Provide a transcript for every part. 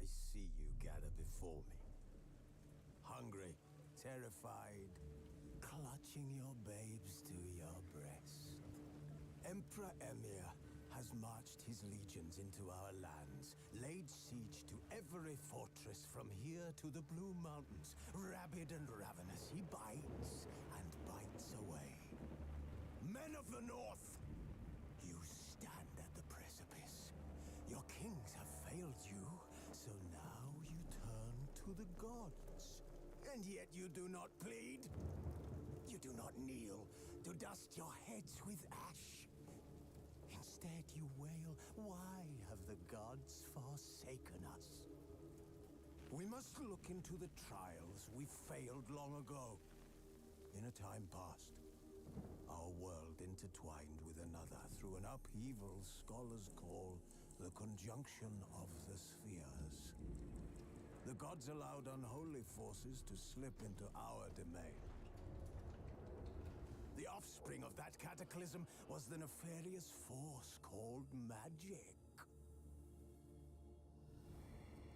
I see you gather before me. Hungry, terrified, clutching your babes to your breast. Emperor Emir has marched his legions into our lands, laid siege to every fortress from here to the Blue Mountains. Rabid and ravenous, he bites and bites away. Men of the North, you stand at the precipice. Your kings have failed you, so now you turn to the gods. And yet you do not plead. You do not kneel to dust your heads with ash. Instead you wail, why have the gods forsaken us? We must look into the trials we failed long ago. In a time past, our world intertwined with another through an upheaval scholars call the conjunction of the spheres. The gods allowed unholy forces to slip into our domain. The offspring of that cataclysm was the nefarious force called magic.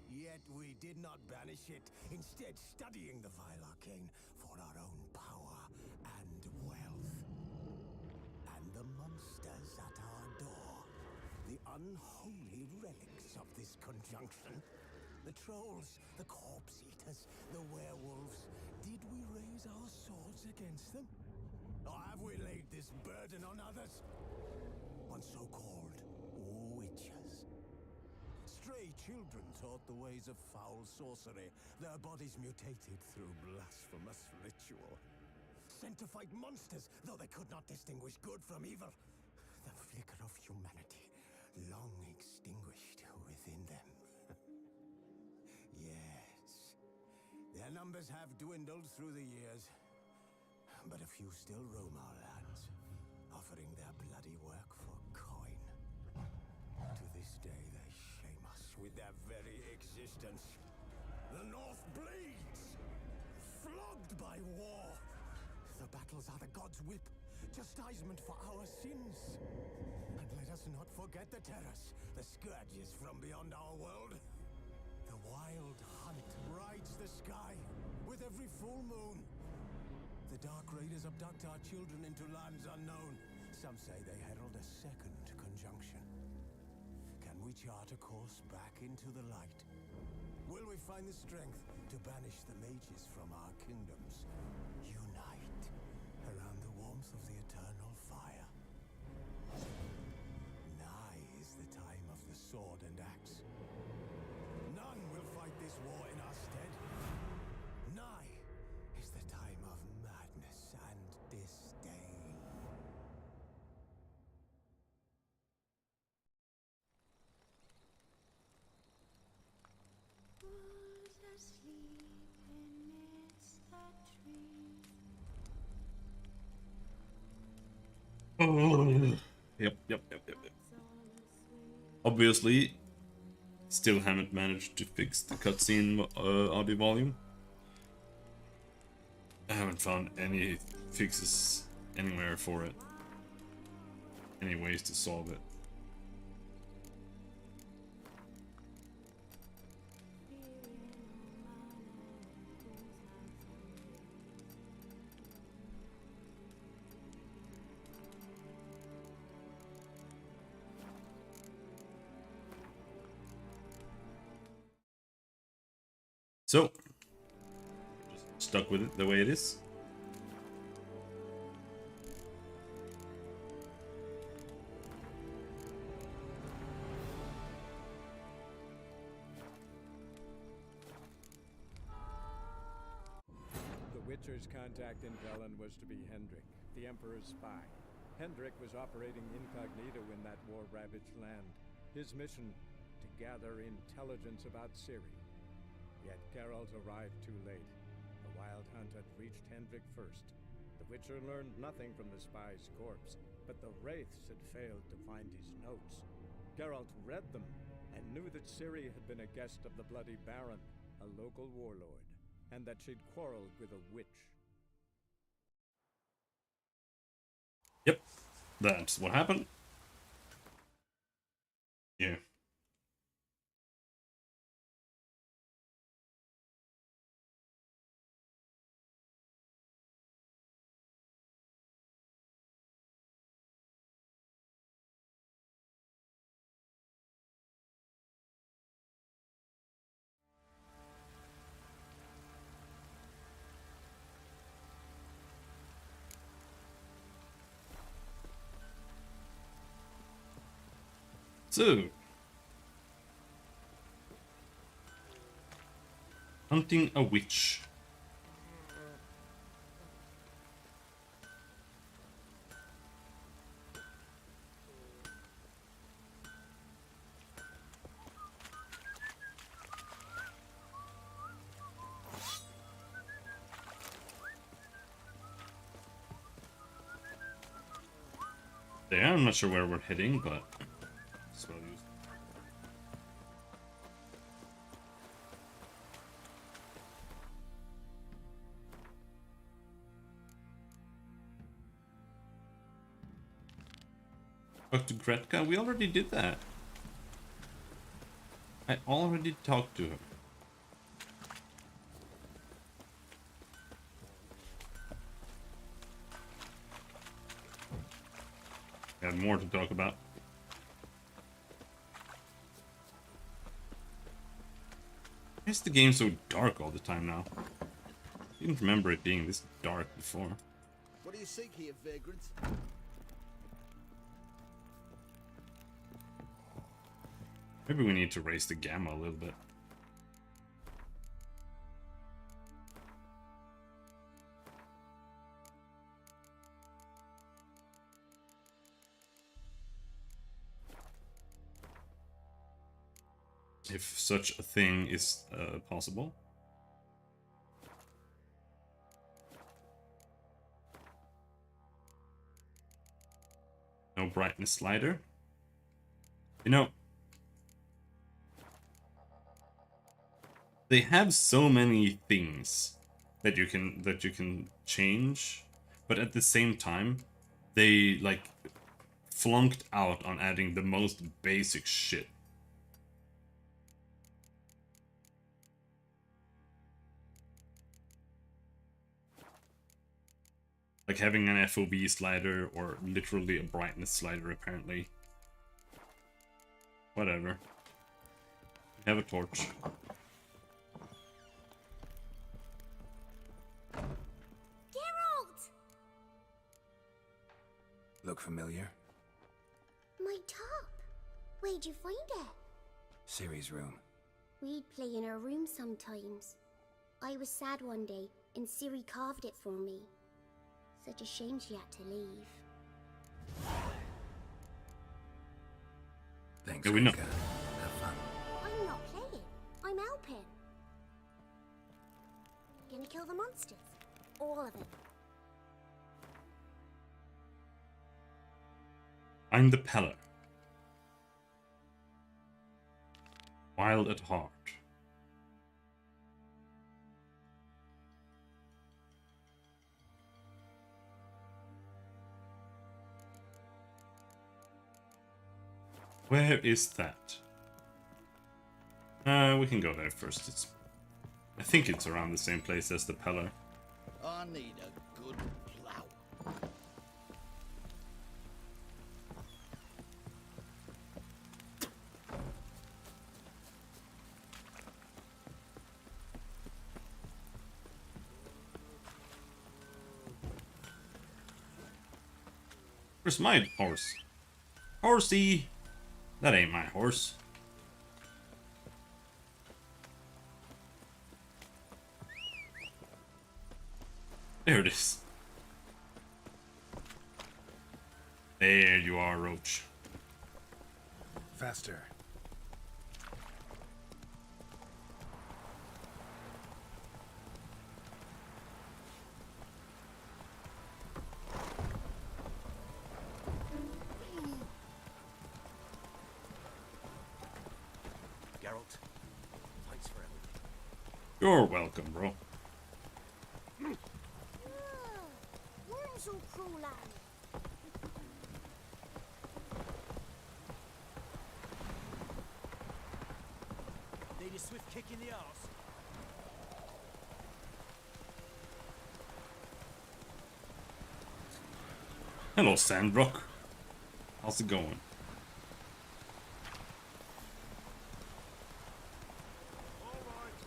Yet we did not banish it, instead studying the vile arcane for our own power and wealth. And the monsters at our door, the unholy relics of this conjunction. The trolls, the corpse eaters, the werewolves. Did we raise our swords against them? Or have we laid this burden on others? On so-called witches. Stray children taught the ways of foul sorcery, their bodies mutated through blasphemous ritual. Sent to fight monsters, though they could not distinguish good from evil. The flicker of humanity, long extinguished within them. Yes, their numbers have dwindled through the years, but a few still roam our lands, offering their bloody work for coin. To this day, they shame us with their very existence. The North bleeds, flogged by war. The battles are the gods' whip, chastisement for our sins. And let us not forget the terrors, the scourges from beyond our world. The wild hunt rides the sky with every full moon. The Dark Raiders abduct our children into lands unknown. Some say they herald a second conjunction. Can we chart a course back into the light? Will we find the strength to banish the mages from our kingdoms? Unite around the warmth of the eternal fire. Nigh is the time of the sword and axe. None will fight this war in our stead. Nigh is the time of madness and disdain. Who's asleep amidst the trees? Yep. Obviously, still haven't managed to fix the cutscene audio volume. I haven't found any fixes anywhere for it. Any ways to solve it. So, just stuck with it the way it is. The Witcher's contact in Velen was to be Hendrik, the Emperor's spy. Hendrik was operating incognito in that war-ravaged land. His mission, to gather intelligence about Ciri. Yet Geralt arrived too late. The Wild Hunt had reached Hendrik first. The Witcher learned nothing from the spy's corpse, but the Wraiths had failed to find his notes. Geralt read them, and knew that Ciri had been a guest of the Bloody Baron, a local warlord, and that she'd quarreled with a witch. Yep, that's what happened. Yeah. So, hunting a witch. There, I'm not sure where we're heading, but that's what I'll use. Talk to Gretka? We already did that. I already talked to her. I had more to talk about. Why is the game so dark all the time now? I didn't remember it being this dark before. What do you seek here, vagrant? Maybe we need to raise the gamma a little bit. If such a thing is possible. No brightness slider. You know, they have so many things that you can change, but at the same time, they like flunked out on adding the most basic shit. Like having an FOV slider or literally a brightness slider, apparently. Whatever. We have a torch. Geralt! Look familiar? My top. Where'd you find it? Ciri's room. We'd play in her room sometimes. I was sad one day, and Ciri carved it for me. Such a shame she had to leave. Thanks, Yeah, we know. Rika. Have fun. I'm not playing. I'm helping. Gonna kill the monsters. All of it. I'm the Peller. Wild at heart. Where is that? We can go there first. I think it's around the same place as the Peller. I need a good plow. Where's my horse? Horsey! That ain't my horse. There it is. There you are, Roach. Faster. Geralt, thanks for everything. You're welcome, bro. Worms will crawl out. Need a swift kick in the arse. Hello, Sandrock. How's it going? Alright.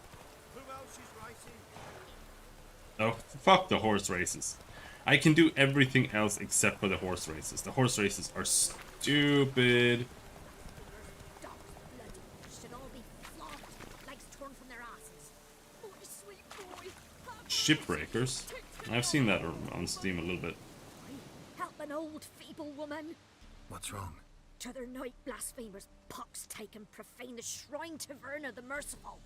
Who else is racing? No, fuck the horse races. I can do everything else except for the horse races. The horse races are stupid. Shipbreakers. I've seen that on Steam a little bit. Help an old feeble woman. What's wrong? T'other night blasphemers pox take and profane the shrine to Verna the Merciful.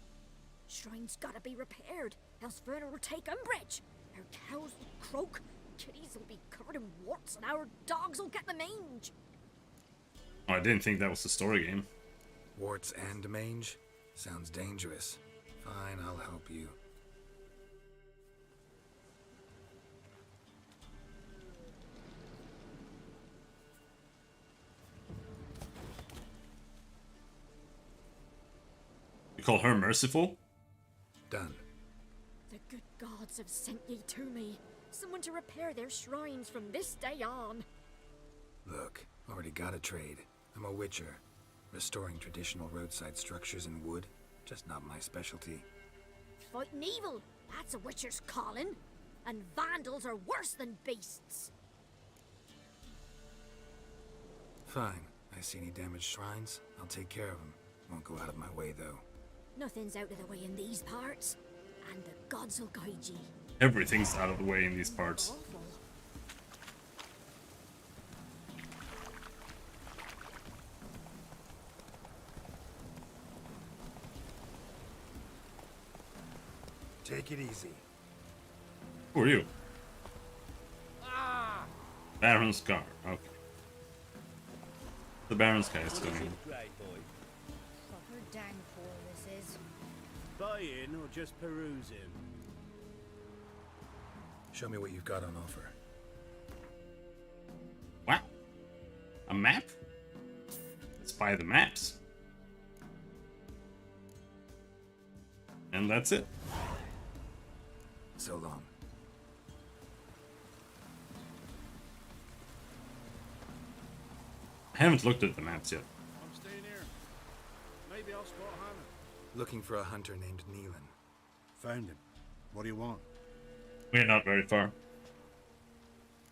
Shrine's gotta be repaired, else Verna will take umbrage. Our cows will croak, kitties will be covered in warts, and our dogs will get the mange. Oh, I didn't think that was the story game. Warts and mange? Sounds dangerous. Fine, I'll help you. You call her merciful? Done. The good gods have sent ye to me. Someone to repair their shrines from this day on. Look, already got a trade. I'm a witcher. Restoring traditional roadside structures in wood. Just not my specialty. Fighting evil, that's a witcher's calling. And vandals are worse than beasts. Fine. I see any damaged shrines, I'll take care of them. Won't go out of my way, though. Nothing's out of the way in these parts. And the gods will guide ye. Everything's out of the way in these parts. Awful. Take it easy. Who are you? Baron Scar. Okay. The Baron Scar is going in. Great boy. Proper downpour this is. Buying or just perusing? Show me what you've got on offer. Wow. A map? Let's buy the maps. And that's it. So long. I haven't looked at the maps yet. I'm staying here. Maybe I'll spot Hannah. Looking for a hunter named Neelan. Found him. What do you want? We're not very far.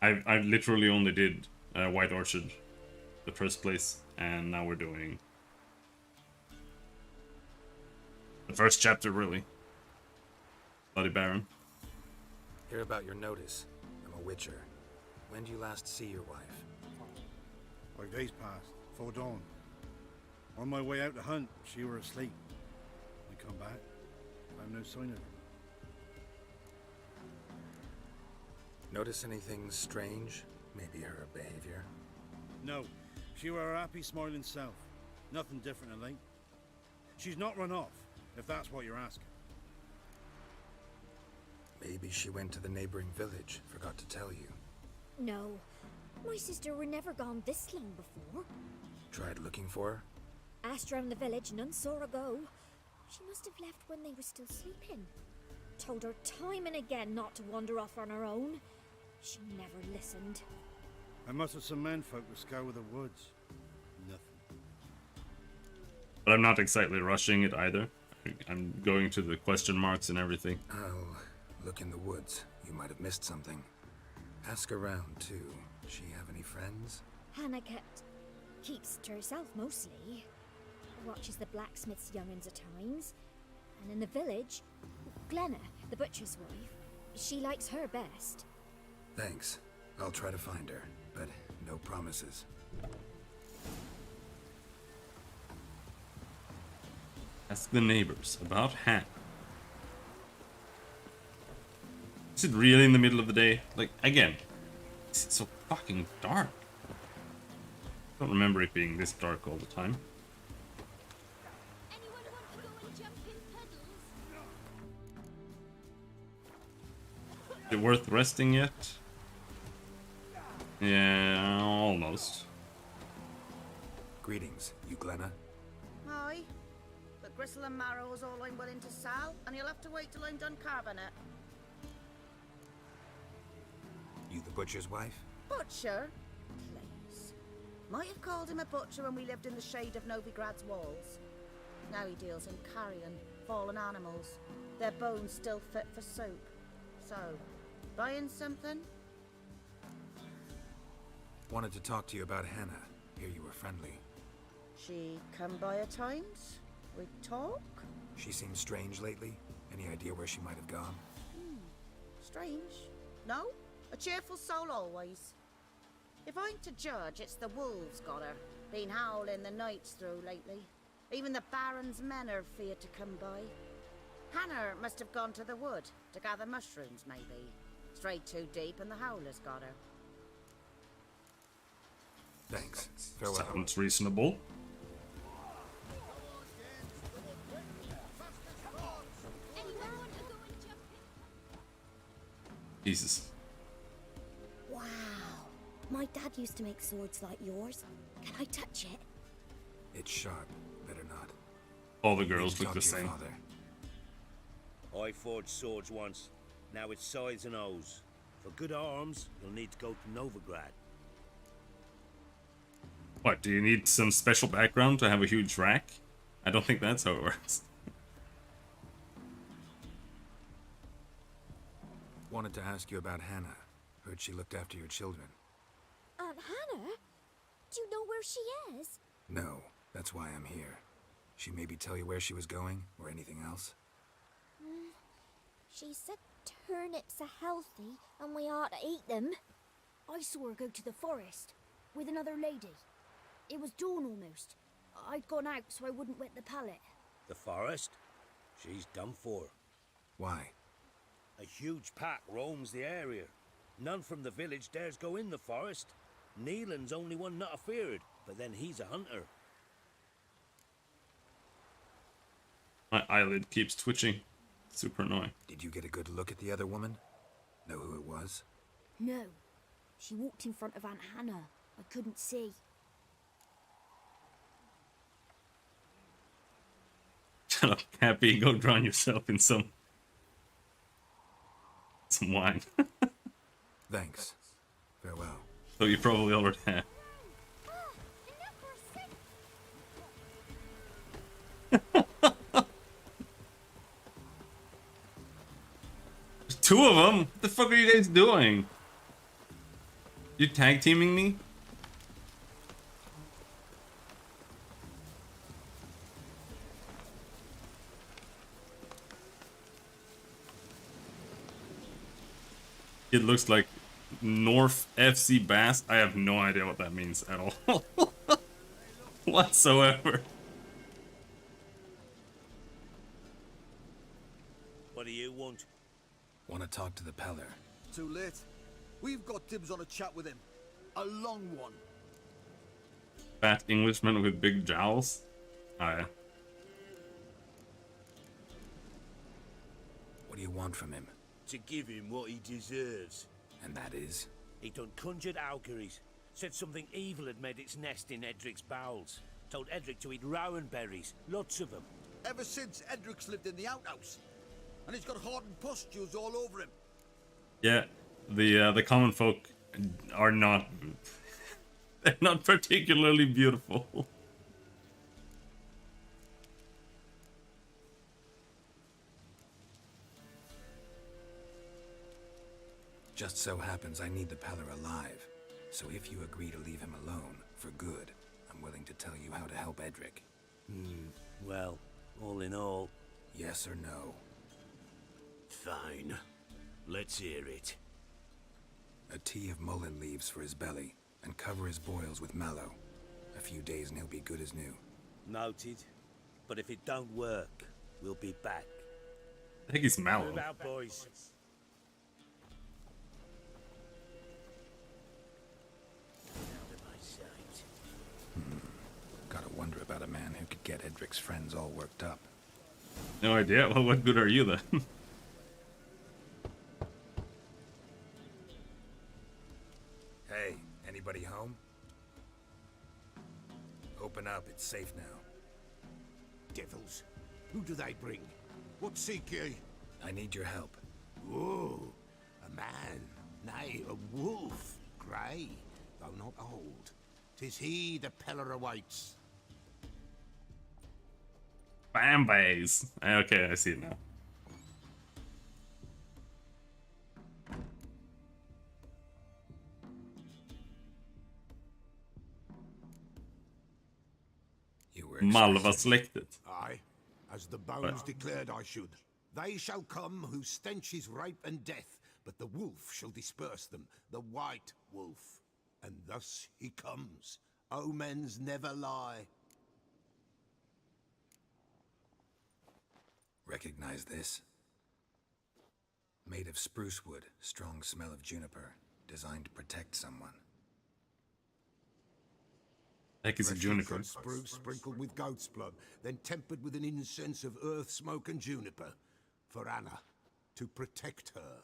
I literally only did White Orchard, the first place, and now we're doing the first chapter, really. Bloody Baron. Hear about your notice. I'm a witcher. When do you last see your wife? Like days passed, 'fore dawn. On my way out to hunt, she were asleep. I come back, found no sign of her. Notice anything strange? Maybe her behavior? No, she were her happy, smiling self. Nothing different than late. She's not run off, if that's what you're asking. Maybe she went to the neighboring village. Forgot to tell you. No. My sister were never gone this long before. Tried looking for her? Asked round the village, none saw her go. She must have left when they were still sleeping. Told her time and again not to wander off on her own. She never listened. I must have some menfolk to scour the woods. Nothing. But I'm not exactly rushing it either. I'm going to the question marks and everything. I'll look in the woods. You might have missed something. Ask around, too. She have any friends? Hannah keeps to herself mostly. Watches the blacksmith's young'uns at times. And in the village, Glenna, the butcher's wife, she likes her best. Thanks. I'll try to find her, but no promises. Ask the neighbors about Hannah. Is it really in the middle of the day? Like, again, it's so fucking dark. I don't remember it being this dark all the time. Anyone want to go and jump in puddles? Is it worth resting yet? Yeah, almost. Greetings, you Glenna. Aye. But gristle and marrow is all I'm willing to sell, and you'll have to wait till I'm done carving it. You the butcher's wife? Butcher? Please. Might have called him a butcher when we lived in the shade of Novigrad's walls. Now he deals in carrion, fallen animals. Their bones still fit for soup. So, buying something? Wanted to talk to you about Hannah. Hear you were friendly. She come by at times? We talk? She seems strange lately. Any idea where she might have gone? Strange. No? A cheerful soul always. If I'm to judge, it's the wolves got her. Been howling the nights through lately. Even the Baron's men are feared to come by. Hannah must have gone to the wood to gather mushrooms, maybe. Strayed too deep and the howlers got her. Thanks. Farewell. Sounds reasonable. Jesus. Wow. My dad used to make swords like yours. Can I touch it? It's sharp. Better not. All the girls Talk look the to your same. father. I forged swords once. Now it's sides and O's. For good arms, you'll need to go to Novigrad. What, do you need some special background to have a huge rack? I don't think that's how it works. Wanted to ask you about Hannah. Heard she looked after your children. Aunt Hannah? Do you know where she is? No, that's why I'm here. She maybe tell you where she was going, or anything else? She said turnips are healthy and we ought to eat them. I saw her go to the forest with another lady. It was dawn almost. I'd gone out so I wouldn't wet the pallet. The forest? She's done for. Why? A huge pack roams the area. None from the village dares go in the forest. Neelan's only one not afeared, but then he's a hunter. My eyelid keeps twitching. Super annoying. Did you get a good look at the other woman? Know who it was? No. She walked in front of Aunt Hannah. I couldn't see. Shut up, Cappy. Go drown yourself in some wine. Thanks. Farewell. So you probably already have. There's two of them? What the fuck are you guys doing? You tag teaming me? It looks like North FC Bass. I have no idea what that means at all. Whatsoever. What do you want? Want to talk to the Peller. Too late. We've got dibs on a chat with him. A long one. Fat Englishman with big jowls. Oh yeah. What do you want from him? To give him what he deserves. And that is? He done conjured auguries. Said something evil had made its nest in Edric's bowels. Told Edric to eat rowan berries. Lots of them. Ever since Edric's lived in the outhouse. And he's got hardened pustules all over him. Yeah, the common folk are not they're not particularly beautiful. Just so happens I need the Peller alive. So if you agree to leave him alone, for good, I'm willing to tell you how to help Edric. Well, all in all... Yes or no? Fine. Let's hear it. A tea of mullein leaves for his belly, and cover his boils with mallow. A few days and he'll be good as new. Noted. But if it don't work, we'll be back. I think he's mallow. Move out, boys. Out of my sight. Gotta wonder about a man who could get Edric's friends all worked up. No idea. Well, what good are you then? Hey, anybody home? Open up, it's safe now. Devils. Who do they bring? What seek ye? I need your help. Oh, a man, nay, a wolf, grey, though not old. 'Tis he the Peller awaits. Bambays. Okay, I see it now. You were Malva släktet. Aye, as the bones declared I should. They shall come whose stench is rape and death, but the wolf shall disperse them, the white wolf. And thus he comes. Omens never lie. Recognize this? Made of spruce wood, strong smell of juniper, designed to protect someone. Heck is a juniper. Spruce sprinkled with goat's blood, then tempered with an incense of earth, smoke, and juniper. For Anna, to protect her.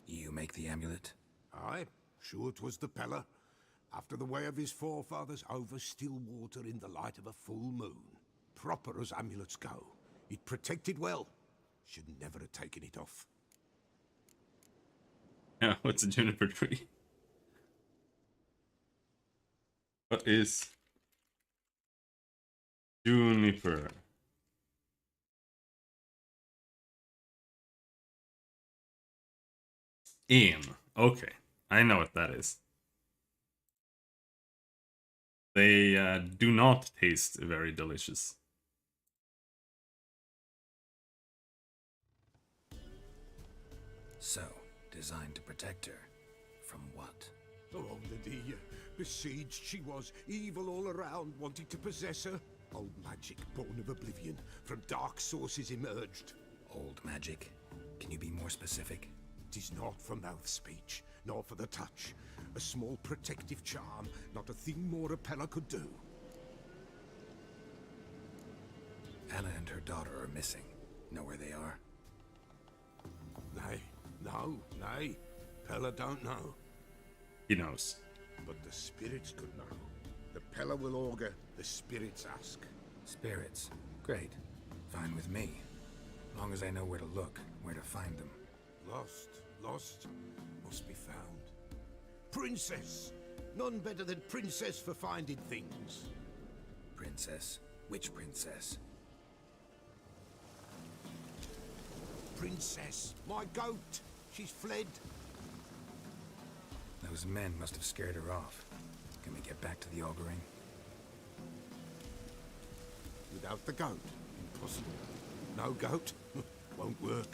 You make the amulet? Aye, sure 'twas the Pella. After the way of his forefathers, over still water in the light of a full moon. Proper as amulets go. It protected well. Should never have taken it off. Yeah, what's a juniper tree? What is juniper? Okay, I know what that is. They do not taste very delicious. So, designed to protect her. From what? Oh, Lydia. Besieged she was, evil all around, wanted to possess her. Old magic, born of oblivion, from dark sources emerged. Old magic? Can you be more specific? 'Tis not for mouth speech, nor for the touch. A small protective charm, not a thing more a Pella could do. Anna and her daughter are missing. Know where they are? Nay, no, nay. Pella don't know. He knows. But the spirits could know. The Pella will augur, the spirits ask. Spirits? Great. Fine with me. Long as I know where to look, where to find them. Lost, must be found. Princess! None better than Princess for finding things. Princess? Which princess? Princess, my goat! She's fled. Those men must have scared her off. Can we get back to the auguring? Without the goat, impossible. No goat, won't work.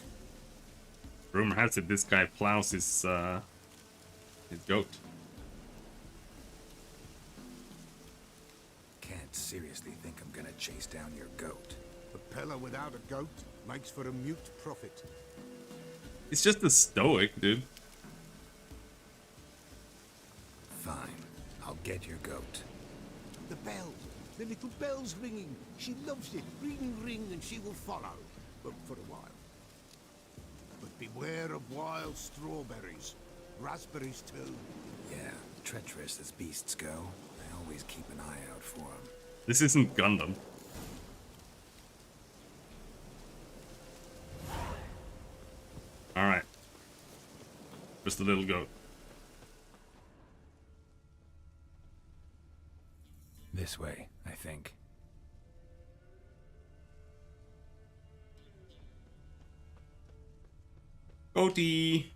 Rumor has it this guy plows his goat. Can't seriously think I'm gonna chase down your goat. A Pella without a goat makes for a mute prophet. He's just a stoic, dude. Fine. I'll get your goat. The bell, the little bell's ringing. She loves it. Ring, ring, and she will follow. But for a while. But beware of wild strawberries. Raspberries, too. Yeah, treacherous as beasts go. I always keep an eye out for them. This isn't Gundam. Alright. Just a little goat. This way, I think. Goatie!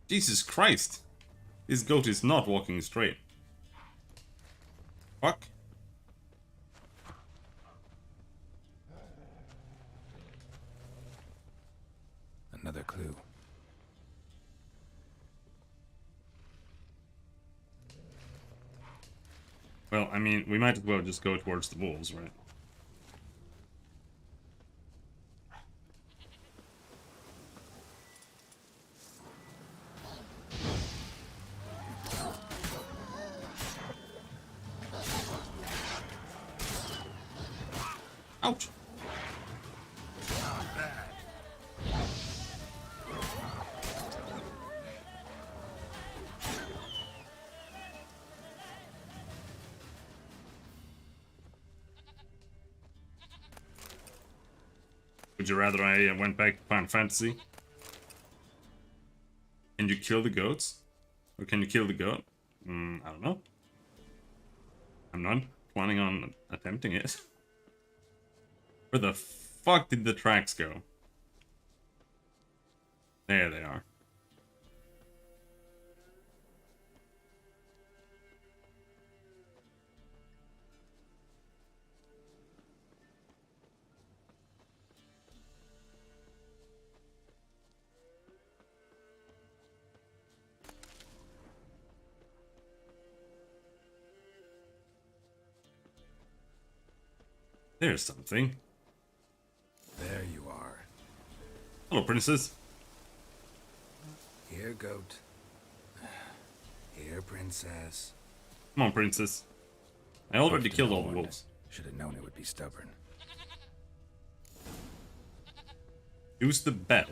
Jesus Christ! This goat is not walking straight. Fuck. Another clue. Well, I mean, we might as well just go towards the wolves, right? Ouch! Would you rather I went back to Final Fantasy? Can you kill the goats? Or can you kill the goat? I don't know. I'm not planning on attempting it. Where the fuck did the tracks go? There they are. There's something. There you are. Hello, princess. Here, goat. Here, princess. Come on, princess. I already killed all the wolves. Should have known it would be stubborn. Use the bell.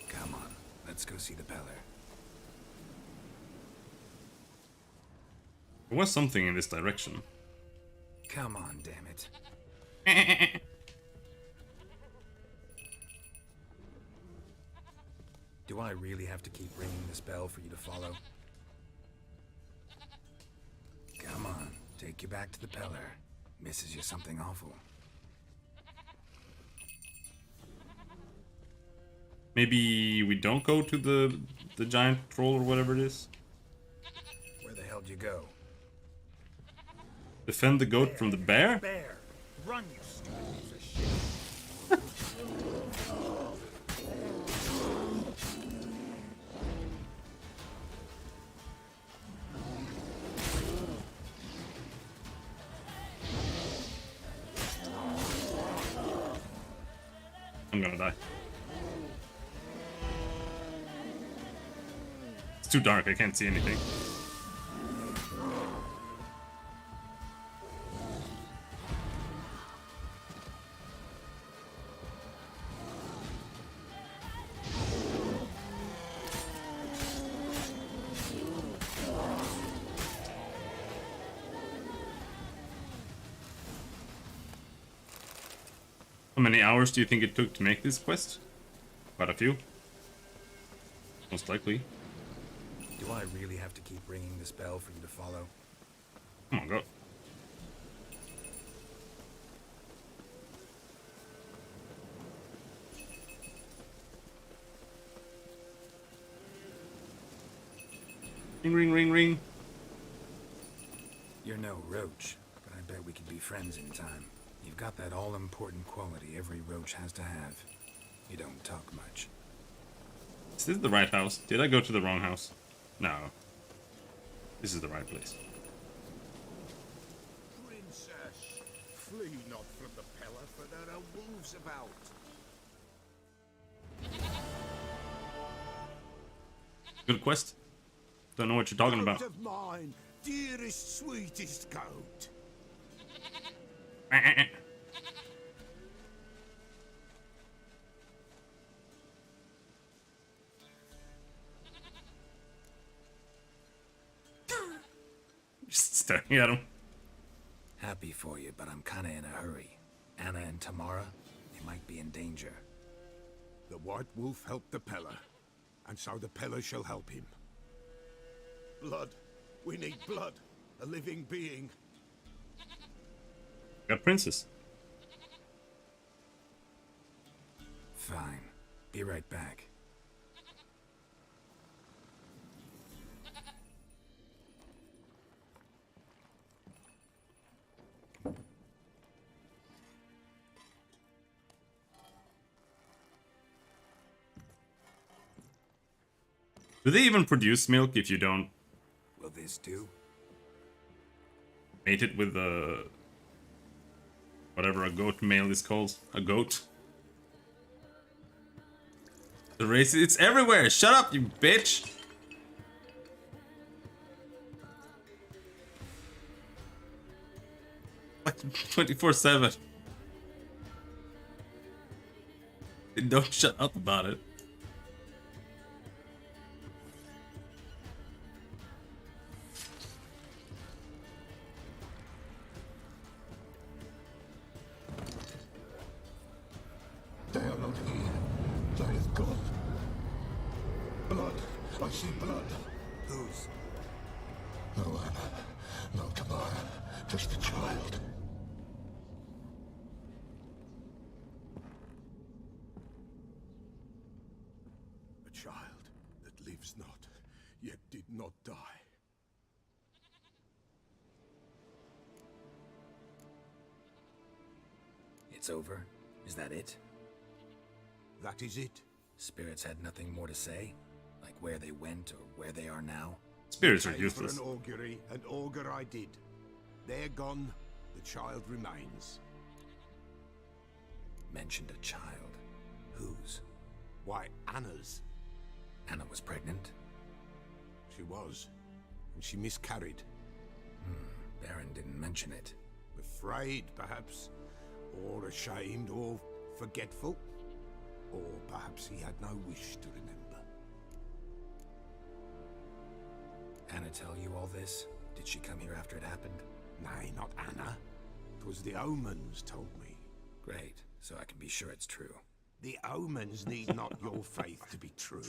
Come on, let's go see the Peller. There was something in this direction. Come on, damn it. Do I really have to keep ringing this bell for you to follow? Come on, take you back to the Peller. Misses you something awful. Maybe we don't go to the giant troll or whatever it is. Where the hell did you go? Defend the goat from the bear? Bear! Run, you stupid piece of shit! I'm gonna die. It's too dark, I can't see anything. How many hours do you think it took to make this quest? Quite a few. Most likely. Do I really have to keep ringing this bell for you to follow? Come on, go. Ring, ring, ring, ring. You're no roach, but I bet we could be friends in time. You've got that all-important quality every roach has to have. You don't talk much. Is this the right house? Did I go to the wrong house? No. This is the right place. Princess, flee not from the Peller, for there are wolves about. Good quest. Don't know what you're talking about. Goat of mine, dearest, sweetest goat. Just staring at him. Happy for you, but I'm kinda in a hurry. Anna and Tamara, they might be in danger. The White Wolf helped the Peller, and so the Peller shall help him. Blood. We need blood. A living being. Got princess. Fine. Be right back. Do they even produce milk if you don't Will this do? mate it with whatever a goat male is called? A goat? The race, it's everywhere! Shut up, you bitch! Like 24/7. Don't shut up about it. They are not here. They have gone. Blood. I see blood. Whose? No Anna. No Tamara. Just a child. A child that lives not, yet did not die. It's over? Is that it? That is it. Spirits had nothing more to say? Like where they went or where they are now? Spirits are Paid useless. for an augury, and augur I did. They're gone, the child remains. Mentioned a child. Whose? Why, Anna's. Anna was pregnant? She was, and she miscarried. Baron didn't mention it. Afraid, perhaps, or ashamed, or forgetful. Or perhaps he had no wish to remember. Anna tell you all this? Did she come here after it happened? Nay, not Anna. 'Twas the omens told me. Great, so I can be sure it's true. The omens need not your faith to be true.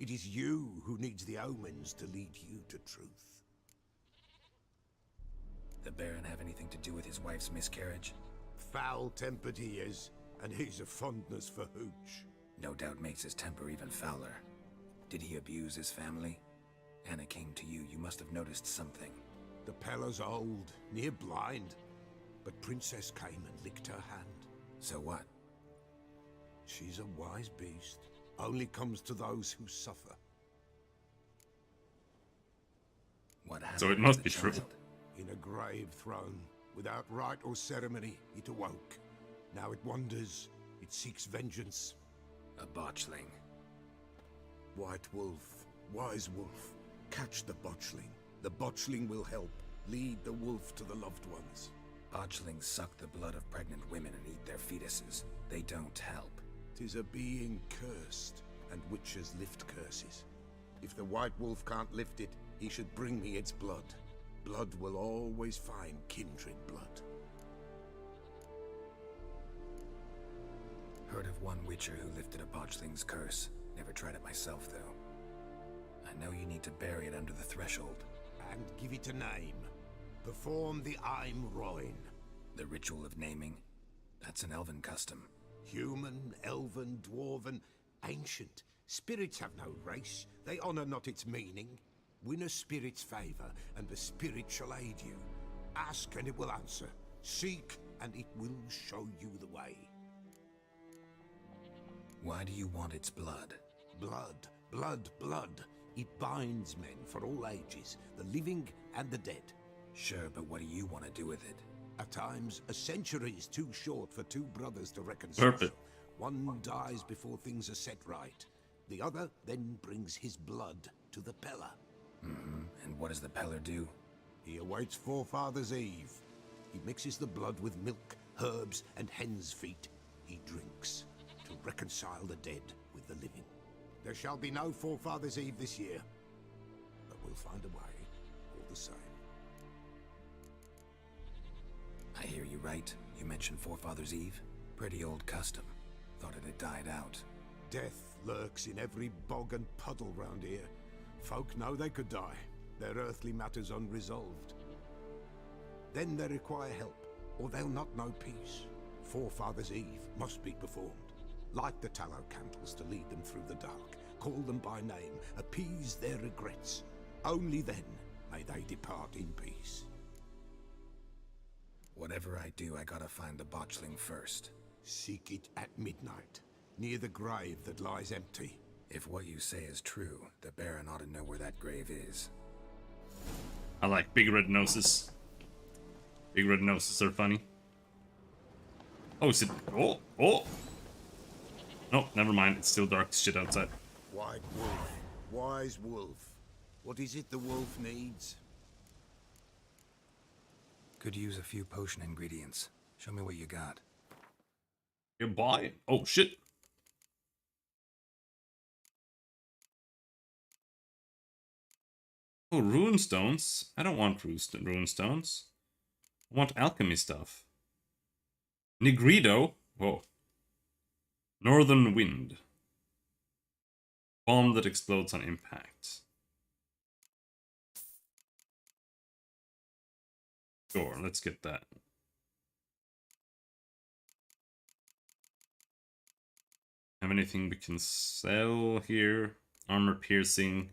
It is you who needs the omens to lead you to truth. The Baron have anything to do with his wife's miscarriage? Foul-tempered he is, and he's a fondness for hooch. No doubt makes his temper even fouler. Did he abuse his family? Anna came to you, you must have noticed something. The Pella's old, near blind, but Princess came and licked her hand. So what? She's a wise beast. Only comes to those who suffer. What happened? So it must to be the true. child? In a grave thrown, without rite or ceremony, it awoke. Now it wanders, it seeks vengeance. A botchling. White Wolf, wise wolf, catch the botchling. The botchling will help, lead the wolf to the loved ones. Botchlings suck the blood of pregnant women and eat their fetuses. They don't help. 'Tis a being cursed, and witches lift curses. If the White Wolf can't lift it, he should bring me its blood. Blood will always find kindred blood. Heard of one witcher who lifted a botchling's curse. Never tried it myself, though. I know you need to bury it under the threshold. And give it a name. Perform the Aim Roin. The ritual of naming? That's an elven custom. Human, elven, dwarven, ancient. Spirits have no race. They honor not its meaning. Win a spirit's favor, and the spirit shall aid you. Ask, and it will answer. Seek, and it will show you the way. Why do you want its blood? Blood, blood, blood. It binds men for all ages, the living and the dead. Sure, but what do you want to do with it? At times, a century is too short for two brothers to reconcile. Perfect. One dies before things are set right. The other then brings his blood to the Pella. And what does the Peller do? He awaits Forefather's Eve. He mixes the blood with milk, herbs, and hen's feet. He drinks to reconcile the dead with the living. There shall be no Forefather's Eve this year, but we'll find a way all the same. I hear you right. You mentioned Forefather's Eve? Pretty old custom. Thought it had died out. Death lurks in every bog and puddle round here. Folk know they could die, their earthly matters unresolved. Then they require help, or they'll not know peace. Forefather's Eve must be performed. Light the tallow candles to lead them through the dark. Call them by name, appease their regrets. Only then may they depart in peace. Whatever I do, I gotta find the botchling first. Seek it at midnight, near the grave that lies empty. If what you say is true, the Baron ought to know where that grave is. I like big red noses. Big red noses are funny. Oh, is it? Oh, oh! No, never mind. It's still dark as shit outside. White Wolf, wise wolf. What is it the wolf needs? Could use a few potion ingredients. Show me what you got. You buy? Oh shit! Oh, rune stones. I don't want rune stones. I want alchemy stuff. Nigredo. Whoa. Northern wind. Bomb that explodes on impact. Sure, let's get that. Have anything we can sell here? Armor piercing.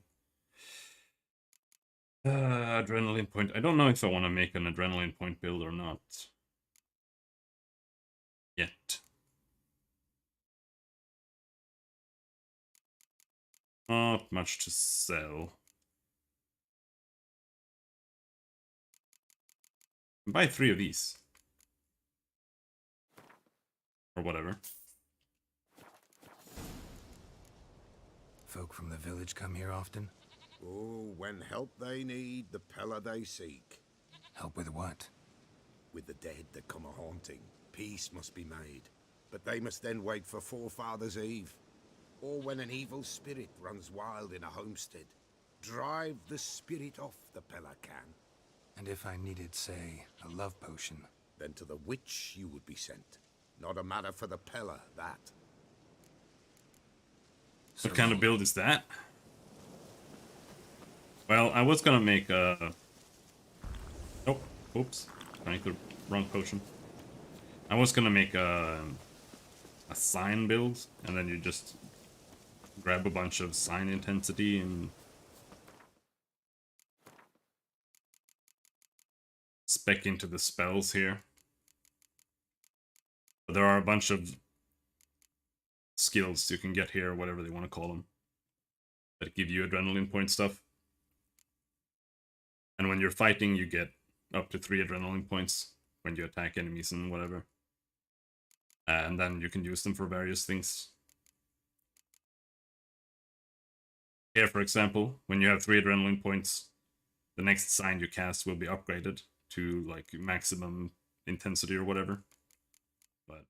Adrenaline point. I don't know if I want to make an adrenaline point build or not. Yet. Not much to sell. Buy 3 of these. Or whatever. Folk from the village come here often? Oh, when help they need, the Pella they seek. Help with what? With the dead that come a-haunting, peace must be made. But they must then wait for Forefathers' Eve. Or when an evil spirit runs wild in a homestead. Drive the spirit off, the Pella can. And if I needed, say, a love potion? Then to the witch you would be sent. Not a matter for the Pella, that. What kind of build is that? Well, I was gonna make a... Oh, oops. Drank the wrong potion. I was gonna make a sign build, and then you just grab a bunch of sign intensity and spec into the spells here. But there are a bunch of skills you can get here, whatever they want to call them, that give you adrenaline point stuff. And when you're fighting, you get up to 3 adrenaline points when you attack enemies and whatever. And then you can use them for various things. Here, for example, when you have 3 adrenaline points, the next sign you cast will be upgraded to like maximum intensity or whatever. But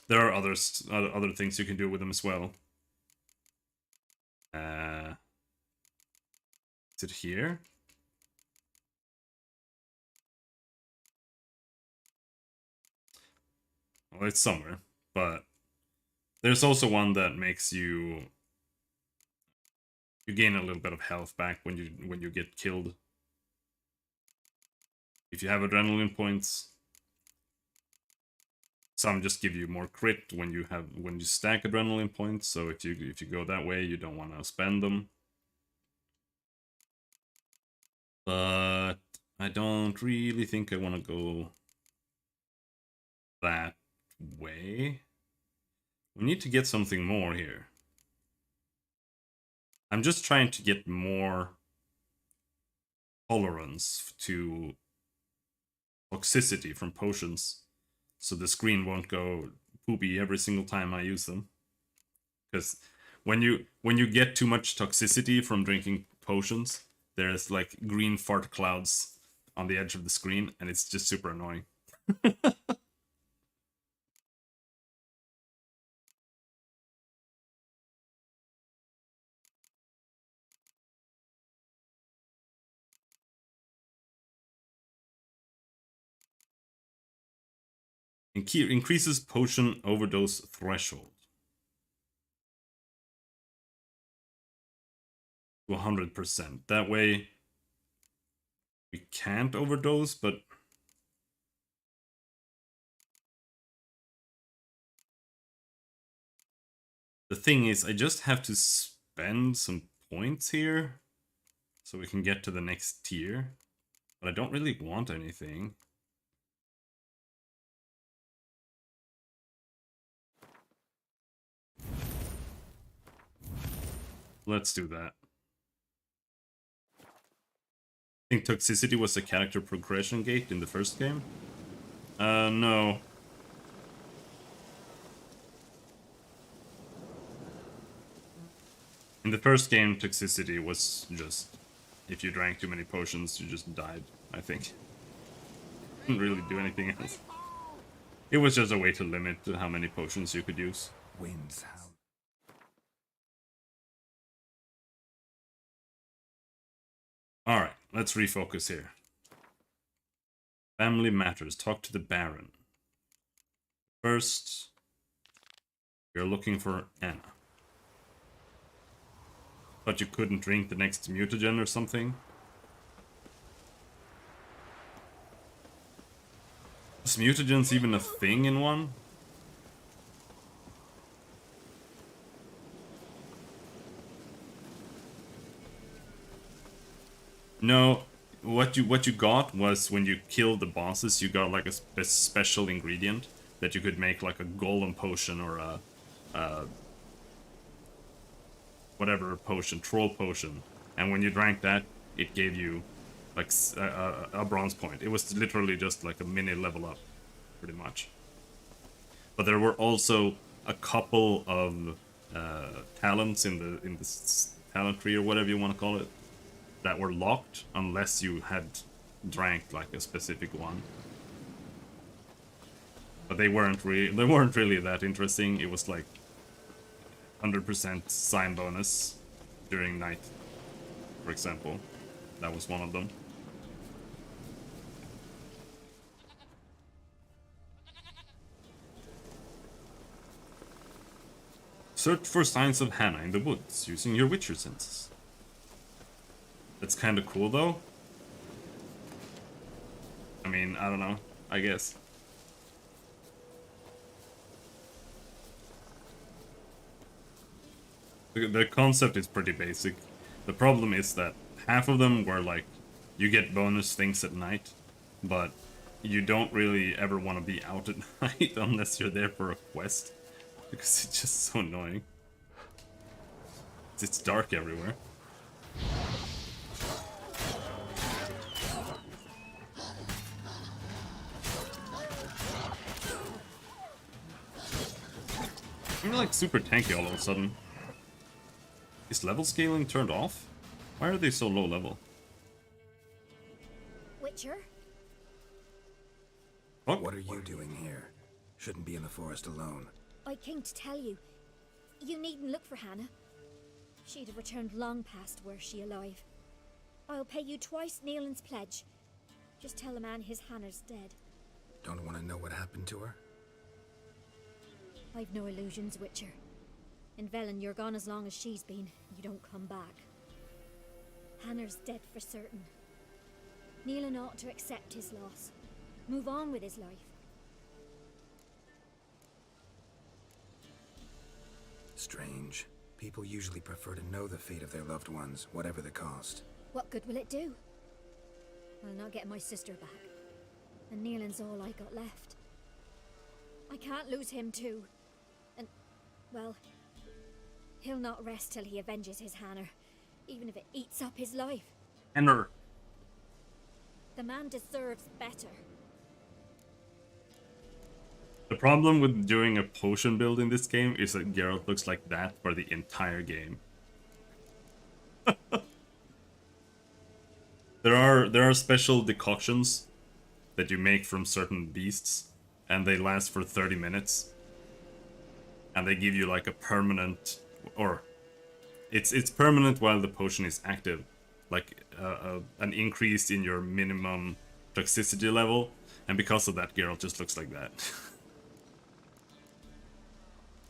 there are other things you can do with them as well. Is it here? Well, it's somewhere, but there's also one that makes you gain a little bit of health back when you get killed. If you have adrenaline points, some just give you more crit when you stack adrenaline points. So if you go that way, you don't want to spend them. But I don't really think I want to go that way. We need to get something more here. I'm just trying to get more tolerance to toxicity from potions, so the screen won't go poopy every single time I use them. Because when you get too much toxicity from drinking potions, there's like green fart clouds on the edge of the screen, and it's just super annoying. Increases potion overdose threshold to 100%. That way we can't overdose, but the thing is, I just have to spend some points here so we can get to the next tier. But I don't really want anything. Let's do that. I think toxicity was a character progression gate in the first game. No. In the first game, toxicity was just, if you drank too many potions, you just died, I think. Didn't really do anything else. It was just a way to limit how many potions you could use. Winds howl. Alright, let's refocus here. Family matters. Talk to the Baron. First, you're looking for Anna. But you couldn't drink the next mutagen or something? Is mutagens even a thing in one? No, what you got was when you killed the bosses, you got like a special ingredient that you could make like a golem potion or a whatever potion, troll potion, and when you drank that, it gave you like a bronze point. It was literally just like a mini level up, pretty much. But there were also a couple of talents in the talent tree or whatever you want to call it that were locked unless you had drank like a specific one. But they weren't really that interesting. It was like 100% sign bonus during night, for example. That was one of them. Search for signs of Hannah in the woods using your Witcher senses. That's kind of cool though. I mean, I don't know, I guess. The concept is pretty basic. The problem is that half of them were like, you get bonus things at night, but you don't really ever want to be out at night unless you're there for a quest, because it's just so annoying. It's dark everywhere. I'm like super tanky all of a sudden. Is level scaling turned off? Why are they so low level? Witcher? What are you doing here? Shouldn't be in the forest alone. I came to tell you. You needn't look for Hannah. She'd have returned long past were she alive. I'll pay you twice Nealon's pledge. Just tell the man his Hannah's dead. Don't want to know what happened to her? I've no illusions, Witcher. In Velen, you're gone as long as she's been. You don't come back. Hannah's dead for certain. Nealon ought to accept his loss. Move on with his life. Strange. People usually prefer to know the fate of their loved ones, whatever the cost. What good will it do? I'll not get my sister back. And Nealon's all I got left. I can't lose him too. And, well, he'll not rest till he avenges his Hannah, even if it eats up his life. Hannah. The man deserves better. The problem with doing a potion build in this game is that Geralt looks like that for the entire game. There are special decoctions that you make from certain beasts, and they last for 30 minutes. And they give you like a permanent, or it's permanent while the potion is active, like an increase in your minimum toxicity level, and because of that, Geralt just looks like that.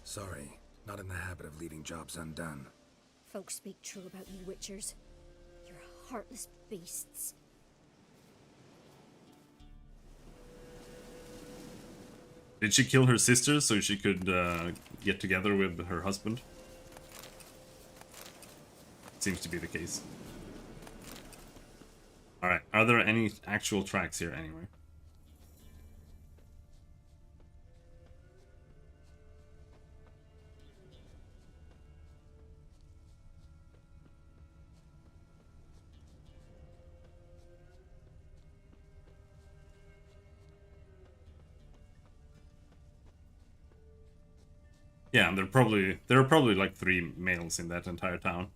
Sorry, not in the habit of leaving jobs undone. Folks speak true about you Witchers. You're heartless beasts. Did she kill her sister so she could get together with her husband? Seems to be the case. Alright, are there any actual tracks here anyway? Yeah, and there are probably like 3 males in that entire town.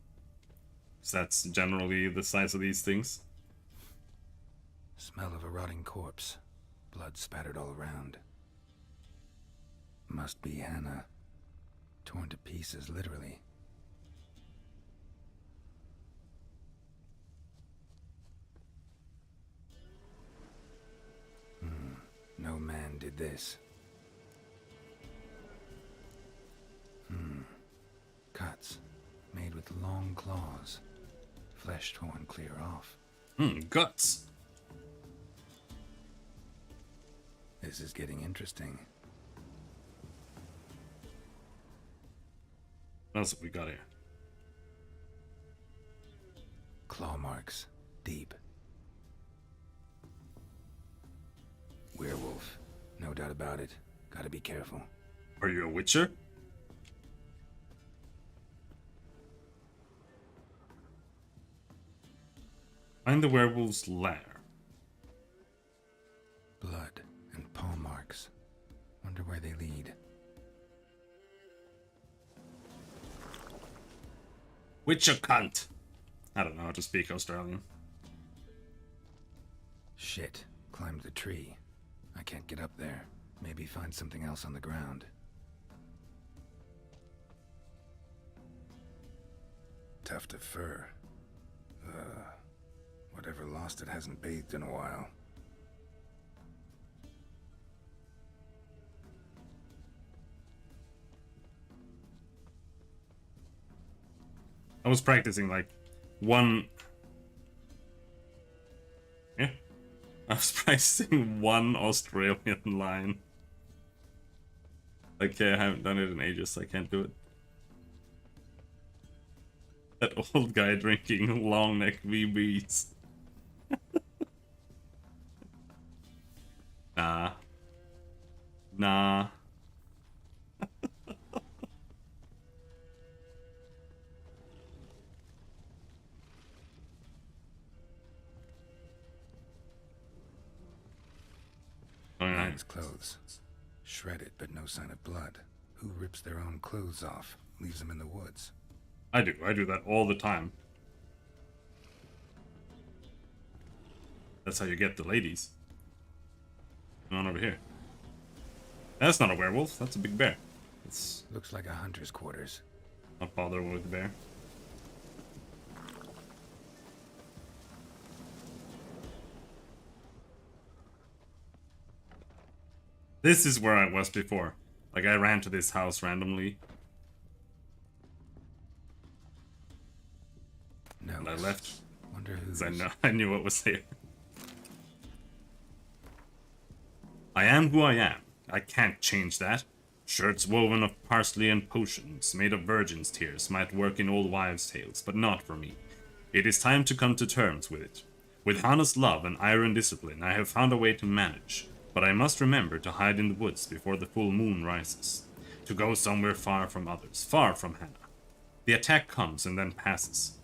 So that's generally the size of these things. Smell of a rotting corpse. Blood spattered all around. Must be Hannah. Torn to pieces, literally. No man did this. Cuts. Made with long claws. Flesh torn clear off. Guts. This is getting interesting. What else have we got here? Claw marks. Deep. Werewolf. No doubt about it. Gotta be careful. Are you a witcher? Find the werewolf's lair. Blood and paw marks. Wonder where they lead. Witcher cunt! I don't know how to speak Australian. Shit. Climbed the tree. I can't get up there. Maybe find something else on the ground. Tuft of fur. Whatever lost it hasn't bathed in a while. I was practicing like one... Yeah. I was practicing one Australian line. Okay, I haven't done it in ages, so I can't do it. That old guy drinking long neck VBs. Nah. Nah. Man's clothes. Shredded, but no sign of blood. Who rips their own clothes off, leaves them in the woods? I do that all the time. That's how you get the ladies. Come on over here. That's not a werewolf, that's a big bear. It's Looks like a hunter's quarters. not bother with the bear. This is where I was before. Like, I ran to this house randomly. No. And I left. Wonder who's... I knew what was there. I am who I am. I can't change that. Shirts woven of parsley and potions, made of virgin's tears, might work in old wives' tales, but not for me. It is time to come to terms with it. With honest love and iron discipline, I have found a way to manage. But I must remember to hide in the woods before the full moon rises. To go somewhere far from others, far from Hannah. The attack comes and then passes.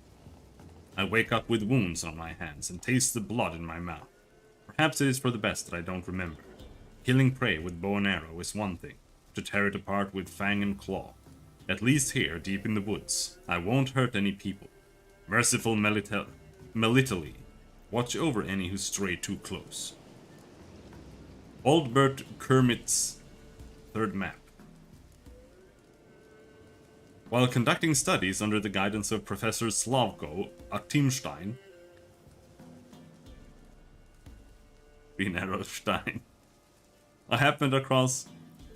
I wake up with wounds on my hands and taste the blood in my mouth. Perhaps it is for the best that I don't remember. Killing prey with bow and arrow is one thing. To tear it apart with fang and claw. At least here, deep in the woods, I won't hurt any people. Merciful Melitele, watch over any who stray too close. Aldbert Kermit's third map. While conducting studies under the guidance of Professor Slavko Aktimstein, Stein, I happened across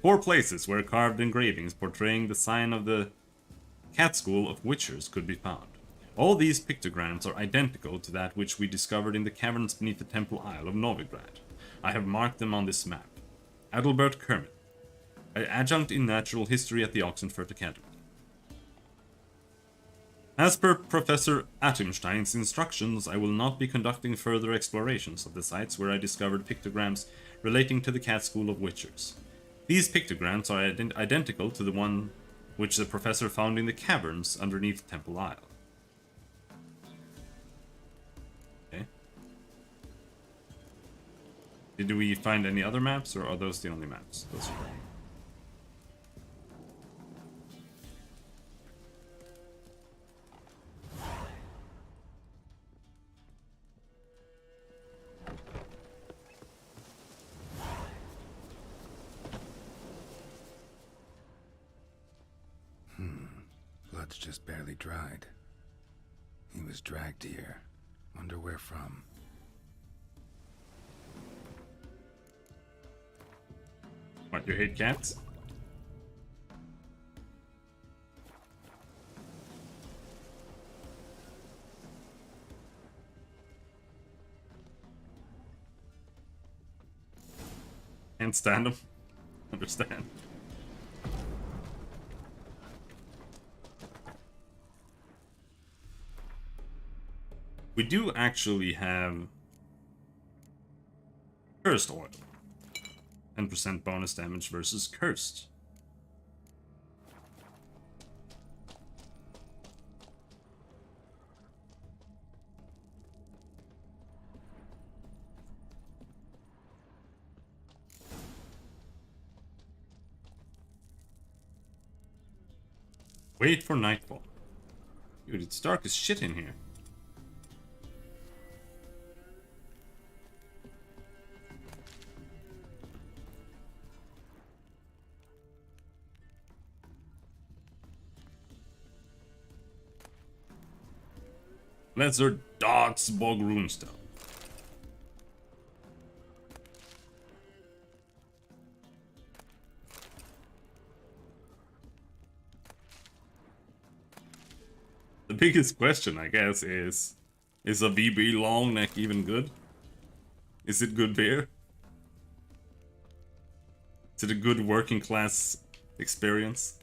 4 places where carved engravings portraying the sign of the Cat School of Witchers could be found. All these pictograms are identical to that which we discovered in the caverns beneath the Temple Isle of Novigrad. I have marked them on this map. Adalbert Kermit, an adjunct in natural history at the Oxenfurt Academy. As per Professor Atimstein's instructions, I will not be conducting further explorations of the sites where I discovered pictograms relating to the Cat School of Witchers. These pictograms are identical to the one which the professor found in the caverns underneath Temple Isle. Okay. Did we find any other maps, or are those the only maps? Those are. Blood's just barely dried. He was dragged here. Wonder where from. What, you hate cats? Can't stand them. Understand. We do actually have Cursed Oil. 10% bonus damage versus Cursed. Wait for nightfall. Dude, it's dark as shit in here. Lesser Darksbog Runestone. The biggest question, I guess, is a VB long neck even good? Is it good beer? Is it a good working class experience?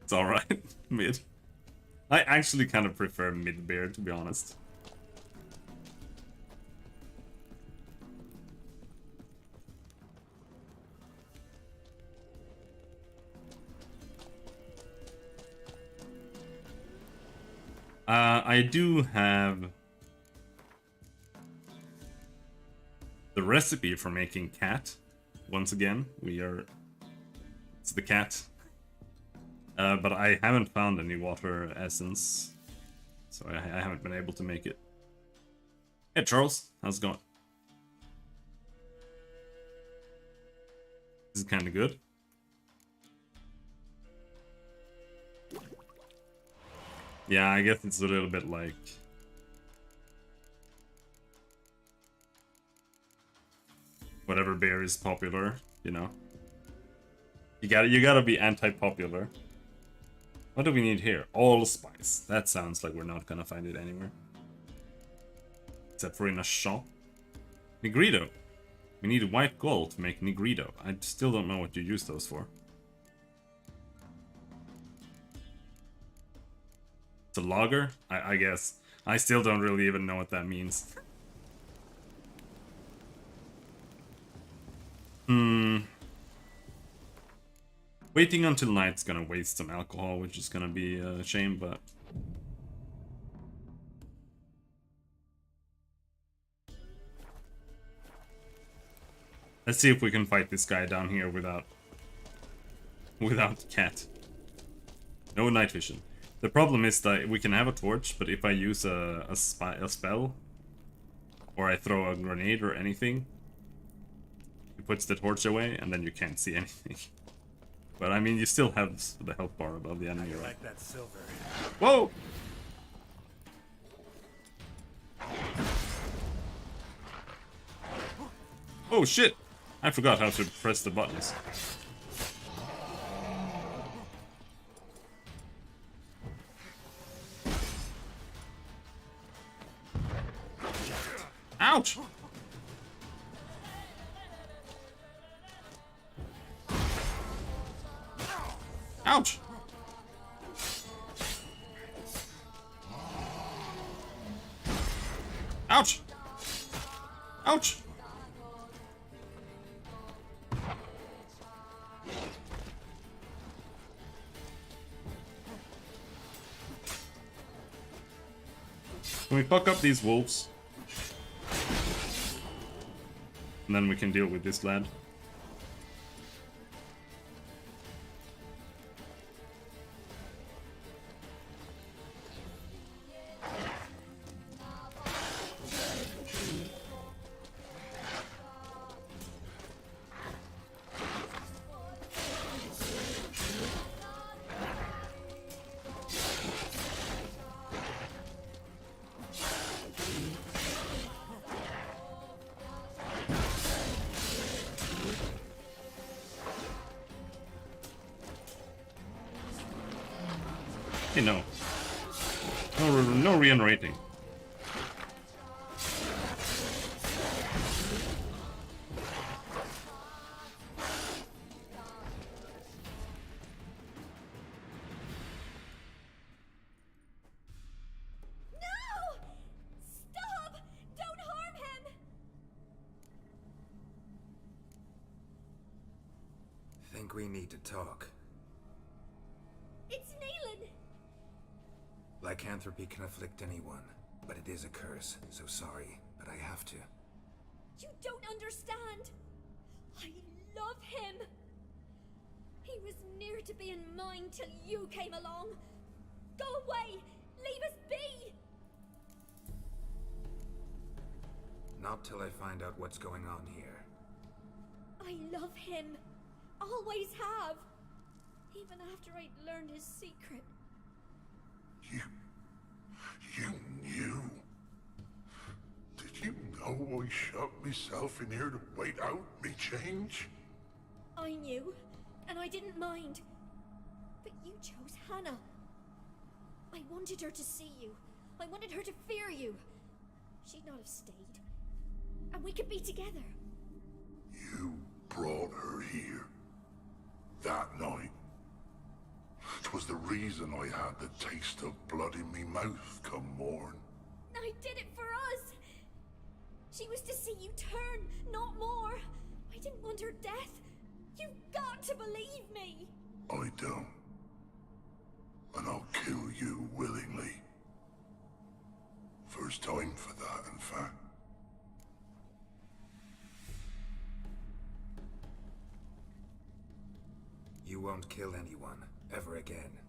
It's alright, mid. I actually kind of prefer mid beer, to be honest. I do have the recipe for making cat. Once again, it's the cat. But I haven't found any water essence, so I haven't been able to make it. Hey Charles, how's it going? This is kind of good. Yeah, I guess it's a little bit like whatever beer is popular, you know. You gotta be anti-popular. What do we need here? Allspice. That sounds like we're not gonna find it anywhere. Except for in a shop. Negrito. We need white gold to make Negrito. I still don't know what you use those for. It's a lager? I guess. I still don't really even know what that means. Waiting until night's gonna waste some alcohol, which is gonna be a shame, but... Let's see if we can fight this guy down here without cat. No night vision. The problem is that we can have a torch, but if I use a spell, or I throw a grenade or anything, it puts the torch away, and then you can't see anything. But I mean, you still have the health bar above the enemy, right? Like that silver. Whoa! Oh shit! I forgot how to press the buttons. Ouch! Ouch! Ouch! Ouch! Can we fuck up these wolves? And then we can deal with this lad. Hey, no. No regenerating. Think we need to talk. It's Neelan! Lycanthropy can afflict anyone, but it is a curse, so sorry, but I have to. You don't understand! I love him! He was near to being mine till you came along. Go away! Leave us be! Not till I find out what's going on here. I love him. Always have. Even after I'd learned his secret. You knew? Did you know I shut myself in here to wait out me change? I knew, and I didn't mind. But you chose Hannah. I wanted her to see you. I wanted her to fear you. She'd not have stayed. And we could be together. You brought her here. That night. 'Twas the reason I had the taste of blood in me mouth come morn. I did it for us. She was to see you turn, not more. I didn't want her death. You've got to believe me. I don't. And I'll kill you willingly. First time for that, in fact. You won't kill anyone, ever again.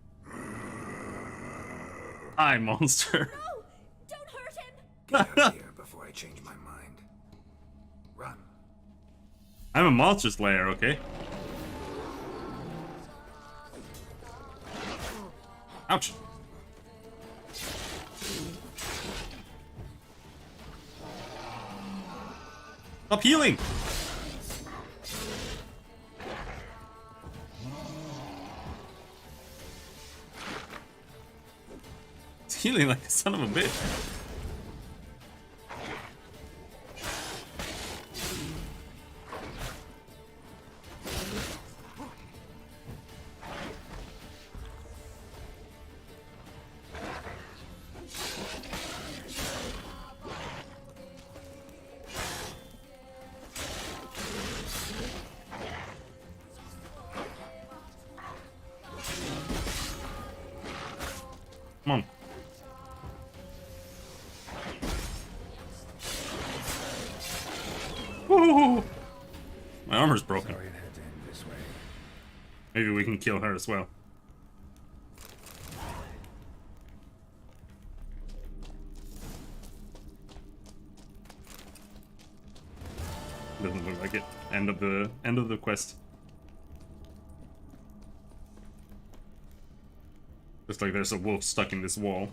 Hi, monster. No! Don't hurt him! Get out here before I change my mind. Run. I'm a monster slayer, okay? Ouch. Stop healing! It's healing like a son of a bitch. Come on. Woo! My armor's broken. Sorry it had to end this way. Maybe we can kill her as well. Doesn't look like it. End of the quest. Looks like there's a wolf stuck in this wall.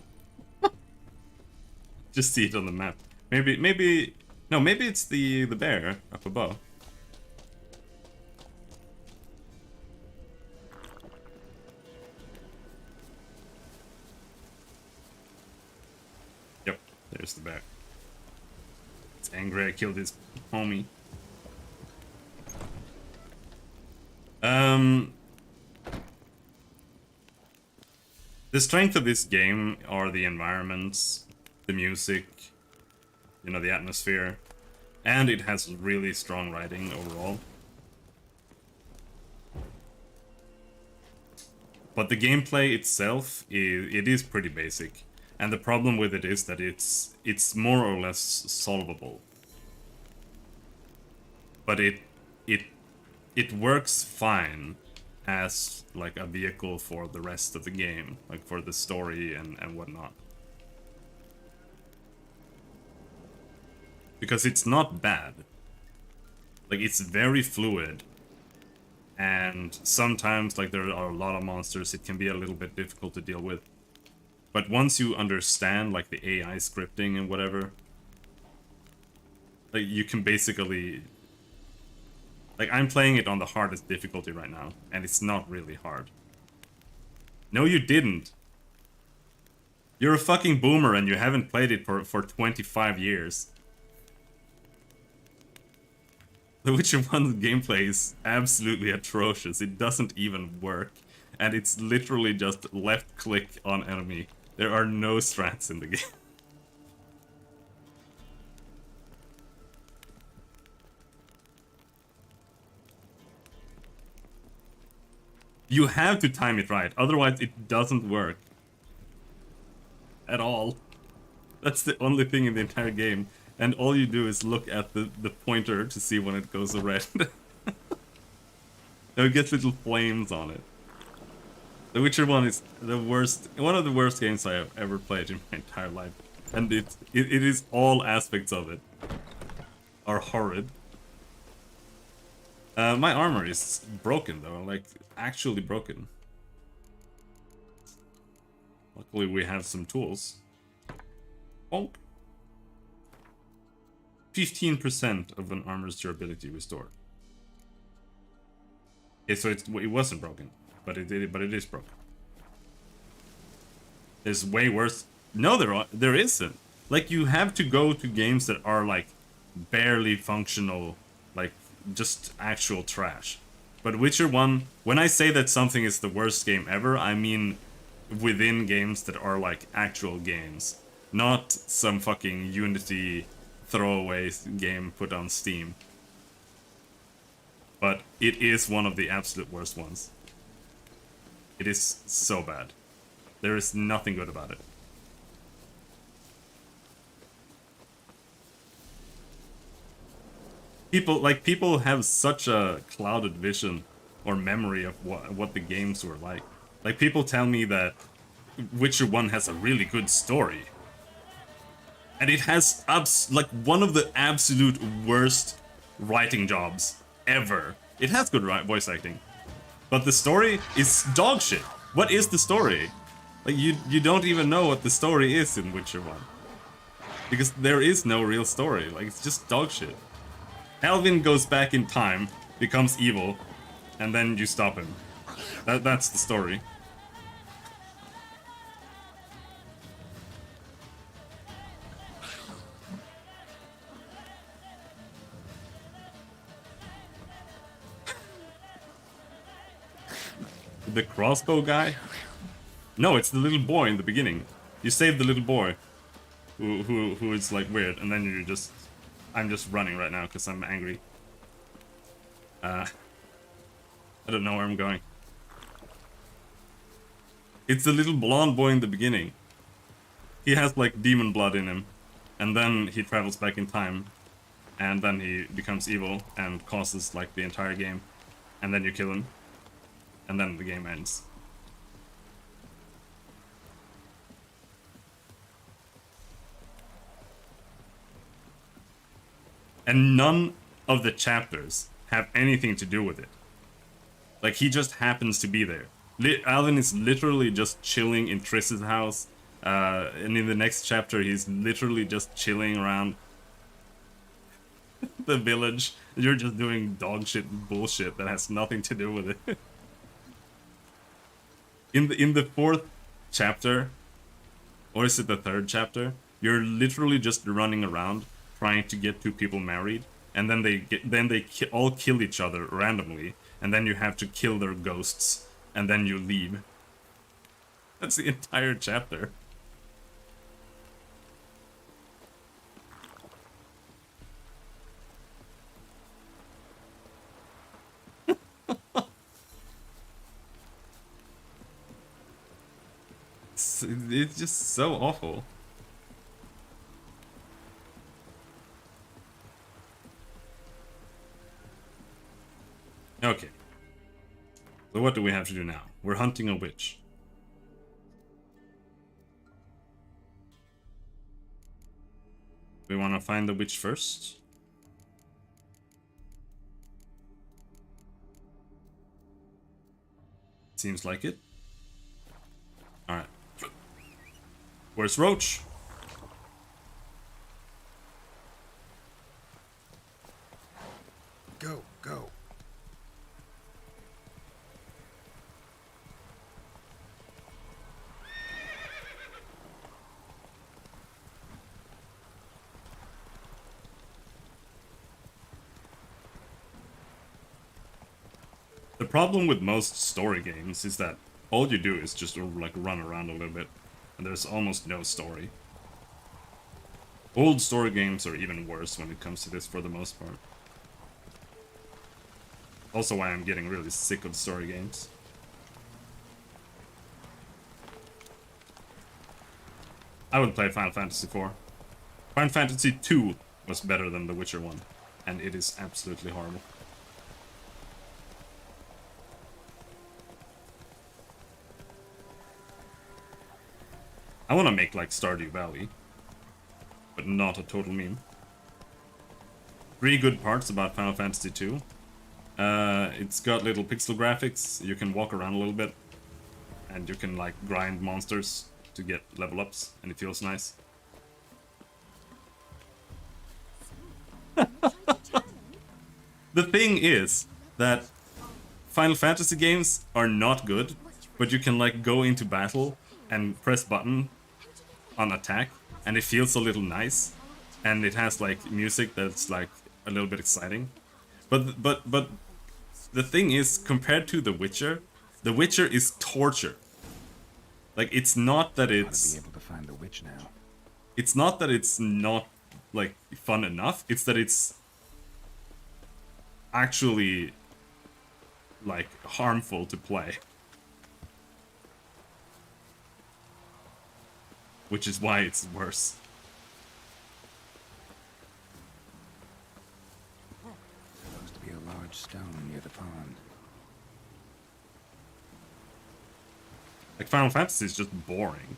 Just see it on the map. Maybe it's the bear up above. Yep, there's the bear. It's angry I killed his homie. The strength of this game are the environments, the music, you know, the atmosphere, and it has really strong writing overall. But the gameplay itself, it is pretty basic, and the problem with it is that it's more or less solvable. But it works fine as like a vehicle for the rest of the game, like for the story and whatnot. Because it's not bad. Like, it's very fluid. And sometimes, like, there are a lot of monsters, it can be a little bit difficult to deal with. But once you understand, like, the AI scripting and whatever, like, you can basically... Like, I'm playing it on the hardest difficulty right now, and it's not really hard. No, you didn't. You're a fucking boomer and you haven't played it for 25 years. The Witcher 1's gameplay is absolutely atrocious. It doesn't even work. And it's literally just left click on enemy. There are no strats in the game. You have to time it right, otherwise it doesn't work. At all. That's the only thing in the entire game. And all you do is look at the pointer to see when it goes red. It gets little flames on it. The Witcher 1 is the worst, one of the worst games I have ever played in my entire life. And it is all aspects of it are horrid. My armor is broken though, like actually broken. Luckily we have some tools. Bonk. 15% of an armor's durability restored. Okay, so it wasn't broken, but it is broken. There's way worse. No, there isn't. Like, you have to go to games that are like barely functional, like just actual trash. But Witcher 1, when I say that something is the worst game ever, I mean within games that are like actual games, not some fucking Unity throwaway game put on Steam. But it is one of the absolute worst ones. It is so bad. There is nothing good about it. People have such a clouded vision or memory of what the games were like. Like, people tell me that Witcher 1 has a really good story. And it has like one of the absolute worst writing jobs ever. It has good voice acting, but the story is dog shit. What is the story? Like, you don't even know what the story is in Witcher 1. Because there is no real story. Like, it's just dog shit. Alvin goes back in time, becomes evil, and then you stop him. That's the story. The crossbow guy? No, it's the little boy in the beginning. You save the little boy who is like weird, and then you just... I'm just running right now because I'm angry. I don't know where I'm going. It's the little blonde boy in the beginning. He has like demon blood in him, and then he travels back in time, and then he becomes evil and causes like the entire game, and then you kill him, and then the game ends. And none of the chapters have anything to do with it. Like, he just happens to be there. Alvin is literally just chilling in Triss's house. And in the next chapter, he's literally just chilling around the village. You're just doing dog shit bullshit that has nothing to do with it. In the fourth chapter, or is it the third chapter? You're literally just running around trying to get two people married, and then they all kill each other randomly, and then you have to kill their ghosts, and then you leave. That's the entire chapter. It's just so awful. Okay. So what do we have to do now? We're hunting a witch. We want to find the witch first. Seems like it. Alright. Where's Roach? Go, go. The problem with most story games is that all you do is just like run around a little bit, and there's almost no story. Old story games are even worse when it comes to this for the most part. Also why I'm getting really sick of story games. I would play Final Fantasy IV. Final Fantasy II was better than The Witcher 1, and it is absolutely horrible. I want to make like Stardew Valley, but not a total meme. 3 good parts about Final Fantasy 2. It's got little pixel graphics. You can walk around a little bit, and you can like grind monsters to get level ups, and it feels nice. The thing is that Final Fantasy games are not good, but you can like go into battle and press button on attack, and it feels a little nice, and it has like music that's like a little bit exciting. But the thing is, compared to The Witcher is torture. Like, it's not that it's... Be able to find the witch now. It's not that it's not, like, fun enough. It's that it's actually, like, harmful to play. Which is why it's worse. Supposed to be a large stone near the pond. Like, Final Fantasy is just boring.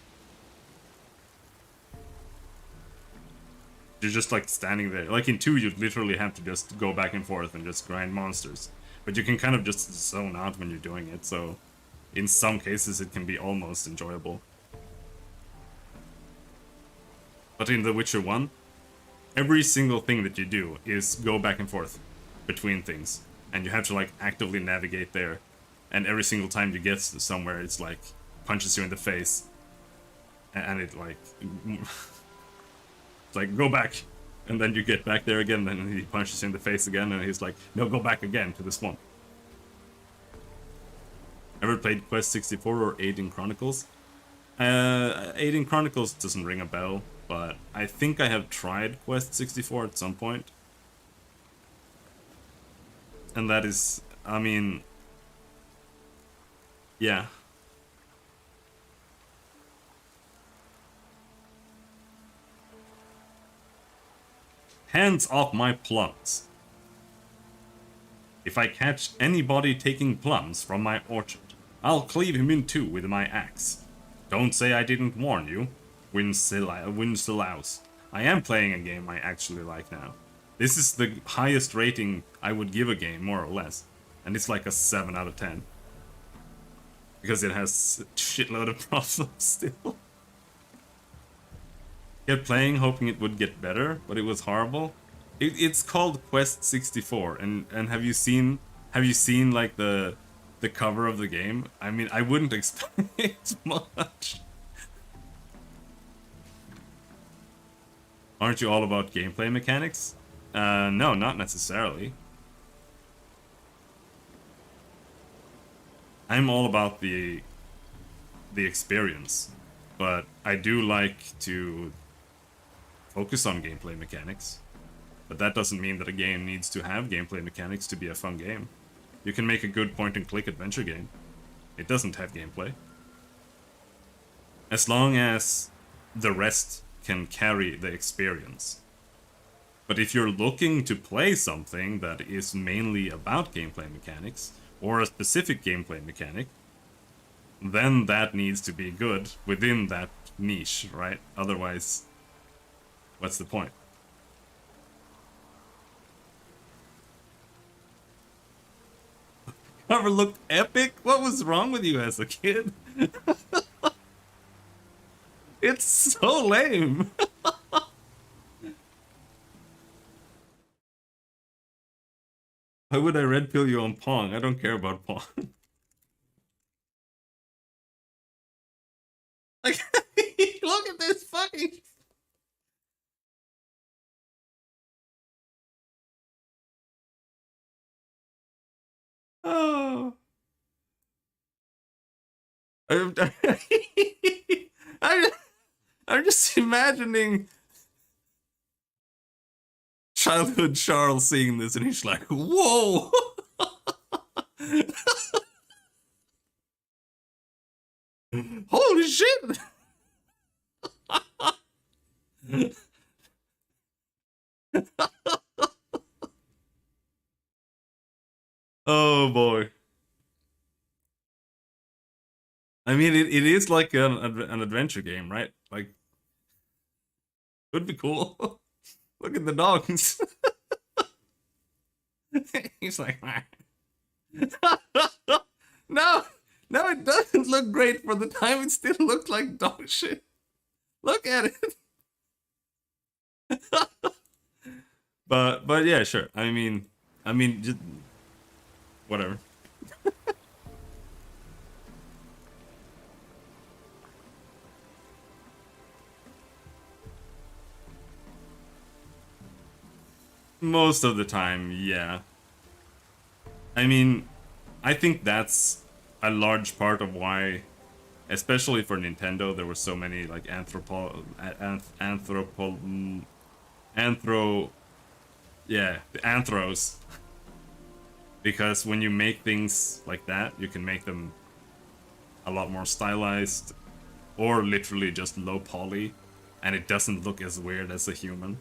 You're just, like, standing there. Like, in 2, you literally have to just go back and forth and just grind monsters. But you can kind of just zone out when you're doing it, so... In some cases, it can be almost enjoyable. But in The Witcher 1, every single thing that you do is go back and forth between things. And you have to, like, actively navigate there. And every single time you get somewhere, it's like... punches you in the face, and it like it's like go back, and then you get back there again, and he punches you in the face again, and he's like, no, go back again to this one. Ever played Quest 64 or Aiden Chronicles? Aiden Chronicles doesn't ring a bell, but I think I have tried Quest 64 at some point, and that is, I mean, yeah. Hands off my plums. If I catch anybody taking plums from my orchard, I'll cleave him in two with my axe. Don't say I didn't warn you, Winselaus. I am playing a game I actually like now. This is the highest rating I would give a game, more or less. And it's like a 7 out of 10. Because it has a shitload of problems still. Kept playing, hoping it would get better, but it was horrible. It's called Quest 64, and have you seen like the cover of the game? I mean, I wouldn't expect much. Aren't you all about gameplay mechanics? No, not necessarily. I'm all about the experience, but I do like to focus on gameplay mechanics. But that doesn't mean that a game needs to have gameplay mechanics to be a fun game. You can make a good point-and-click adventure game. It doesn't have gameplay. As long as the rest can carry the experience. But if you're looking to play something that is mainly about gameplay mechanics, or a specific gameplay mechanic, then that needs to be good within that niche, right? Otherwise, what's the point? Cover looked epic? What was wrong with you as a kid? It's so lame. Why would I red pill you on Pong? I don't care about Pong. Like, look at this fucking... Oh. I'm just imagining childhood Charles seeing this, and he's like, whoa! Holy shit! Oh boy. I mean, it is like an adventure game, right? Like, would be cool. Look at the dogs. He's like, no, it doesn't look great for the time. It still looks like dog shit. Look at it. But yeah, sure. I mean, just whatever. Most of the time, yeah. I mean, I think that's a large part of why, especially for Nintendo, there were so many like anthros. Because when you make things like that, you can make them a lot more stylized, or literally just low poly, and it doesn't look as weird as a human.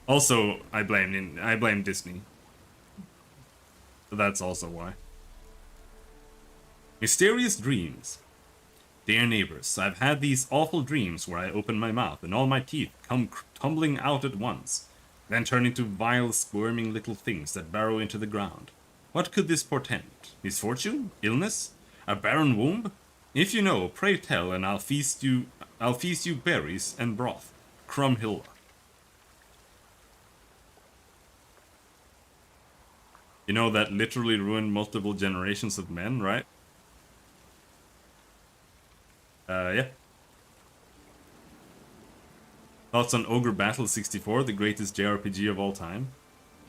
Also, I blame Disney. That's also why. Mysterious dreams. Dear neighbors, I've had these awful dreams where I open my mouth and all my teeth come tumbling out at once, then turn into vile, squirming little things that burrow into the ground. What could this portend? Misfortune? Illness? A barren womb? If you know, pray tell, and I'll feast you berries and broth. Crumhilla. You know, that literally ruined multiple generations of men, right? Yeah. Thoughts on Ogre Battle 64, the greatest JRPG of all time?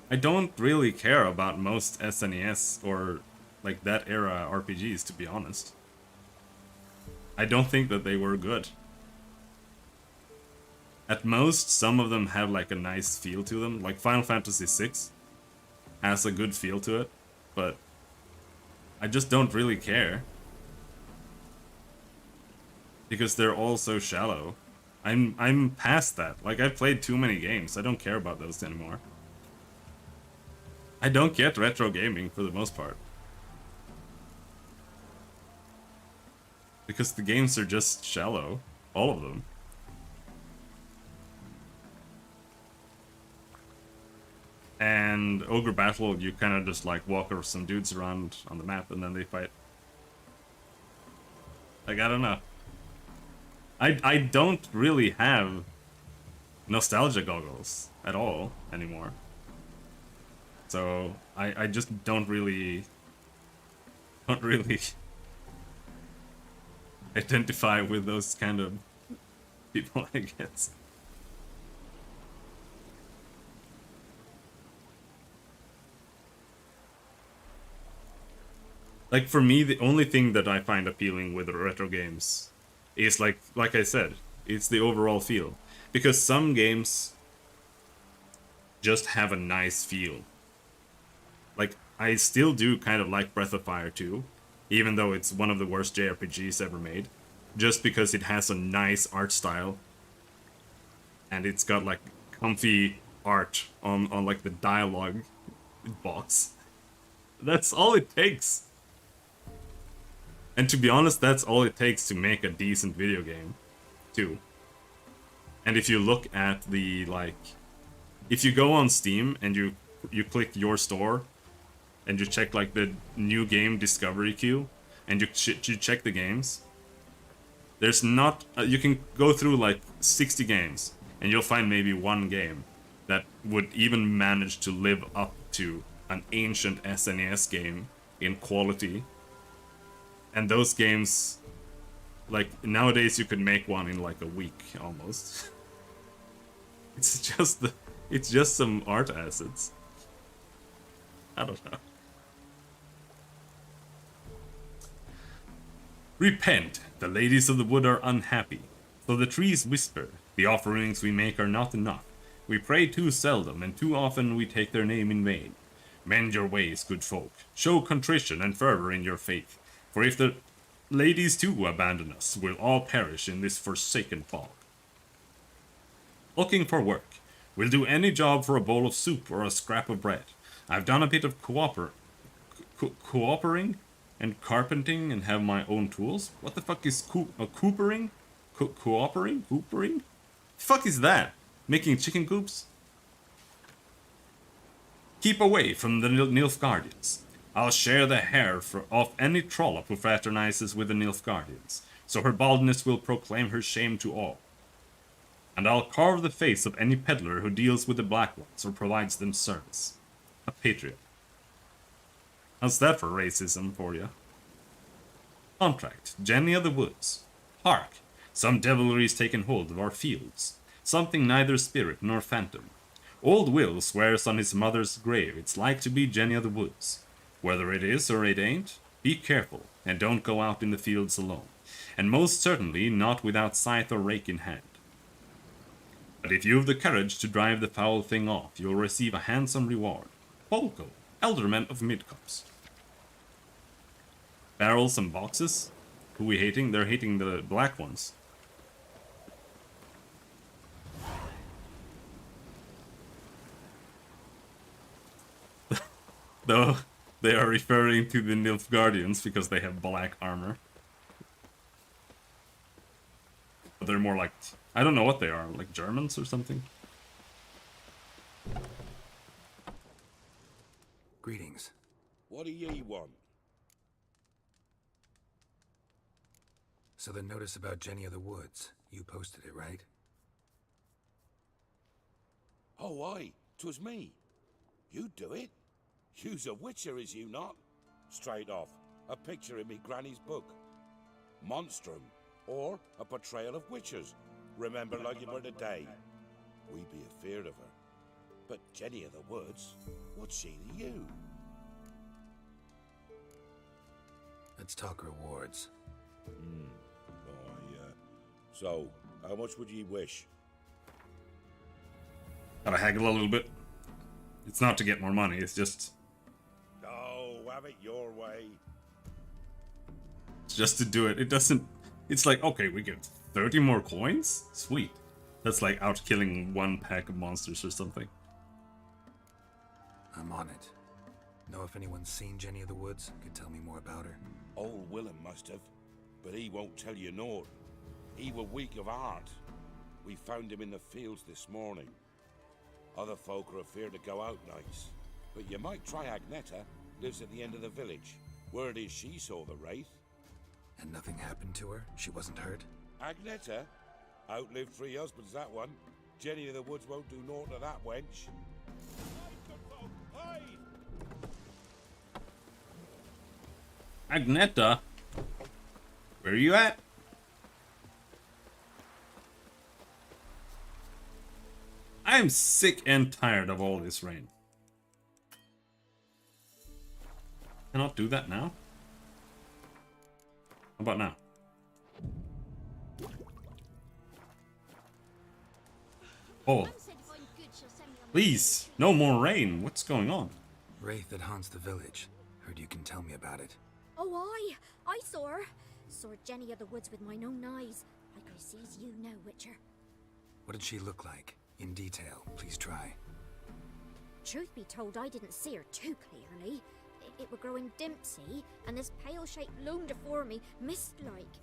I don't really care about most SNES or, like, that era RPGs, to be honest. I don't think that they were good. At most, some of them have, like, a nice feel to them, like Final Fantasy VI. Has a good feel to it, but I just don't really care. Because they're all so shallow. I'm past that. Like, I've played too many games. I don't care about those anymore. I don't get retro gaming for the most part. Because the games are just shallow. All of them. And Ogre Battle, you kind of just like walk over some dudes around on the map and then they fight. Like, I don't know. I don't really have nostalgia goggles at all anymore. So I just don't really identify with those kind of people, I guess. Like, for me, the only thing that I find appealing with retro games is, like I said, it's the overall feel. Because some games just have a nice feel. Like, I still do kind of like Breath of Fire 2, even though it's one of the worst JRPGs ever made. Just because it has a nice art style. And it's got, like, comfy art on like, the dialogue box. That's all it takes. And to be honest, that's all it takes to make a decent video game, too. And if you look at the, like... If you go on Steam and you click your store, and you check, like, the new game discovery queue, and you check the games, there's not... you can go through, like, 60 games, and you'll find maybe one game that would even manage to live up to an ancient SNES game in quality. And those games, like, nowadays you could make one in like a week almost. It's just some art assets. I don't know. Repent, the ladies of the wood are unhappy. So the trees whisper, the offerings we make are not enough. We pray too seldom, and too often we take their name in vain. Mend your ways, good folk. Show contrition and fervor in your faith. For if the ladies too abandon us, we'll all perish in this forsaken fog. Looking for work. We'll do any job for a bowl of soup or a scrap of bread. I've done a bit of coopering and carpenting and have my own tools. What the fuck is coopering? Coopering? Coopering? Fuck is that? Making chicken coops? Keep away from the Nilfgaardians. I'll share the hair of any trollop who fraternizes with the Nilfgaardians, so her baldness will proclaim her shame to all. And I'll carve the face of any peddler who deals with the Black Ones or provides them service. A patriot. How's that for racism for you? Contract. Jenny of the Woods. Hark! Some devilry's taken hold of our fields. Something neither spirit nor phantom. Old Will swears on his mother's grave it's like to be Jenny of the Woods. Whether it is or it ain't, be careful, and don't go out in the fields alone. And most certainly not without scythe or rake in hand. But if you've the courage to drive the foul thing off, you'll receive a handsome reward. Polko, Elderman of Midcopse. Barrels and boxes? Who we hating? They're hating the Black Ones. Though they are referring to the Nilfgaardians because they have black armor. But they're more like, I don't know what they are, like Germans or something? Greetings. What do ye want? So the notice about Jenny of the Woods, you posted it, right? Oh, aye, 'twas me. You do it? You's a witcher, is you not? Straight off, a picture in me granny's book. Monstrum, or a portrayal of witchers. Remember like it were today. We be afeard of her. But Jenny of the Woods, what's she to you? Let's talk rewards. So, how much would ye wish? Gotta haggle a little bit. It's not to get more money, it's just... Oh, have it your way. It's just to do it. It doesn't... It's like, okay, we get 30 more coins? Sweet. That's like out killing one pack of monsters or something. I'm on it. Know if anyone's seen Jenny of the Woods? Could tell me more about her. Old Willem must have, but he won't tell you naught. He were weak of heart. We found him in the fields this morning. Other folk are afeard to go out nights. But you might try Agneta, lives at the end of the village. Word is she saw the wraith. And nothing happened to her? She wasn't hurt? Agneta? Outlived 3 husbands, that one. Jenny of the Woods won't do naught to that wench. Agneta? Where are you at? I'm sick and tired of all this rain. Cannot do that now? How about now? Oh. Please, no more rain. What's going on? Wraith that haunts the village. Heard you can tell me about it. Oh, I saw her. Saw Jenny of the Woods with mine own eyes. Like I sees you now, Witcher. What did she look like? In detail, please try. Truth be told, I didn't see her too clearly. It were growing dim, see, and this pale shape loomed afore me, mist-like.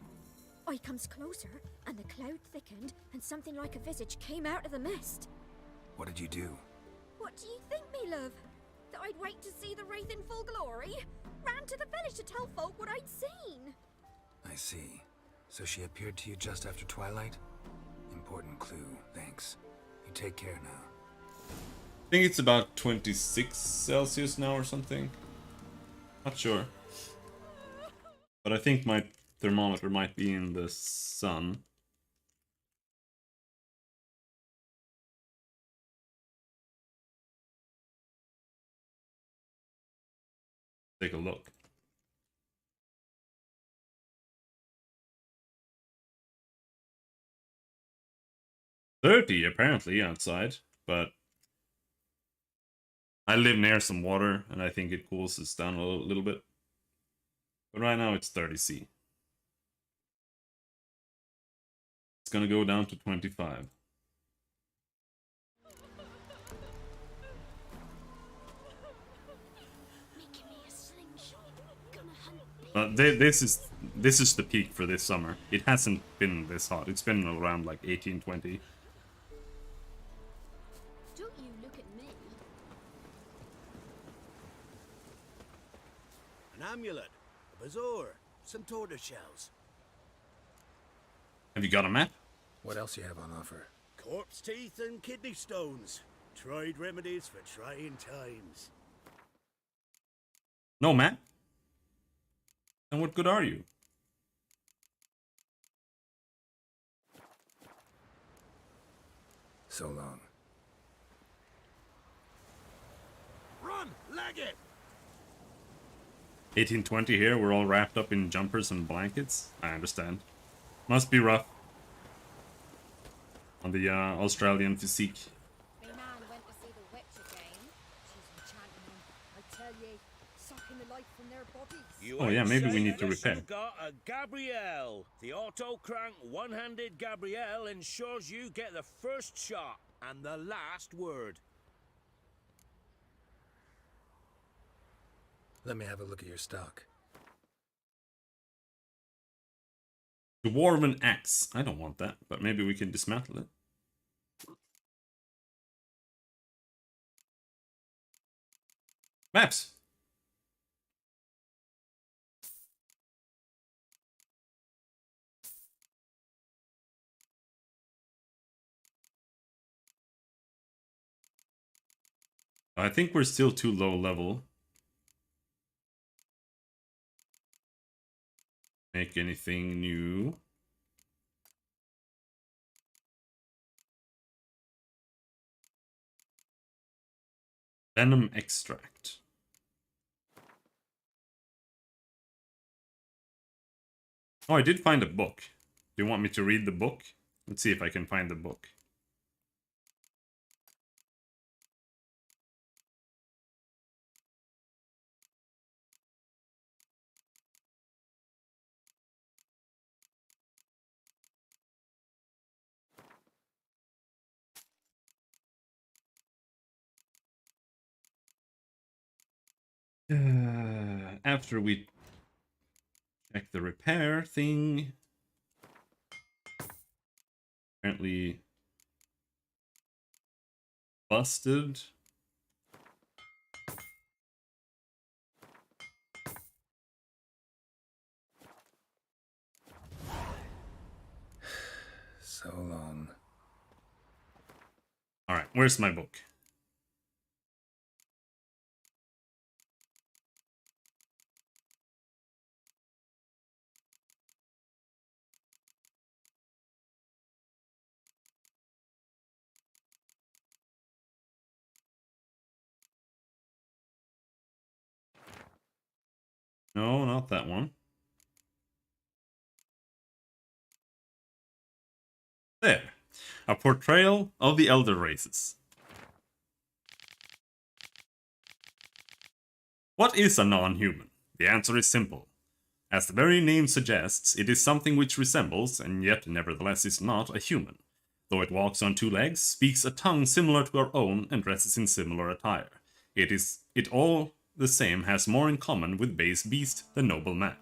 I comes closer, and the cloud thickened, and something like a visage came out of the mist. What did you do? What do you think, me love? That I'd wait to see the wraith in full glory? Ran to the village to tell folk what I'd seen. I see. So she appeared to you just after twilight? Important clue, thanks. You take care now. I think it's about 26 Celsius now or something. Not sure. But I think my thermometer might be in the sun. Take a look. $30 apparently outside, but I live near some water and I think it cools us down a little bit. But right now it's 30°C. It's gonna go down to 25. This is the peak for this summer. It hasn't been this hot. It's been around like 18, 20. Don't you look at me. An amulet, a bazaar, some tortoise shells. Have you got a map? What else you have on offer? Corpse teeth and kidney stones. Tried remedies for trying times. No map? And what good are you? So long. Run! Leg it! 1820 here, we're all wrapped up in jumpers and blankets. I understand. Must be rough. On the Australian physique. Me man went to see the witch again. She's enchanting them. I tell ye, sucking the life from their bodies. You Oh yeah, ain't maybe we saying need to unless repair. you got a Gabrielle. The auto-crank one-handed Gabrielle ensures you get the first shot and the last word. Let me have a look at your stock. Dwarven axe. I don't want that, but maybe we can dismantle it. Maps. I think we're still too low level. Make anything new. Venom extract. Oh, I did find a book. Do you want me to read the book? Let's see if I can find the book. After we check the repair thing, apparently busted. So long. All right, where's my book? No, not that one. There. A portrayal of the elder races. What is a non-human? The answer is simple. As the very name suggests, it is something which resembles, and yet nevertheless is not, a human. Though it walks on two legs, speaks a tongue similar to our own, and dresses in similar attire. It all the same has more in common with base beast than noble man.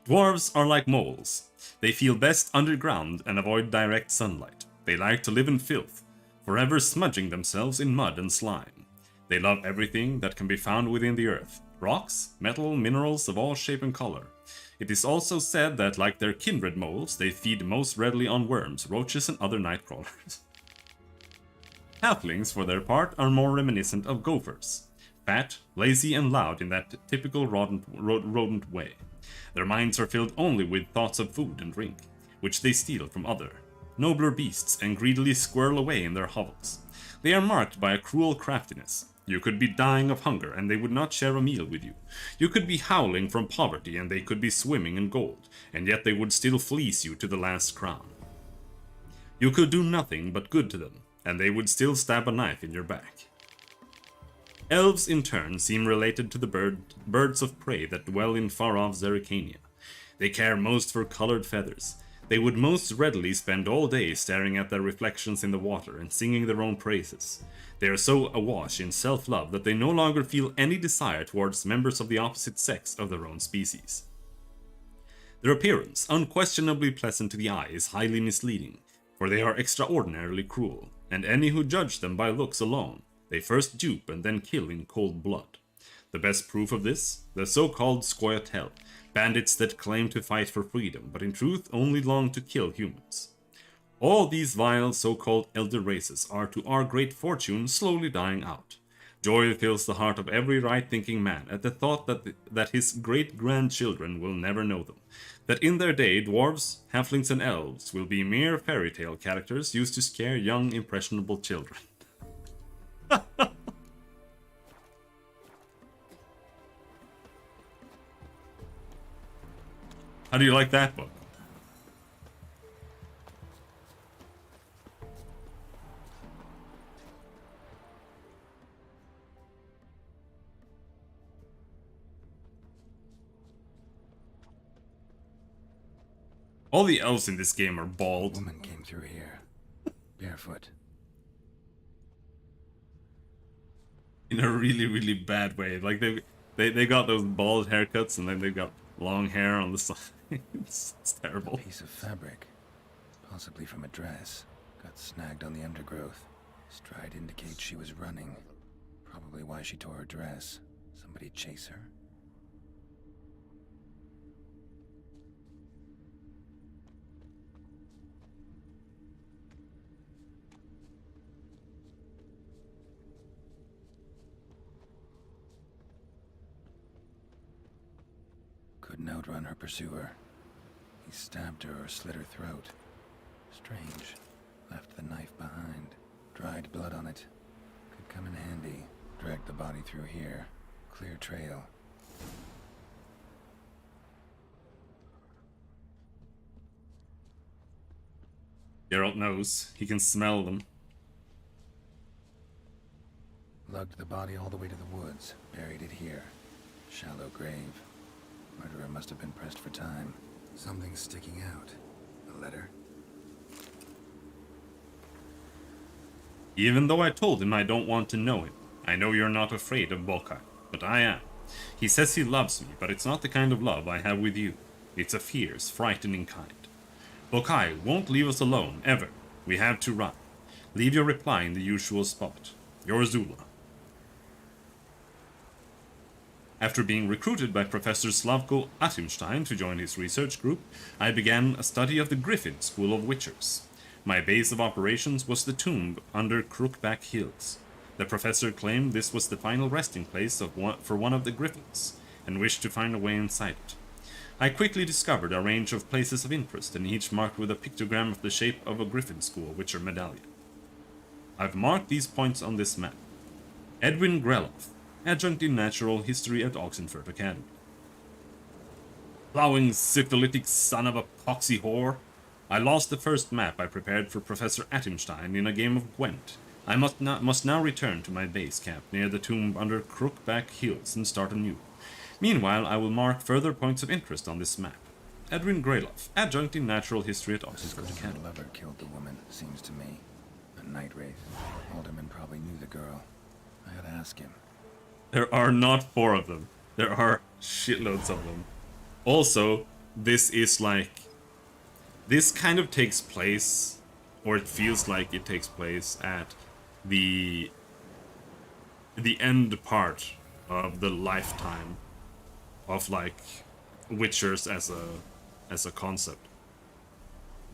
Dwarves are like moles. They feel best underground and avoid direct sunlight. They like to live in filth, forever smudging themselves in mud and slime. They love everything that can be found within the earth. Rocks, metal, minerals of all shape and color. It is also said that, like their kindred moles, they feed most readily on worms, roaches, and other night crawlers. Halflings, for their part, are more reminiscent of gophers. Fat, lazy, and loud in that typical rodent way. Their minds are filled only with thoughts of food and drink, which they steal from other, nobler beasts and greedily squirrel away in their hovels. They are marked by a cruel craftiness. You could be dying of hunger and they would not share a meal with you. You could be howling from poverty and they could be swimming in gold, and yet they would still fleece you to the last crown. You could do nothing but good to them, and they would still stab a knife in your back. Elves, in turn, seem related to the birds of prey that dwell in far-off Zerrikania. They care most for colored feathers. they would most readily spend all day staring at their reflections in the water and singing their own praises. They are so awash in self-love that they no longer feel any desire towards members of the opposite sex of their own species. Their appearance, unquestionably pleasant to the eye, is highly misleading, for they are extraordinarily cruel, and any who judge them by looks alone, they first dupe and then kill in cold blood. The best proof of this, the so-called Scoia'tael, bandits that claim to fight for freedom, but in truth only long to kill humans. All these vile so-called elder races are, to our great fortune, slowly dying out. Joy fills the heart of every right-thinking man at the thought that his great-grandchildren will never know them, that in their day dwarves, halflings and elves will be mere fairy tale characters used to scare young, impressionable children. How do you like that book? All the elves in this game are bald. A woman came through here, barefoot. In a really, really bad way. Like they got those bald haircuts and then they got long hair on the side. It's terrible. A piece of fabric, possibly from a dress, got snagged on the undergrowth. Stride indicates she was running. Probably why she tore her dress. Somebody chase her? Couldn't outrun her pursuer. He stabbed her or slit her throat. Strange. Left the knife behind. Dried blood on it. Could come in handy. Dragged the body through here. Clear trail. Geralt knows. He can smell them. Lugged the body all the way to the woods. Buried it here. Shallow grave. Murderer must have been pressed for time. Something's sticking out. A letter? Even though I told him I don't want to know him, I know you're not afraid of Bokai, but I am. He says he loves me, but it's not the kind of love I have with you. It's a fierce, frightening kind. Bokai won't leave us alone, ever. We have to run. Leave your reply in the usual spot. Your Zula. After being recruited by Professor Slavko Atimstein to join his research group, I began a study of the Griffin School of Witchers. My base of operations was the tomb under Crookback Hills. The professor claimed this was the final resting place for one of the Griffins, and wished to find a way inside it. I quickly discovered a range of places of interest, and each marked with a pictogram of the shape of a Griffin School Witcher medallion. I've marked these points on this map. Edwin Greloff, Adjunct in Natural History at Oxenford Academy. Plowing syphilitic son of a poxy whore. I lost the first map I prepared for Professor Atimstein in a game of Gwent. I must now return to my base camp near the tomb under Crookback Hills and start anew. Meanwhile, I will mark further points of interest on this map. Edwin Greloff, Adjunct in Natural History at Oxenford Academy. The lover killed the woman, seems to me. A night wraith. Alderman probably knew the girl. I gotta ask him. There are not 4 of them. There are shitloads of them. Also, this is like... This kind of takes place, or it feels like it takes place at the end part of the lifetime of like Witchers as a concept.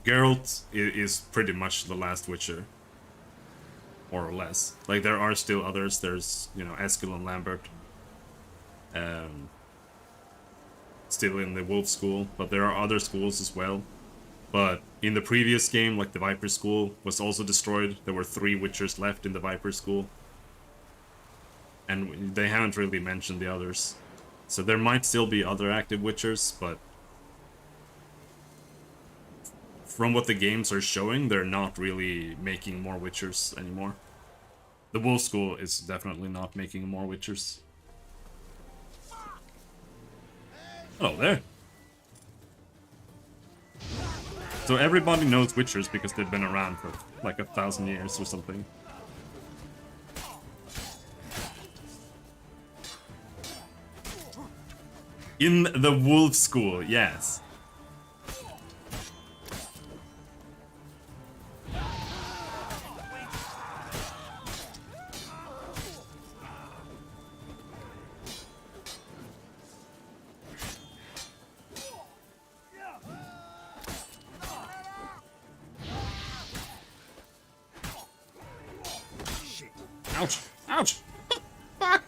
Geralt is pretty much the last Witcher, more or less. Like there are still others. There's Eskil and Lambert, still in the Wolf School, but there are other schools as well. But in the previous game, like the Viper School was also destroyed. There were 3 Witchers left in the Viper School. And they haven't really mentioned the others. So there might still be other active Witchers, but... From what the games are showing, they're not really making more Witchers anymore. The Wolf School is definitely not making more Witchers. Hello there. So everybody knows Witchers because they've been around for like 1,000 years or something. In the Wolf School, yes. Ouch! Ouch! Fuck!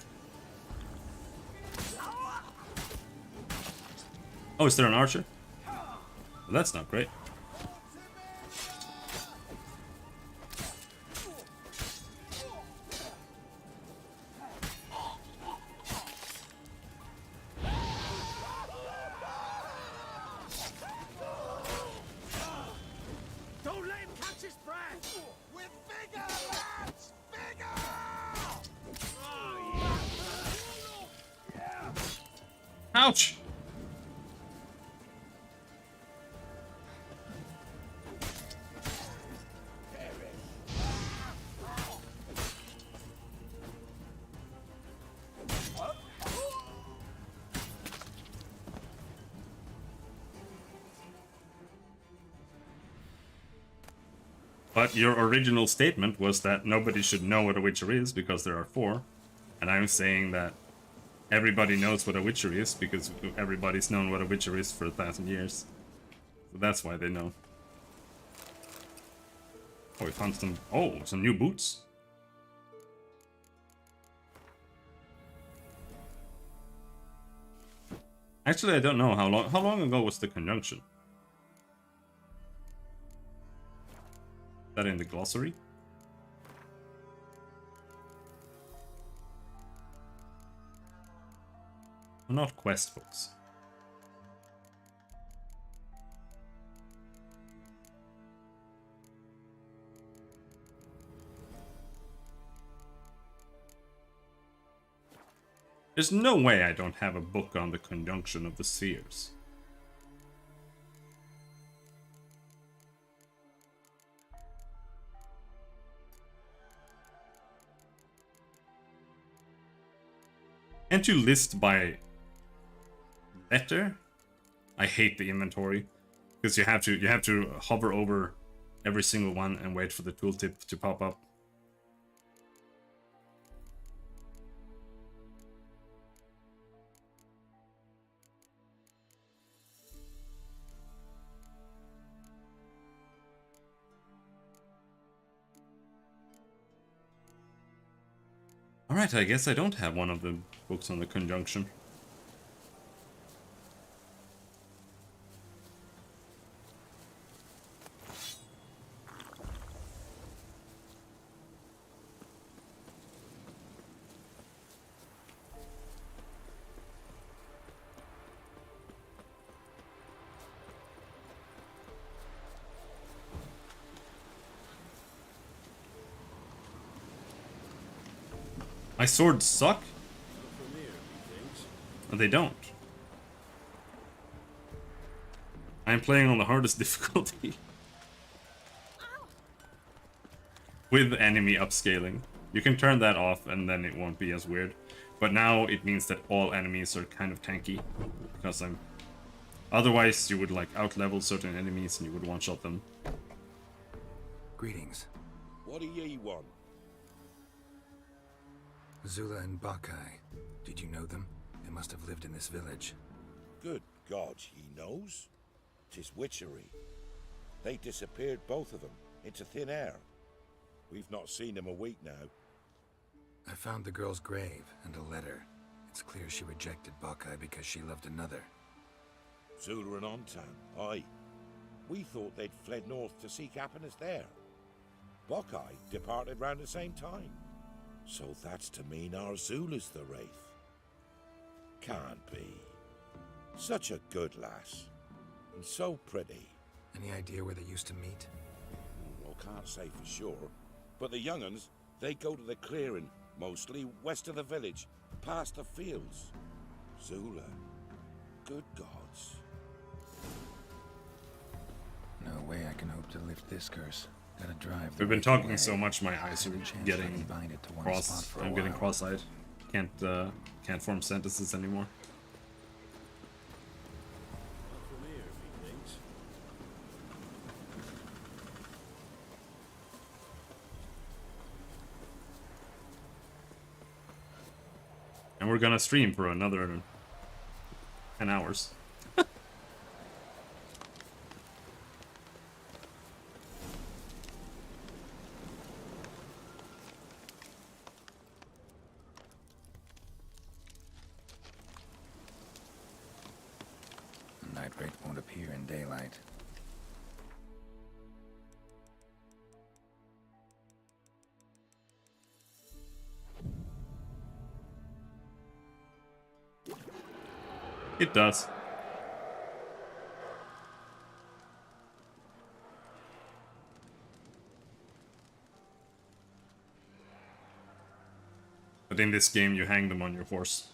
Oh, is there an archer? Well, that's not great. Don't let him catch his breath! We're bigger, lads! Bigger! Ouch! But your original statement was that nobody should know what a Witcher is because there are 4. And I'm saying that everybody knows what a Witcher is because everybody's known what a Witcher is for 1,000 years. So that's why they know. Oh, we found some new boots. Actually, I don't know how long ago was the conjunction? That in the glossary? Not quest books. There's no way I don't have a book on the conjunction of the seers. Can't you list by letter? I hate the inventory because you have to hover over every single one and wait for the tooltip to pop up. Alright, I guess I don't have one of the books on the conjunction. My swords suck? No, they don't. I'm playing on the hardest difficulty. With enemy upscaling. You can turn that off and then it won't be as weird. But now it means that all enemies are kind of tanky. Because I'm... Otherwise you would like out-level certain enemies and you would one-shot them. Greetings. What do ye want? Zula and Bakai. Did you know them? They must have lived in this village. Good God, he knows. 'Tis witchery. They disappeared, both of them, into thin air. We've not seen them a week now. I found the girl's grave and a letter. It's clear she rejected Bakai because she loved another. Zula and Ontan, aye. We thought they'd fled north to seek happiness there. Bakai departed round the same time. So that's to mean our Zula's the Wraith. Can't be. Such a good lass. And so pretty. Any idea where they used to meet? Well, can't say for sure. But the young'uns, they go to the clearing, mostly west of the village, past the fields. Zula. Good gods. No to lift this curse, gotta drive. We've been talking so much, my eyes are getting I'm getting cross-eyed. Can't form sentences anymore. And we're gonna stream for another 10 hours. Night Wraith won't appear in daylight. It does. But in this game, you hang them on your horse.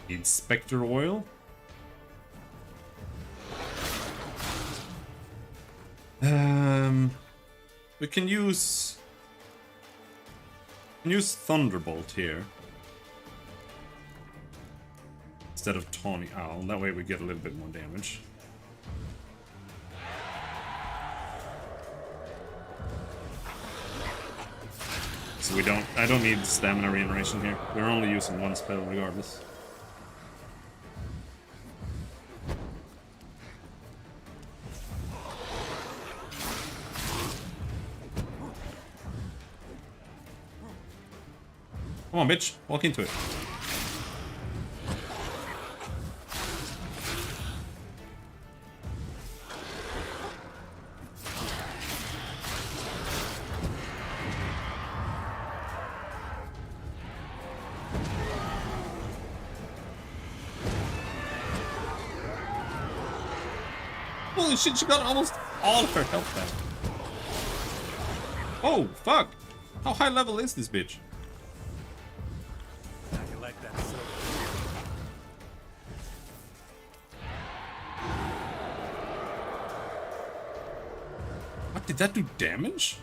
Need Spectre oil. We can use Thunderbolt here instead of Tawny Owl. That way we get a little bit more damage. So I don't need stamina regeneration here. We're only using one spell regardless. Come on, bitch. Walk into it. Holy shit, she got almost all of her health back. Oh, fuck. How high level is this bitch? What, did that do damage?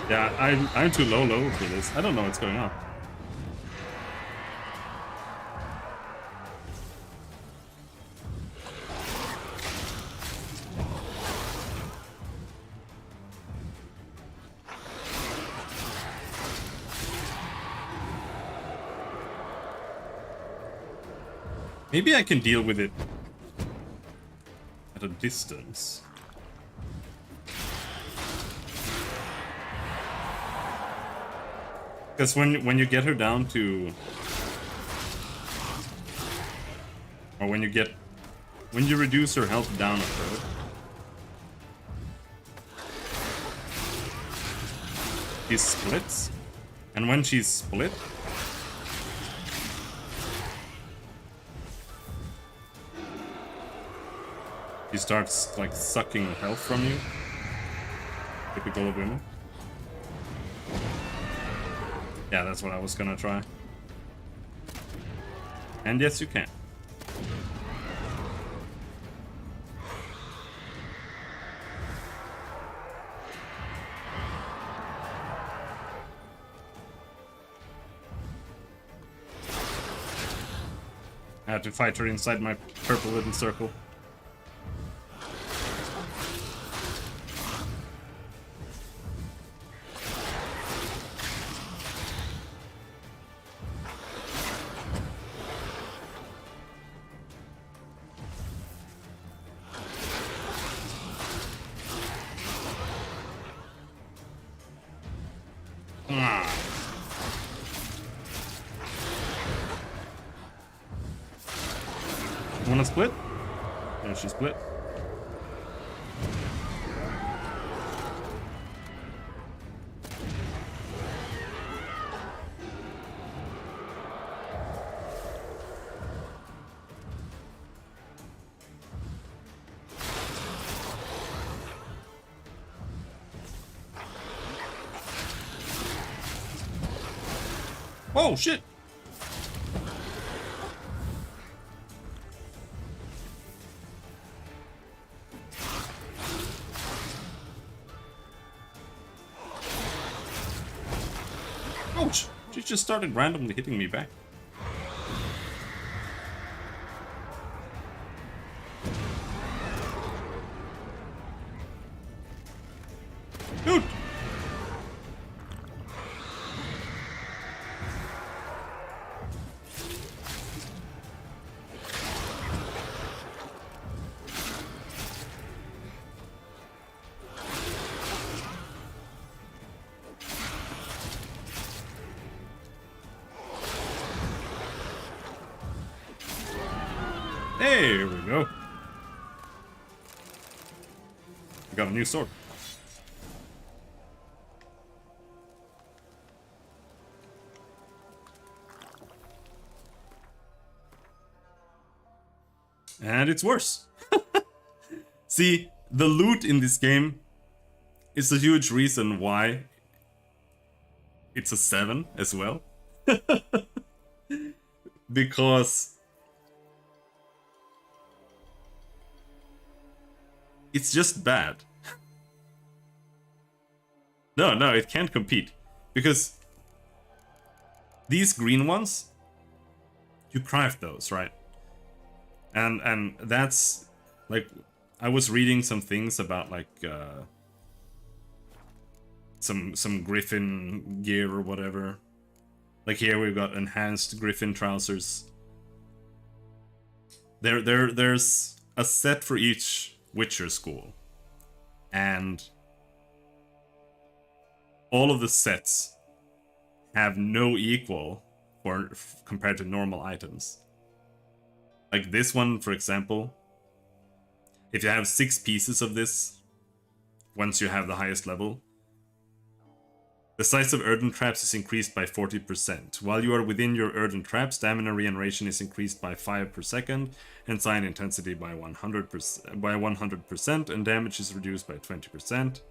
Yeah, I'm too low for this. I don't know what's going on. Maybe I can deal with it at a distance. Because when you get her down to, or when you reduce her health down a third, she splits, and when she's split, she starts like sucking health from you. Typical of women. Yeah, that's what I was gonna try. And yes, you can. I had to fight her inside my purple little circle. Wanna split? Yeah, she split. Oh shit! Ouch! She just started randomly hitting me back. Dude! There we go. We got a new sword. And it's worse. See, the loot in this game is a huge reason why it's a 7 as well. Because it's just bad. No, it can't compete. Because these green ones, you craft those, right? And that's like, I was reading some things about like some Griffin gear or whatever. Like here we've got enhanced Griffin trousers. There's a set for each Witcher school, and all of the sets have no equal for compared to normal items. Like this one, for example, if you have 6 pieces of this, once you have the highest level, the size of earthen traps is increased by 40%. While you are within your earthen trap, stamina regeneration is increased by 5 per second, and sign intensity by 100%, and damage is reduced by 20%.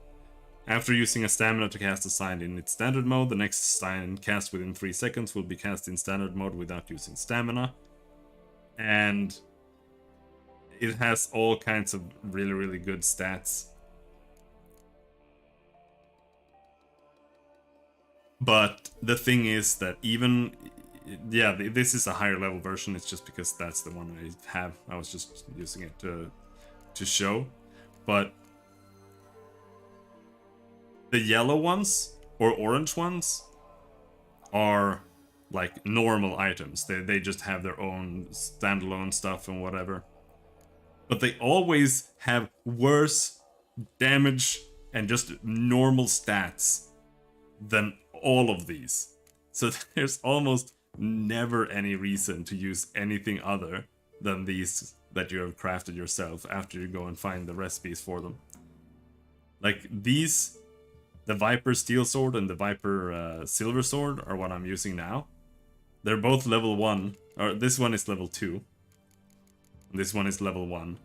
After using a stamina to cast a sign in its standard mode, the next sign cast within 3 seconds will be cast in standard mode without using stamina. And it has all kinds of really, really good stats. But the thing is that even, yeah, this is a higher level version. It's just because that's the one I have. I was just using it to show. But the yellow ones or orange ones are like normal items. They just have their own standalone stuff and whatever. But they always have worse damage and just normal stats than all of these. So there's almost never any reason to use anything other than these that you have crafted yourself after you go and find the recipes for them. Like these, the Viper Steel Sword and the Viper Silver Sword are what I'm using now. They're both level 1, or this one is level 2. This one is level 1.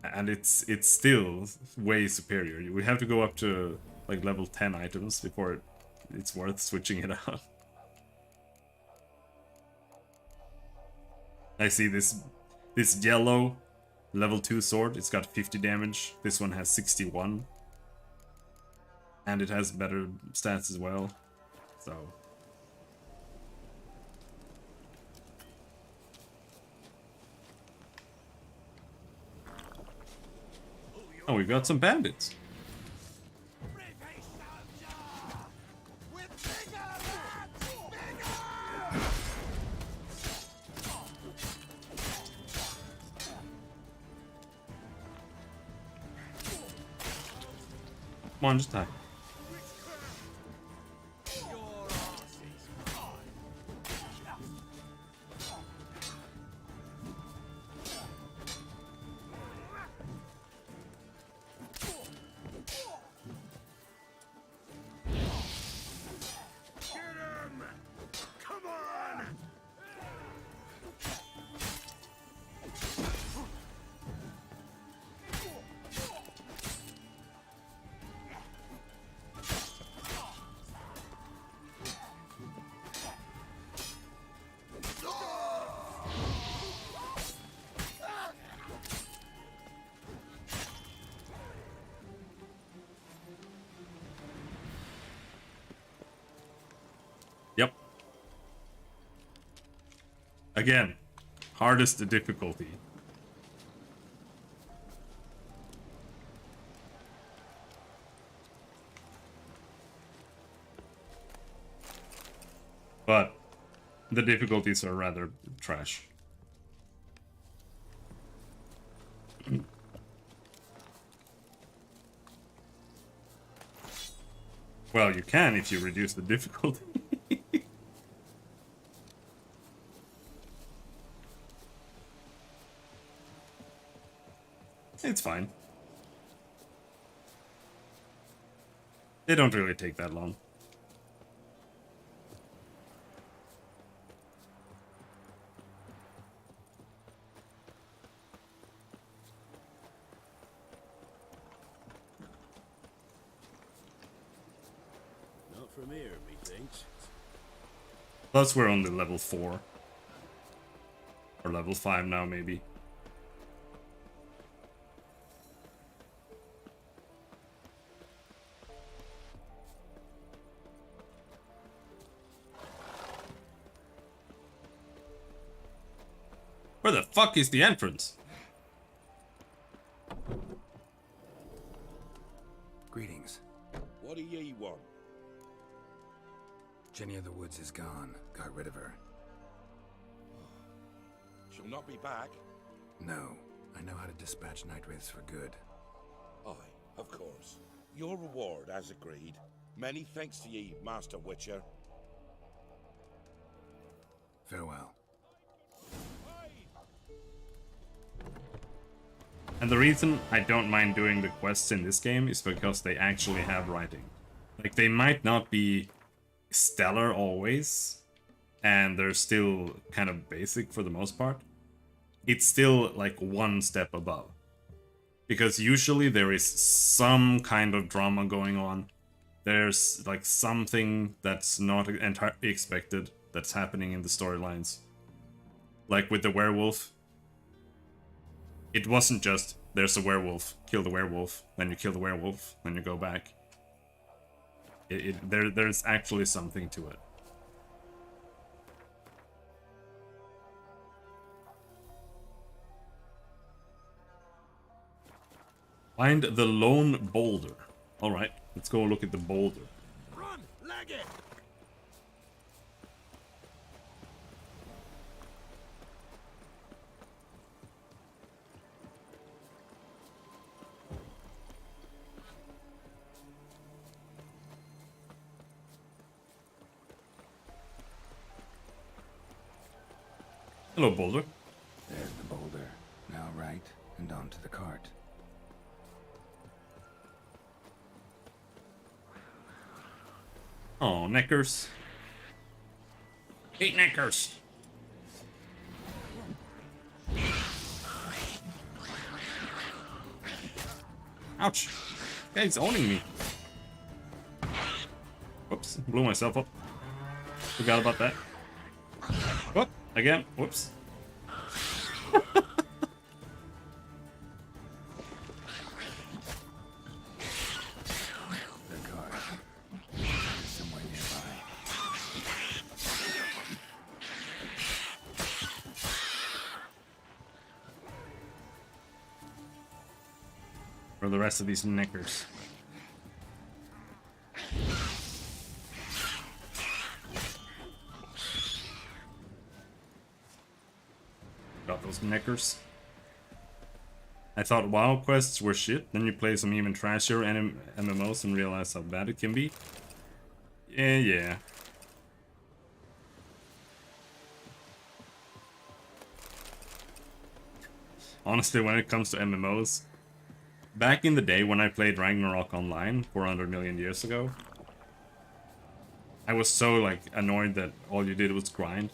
And it's still way superior. We have to go up to like level 10 items before it's worth switching it out. I see this yellow level 2 sword, it's got 50 damage. This one has 61. And it has better stats as well. So oh, we got some bandits. Come on, just die. Again, hardest difficulty. But the difficulties are rather trash. Well, you can if you reduce the difficulty. It's fine. They don't really take that long. Not from here, methinks. Plus we're only level 4. Or level 5 now, maybe. Where the fuck is the entrance? Greetings. What do ye want? Jenny of the Woods is gone. Got rid of her. She'll not be back. No. I know how to dispatch night wraiths for good. Aye, of course. Your reward, as agreed. Many thanks to ye, Master Witcher. Farewell. And the reason I don't mind doing the quests in this game is because they actually have writing. Like, they might not be stellar always, and they're still kind of basic for the most part. It's still like one step above. Because usually there is some kind of drama going on. There's like something that's not entirely expected that's happening in the storylines. Like with the werewolf. It wasn't just, there's a werewolf, kill the werewolf, then you kill the werewolf, then you go back. There's actually something to it. Find the lone boulder. Alright, let's go look at the boulder. Run, leg it! Hello, boulder. There's the boulder. Now right, and onto the cart. Oh, Neckers. Eat Neckers. Ouch. Guy's owning me. Whoops, blew myself up. Forgot about that. Whoop, again, whoops. For the rest of these knickers. Got those knickers. I thought WoW quests were shit, then you play some even trashier MMOs and realize how bad it can be. Yeah. Honestly, when it comes to MMOs, back in the day when I played Ragnarok Online 400 million years ago, I was so like annoyed that all you did was grind.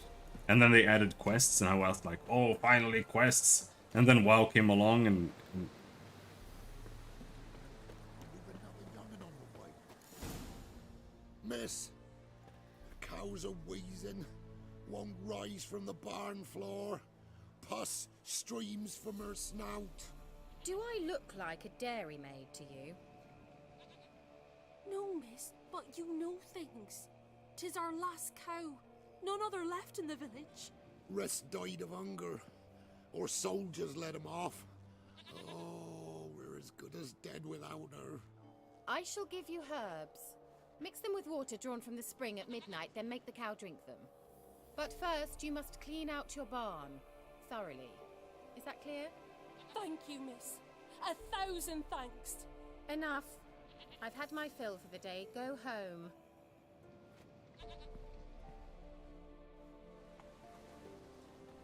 And then they added quests and I was like, oh, finally quests. And then WoW came along and Miss, the cows are wheezing, won't rise from the barn floor. Pus streams from her snout. Do I look like a dairymaid to you? No, miss, but you know things. 'Tis our last cow. None other left in the village. Rest died of hunger, or soldiers let him off. Oh, we're as good as dead without her. I shall give you herbs. Mix them with water drawn from the spring at midnight, then make the cow drink them. But first, you must clean out your barn thoroughly. Is that clear? Thank you, miss. 1,000 thanks. Enough. I've had my fill for the day. Go home.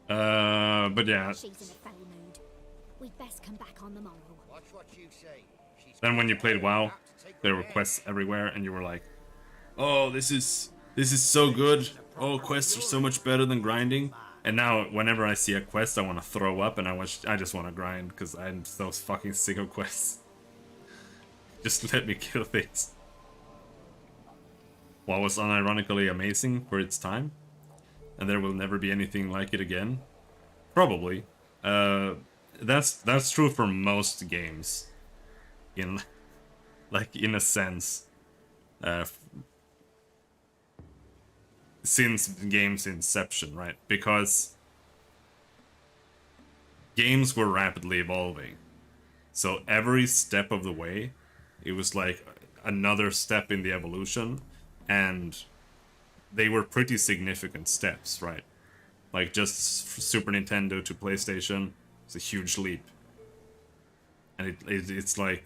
But yeah. She's in a foul mood. We'd best come back on the morrow. Watch what you say. Then when you played WoW, there were quests everywhere, and you were like, "Oh, this is so good. Oh, quests are so much better than grinding." And now, whenever I see a quest, I want to throw up, and I just want to grind because I'm so fucking sick of quests. Just let me kill things. WoW was unironically amazing for its time, and there will never be anything like it again. Probably. That's true for most games. In a sense. Since game's inception, right? Because games were rapidly evolving. So every step of the way, it was like another step in the evolution, and they were pretty significant steps, right? Like just Super Nintendo to PlayStation, it's a huge leap. And it's like,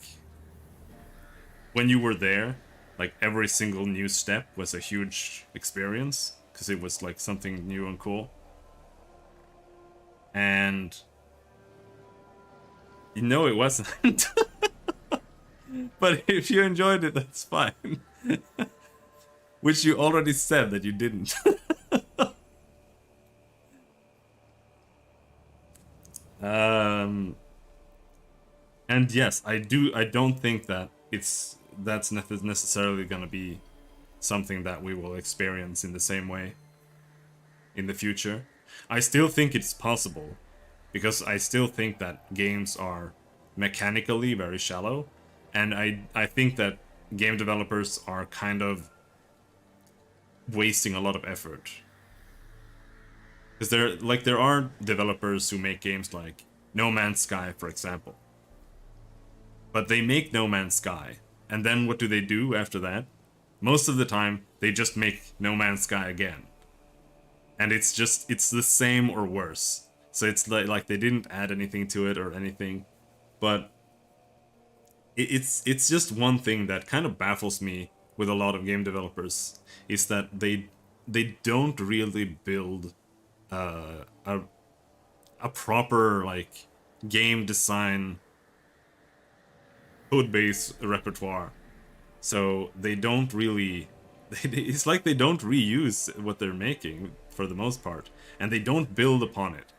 when you were there, like every single new step was a huge experience, because it was like something new and cool. And you know it wasn't. But if you enjoyed it, that's fine. Which you already said that you didn't. And yes, I don't think that that's necessarily gonna be something that we will experience in the same way in the future. I still think it's possible, because I still think that games are mechanically very shallow, and I think that game developers are kind of wasting a lot of effort. Because there are developers who make games like No Man's Sky, for example. But they make No Man's Sky, and then what do they do after that? Most of the time, they just make No Man's Sky again. And it's the same or worse. So it's like they didn't add anything to it or anything. But it's just one thing that kind of baffles me with a lot of game developers, is that they don't really build a proper like game design code base repertoire. So they don't really, it's like they don't reuse what they're making for the most part, and they don't build upon it.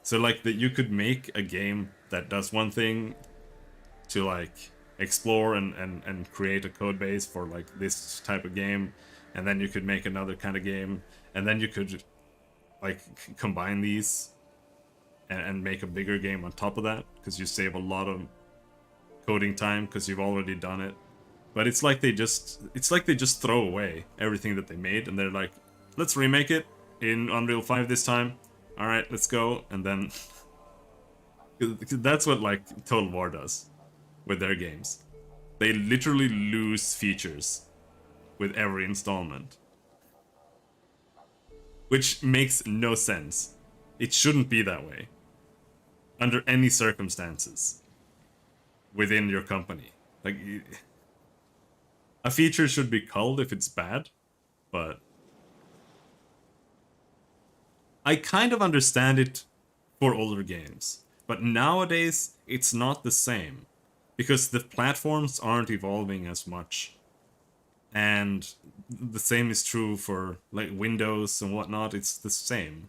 So like that you could make a game that does one thing to like explore and create a code base for like this type of game, and then you could make another kind of game, and then you could like combine these and make a bigger game on top of that, because you save a lot of coding time because you've already done it. But it's like they just throw away everything that they made, and they're like, let's remake it in Unreal 5 this time. All right, let's go. And then that's what like Total War does with their games. They literally lose features with every installment, which makes no sense. It shouldn't be that way under any circumstances within your company. Like, a feature should be culled if it's bad, but I kind of understand it for older games. But nowadays, it's not the same, because the platforms aren't evolving as much. And the same is true for like Windows and whatnot. It's the same.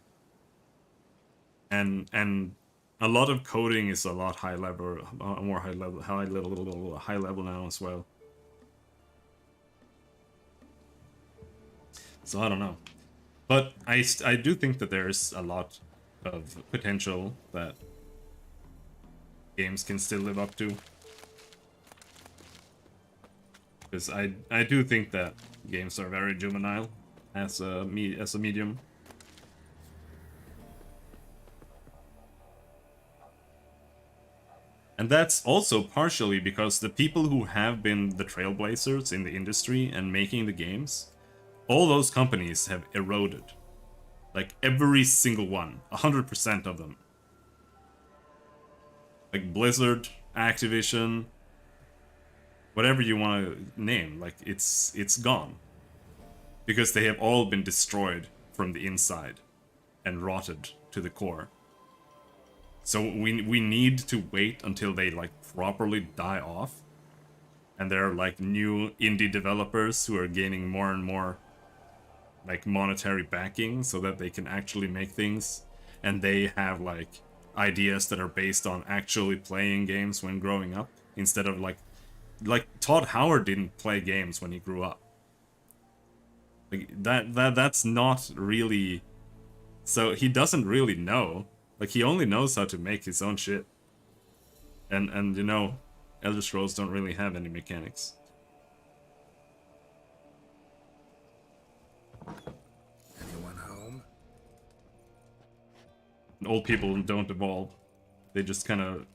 And a lot of coding is a lot high level now as well. So I don't know, but I do think that there's a lot of potential that games can still live up to. Because I do think that games are very juvenile as a medium. And that's also partially because the people who have been the trailblazers in the industry and making the games, all those companies have eroded. Like every single one, 100% of them. Like Blizzard, Activision, whatever you want to name, like it's gone. Because they have all been destroyed from the inside and rotted to the core. So we need to wait until they like properly die off. And there are like new indie developers who are gaining more and more like monetary backing so that they can actually make things. And they have like ideas that are based on actually playing games when growing up. Instead of like Todd Howard didn't play games when he grew up. Like that's not really... So he doesn't really know. Like, he only knows how to make his own shit. And you know, Elder Scrolls don't really have any mechanics. Anyone home? Old people don't evolve. They just kind of...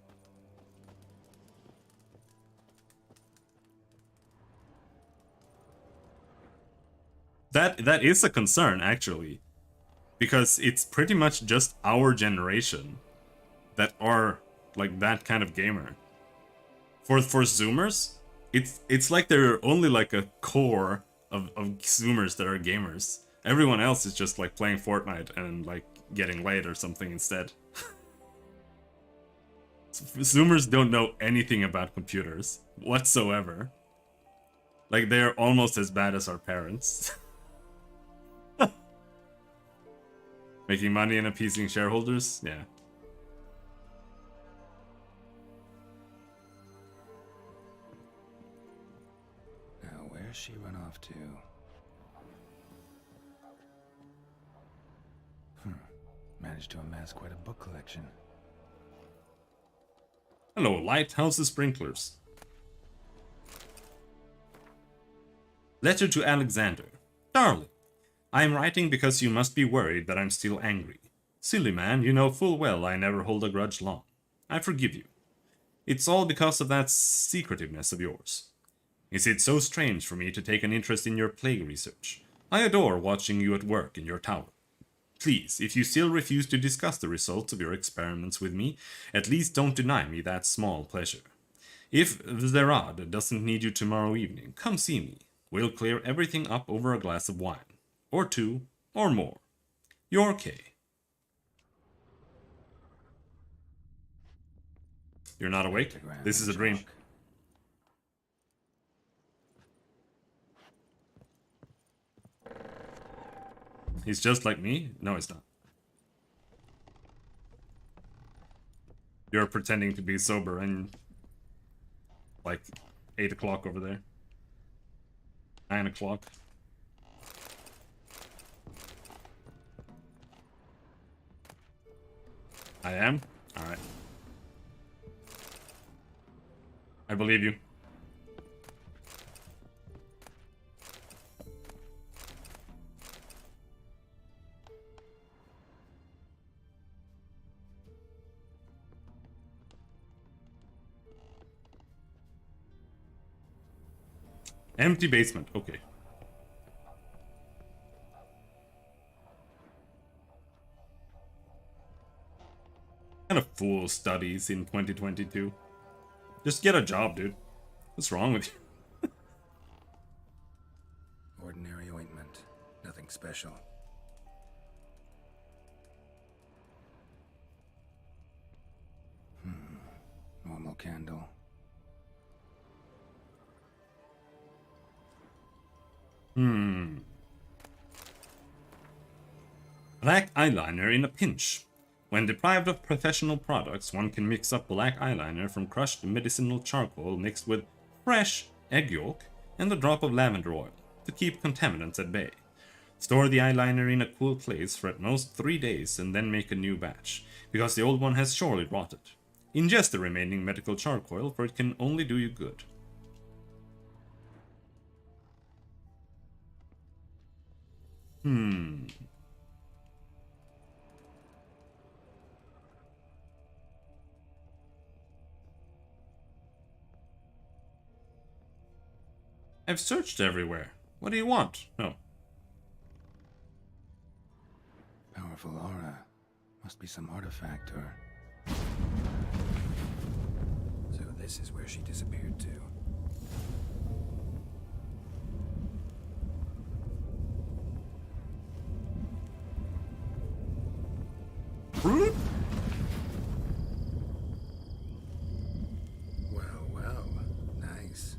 That is a concern, actually. Because it's pretty much just our generation that are like that kind of gamer. For Zoomers, it's like there are only like a core of Zoomers that are gamers. Everyone else is just like playing Fortnite and like getting laid or something instead. Zoomers don't know anything about computers whatsoever. Like they're almost as bad as our parents. Making money and appeasing shareholders? Yeah. Now, where's she run off to? Managed to amass quite a book collection. Hello, Lighthouse's Sprinklers. Letter to Alexander. Darling, I am writing because you must be worried that I'm still angry. Silly man, you know full well I never hold a grudge long. I forgive you. It's all because of that secretiveness of yours. Is it so strange for me to take an interest in your plague research? I adore watching you at work in your tower. Please, if you still refuse to discuss the results of your experiments with me, at least don't deny me that small pleasure. If Zerad doesn't need you tomorrow evening, come see me. We'll clear everything up over a glass of wine. Or two, or more. Your K. You're not awake? This is a dream. He's just like me? No, he's not. You're pretending to be sober and... like 8 o'clock over there. 9 o'clock. I am? Alright. I believe you. Empty basement, okay. Kind of fool studies in 2022. Just get a job, dude. What's wrong with you? Ordinary ointment. Nothing special. Normal candle. Black eyeliner in a pinch. When deprived of professional products, one can mix up black eyeliner from crushed medicinal charcoal mixed with fresh egg yolk and a drop of lavender oil to keep contaminants at bay. Store the eyeliner in a cool place for at most 3 days and then make a new batch, because the old one has surely rotted. Ingest the remaining medical charcoal, for it can only do you good. I've searched everywhere. What do you want? No. Powerful aura. Must be some artifact or... So this is where she disappeared to. Well, well. Nice.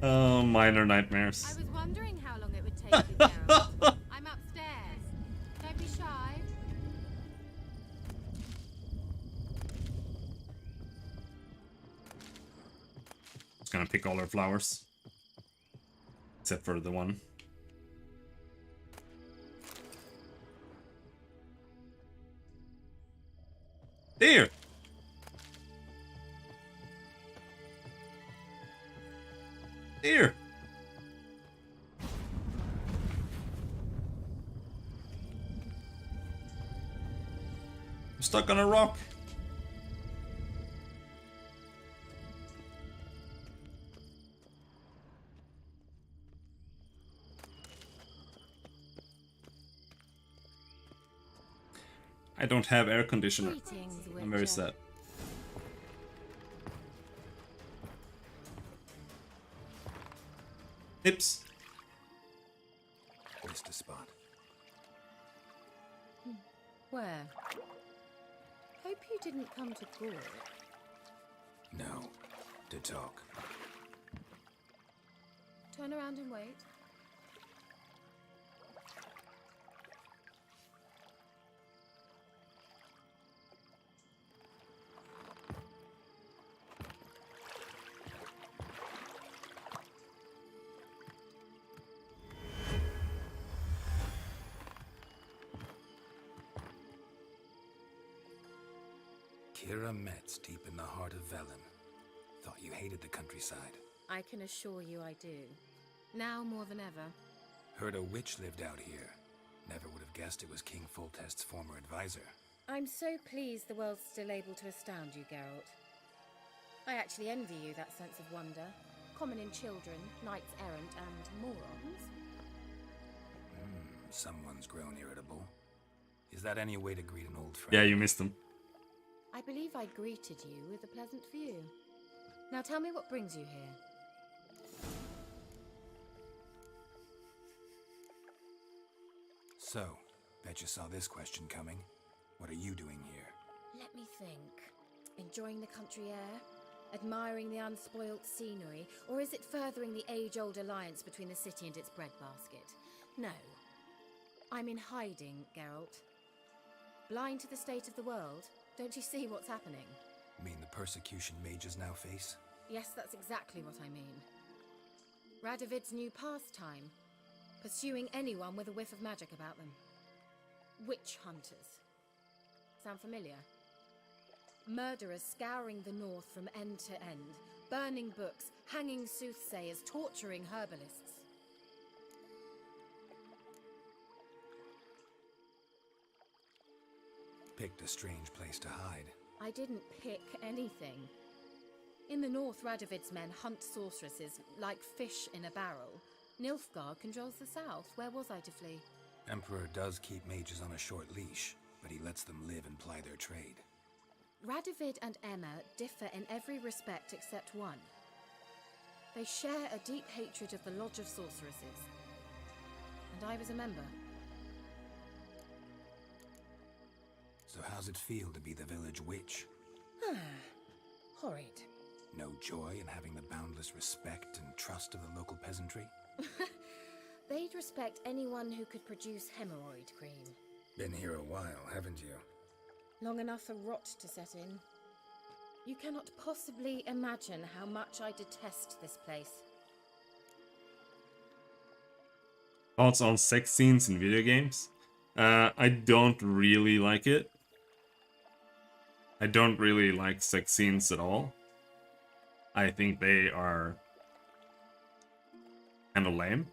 Oh, minor nightmares. I was wondering how long it would take you, Geralt. I'm upstairs. Don't be shy. Just gonna pick all her flowers. Except for the one. There! There! I'm stuck on a rock. I don't have air conditioner. I'm very sad. Hips. Missed a spot. Where? Hope you didn't come to Gore. No. To talk. Turn around and wait. Kira Metz, deep in the heart of Velen. Thought you hated the countryside. I can assure you I do. Now more than ever. Heard a witch lived out here. Never would have guessed it was King Foltest's former advisor. I'm so pleased the world's still able to astound you, Geralt. I actually envy you that sense of wonder. Common in children, knights errant, and morons. Someone's grown irritable. Is that any way to greet an old friend? Yeah, you missed him. I believe I greeted you with a pleasant view. Now tell me what brings you here. So, bet you saw this question coming. What are you doing here? Let me think. Enjoying the country air? Admiring the unspoilt scenery? Or is it furthering the age-old alliance between the city and its breadbasket? No. I'm in hiding, Geralt. Blind to the state of the world? Don't you see what's happening? Mean the persecution mages now face? Yes, that's exactly what I mean. Radovid's new pastime. Pursuing anyone with a whiff of magic about them. Witch hunters. Sound familiar? Murderers scouring the north from end to end. Burning books, hanging soothsayers, torturing herbalists. Picked a strange place to hide. I didn't pick anything. In the north, Radovid's men hunt sorceresses like fish in a barrel. Nilfgaard controls the south. Where was I to flee? Emperor does keep mages on a short leash, but he lets them live and ply their trade. Radovid and Emma differ in every respect except one. They share a deep hatred of the Lodge of Sorceresses. And I was a member. So how's it feel to be the village witch? Horrid. No joy in having the boundless respect and trust of the local peasantry? They'd respect anyone who could produce hemorrhoid cream. Been here a while, haven't you? Long enough for rot to set in. You cannot possibly imagine how much I detest this place. Thoughts on sex scenes in video games? I don't really like it. I don't really like sex scenes at all. I think they are kind of lame.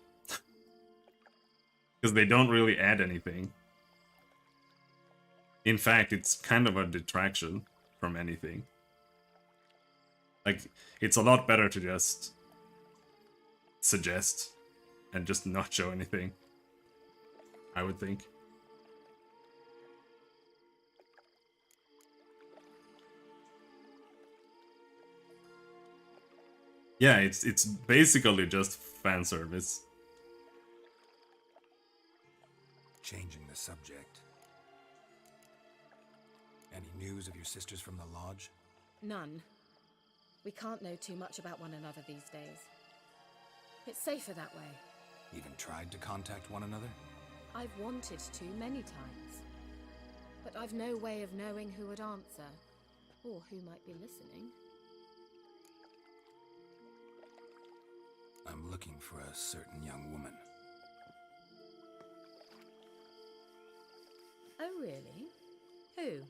Because they don't really add anything. In fact, it's kind of a detraction from anything. Like, it's a lot better to just suggest and just not show anything, I would think. Yeah, it's basically just fan service. Changing the subject. Any news of your sisters from the lodge? None. We can't know too much about one another these days. It's safer that way. Even tried to contact one another? I've wanted to many times. But I've no way of knowing who would answer, or who might be listening. I'm looking for a certain young woman. Oh, really? Who?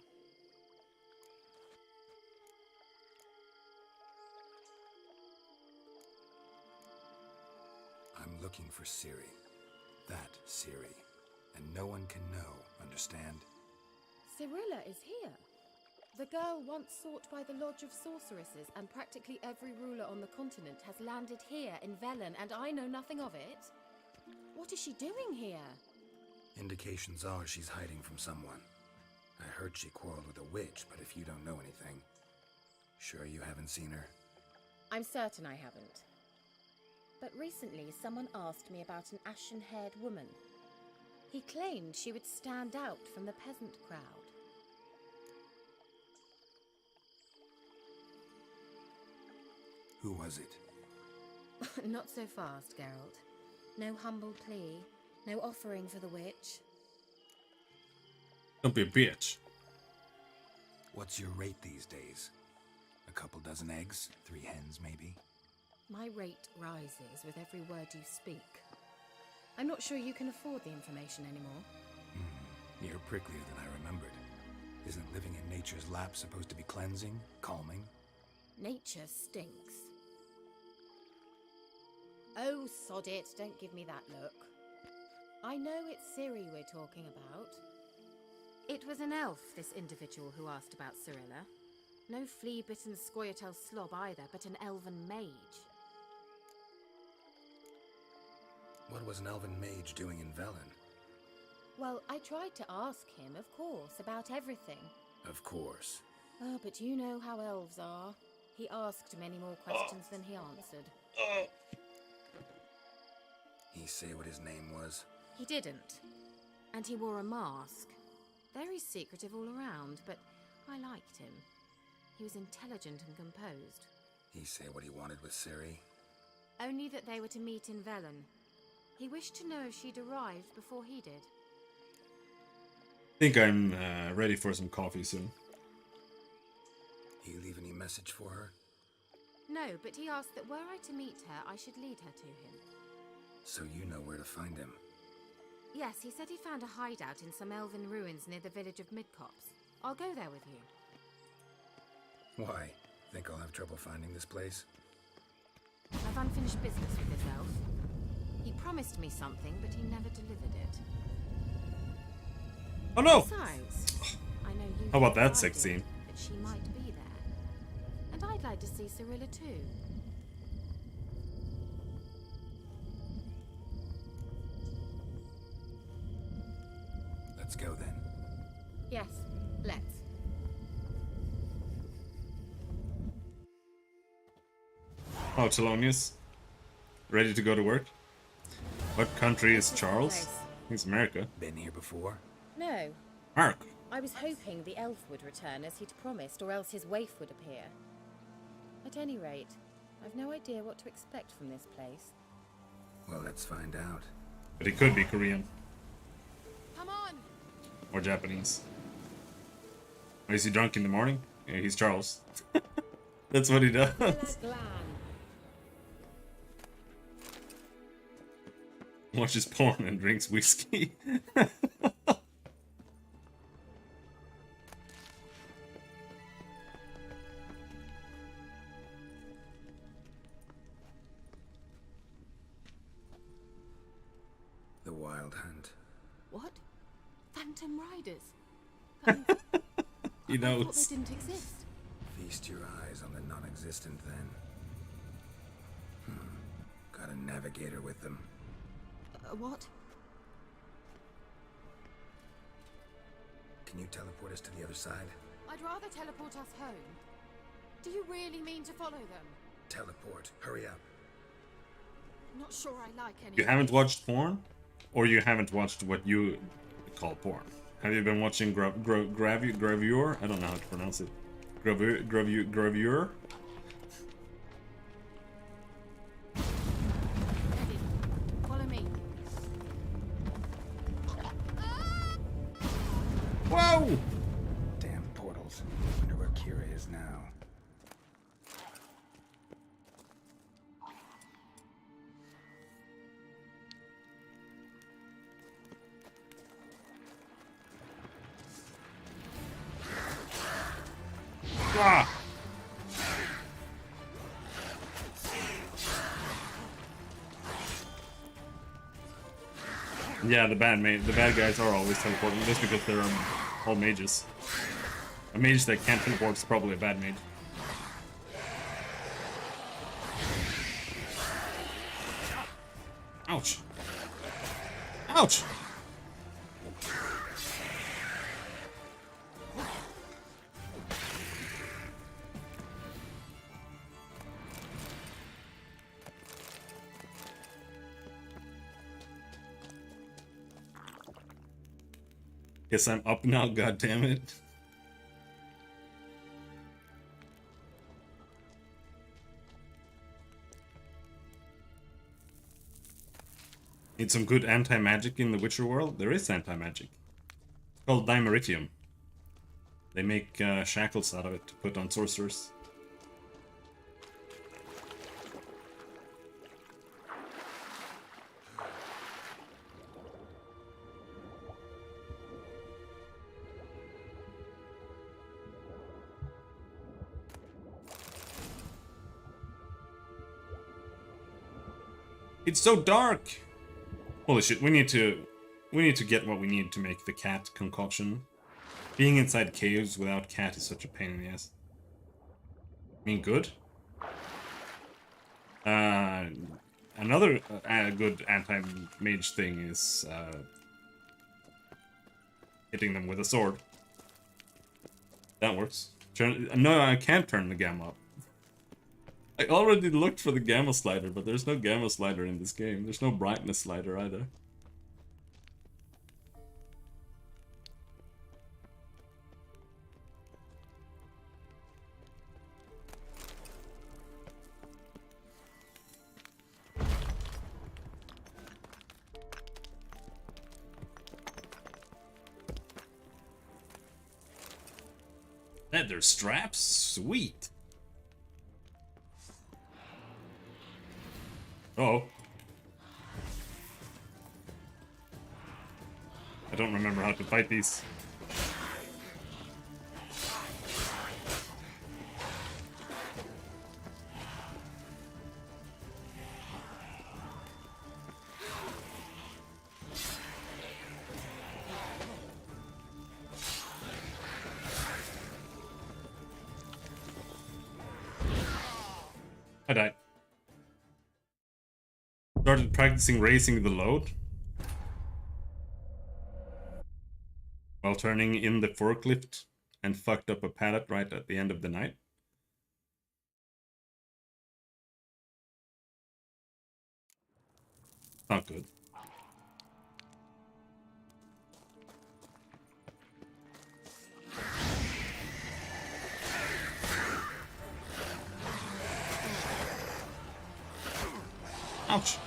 I'm looking for Ciri. That Ciri. And no one can know, understand? Cirilla is here. The girl once sought by the Lodge of Sorceresses, and practically every ruler on the continent has landed here in Velen, and I know nothing of it. What is she doing here? Indications are she's hiding from someone. I heard she quarreled with a witch, but if you don't know anything, sure you haven't seen her? I'm certain I haven't. But recently, someone asked me about an ashen-haired woman. He claimed she would stand out from the peasant crowd. Who was it? Not so fast, Geralt. No humble plea, no offering for the witch. Don't be a bitch. What's your rate these days? A couple dozen eggs? 3 hens, maybe? My rate rises with every word you speak. I'm not sure you can afford the information anymore. You're pricklier than I remembered. Isn't living in nature's lap supposed to be cleansing, calming? Nature stinks. Oh, sod it, don't give me that look. I know it's Ciri we're talking about. It was an elf, this individual who asked about Cirilla. No flea-bitten Scoia'tael slob either, but an elven mage. What was an elven mage doing in Velen? Well, I tried to ask him, of course, about everything. Of course. Oh, but you know how elves are. He asked many more questions than he answered. He say what his name was? He didn't. And he wore a mask. Very secretive all around, but I liked him. He was intelligent and composed. He say what he wanted with Ciri? Only that they were to meet in Velen. He wished to know if she'd arrived before he did. I think I'm ready for some coffee soon. He leave any message for her? No, but he asked that were I to meet her, I should lead her to him. So you know where to find him? Yes, he said he found a hideout in some elven ruins near the village of Midcopse. I'll go there with you. Why? Think I'll have trouble finding this place? I've unfinished business with this elf. He promised me something, but he never delivered it. Oh no! Besides, I know you How about that decided sex scene? that she might be there. And I'd like to see Cirilla too. Let's go then. Yes, let's. Oh, Thelonious. Ready to go to work? What country is Charles? He's America. Been here before? No. Mark. I was hoping the elf would return as he'd promised, or else his waif would appear. At any rate, I've no idea what to expect from this place. Well, let's find out. But he could be Korean. Come on! Or Japanese. Or is he drunk in the morning? Yeah, he's Charles. That's what he does. Watches porn and drinks whiskey. The Wild Hunt. What? Phantom Riders? He I thought knows. they didn't exist. Feast your eyes on the non-existent then. Got a navigator with them. What? Can you teleport us to the other side? I'd rather teleport us home. Do you really mean to follow them? Teleport. Hurry up. Not sure I like any. You haven't watched porn? Or you haven't watched what you call porn? Have you been watching Gravure? I don't know how to pronounce it. Gravure? Follow me. Whoa! Damn portals. Wonder where Kira is now. Ah! Yeah, the bad guys are always teleporting just because they're all mages. A mage that can't teleport is probably a bad mage. Ouch! Ouch! Guess I'm up now, goddammit. Need some good anti-magic in the Witcher world? There is anti-magic. It's called Dimeritium. They make shackles out of it to put on sorcerers. It's so dark! Holy shit, we need to get what we need to make the cat concoction. Being inside caves without cat is such a pain in the ass. I mean, good. Another good anti-mage thing is hitting them with a sword. That works. No, I can't turn the gamma up. I already looked for the gamma slider, but there's no gamma slider in this game. There's no brightness slider either. Leather straps? Sweet. Oh. I don't remember how to fight these. I died. Started practicing raising the load while turning in the forklift and fucked up a pallet right at the end of the night. Not good. Ouch.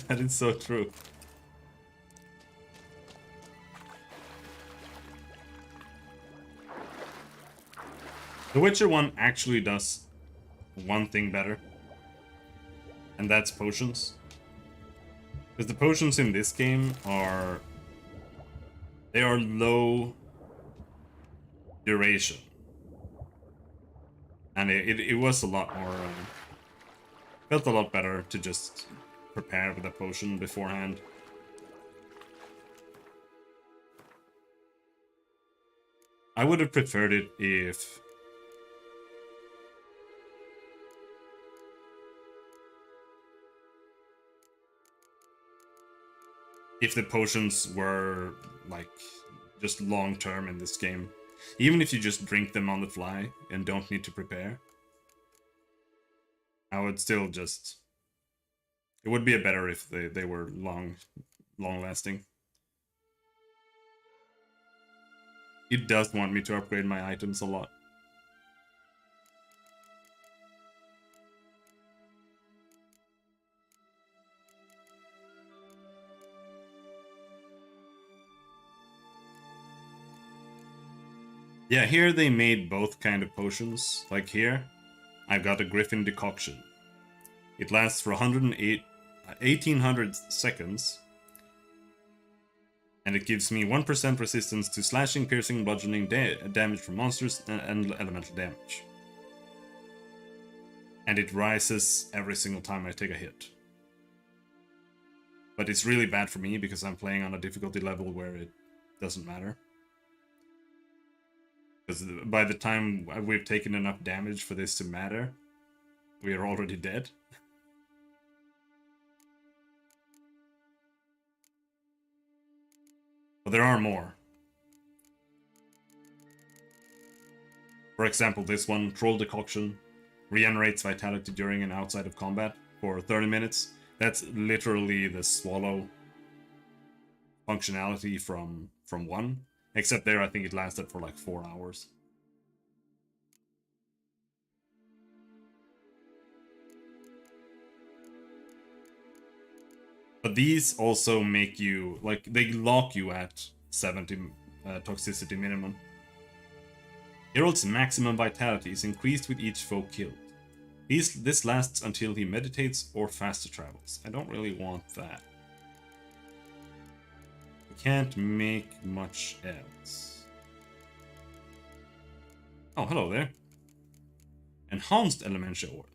That is so true. The Witcher 1 actually does one thing better. And that's potions. Because the potions in this game are... They are low duration. And it was a lot more... felt a lot better to just prepare with a potion beforehand. I would have preferred it if... the potions were, like, just long-term in this game. Even if you just drink them on the fly and don't need to prepare. I would still just... It would be better if they were long-lasting. It does want me to upgrade my items a lot. Yeah, here they made both kind of potions. Like here, I've got a Griffin decoction. It lasts for 1800 seconds. And it gives me 1% resistance to slashing, piercing, bludgeoning damage from monsters and elemental damage. And it rises every single time I take a hit. But it's really bad for me because I'm playing on a difficulty level where it doesn't matter. Because by the time we've taken enough damage for this to matter, we are already dead. But there are more. For example, this one, Troll Decoction, regenerates vitality during and outside of combat for 30 minutes. That's literally the swallow functionality from 1. Except there, I think it lasted for like 4 hours. But these also make you, like, they lock you at 70 toxicity minimum. Geralt's maximum vitality is increased with each foe killed. This lasts until he meditates or faster travels. I don't really want that. Can't make much else. Oh, hello there. Enhanced Elementia Orb.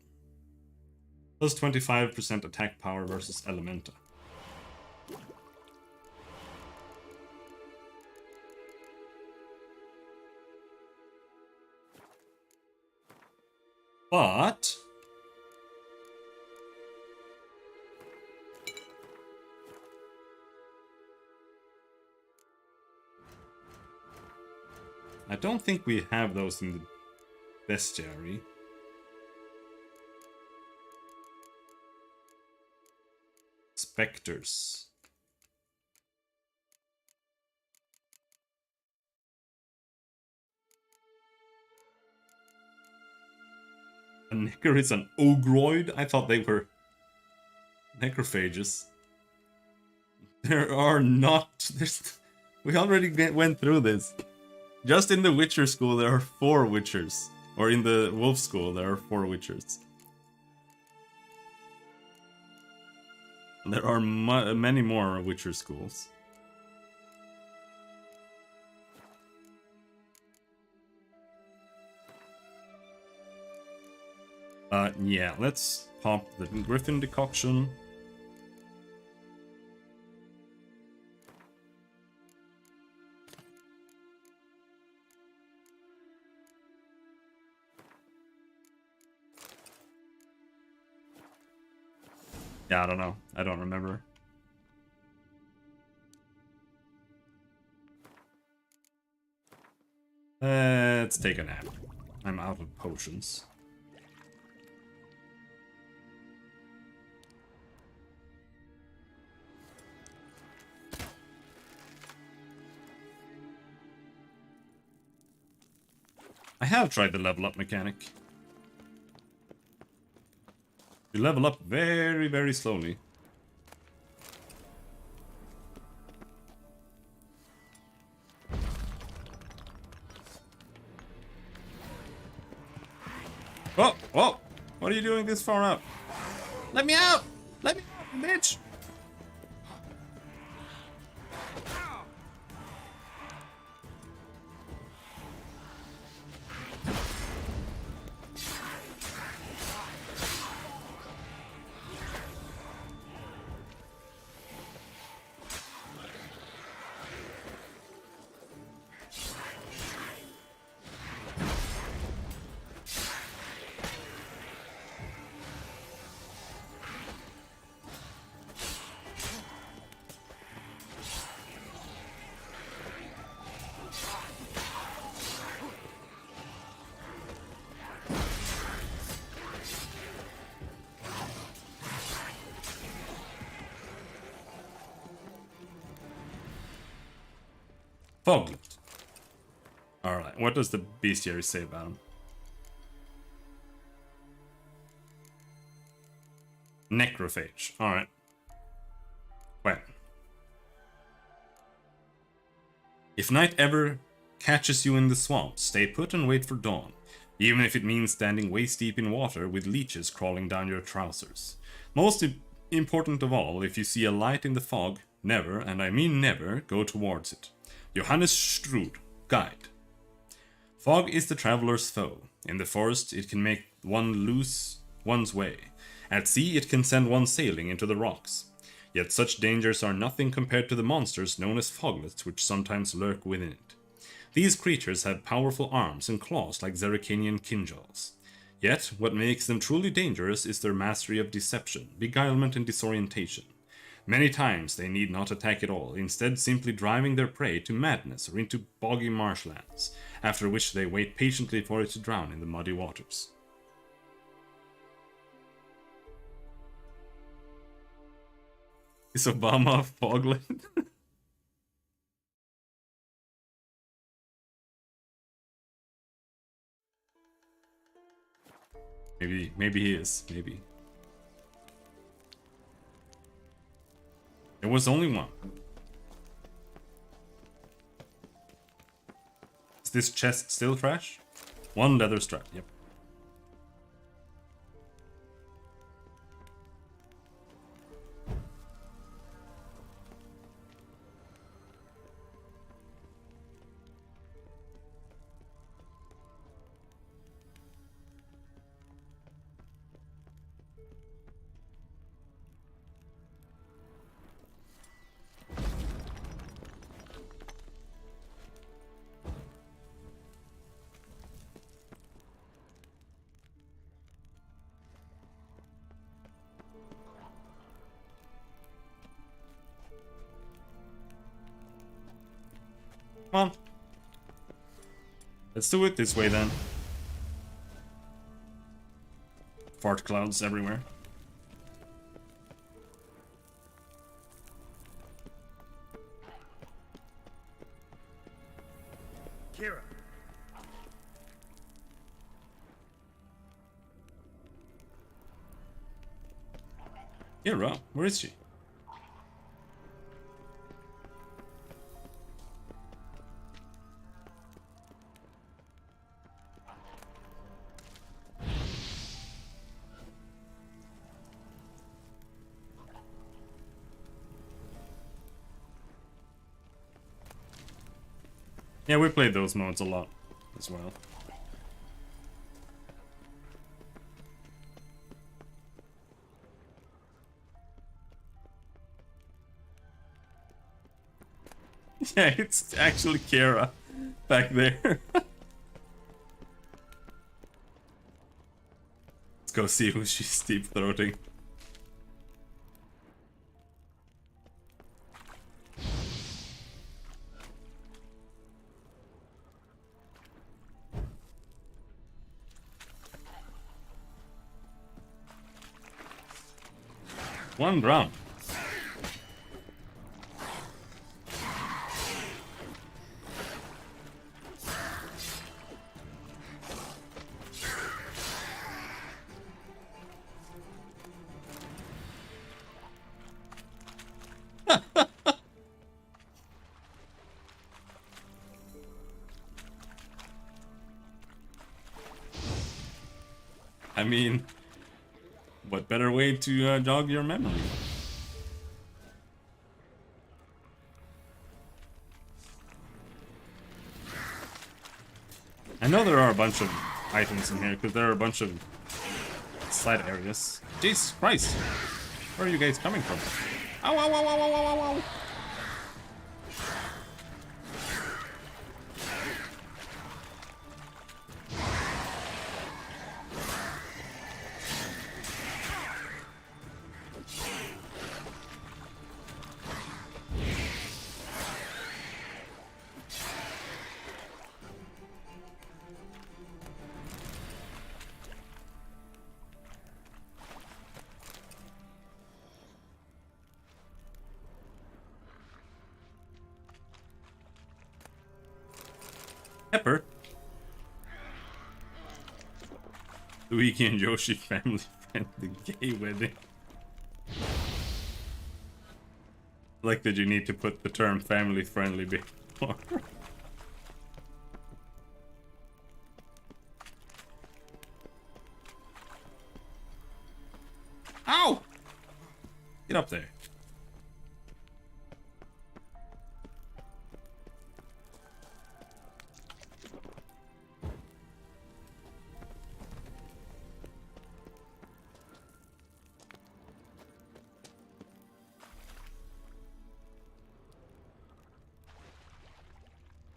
Plus 25% attack power versus Elementa. But... I don't think we have those in the bestiary. Spectres. A Necker is an Ogroid? I thought they were necrophages. There are not... We already went through this. Just in the Witcher school, there are 4 Witchers. Or in the Wolf school, there are 4 Witchers. There are many more Witcher schools. Yeah, let's pop the Griffin decoction. Yeah, I don't know. I don't remember. Let's take a nap. I'm out of potions. I have tried the level up mechanic. You level up very, very slowly. Oh, oh! What are you doing this far up? Let me out! Let me out, bitch! Foglet. Alright, what does the bestiary say about him? Necrophage. Alright. Well. If night ever catches you in the swamp, stay put and wait for dawn, even if it means standing waist deep in water with leeches crawling down your trousers. Most important of all, if you see a light in the fog, never, and I mean never, go towards it. Johannes Strude, Guide. Fog is the traveler's foe. In the forest, it can make one lose one's way. At sea, it can send one sailing into the rocks. Yet such dangers are nothing compared to the monsters known as foglets, which sometimes lurk within it. These creatures have powerful arms and claws like Zerrikanian kinjals. Yet, what makes them truly dangerous is their mastery of deception, beguilement and disorientation. Many times they need not attack at all, instead simply driving their prey to madness or into boggy marshlands, after which they wait patiently for it to drown in the muddy waters. Is Obama a foglet? Maybe he is, maybe. There was only one. Is this chest still trash? One leather strap, yep. Come on. Let's do it this way then. Fart clouds everywhere. Kira. Kira? Where is she? Yeah, we played those modes a lot as well. Yeah, it's actually Kira back there. Let's go see who she's deep-throating. One drum. I mean, What better way to jog your memory? I know there are a bunch of items in here, because there are a bunch of side areas. Jesus Christ! Where are you guys coming from? Ow, ow, ow, ow, ow, ow, ow, ow! Pepper. Luigi and Yoshi family friendly gay wedding. Like that you need to put the term family friendly before. Ow! Get up there.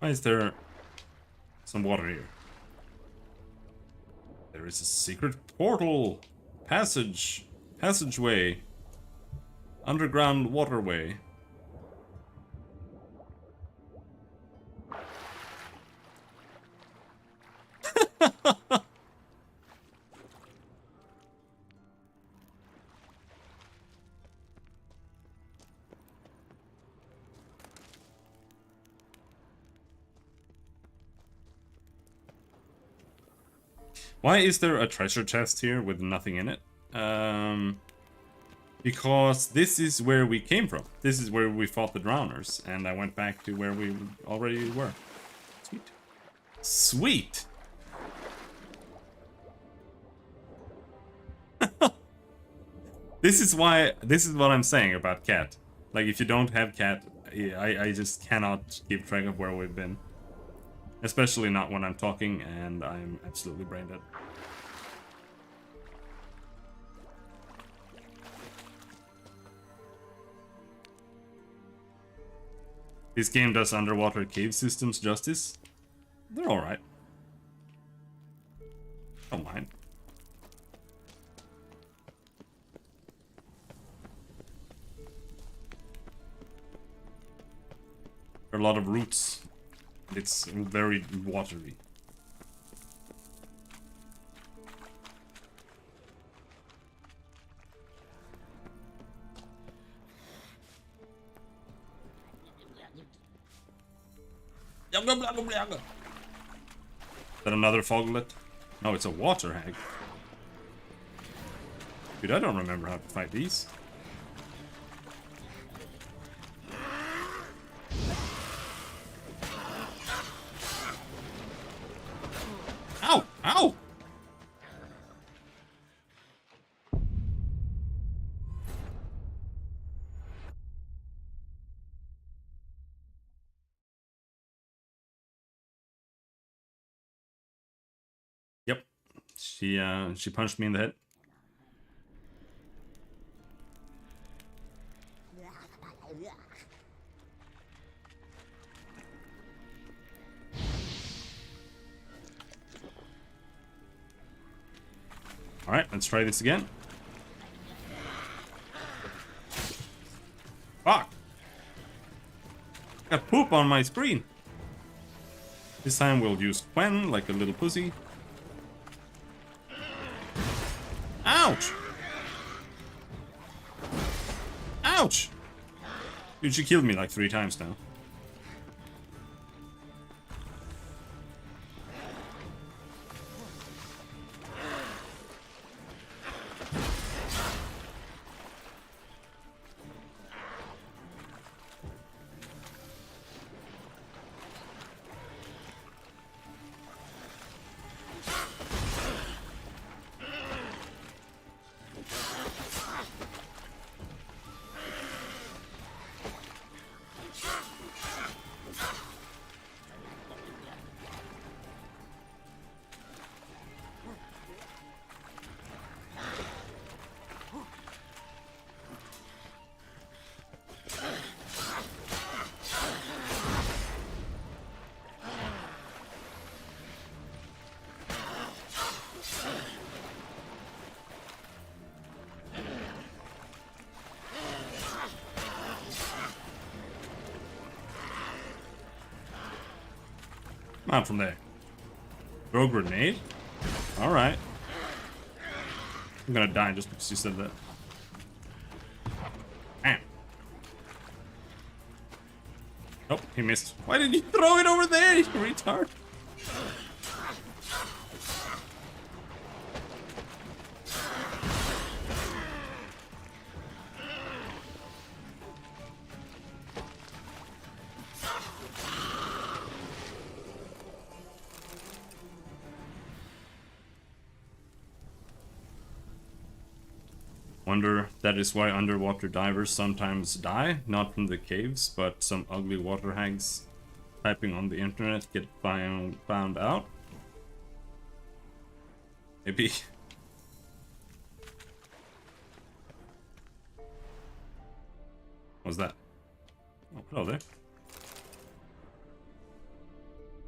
Why is there some water here? There is a secret portal, passageway, underground waterway. Why is there a treasure chest here with nothing in it? Because this is where we came from. This is where we fought the drowners, and I went back to where we already were. Sweet. Sweet! This is what I'm saying about Cat. Like, if you don't have Cat, I just cannot keep track of where we've been. Especially not when I'm talking and I'm absolutely brain dead. This game does underwater cave systems justice. They're alright. Don't mind. There are a lot of roots. It's very watery. Is that another foglet? No, it's a water hag. Dude, I don't remember how to fight these. Ow! Ow! Yep. She punched me in the head. Alright, let's try this again. Fuck! Got poop on my screen. This time we'll use Quen like a little pussy. Ouch! Ouch! Dude, she killed me like 3 times now. Come out from there. Throw a grenade? Alright. I'm gonna die just because you said that. Bam. Oh, he missed. Why did you throw it over there, you retard? Wonder that is why underwater divers sometimes die, not from the caves, but some ugly water hags typing on the internet get found out. Maybe. What's that? Oh, hello there.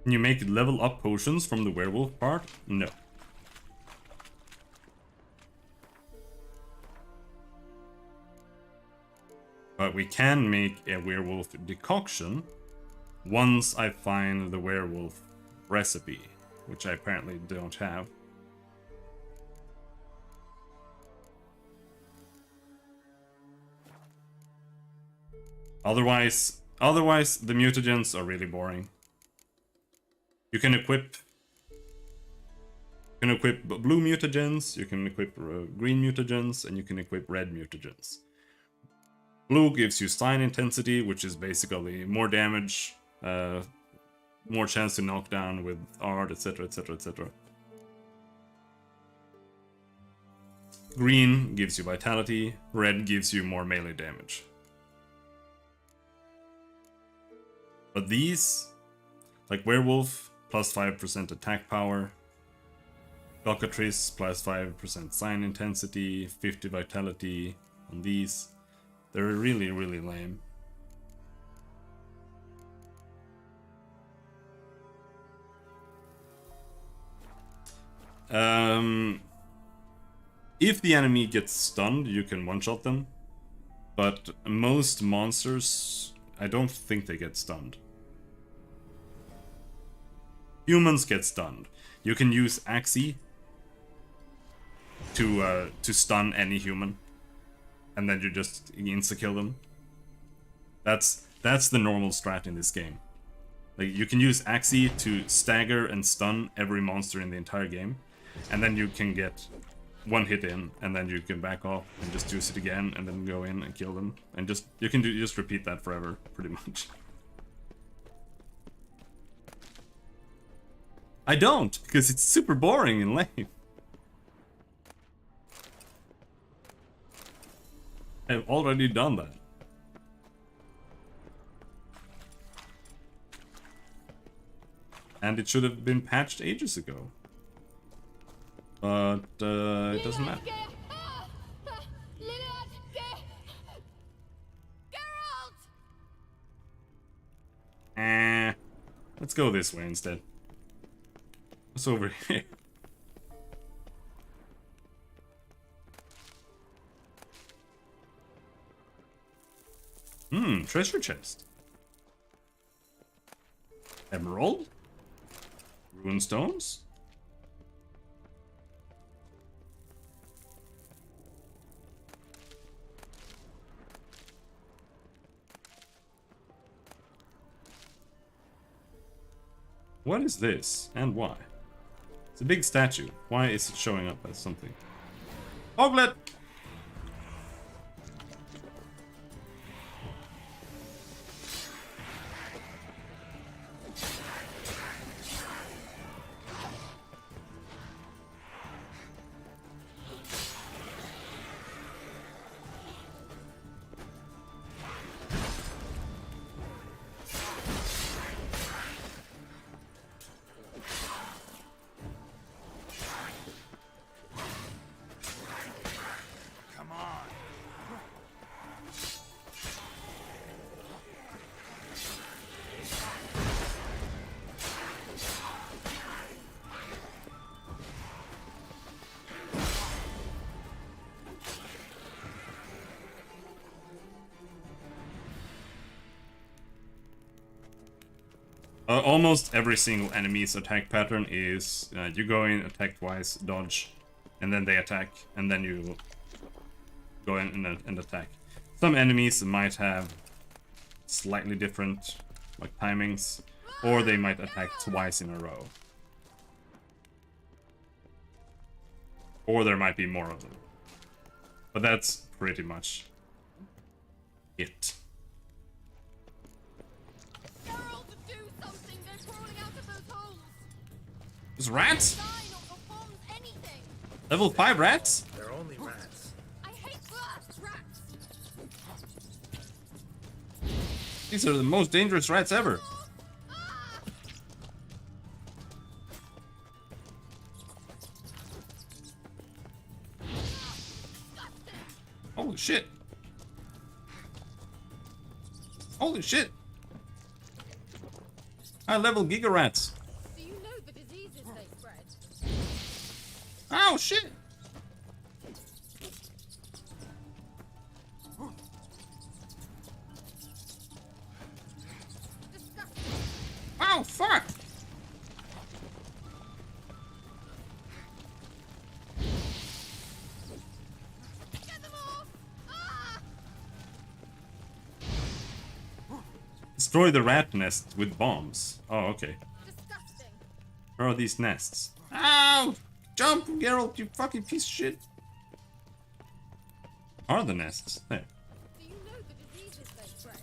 Can you make level up potions from the werewolf part? No. But we can make a werewolf decoction once I find the werewolf recipe, which I apparently don't have. Otherwise the mutagens are really boring. You can equip blue mutagens, you can equip green mutagens, and you can equip red mutagens. Blue gives you sign intensity, which is basically more damage, more chance to knock down with art, etc, etc, etc. Green gives you vitality, red gives you more melee damage. But these, like Werewolf, plus 5% attack power, Cockatrice, plus 5% sign intensity, 50 vitality on these, they're really, really lame. If the enemy gets stunned, you can one-shot them. But most monsters, I don't think they get stunned. Humans get stunned. You can use Axii to stun any human. And then you just insta-kill them. That's the normal strat in this game. Like, you can use Axii to stagger and stun every monster in the entire game. And then you can get one hit in, and then you can back off and just use it again, and then go in and kill them. And you can just repeat that forever, pretty much. I don't, because it's super boring and lame. I've already done that. And it should have been patched ages ago. But it doesn't matter. Let's go this way instead. What's over here? Treasure chest. Emerald? Runestones? What is this, and why? It's a big statue. Why is it showing up as something? Oglet! Almost every single enemy's attack pattern is you go in, attack twice, dodge, and then they attack, and then you go in and attack. Some enemies might have slightly different like timings, or they might attack twice in a row. Or there might be more of them. But that's pretty much it. There's rats? Level 5 rats? They're only rats. I hate rats. These are the most dangerous rats ever. Holy shit. Holy shit. High level Giga Rats. Do you know the diseases they spread? Oh shit. Oh fuck. Destroy the rat nest with bombs. Oh, okay. Disgusting. Where are these nests? Ow! Jump, Geralt, you fucking piece of shit. Are the nests? There. Do you know the diseases they spread?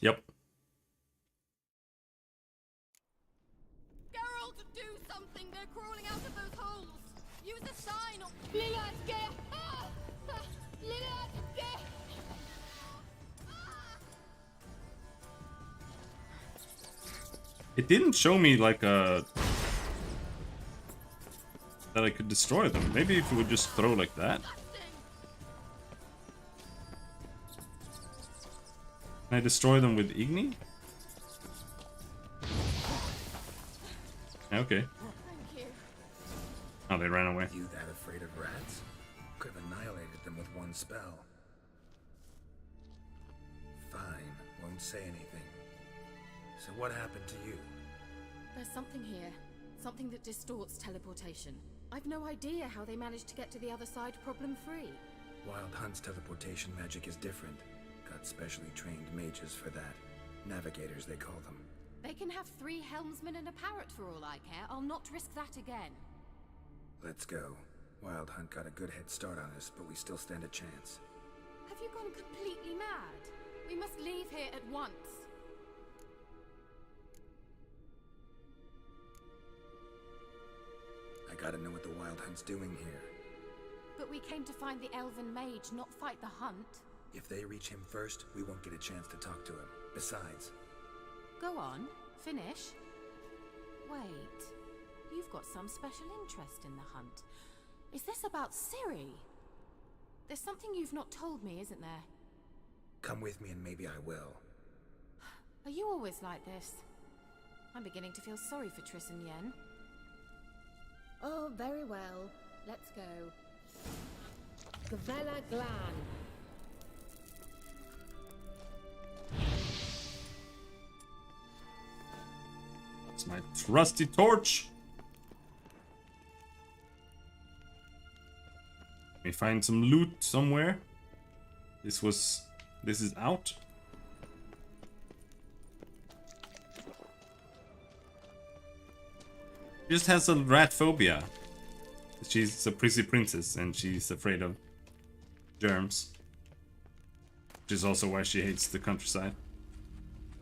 Yep. Geralt, do something! They're crawling out of those holes! Use a sign or... Lilladge! Ah! Lilladge! It didn't show me like a... that I could destroy them. Maybe if you would just throw like that. Can I destroy them with Igni? Okay. Oh, they ran away. You that afraid of rats? Could have annihilated them with one spell. Fine, won't say anything. So what happened to you? There's something here. Something that distorts teleportation. I've no idea how they managed to get to the other side problem-free. Wild Hunt's teleportation magic is different. Got specially trained mages for that. Navigators, they call them. They can have 3 helmsmen and a parrot for all I care. I'll not risk that again. Let's go. Wild Hunt got a good head start on us, but we still stand a chance. Have you gone completely mad? We must leave here at once. I gotta know what the Wild Hunt's doing here. But we came to find the Elven Mage, not fight the hunt. If they reach him first, we won't get a chance to talk to him. Besides... Go on, finish. Wait, you've got some special interest in the hunt. Is this about Ciri? There's something you've not told me, isn't there? Come with me and maybe I will. Are you always like this? I'm beginning to feel sorry for Triss and Yen. Oh, very well. Let's go. Gavella Glan. It's my trusty torch. Let me find some loot somewhere. This is out. She just has a rat phobia. She's a prissy princess and she's afraid of germs. Which is also why she hates the countryside.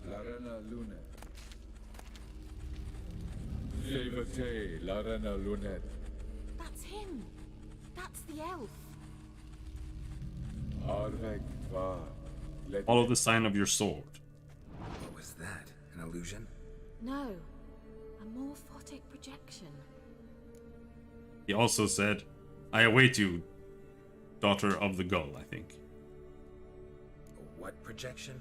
Larena Lunet. Levate, Larena Lunet. That's him. That's the elf. Arvek Va. Follow the sign of your sword. What was that? An illusion? No. A morphotic projection. He also said, I await you, daughter of the gull, I think. A what projection?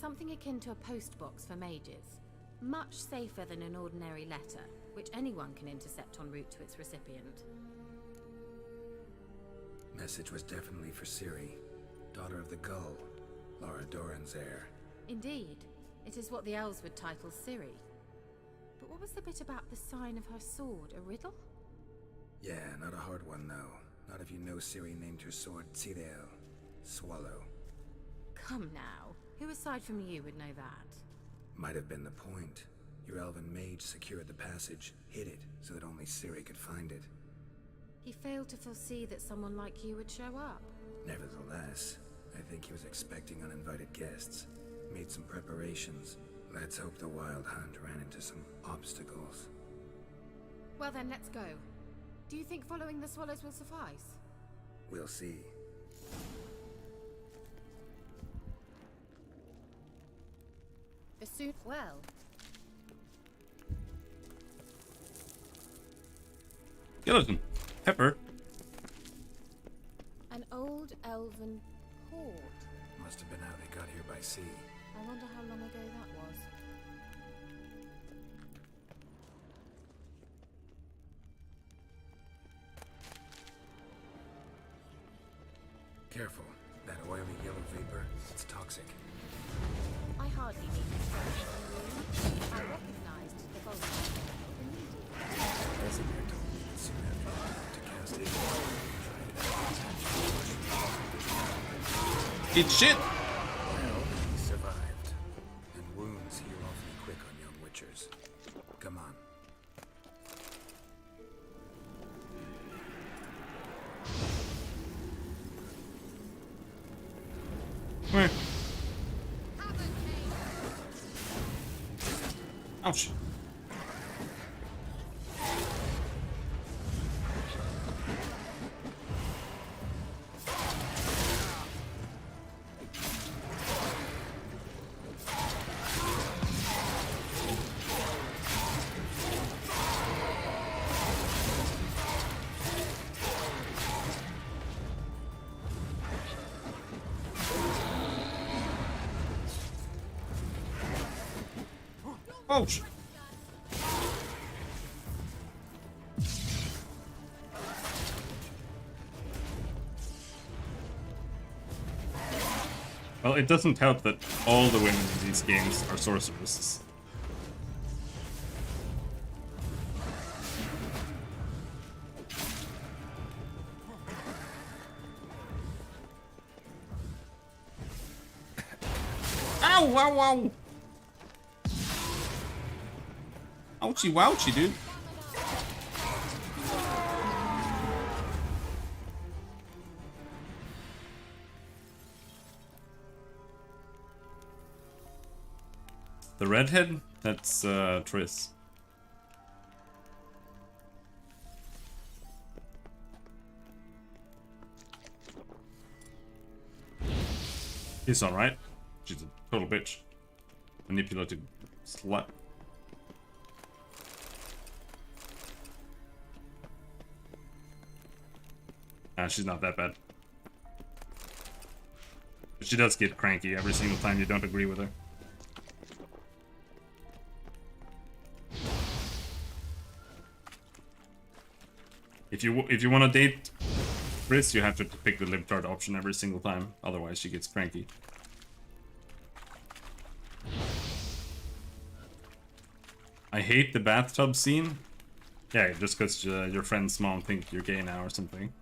something akin to a post box for mages. Much safer than an ordinary letter, which anyone can intercept en route to its recipient. Message was definitely for Ciri, daughter of the Gull, Lara Doran's heir. Indeed, it is what the elves would title Ciri. But what was the bit about the sign of her sword, a riddle? Yeah, not a hard one though. Not if you know Ciri named her sword Tirael, Swallow. Come now, who aside from you would know that? Might have been the point. Your elven mage secured the passage, hid it, so that only Ciri could find it. He failed to foresee that someone like you would show up. Nevertheless, I think he was expecting uninvited guests. Made some preparations. Let's hope the Wild Hunt ran into some obstacles. Well then, let's go. Do you think following the swallows will suffice? We'll see. The suit well. Skeleton. Pepper. An old elven port. Must have been how they got here by sea. I wonder how long ago that was. Careful. That oily yellow vapor, it's toxic. I hardly need instruction. I recognized the vulture immediately. Casimir told me that soon after you went to cast it, Eat shit! Well, he survived. And wounds heal awfully quick on young witchers. Come on. Where? Ouch. Ouch. Well, it doesn't help that all the women in these games are sorceresses. Ow, ow, ow! Ouchie wouchie, dude. The redhead? That's Triss. He's alright. She's a total bitch. Manipulative slut. She's not that bad. But she does get cranky every single time you don't agree with her. If you want to date Triss, you have to pick the libtard option every single time. Otherwise, she gets cranky. I hate the bathtub scene. Yeah, just because your friend's mom think you're gay now or something.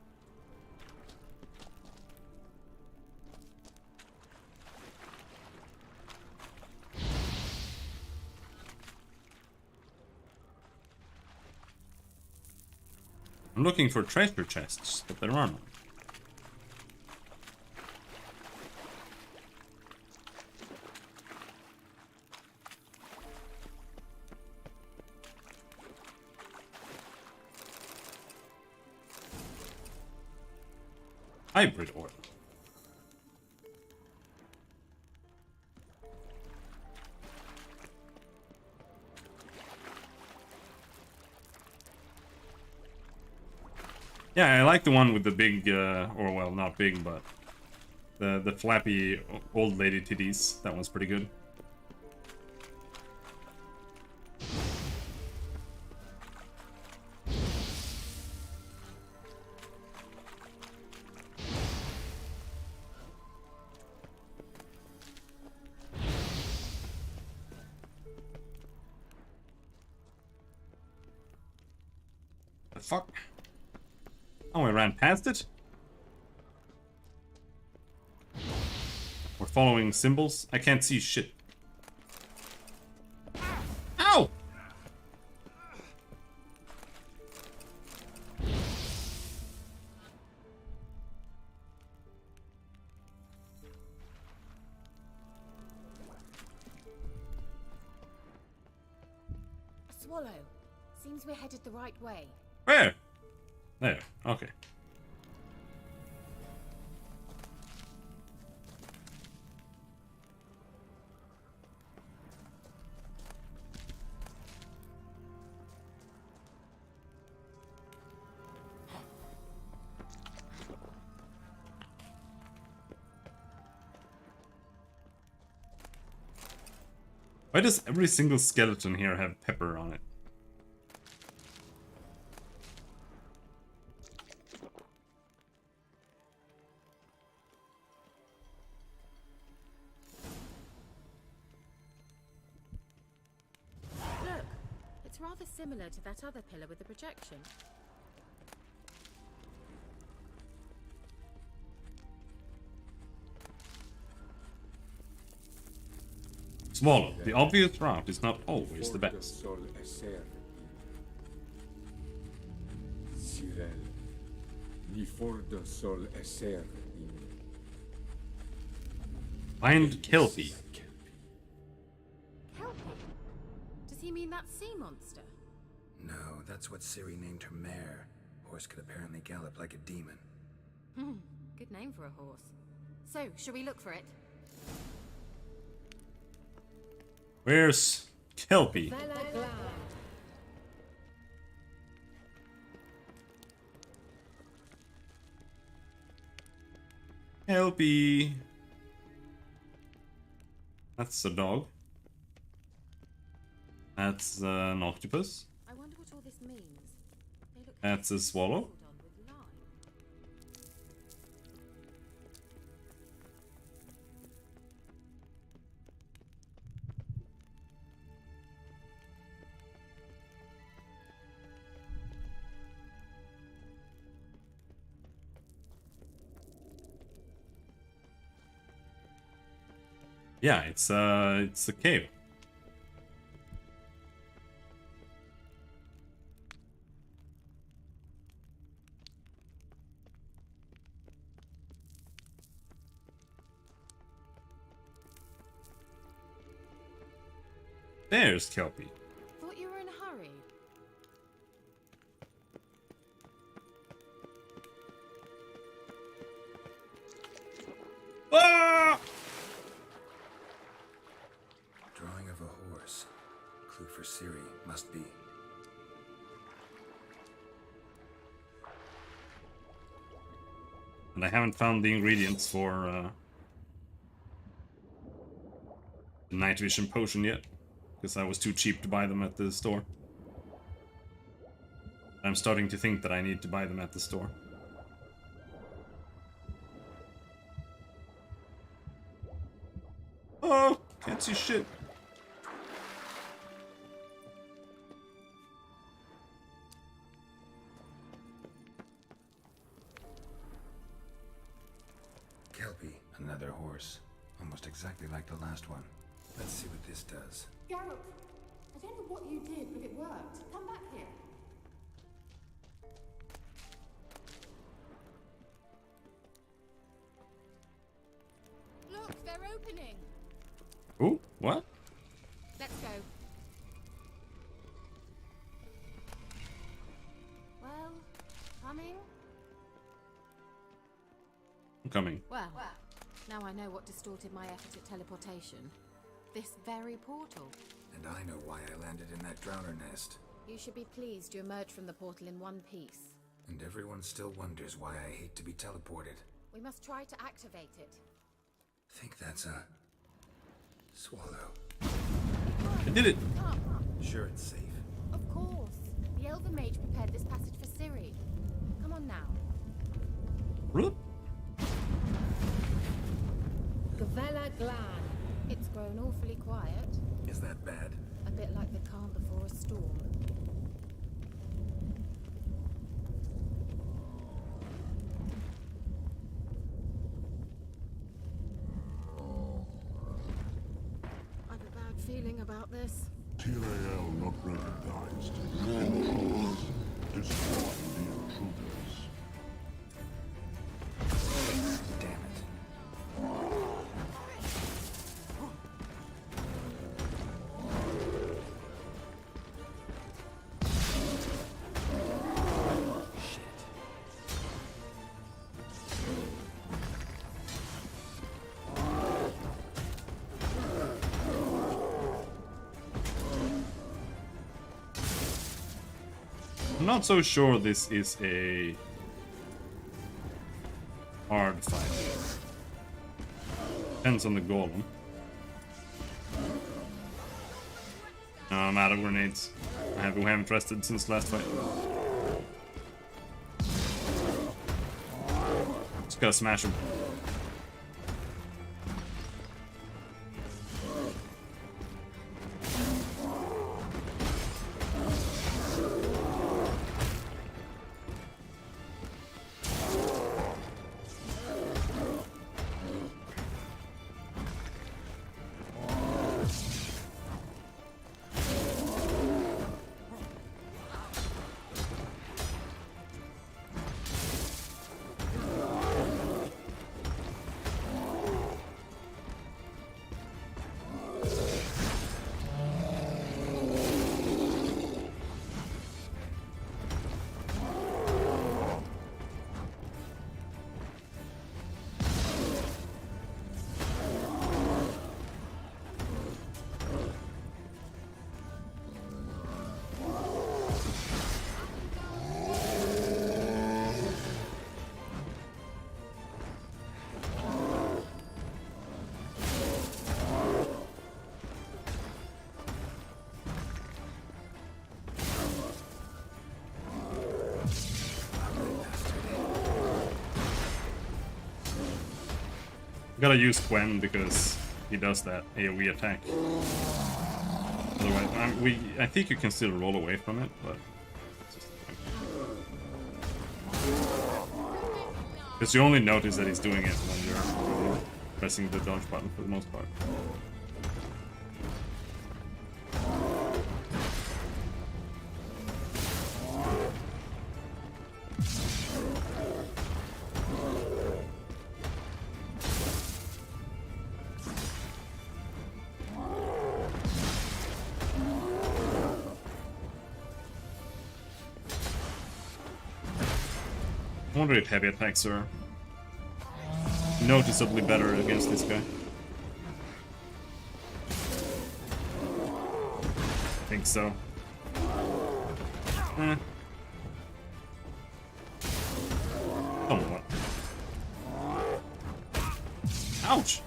I'm looking for treasure chests, but there are none. Hybrid oil. Yeah, I like the one with the big, or well, not big, but The flappy old lady titties. That one's pretty good. The fuck? Oh, I ran past it? We're following symbols. I can't see shit. Ow! Swallow. Seems we're headed the right way. Where? There. Okay. Why does every single skeleton here have pepper on it? Look, it's rather similar to that other pillar with the projection. Swallow. The obvious route is not always the best. Cyril, ni fordo sol esser. Find Kelpie. Kelpie? Does he mean that sea monster? No, that's what Ciri named her mare. Horse could apparently gallop like a demon. Good name for a horse. So, shall we look for it? Where's Kelpie? Kelpie. That's a dog. That's an octopus. I wonder what all this means. They look That's a swallow. done with lime. Yeah, it's a cave. There's Kelpie. Thought you were in a hurry. Ah! Drawing of a horse. Clue for Ciri, must be. And I haven't found the ingredients for the night vision potion yet, because I was too cheap to buy them at the store. I'm starting to think that I need to buy them at the store. Oh, can't see shit. Kelpie, another horse. Almost exactly like the last one. Let's see what this does. Geralt, I don't know what you did, but it worked. Come back here. Look, they're opening. Ooh, what? Let's go. Well, coming? I'm coming. Well, now I know what distorted my effort at teleportation. This very portal. And I know why I landed in that drowner nest. You should be pleased you emerged from the portal in one piece. And everyone still wonders why I hate to be teleported. We must try to activate it. Think that's a swallow. I did it! Sure it's safe. Of course. The Elven Mage prepared this passage for Ciri. Come on now. Whoop. Gavella Glan. It's grown awfully quiet. Is that bad? A bit like the calm before a storm. I've a bad feeling about this. Tyrael not recognized. Controls. Destroy the intruders. Damn it. I'm not so sure this is a hard fight. Depends on the golem. No, I'm out of grenades. We haven't rested since last fight. Just gotta smash him. Gotta use Gwen because he does that AoE attack. Otherwise, I think you can still roll away from it, but because you only notice that he's doing it when you're pressing the dodge button for the most part. I wonder if heavy attacks are noticeably better against this guy. I think so. Somewhat. Ouch!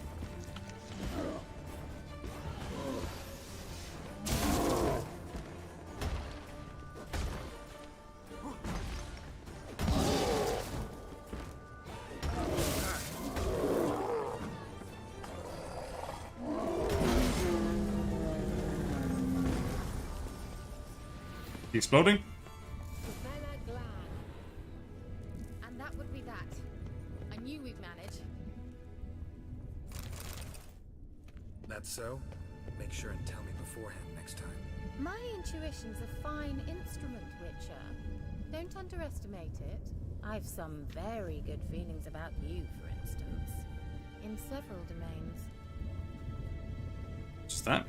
Exploding? And that would be that. I knew we'd manage. That's so? Make sure and tell me beforehand next time. My intuition's a fine instrument, Witcher. Don't underestimate it. I've some very good feelings about you, for instance. In several domains. Just that.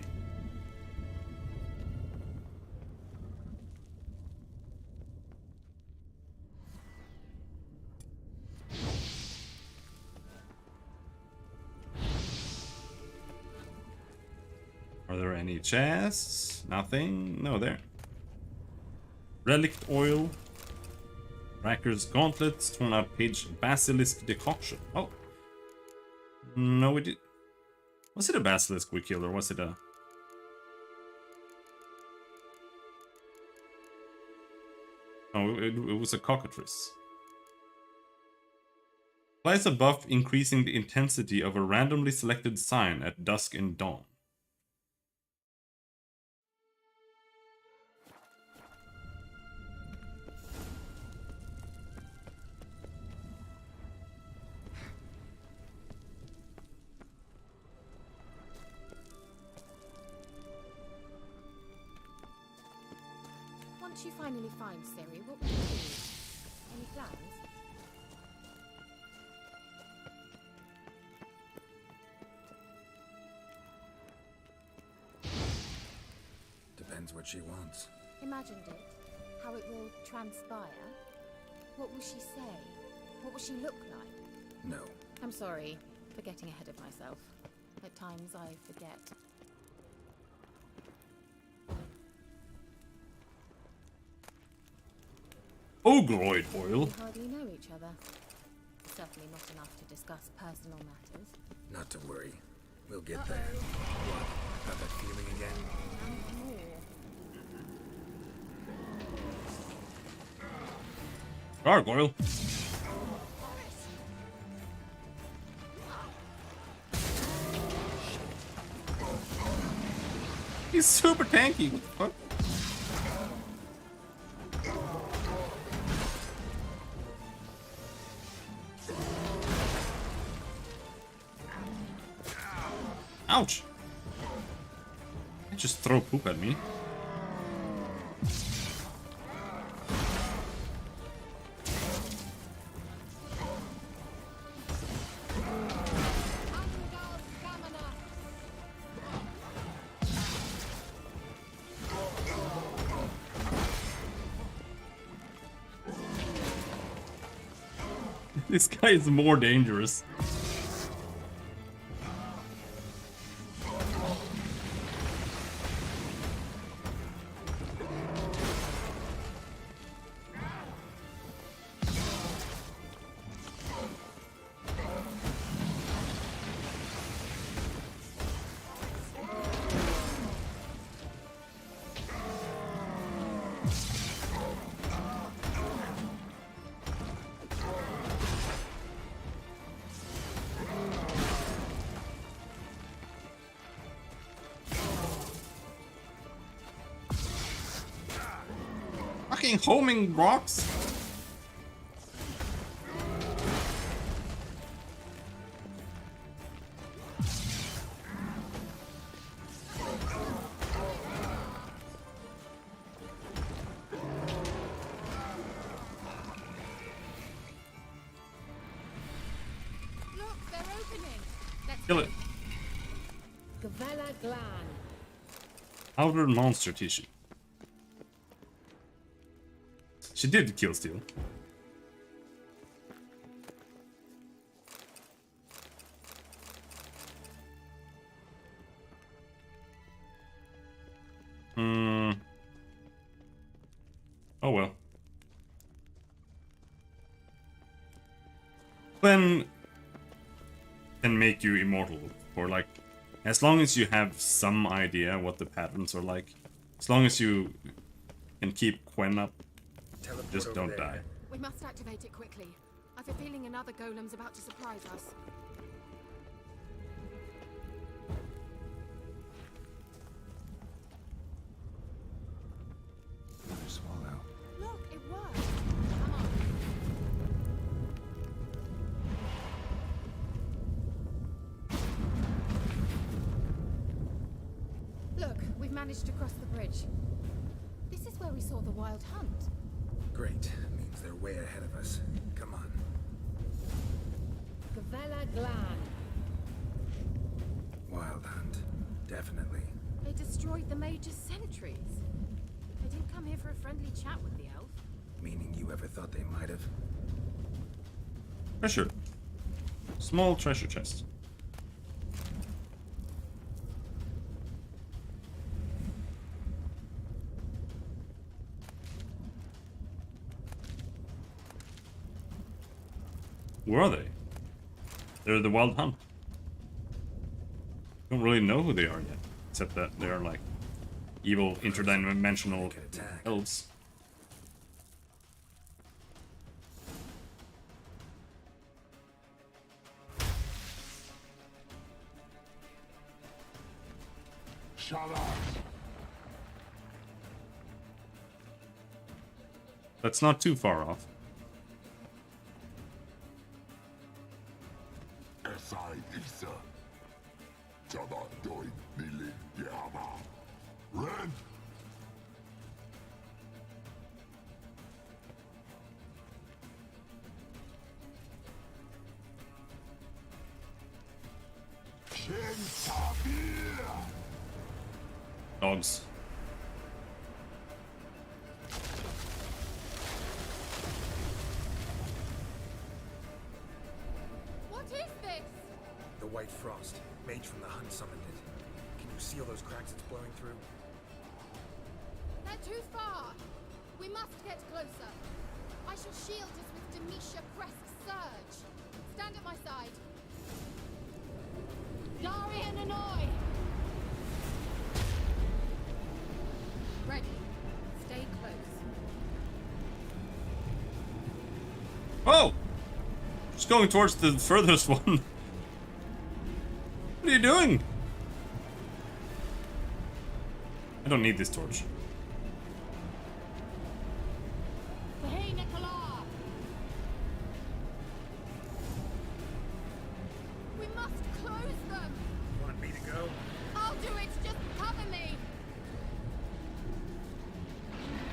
Are there any chests? Nothing? No, there. Relic oil. Racker's gauntlets. Torn out page. Basilisk decoction. Oh. No, we did. Was it a basilisk we killed, or was it a... Oh, it was a cockatrice. Applies a buff increasing the intensity of a randomly selected sign at dusk and dawn. Once you finally find Ciri, what will you do? Any plans? Depends what she wants. Imagined it? How it will transpire? What will she say? What will she look like? No. I'm sorry for getting ahead of myself. At times I forget. Ogroid oil? We hardly know each other. Certainly not enough to discuss personal matters. Not to worry. We'll get there. What? Got that feeling again? And more. Gargoyle. He's super tanky. What the fuck? Ouch! They just throw poop at me. This guy is more dangerous. Fucking homing rocks. Look, they're opening. Let's Kill it. Gavella Glan. Outer monster tissue. She did kill Steel. Oh well. Then can make you immortal, or like, as long as you have some idea what the patterns are like, as long as you can keep Quen up, just don't die. We must activate it quickly. I've a feeling another golem's about to surprise us. Another swallow. Look, it worked. Come on. Look, we've managed to cross the bridge. This is where we saw the wild hunt. Great. Means they're way ahead of us. Come on. Gavella Glan. Wild hunt. Definitely. They destroyed the Major's sentries. They didn't come here for a friendly chat with the elf. Meaning you ever thought they might have? Treasure. Small treasure chest. Where are they? They're the wild hunt. Don't really know who they are yet, except that they're like evil interdimensional elves. Shut up! That's not too far off. Esai Isa. Jabba doin nilin yama. Ren! Shin Tabir! Dogs. What is this? The White Frost. Mage from the Hunt summoned it. Can you see all those cracks it's blowing through? They're too far. We must get closer. I shall shield us with Demetia Crest's Surge. Stand at my side. Darian Annoy! Ready. Stay close. Oh! Just going towards the furthest one. What are you doing? I don't need this torch. Hey, Nicola! We must close them! Want me to go? I'll do it, just cover me!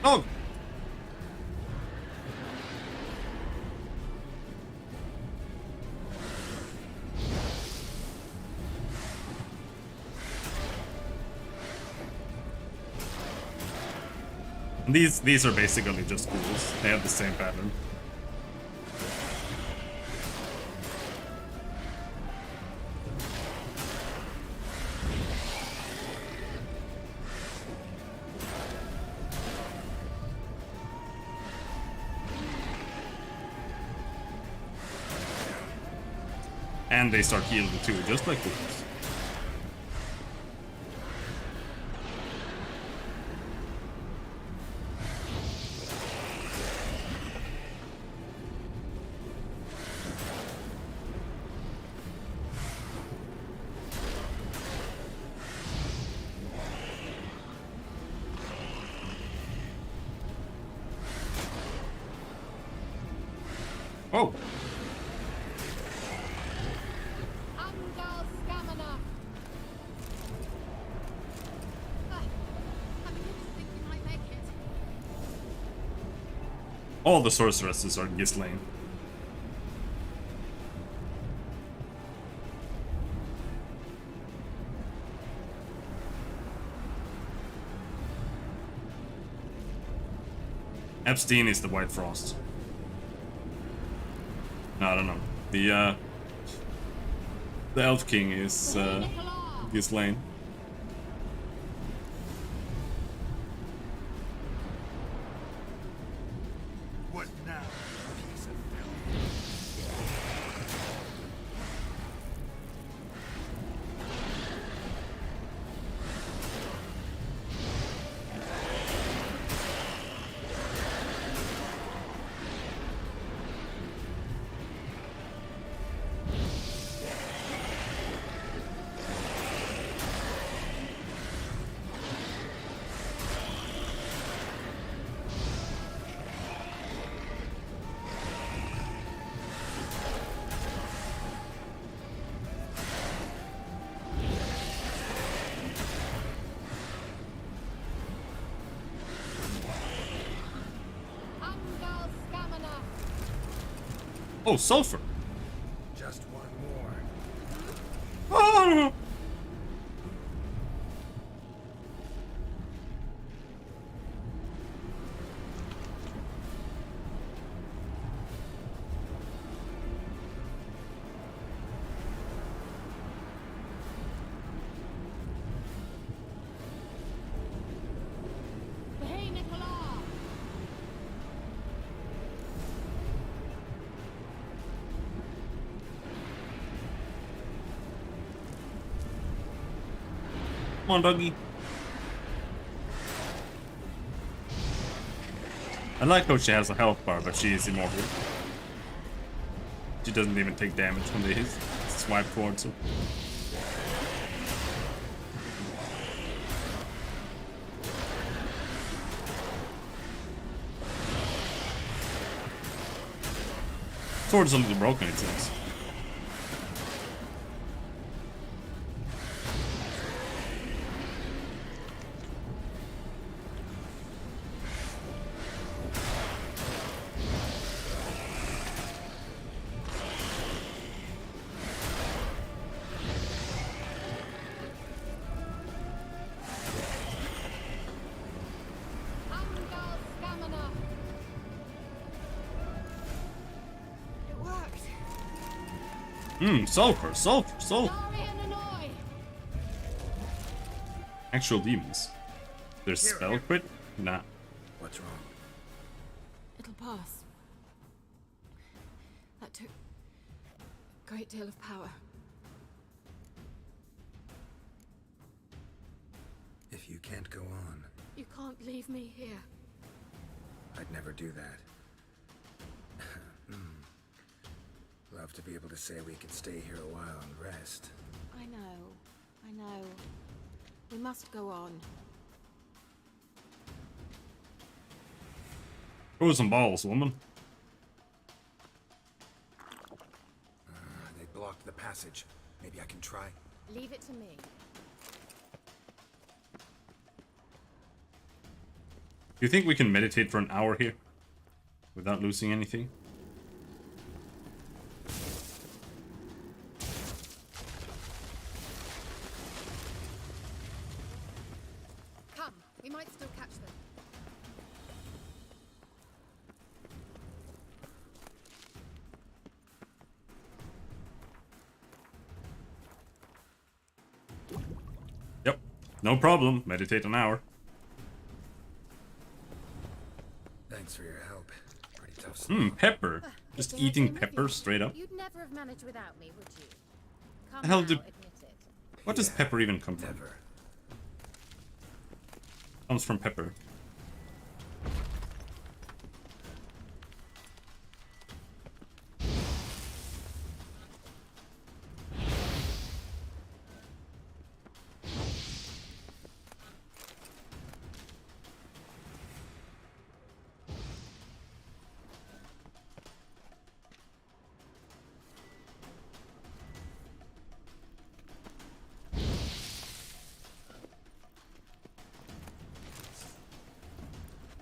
Oh! These are basically just ghouls. They have the same pattern. And they start healing too, just like ghouls. Oh! Angal Stamina! I'm beginning to think we might make it. All the sorceresses are Ghislaine. Epstein is the White Frost. No, I don't know. The Elf King is Ghislaine. What now? Piece of Angal Stamina! Oh, sulfur! Just one more. Oh! Hey, Nicola! Come on, doggy. I like how she has a health bar, but she is immortal. She doesn't even take damage when they swipe towards her. Sword's a little broken, it seems. Sulfur, sulfur, sulfur. Actual demons. There's spell quit? Nah. What's wrong? It'll pass. That took a great deal of power. If you can't go on, You can't leave me here. I'd never do that. Love to be able to say we can stay here a while and rest. I know. We must go on. Throw some balls, woman. They blocked the passage. Maybe I can try. Leave it to me. Do you think we can meditate for an hour here? Without losing anything? Come, we might still catch them. Yep. No problem. Meditate an hour. Thanks for your help. Pretty tough. Pepper. Just eating pepper straight up. You'd never have managed without me, would you? Come The hell now, do- admit it. What does pepper even come from? Never. Comes from pepper.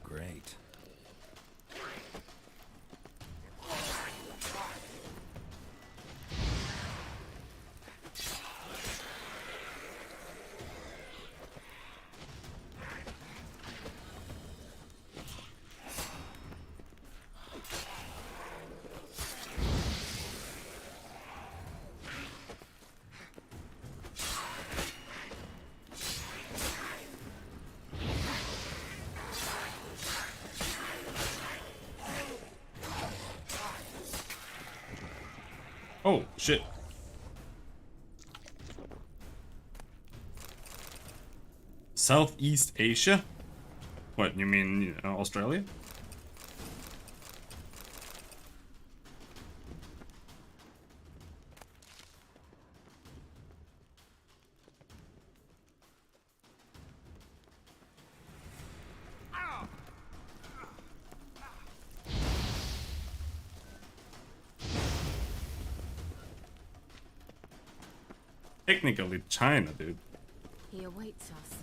Great. Oh, shit. Southeast Asia? What, you mean Australia? Technically China, dude. He awaits us.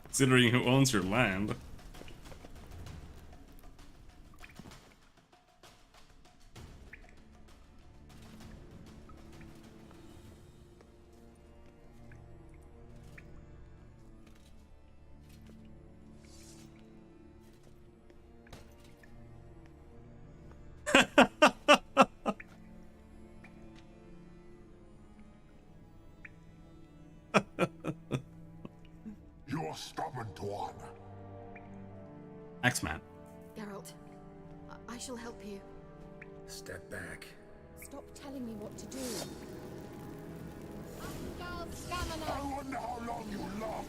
Considering who owns your land. You're stubborn, Tuan. Axeman. Geralt, I shall help you. Step back. Stop telling me what to do. I wonder how long you'll last.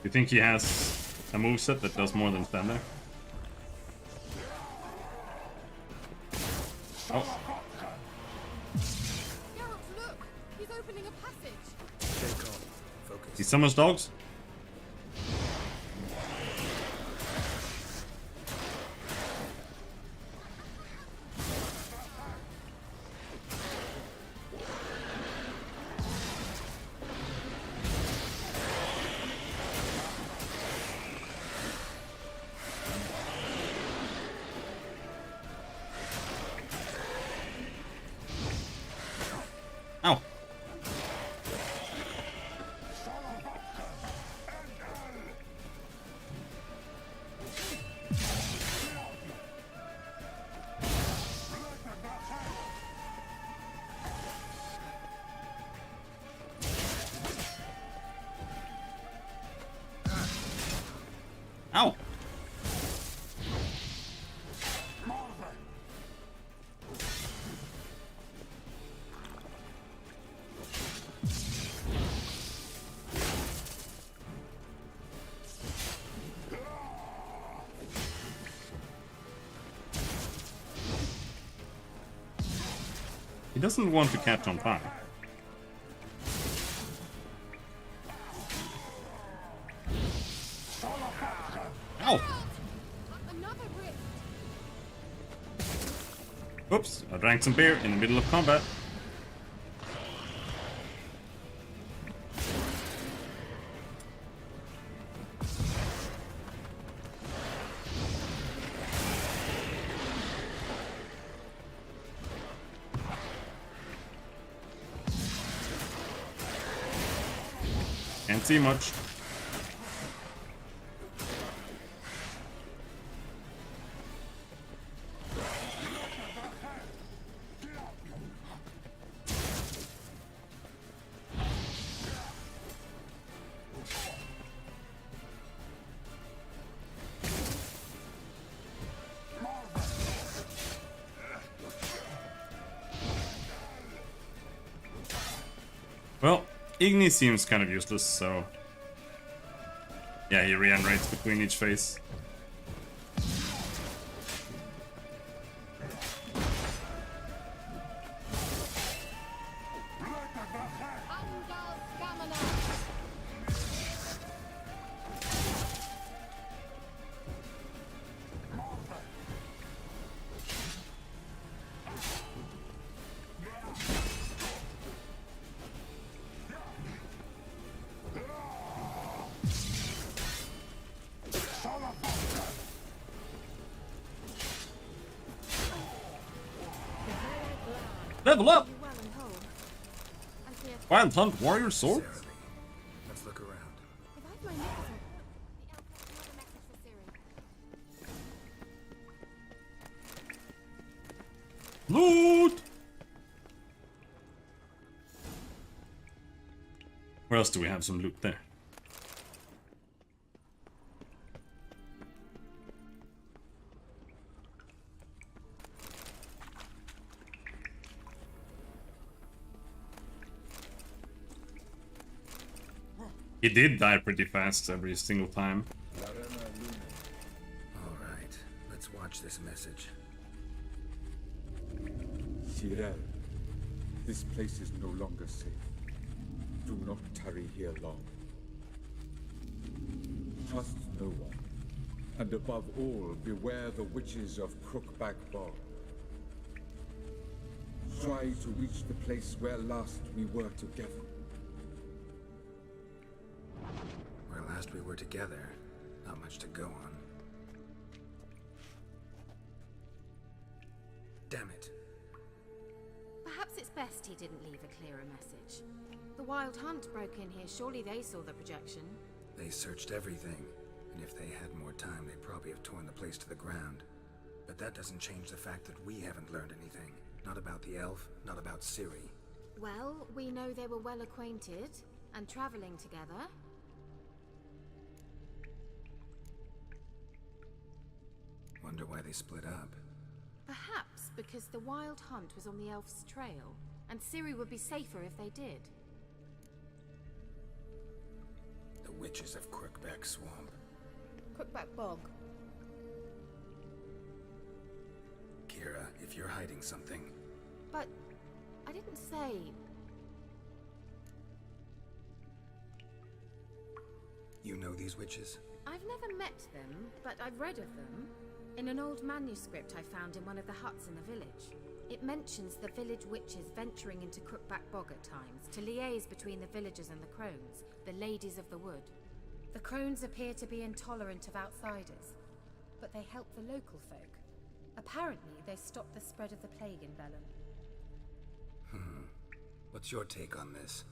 You think he has a moveset that does more than stand there? Oh. Geralt, look! He's opening a passage. Stay calm. Focus. He summons dogs? Ow. Ow. He doesn't want to catch on fire. Ow! Another rift. Oops, I drank some beer in the middle of combat. Can't see much. Well, Igni seems kind of useless, so... yeah, he regenerates between each phase. Level up! Wild Hunt Warrior Sword? Let's look around. Revive my nickel. Loot! Where else do we have some loot there? He did die pretty fast every single time. Alright, let's watch this message. Tyrell, this place is no longer safe. Do not tarry here long. Trust no one. And above all, beware the witches of Crookback Bog. Try to reach the place where last we were together. Where last we were together, not much to go on. Damn it. Perhaps it's best he didn't leave a clearer message. The Wild Hunt broke in here. Surely they saw the projection. They searched everything, and if they had more time, they'd probably have torn the place to the ground. But that doesn't change the fact that we haven't learned anything. Not about the elf, not about Ciri. Well, we know they were well acquainted. and traveling together. Wonder why they split up. Perhaps because the Wild Hunt was on the Elf's trail, and Ciri would be safer if they did. The Witches of Crookback Swamp. Crookback Bog. Kira, if you're hiding something... But I didn't say... You know these witches? I've never met them, but I've read of them. In an old manuscript I found in one of the huts in the village. It mentions the village witches venturing into Crookback Bog at times to liaise between the villagers and the crones, the ladies of the wood. The crones appear to be intolerant of outsiders, but they help the local folk. Apparently, they stopped the spread of the plague in Velen. What's your take on this?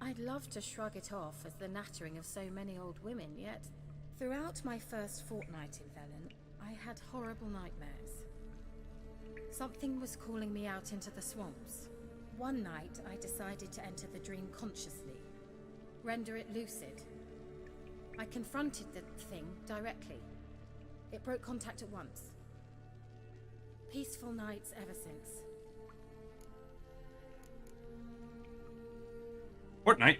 I'd love to shrug it off as the nattering of so many old women, yet throughout my first fortnight in Velen, I had horrible nightmares. Something was calling me out into the swamps. One night, I decided to enter the dream consciously, render it lucid. I confronted the thing directly. It broke contact at once. Peaceful nights ever since. Fortnite.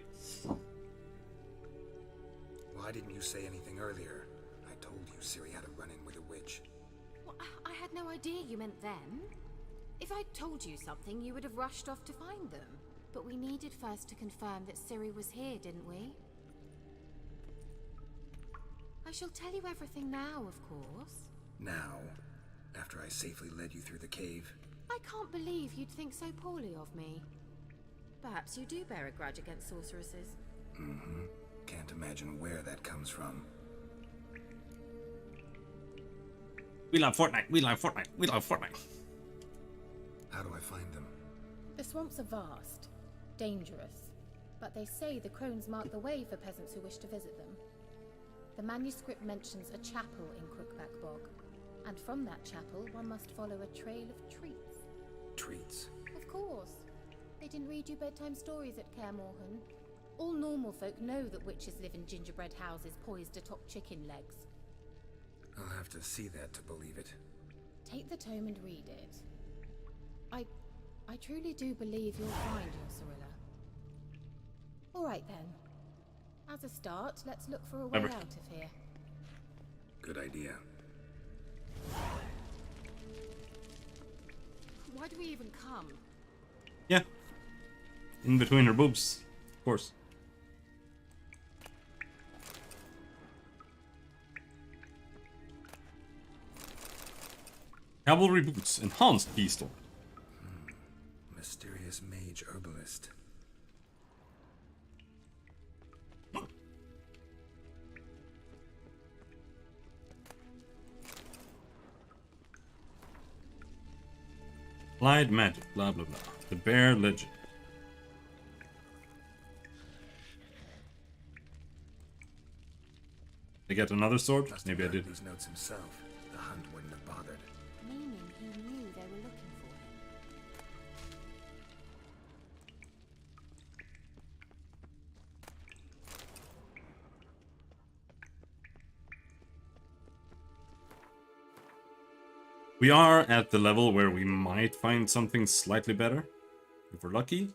Why didn't you say anything earlier? I told you Ciri had a run-in with a witch. Well, I had no idea you meant them. If I'd told you something, you would have rushed off to find them. But we needed first to confirm that Ciri was here, didn't we? I shall tell you everything now, of course. Now? After I safely led you through the cave? I can't believe you'd think so poorly of me. Perhaps you do bear a grudge against sorceresses. Mm-hmm. Can't imagine where that comes from. We love Fortnite, we love Fortnite, we love Fortnite. How do I find them? The swamps are vast, dangerous, but they say the crones mark the way for peasants who wish to visit them. The manuscript mentions a chapel in Crookback Bog, and from that chapel one must follow a trail of treats. Treats? Of course. They didn't read you bedtime stories at Kaer Morhen. All normal folk know that witches live in gingerbread houses poised atop chicken legs. I'll have to see that to believe it. Take the tome and read it. I truly do believe you'll find your Cirilla. All right then. As a start, let's look for a way out of here. Good idea. Why do we even come? Yeah. In between her boobs, of course. Cavalry boots, enhanced pistol. Mysterious mage herbalist. Applied magic, blah blah blah. The Bear Legend. I get another sword? Maybe I did. These notes himself. The hunt wouldn't have bothered. Meaning he knew they were looking for him. We are at the level where we might find something slightly better. If we're lucky.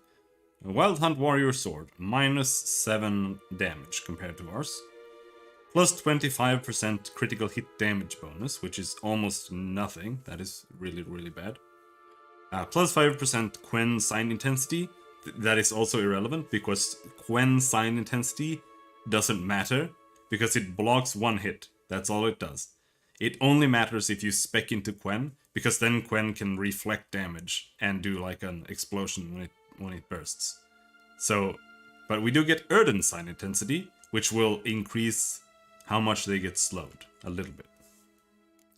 A Wild Hunt Warrior Sword. -7 damage compared to ours. Plus 25% critical hit damage bonus, which is almost nothing. That is really, really bad. Plus 5% Quen Sign Intensity. That is also irrelevant, because Quen Sign Intensity doesn't matter, because it blocks one hit. That's all it does. It only matters if you spec into Quen, because then Quen can reflect damage and do like an explosion when it bursts. So, but we do get Erden Sign Intensity, which will increase how much they get slowed a little bit.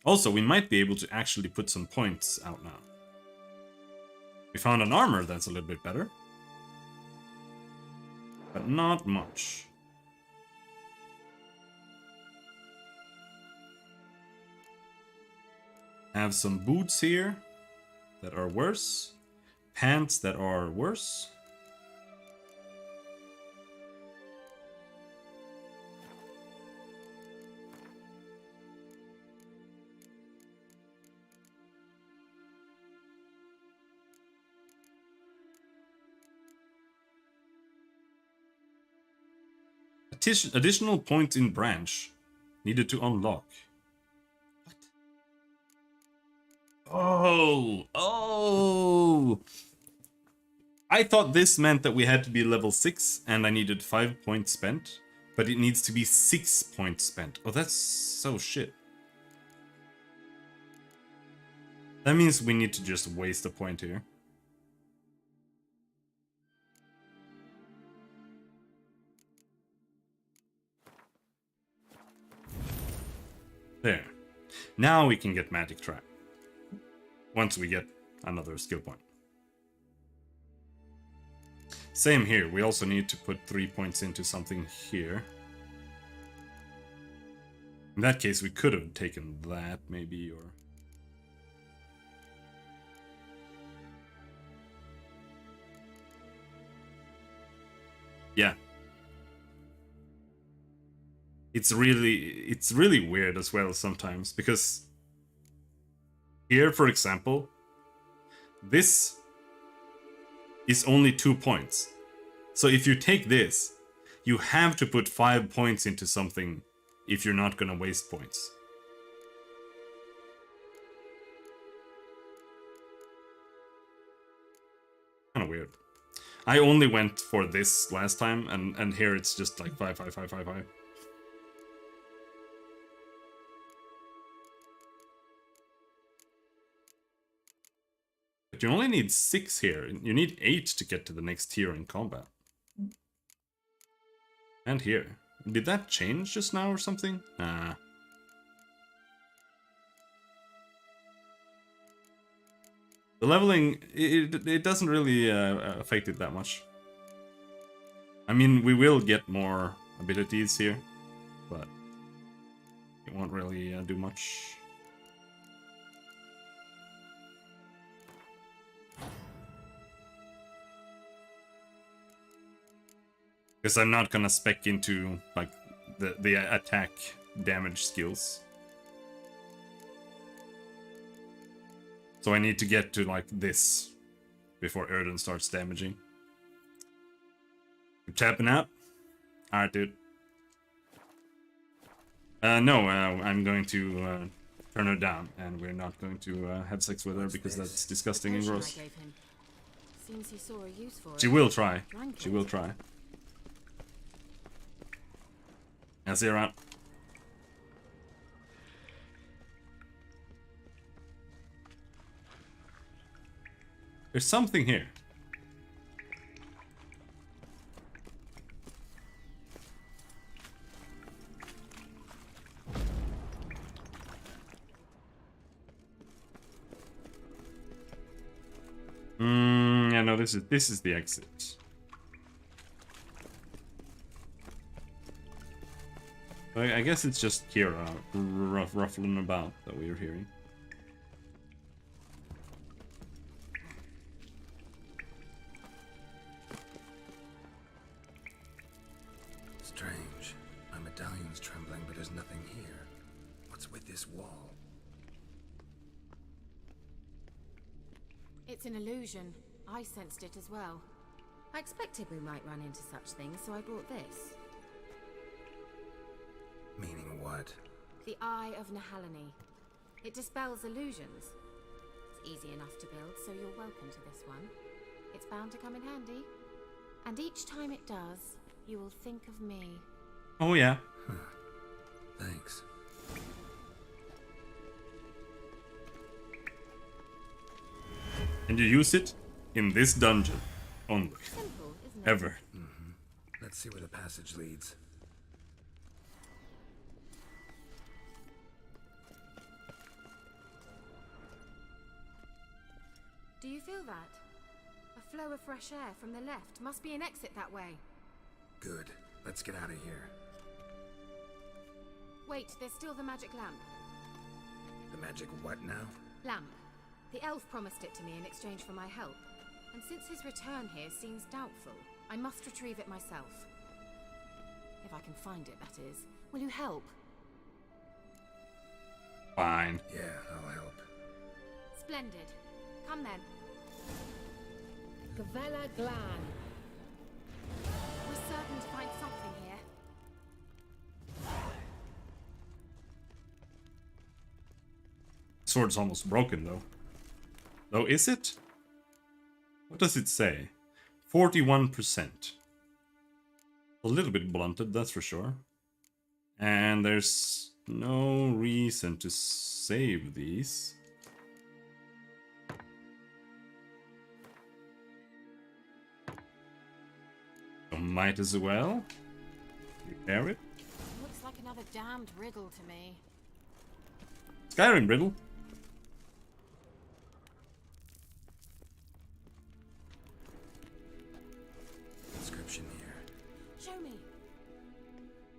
Also, we might be able to actually put some points out now. We found an armor that's a little bit better, but not much. Have some boots here that are worse. Pants that are worse. additional points in branch needed to unlock. What? Oh! I thought this meant that we had to be level 6 and I needed 5 points spent, but it needs to be 6 points spent. Oh, that's so shit. That means we need to just waste a point here. There. Now we can get Magic Trap. Once we get another skill point. Same here. We also need to put 3 points into something here. In that case, we could have taken that, maybe, or... Yeah. It's really weird as well sometimes, because here, for example, this is only 2 points. So if you take this, you have to put 5 points into something if you're not gonna waste points. Kinda weird. I only went for this last time, and here it's just like 5, 5, 5, 5, 5. But you only need 6 here. You need 8 to get to the next tier in combat. And here. Did that change just now or something? Nah. The leveling, it doesn't really affect it that much. I mean, we will get more abilities here, but it won't really do much. Because I'm not gonna spec into like the attack damage skills. So I need to get to like this before Erden starts damaging. You're tapping out? Alright, dude. No, I'm going to turn her down, and we're not going to have sex with her because that's disgusting and gross. Seems he saw a use for it. She will try. She will try. Now see her out. There's something here. Yeah, no, this is the exit. I guess it's just Kira ruffling about that we are hearing. Strange. My medallion's trembling, but there's nothing here. What's with this wall? It's an illusion. I sensed it as well. I expected we might run into such things, so I brought this. Meaning what? The Eye of Nehaleni. It dispels illusions. It's easy enough to build, so you're welcome to this one. It's bound to come in handy. And each time it does, you will think of me. Oh yeah. Thanks. And you use it in this dungeon only. Simple, isn't it? Ever. Let's see where the passage leads. Do you feel that? A flow of fresh air from the left. Must be an exit that way. Good. Let's get out of here. Wait, there's still the magic lamp. The magic what now? Lamp. The elf promised it to me in exchange for my help. And since his return here seems doubtful, I must retrieve it myself. If I can find it, that is. Will you help? Fine. Yeah, I'll help. Splendid. Come then. Gavella Glan. We're certain to find something here. sword's almost broken, though. Though, is it? What does it say? 41%. A little bit blunted, that's for sure. And there's no reason to save these. So might as well repair it. Looks like another damned riddle to me. Skyrim riddle. Inscription here. Show me.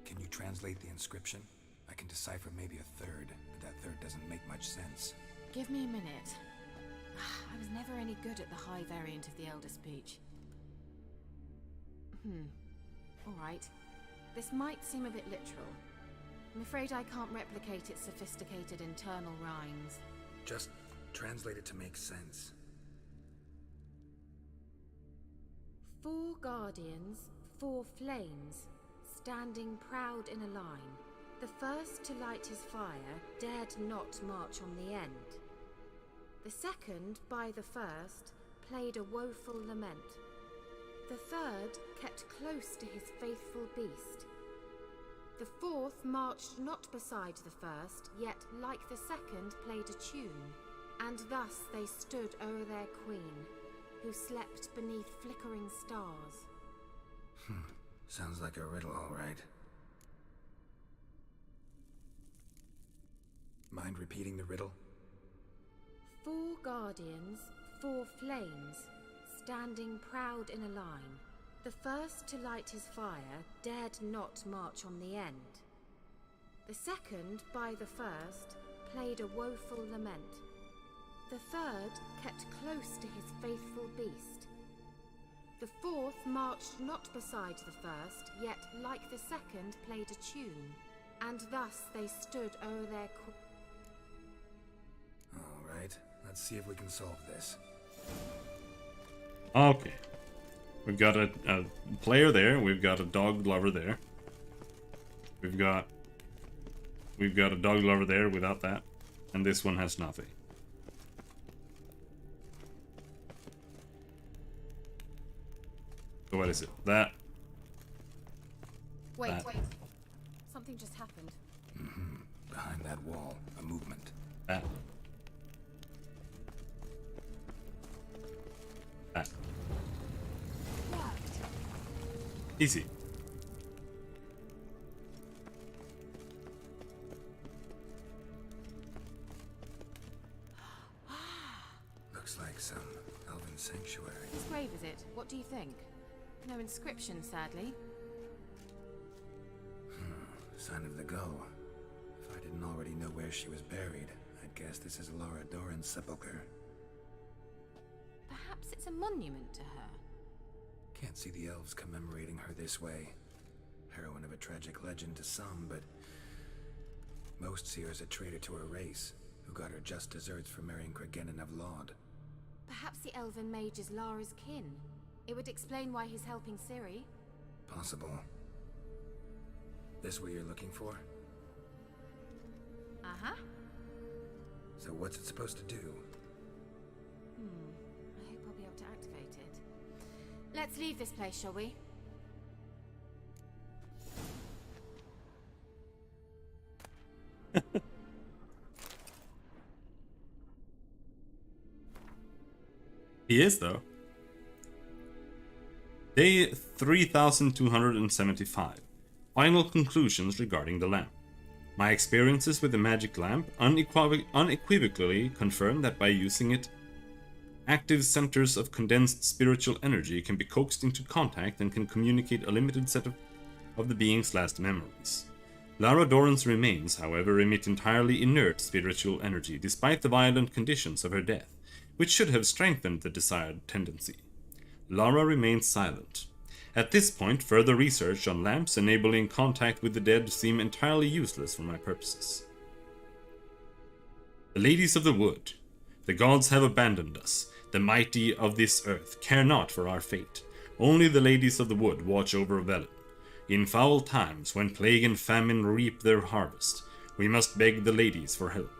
Can you translate the inscription? I can decipher maybe a third, but that third doesn't make much sense. Give me a minute. I was never any good at the high variant of the Elder Speech. Alright. This might seem a bit literal. I'm afraid I can't replicate its sophisticated internal rhymes. Just translate it to make sense. 4 guardians, 4 flames, standing proud in a line. The first to light his fire dared not march on the end. The second, by the first, played a woeful lament. The third kept close to his faithful beast. The fourth marched not beside the first, yet like the second played a tune. And thus they stood o'er their queen, who slept beneath flickering stars. Sounds like a riddle, all right. Mind repeating the riddle? 4 guardians, 4 flames, standing proud in a line. The first to light his fire dared not march on the end. The second, by the first, played a woeful lament. The third kept close to his faithful beast. The fourth marched not beside the first, yet like the second played a tune. And thus they stood o'er their All right, let's see if we can solve this. Okay. We've got a player there. We've got a dog lover there. We've got a dog lover there without that. And this one has nothing. So what is it? That. Wait, that. wait. Something just happened. Behind that wall, a movement. That. That. Easy. Looks like some elven sanctuary. Whose grave is it? What do you think? No inscription, sadly. Sign of the Go. If I didn't already know where she was buried, I'd guess this is Lara Dorren's sepulcher. Perhaps it's a monument to her. Can't see the elves commemorating her this way. Heroine of a tragic legend to some, but most see her as a traitor to her race, who got her just deserts for marrying Cregennan of Laud. Perhaps the elven mage is Lara's kin. It would explain why he's helping Ciri. Possible. This what you're looking for? Uh-huh. So what's it supposed to do? I hope I'll be able to activate it. Let's leave this place, shall we? He is, though. Day 3275. Final conclusions regarding the lamp. My experiences with the magic lamp unequivocally confirm that by using it, active centers of condensed spiritual energy can be coaxed into contact and can communicate a limited set of the being's last memories. Lara Dorren's remains, however, emit entirely inert spiritual energy, despite the violent conditions of her death, which should have strengthened the desired tendency. Lara remains silent. At this point, further research on lamps enabling contact with the dead seem entirely useless for my purposes. The ladies of the wood. The gods have abandoned us. The mighty of this earth care not for our fate. Only the ladies of the wood watch over Velen. In foul times, when plague and famine reap their harvest, we must beg the ladies for help.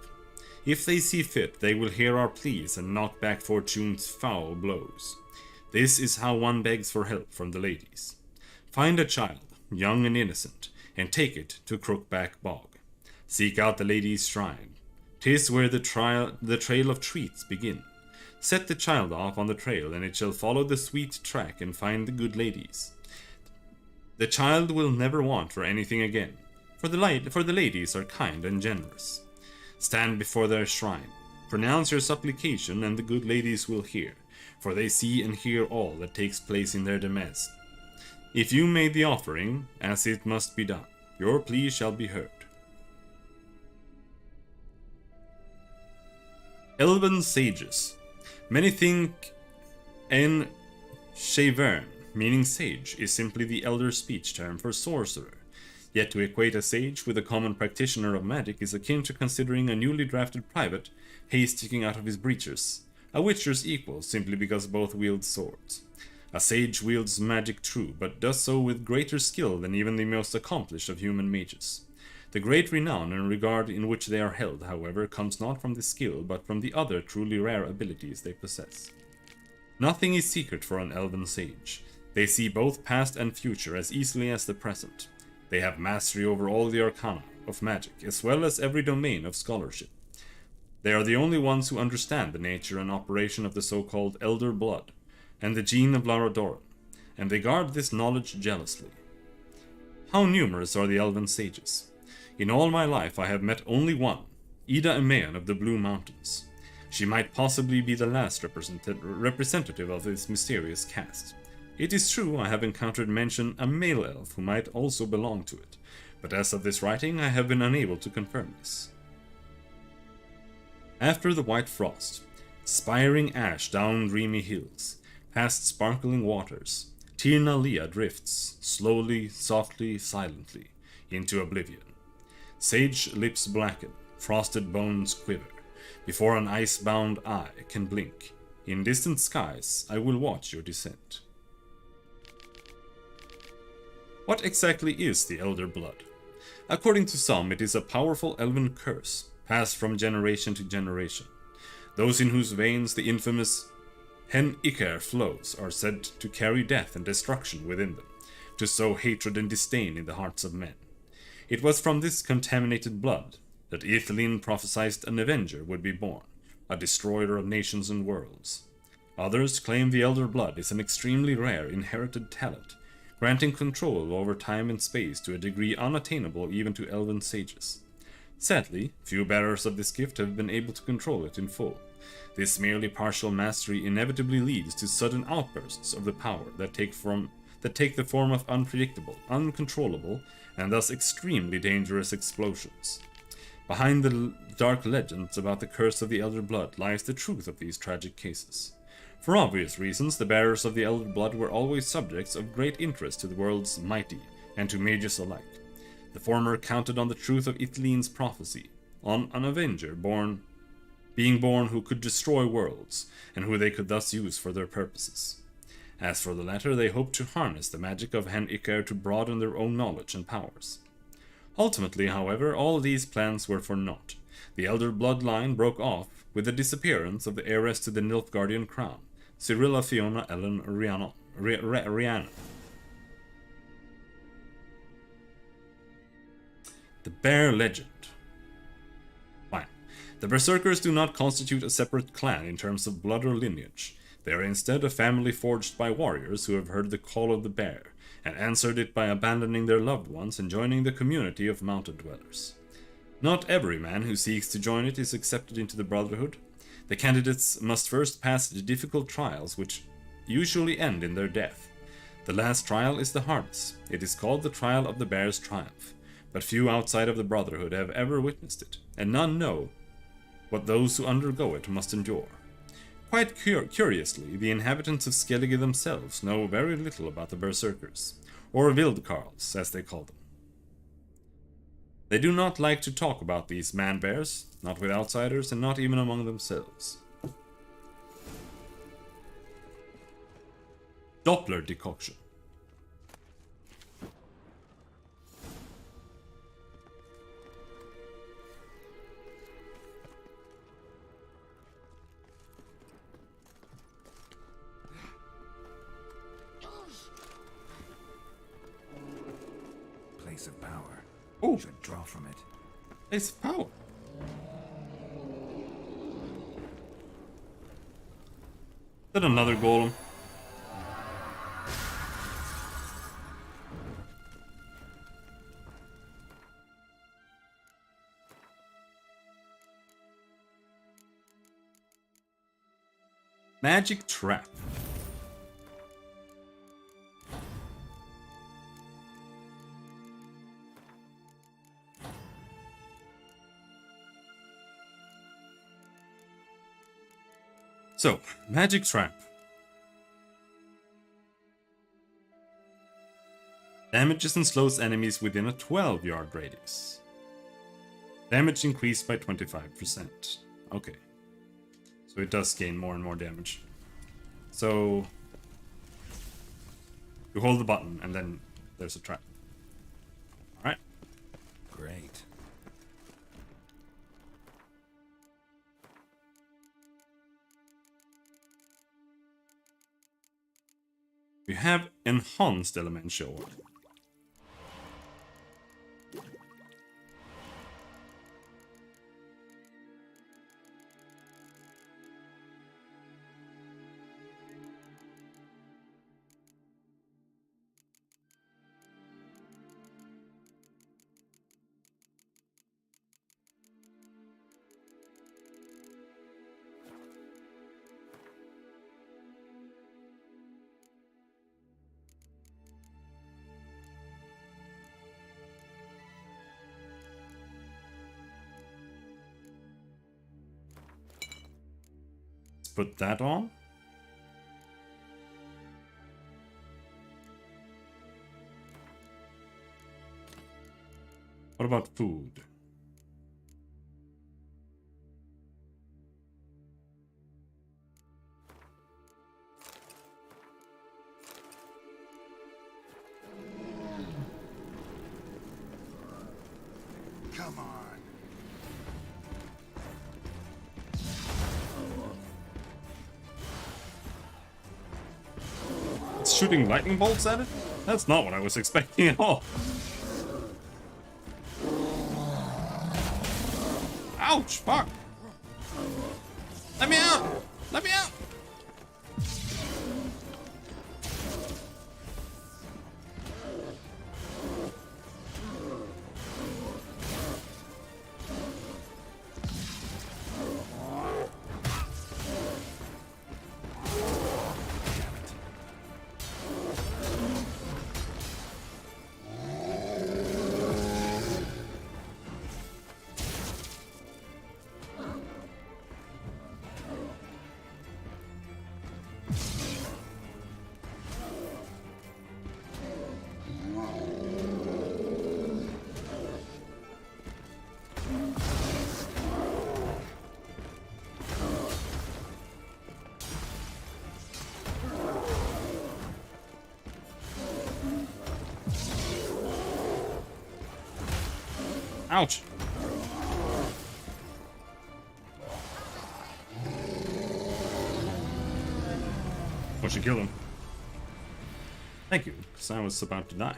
If they see fit, they will hear our pleas and knock back Fortune's foul blows. This is how one begs for help from the ladies. Find a child, young and innocent, and take it to Crookback Bog. Seek out the lady's shrine. 'Tis where the trail of treats begin. Set the child off on the trail, and it shall follow the sweet track and find the good ladies. The child will never want for anything again, for the ladies are kind and generous. Stand before their shrine, pronounce your supplication, and the good ladies will hear, for they see and hear all that takes place in their demesne. If you made the offering, as it must be done, your plea shall be heard. Elven Sages. Many think en Shavern, meaning sage, is simply the elder speech term for sorcerer. Yet to equate a sage with a common practitioner of magic is akin to considering a newly drafted private hay sticking out of his breeches, a witcher's equal simply because both wield swords. A sage wields magic true, but does so with greater skill than even the most accomplished of human mages. The great renown and regard in which they are held, however, comes not from the skill, but from the other truly rare abilities they possess. Nothing is secret for an elven sage. They see both past and future as easily as the present. They have mastery over all the arcana of magic, as well as every domain of scholarship. They are the only ones who understand the nature and operation of the so-called Elder Blood, and the gene of Laradoran, and they guard this knowledge jealously. How numerous are the elven sages? In all my life I have met only one, Ida Emean of the Blue Mountains. She might possibly be the last representative of this mysterious caste. It is true I have encountered mention a male elf who might also belong to it, but as of this writing I have been unable to confirm this. After the white frost, spiring ash down dreamy hills, past sparkling waters, Tir na Lia drifts, slowly, softly, silently, into oblivion. Sage lips blacken, frosted bones quiver, before an ice-bound eye can blink. In distant skies I will watch your descent. What exactly is the Elder Blood? According to some, it is a powerful elven curse, passed from generation to generation. Those in whose veins the infamous Hen Iker flows are said to carry death and destruction within them, to sow hatred and disdain in the hearts of men. It was from this contaminated blood that Etheline prophesied an Avenger would be born, a destroyer of nations and worlds. Others claim the Elder Blood is an extremely rare inherited talent, granting control over time and space to a degree unattainable even to elven sages. Sadly, few bearers of this gift have been able to control it in full. This merely partial mastery inevitably leads to sudden outbursts of the power that take the form of unpredictable, uncontrollable, and thus extremely dangerous explosions. Behind the dark legends about the curse of the Elder Blood lies the truth of these tragic cases. For obvious reasons, the bearers of the Elder Blood were always subjects of great interest to the world's mighty and to mages alike. The former counted on the truth of Ithlin's prophecy, on an Avenger being born who could destroy worlds, and who they could thus use for their purposes. As for the latter, they hoped to harness the magic of Hen Iker to broaden their own knowledge and powers. Ultimately, however, all these plans were for naught. The Elder Bloodline broke off with the disappearance of the heiress to the Nilfgaardian crown, Cyrilla Fiona Ellen Rhiannon. The Bear Legend. Fine. The Berserkers do not constitute a separate clan in terms of blood or lineage. They are instead a family forged by warriors who have heard the call of the bear, and answered it by abandoning their loved ones and joining the community of mountain dwellers. Not every man who seeks to join it is accepted into the Brotherhood. The candidates must first pass the difficult trials which usually end in their death. The last trial is the hardest. It is called the Trial of the Bear's Triumph, but few outside of the Brotherhood have ever witnessed it, and none know what those who undergo it must endure. Quite curiously, the inhabitants of Skellige themselves know very little about the Berserkers, or Wildkarls, as they call them. They do not like to talk about these man-bears, not with outsiders, and not even among themselves. Doppler decoction. place of power. Oh. Should draw from it. Place of power. Is that another golem? Magic trap. So, magic trap. Damages and slows enemies within a 12-yard radius. Damage increased by 25%. Okay. So it does gain more and more damage. So you hold the button and then there's a trap. Alright. Great. We have enhanced elemental ward. Put that on. What about food? Come on. Shooting lightning bolts at it? That's not what I was expecting at all. Ouch! Fuck! Let me out! Let me out! Ouch! I should kill him. Thank you, because I was about to die.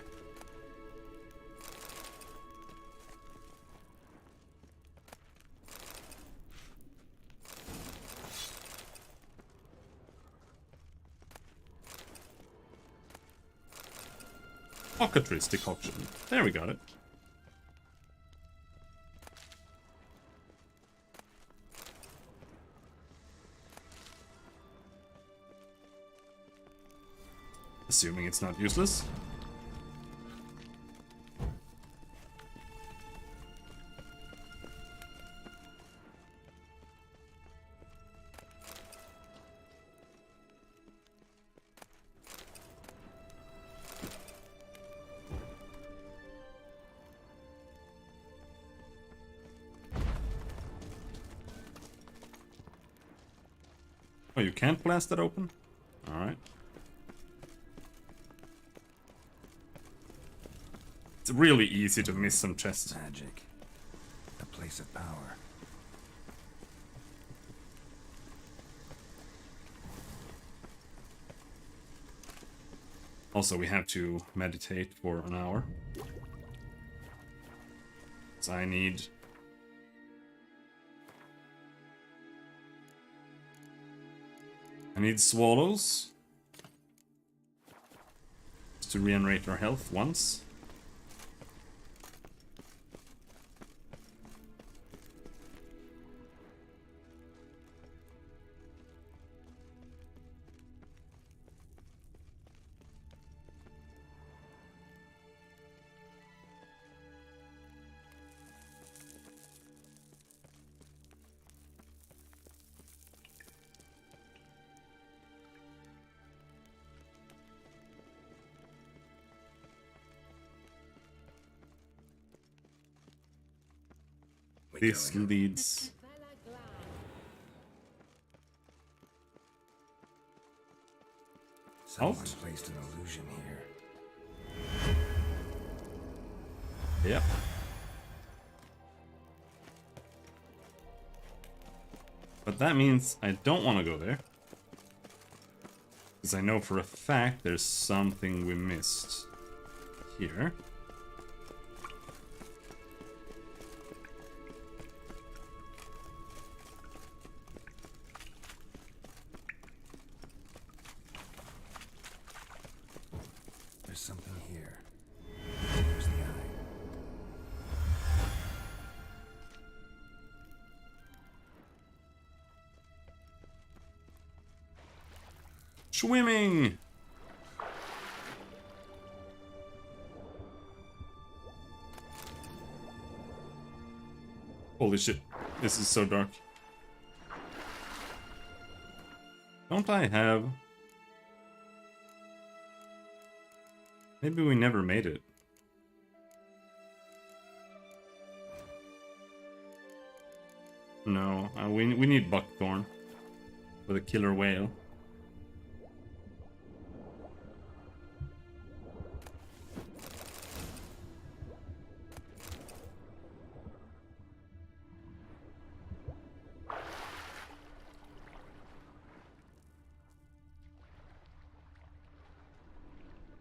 Cockatrice decoction. There, we got it. Assuming it's not useless. Oh, you can't blast that open? Alright. It's really easy to miss some chests. Magic. A place of power. Also, we have to meditate for an hour. Because I need... swallows. Just to regenerate our health once. This leads... Someone out. placed an illusion here. Yep. But that means I don't want to go there. Because I know for a fact there's something we missed here. There's something here. There's the eye. Swimming! Holy shit, this is so dark. Don't I have... Maybe we never made it. No, we need buckthorn for the killer whale.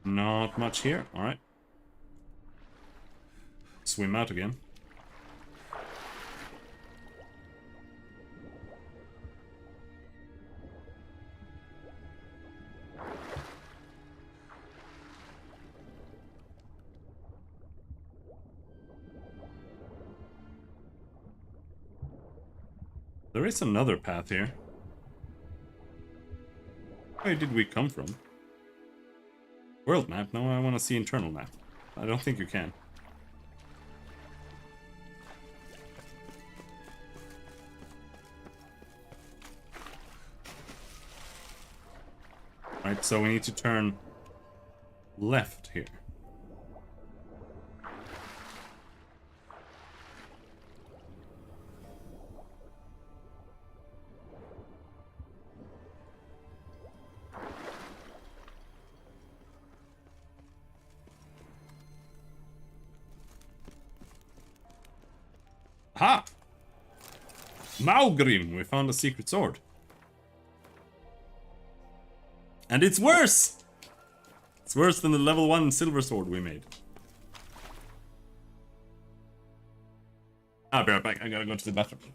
Not much here. Alright. Swim out again. There is another path here. Where did we come from? World map? No, I want to see internal map. I don't think you can. Right, so we need to turn left here. Ha! Maugrim! We found a secret sword. And it's worse! It's worse than the level 1 silver sword we made. I'll be right back. I gotta go to the bathroom.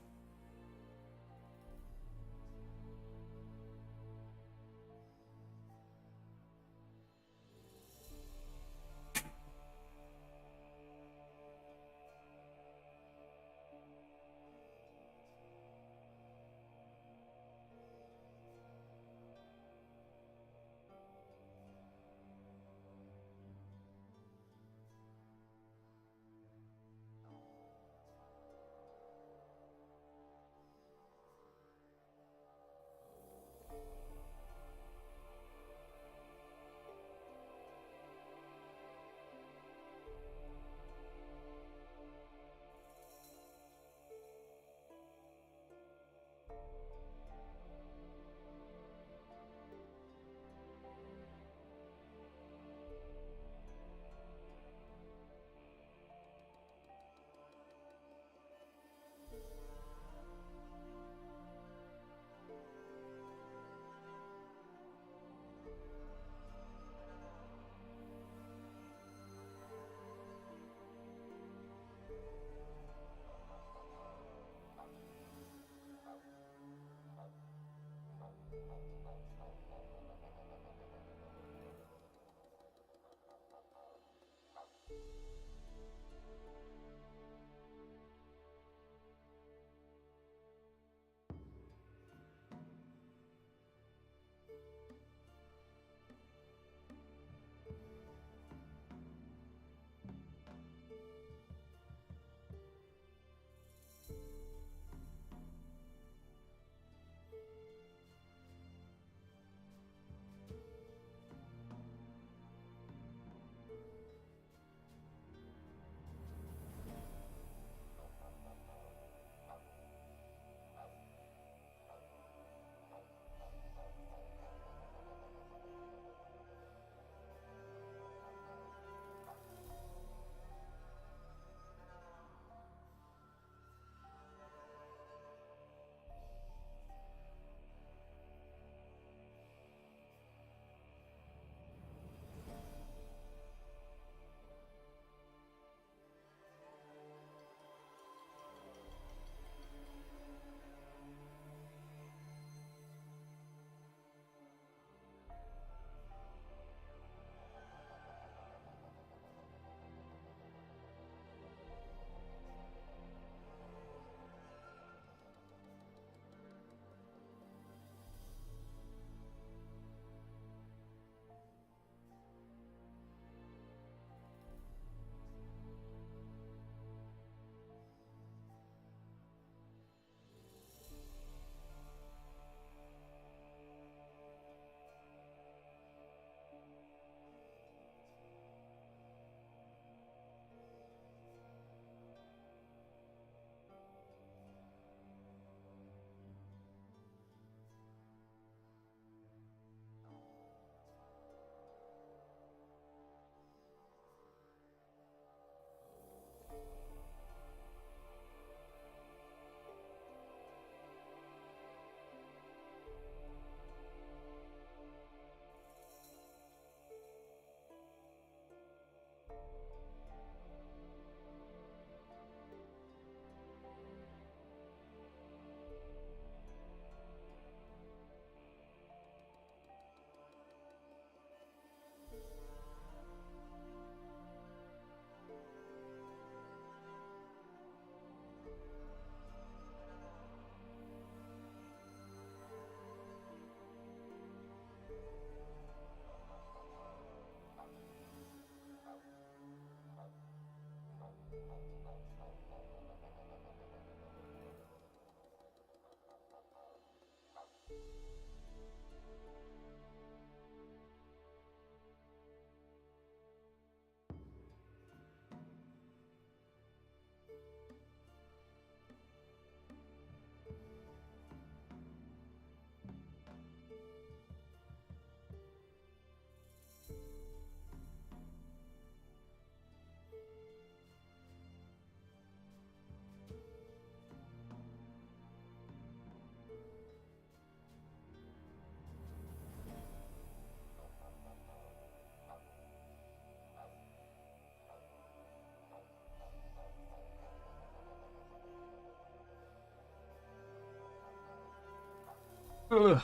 Ugh.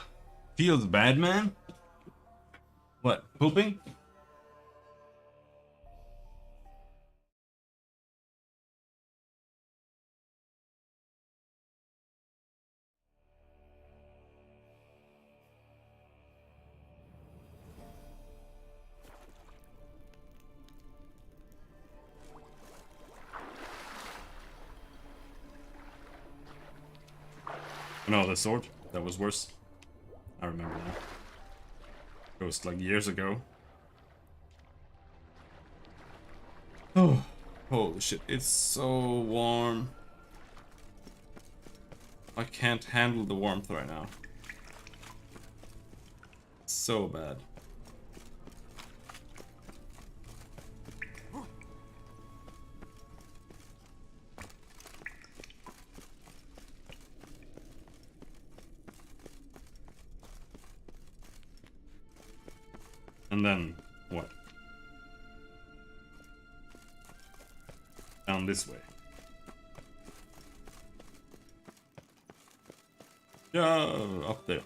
Feels bad, man. What? Pooping? No, the sword. That was worse. I remember now. It was like years ago. Oh, holy shit. It's so warm. I can't handle the warmth right now. It's so bad. And then, what? Down this way. Yeah, up there.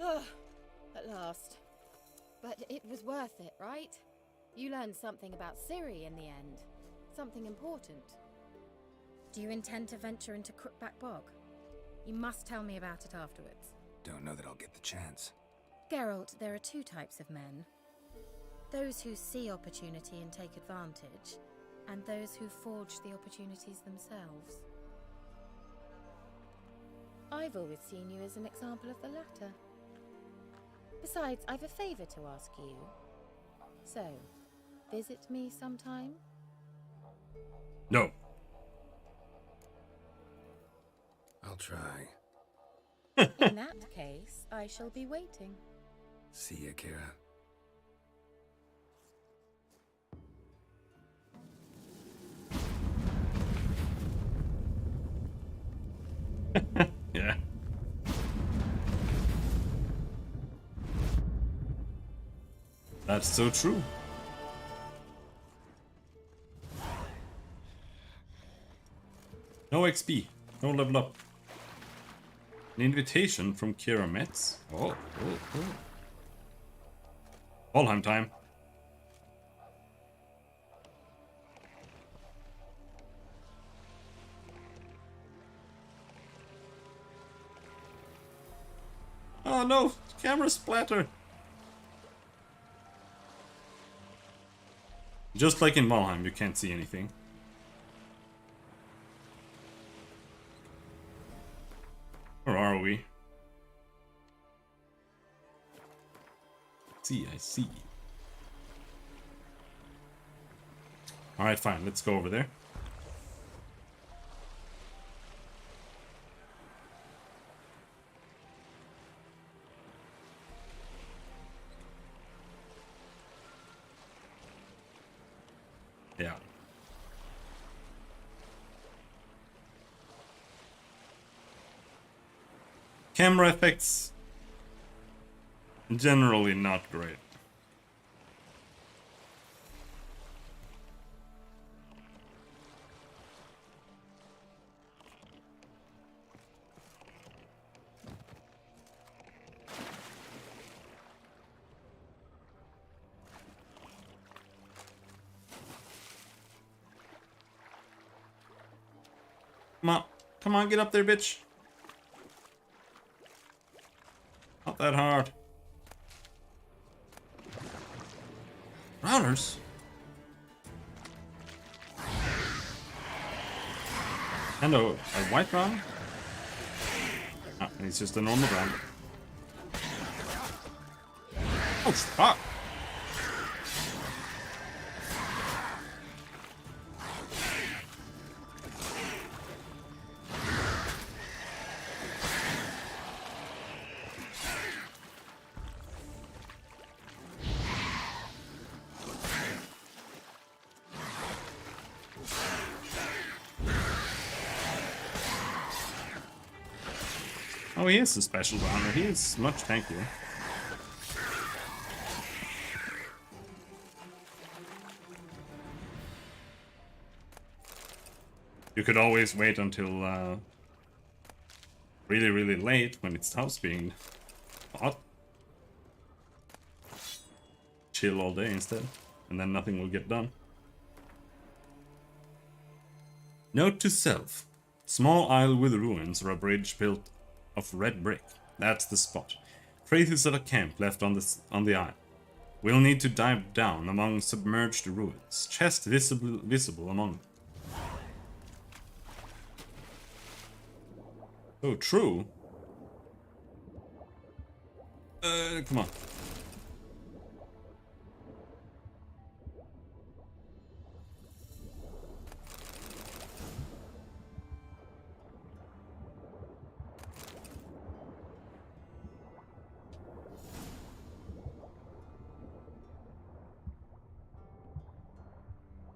Ah, at last. But it was worth it, right? You learned something about Ciri in the end. Something important. Do you intend to venture into Crookback Bog? You must tell me about it afterwards. Don't know that I'll get the chance. Geralt, there are two types of men. Those who see opportunity and take advantage, and those who forge the opportunities themselves. I've always seen you as an example of the latter. Besides, I've a favor to ask you. So, visit me sometime? No. I'll try. In that case, I shall be waiting. See ya, Kira. Yeah. That's so true. No XP. No level up. An invitation from Kira Metz. Oh. Valheim time. Oh no! Camera splatter! Just like in Valheim, you can't see anything. Or are we? I see. Alright, fine. Let's go over there. Yeah. Camera effects generally not great. Come on, get up there, bitch. Not that hard. Routers? And a white round? Ah, he's just a normal round. Oh, fuck. Oh, he is a special rounder. He is much tankier. You could always wait until really, really late when it stops being hot. Chill all day instead, and then nothing will get done. Note to self. Small isle with ruins or a bridge built of red brick. That's the spot. Traces of a camp left on the isle. We'll need to dive down among submerged ruins. Chest visible among them. Oh, true. Come on.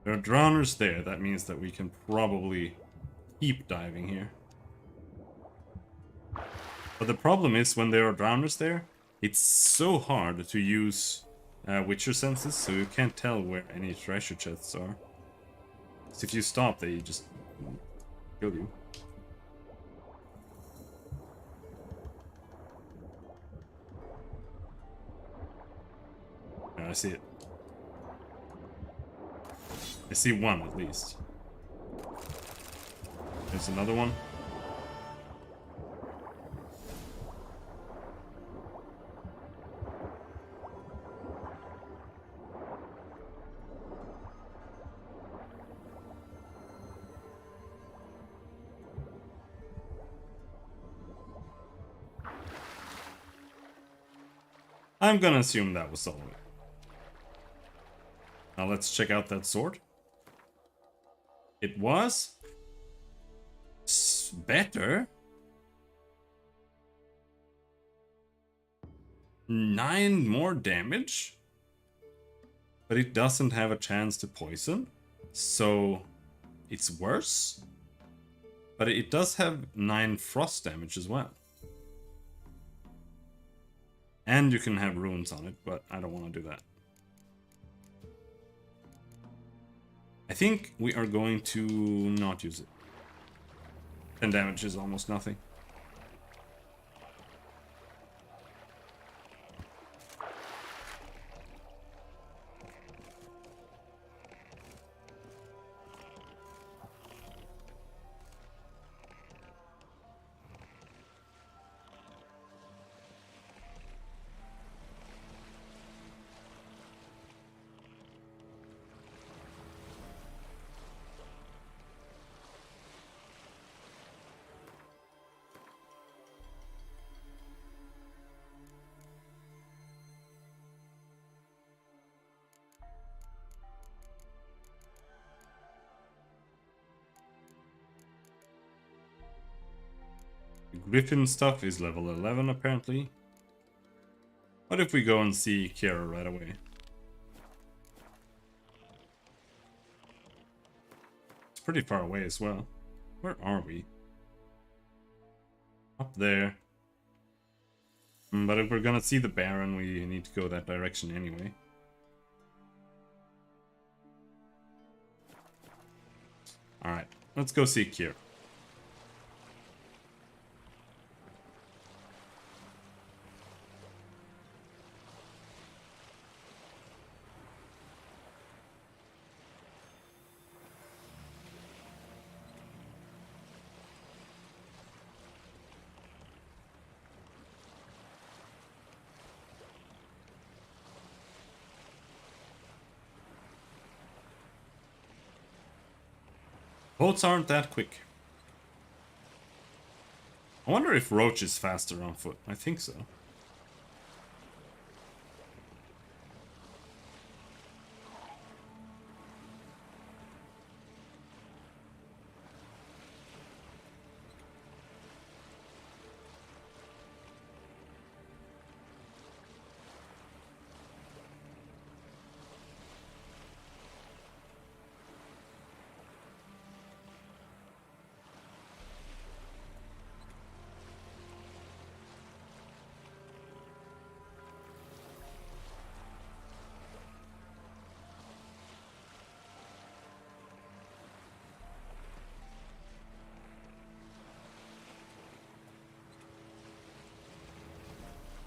There are drowners there. That means that we can probably keep diving here. But the problem is when there are drowners there, it's so hard to use Witcher senses, so you can't tell where any treasure chests are. So if you stop, they just kill you. Yeah, I see it. I see one at least. There's another one. I'm gonna assume that was all of it. Now let's check out that sword. It was better. 9 more damage. But it doesn't have a chance to poison. So it's worse. But it does have 9 frost damage as well. And you can have runes on it, but I don't want to do that. I think we are going to not use it. 10 damage is almost nothing. Griffin stuff is level 11 apparently. What if we go and see Kiera right away? It's pretty far away as well. Where are we? Up there. But if we're gonna see the Baron, we need to go that direction anyway. Alright, let's go see Kiera. Boats aren't that quick. I wonder if Roach is faster on foot. I think so.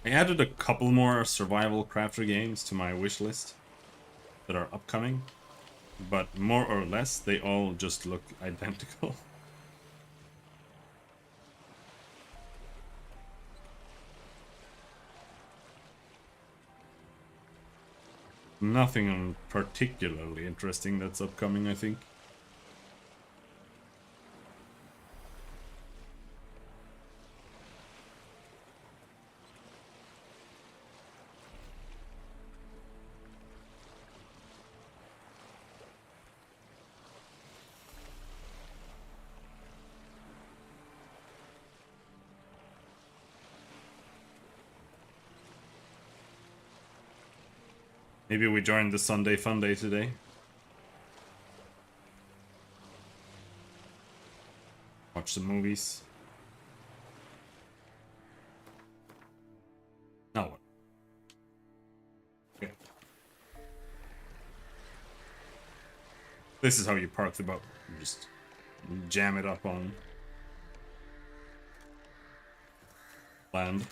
I added a couple more survival crafter games to my wish list that are upcoming, but more or less they all just look identical. Nothing particularly interesting that's upcoming, I think. Maybe we join the Sunday Fun Day today. Watch some movies. Now what? Okay. This is how you park the boat. You just jam it up on land.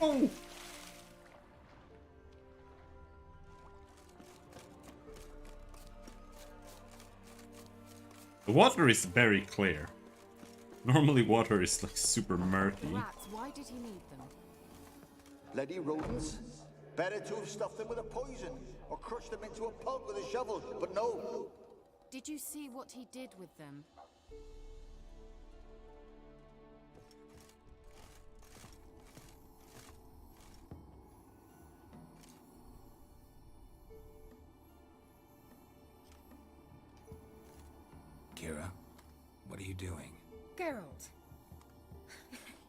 Oh. The water is very clear. Normally water is like super murky. Rats, why did he need them? Bloody rodents. Better to have stuffed them with a poison or crushed them into a pulp with a shovel, but no. Did you see what he did with them? Kira, what are you doing? Geralt.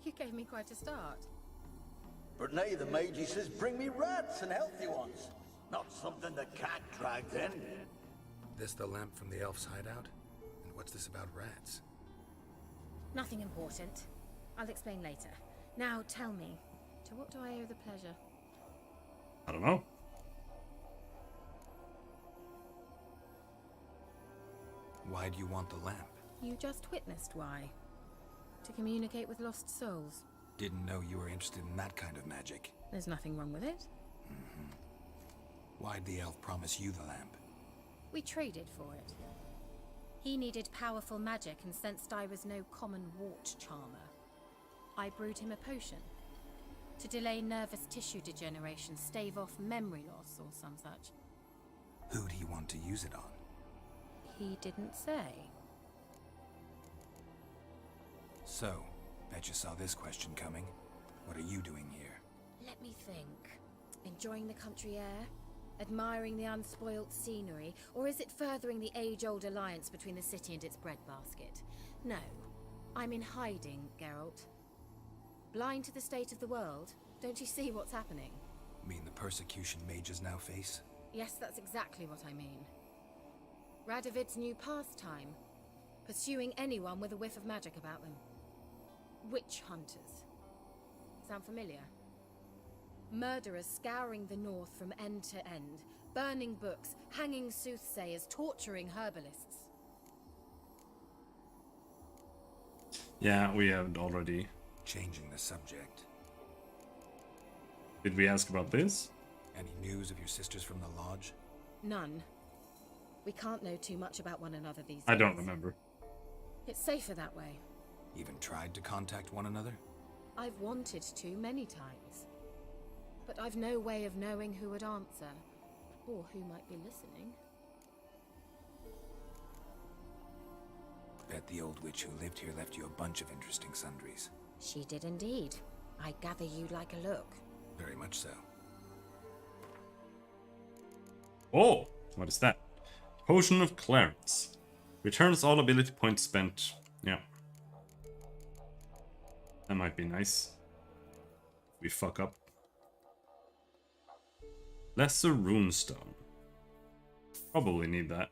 You gave me quite a start. But now the Magi says bring me rats and healthy ones. Not something the cat dragged in. This the lamp from the elf's hideout? And what's this about rats? Nothing important. I'll explain later. Now tell me, to what do I owe the pleasure? I don't know. Why do you want the lamp? You just witnessed why. To communicate with lost souls. Didn't know you were interested in that kind of magic. There's nothing wrong with it. Why'd the elf promise you the lamp? We traded for it. He needed powerful magic and sensed I was no common wart charmer. I brewed him a potion. To delay nervous tissue degeneration, stave off memory loss or some such. Who'd he want to use it on? He didn't say. So, bet you saw this question coming. What are you doing here? Let me think. Enjoying the country air? Admiring the unspoilt scenery? Or is it furthering the age-old alliance between the city and its breadbasket? No. I'm in hiding, Geralt. Blind to the state of the world? Don't you see what's happening? Mean the persecution mages now face? Yes, that's exactly what I mean. Radovid's new pastime. Pursuing anyone with a whiff of magic about them. Witch hunters. Sound familiar? Murderers scouring the north from end to end. Burning books, hanging soothsayers, torturing herbalists. Yeah, we have already. Changing the subject. Did we ask about this? Any news of your sisters from the lodge? None. We can't know too much about one another these days. I don't remember. It's safer that way. Even tried to contact one another? I've wanted to many times. But I've no way of knowing who would answer. Or who might be listening. Bet the old witch who lived here left you a bunch of interesting sundries. She did indeed. I gather you'd like a look. Very much so. Oh, what is that? Potion of Clarence. Returns all ability points spent. Yeah. That might be nice. If we fuck up. Lesser Runestone. Probably need that.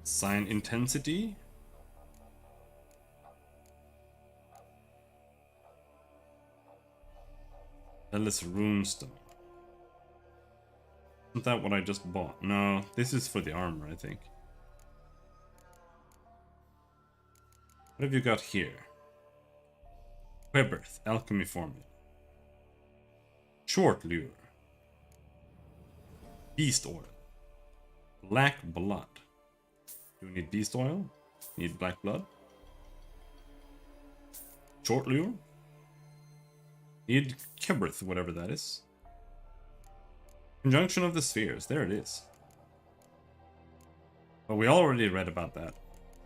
Sign intensity. Ellis runestone. Isn't that what I just bought? No, this is for the armor, I think. What have you got here? Queberth, alchemy formula. Short lure. Beast oil. Black blood. Do we need beast oil? Need black blood? Short lure? Need Queberth, whatever that is. Conjunction of the spheres. There it is. But we already read about that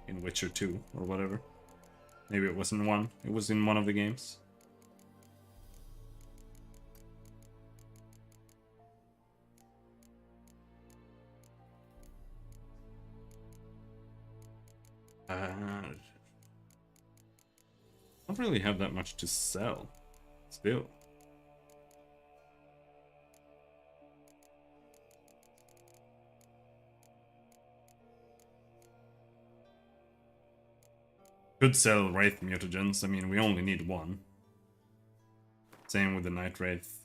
in Witcher 2 or whatever. Maybe it wasn't one. It was in one of the games. I don't really have that much to sell. Still. Could sell Wraith mutagens. I mean, we only need one. Same with the Night Wraith.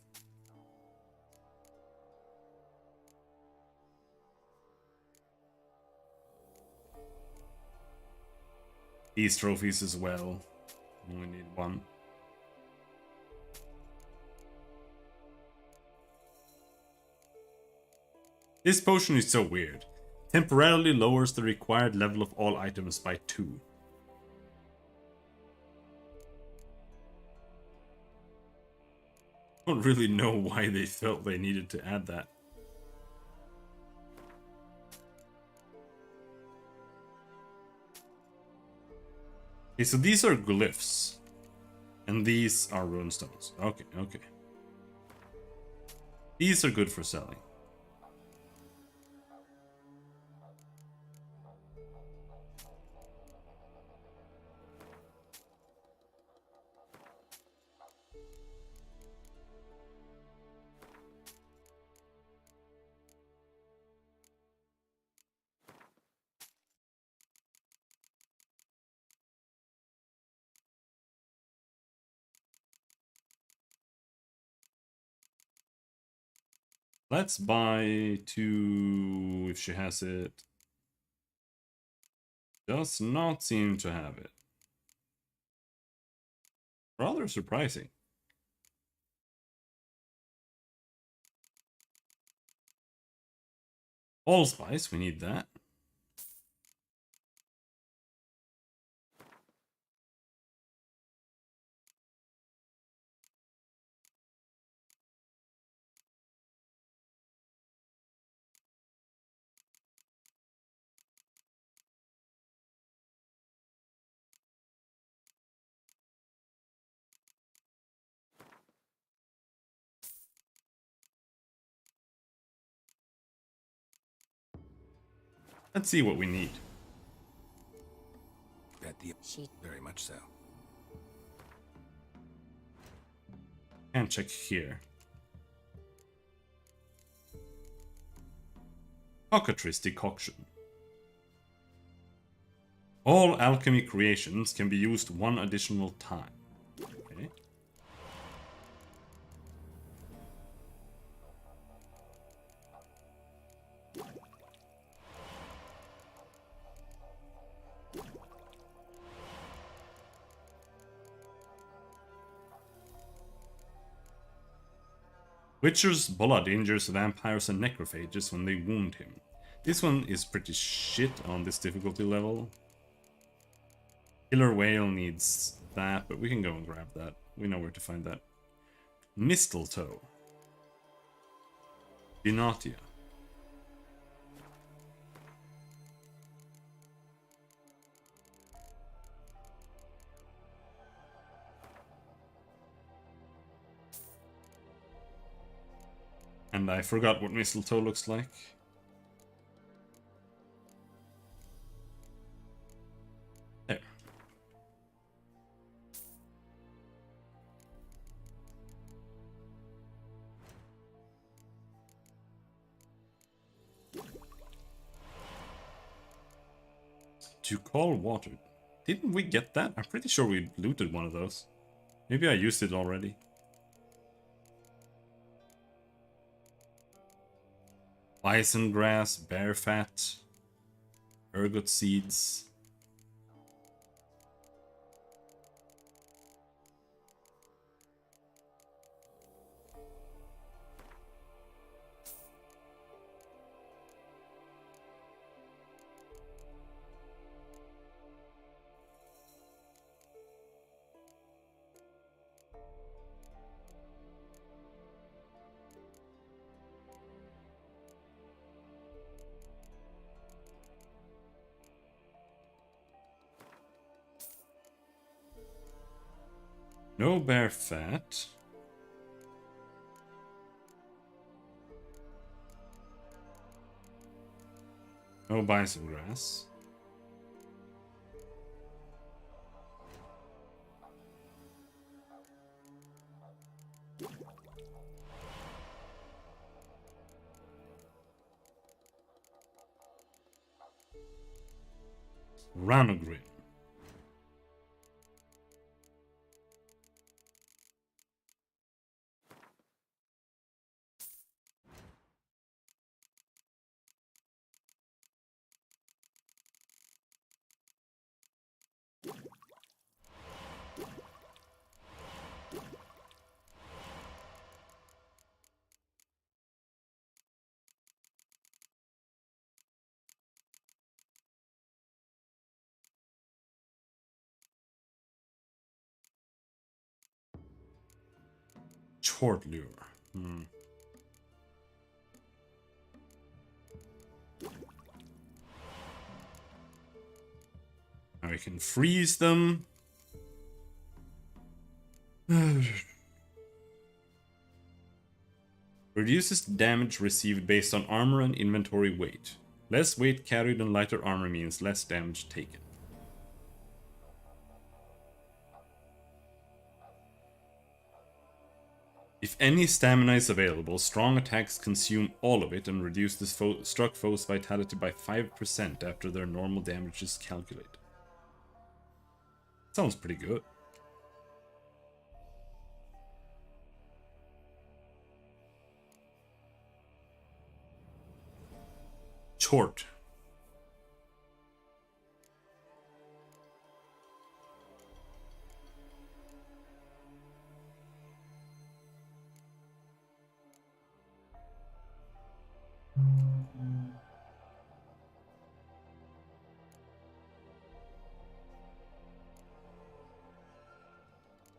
These trophies as well. Only need one. This potion is so weird. Temporarily lowers the required level of all items by 2. I don't really know why they felt they needed to add that. Okay, so these are glyphs. And these are runestones. Okay, okay. These are good for selling. Let's buy 2 if she has it. Does not seem to have it. Rather surprising. Allspice, we need that. Let's see what we need. Bet the very much so. And check here. Cockatrice decoction. All alchemy creations can be used 1 additional time. Okay. Witcher's blood injures vampires and necrophages when they wound him. This one is pretty shit on this difficulty level. Killer Whale needs that, but we can go and grab that. We know where to find that. Mistletoe. Dinatia. And I forgot what mistletoe looks like. There. To call water. Didn't we get that? I'm pretty sure we looted one of those. Maybe I used it already. Bison grass, bear fat, ergot seeds. No bear fat. No bison grass. Ranogrin. Short lure. Now we can freeze them. Reduces damage received based on armor and inventory weight. Less weight carried on lighter armor means less damage taken. If any stamina is available, strong attacks consume all of it and reduce the struck foe's vitality by 5% after their normal damage is calculated. Sounds pretty good. Short.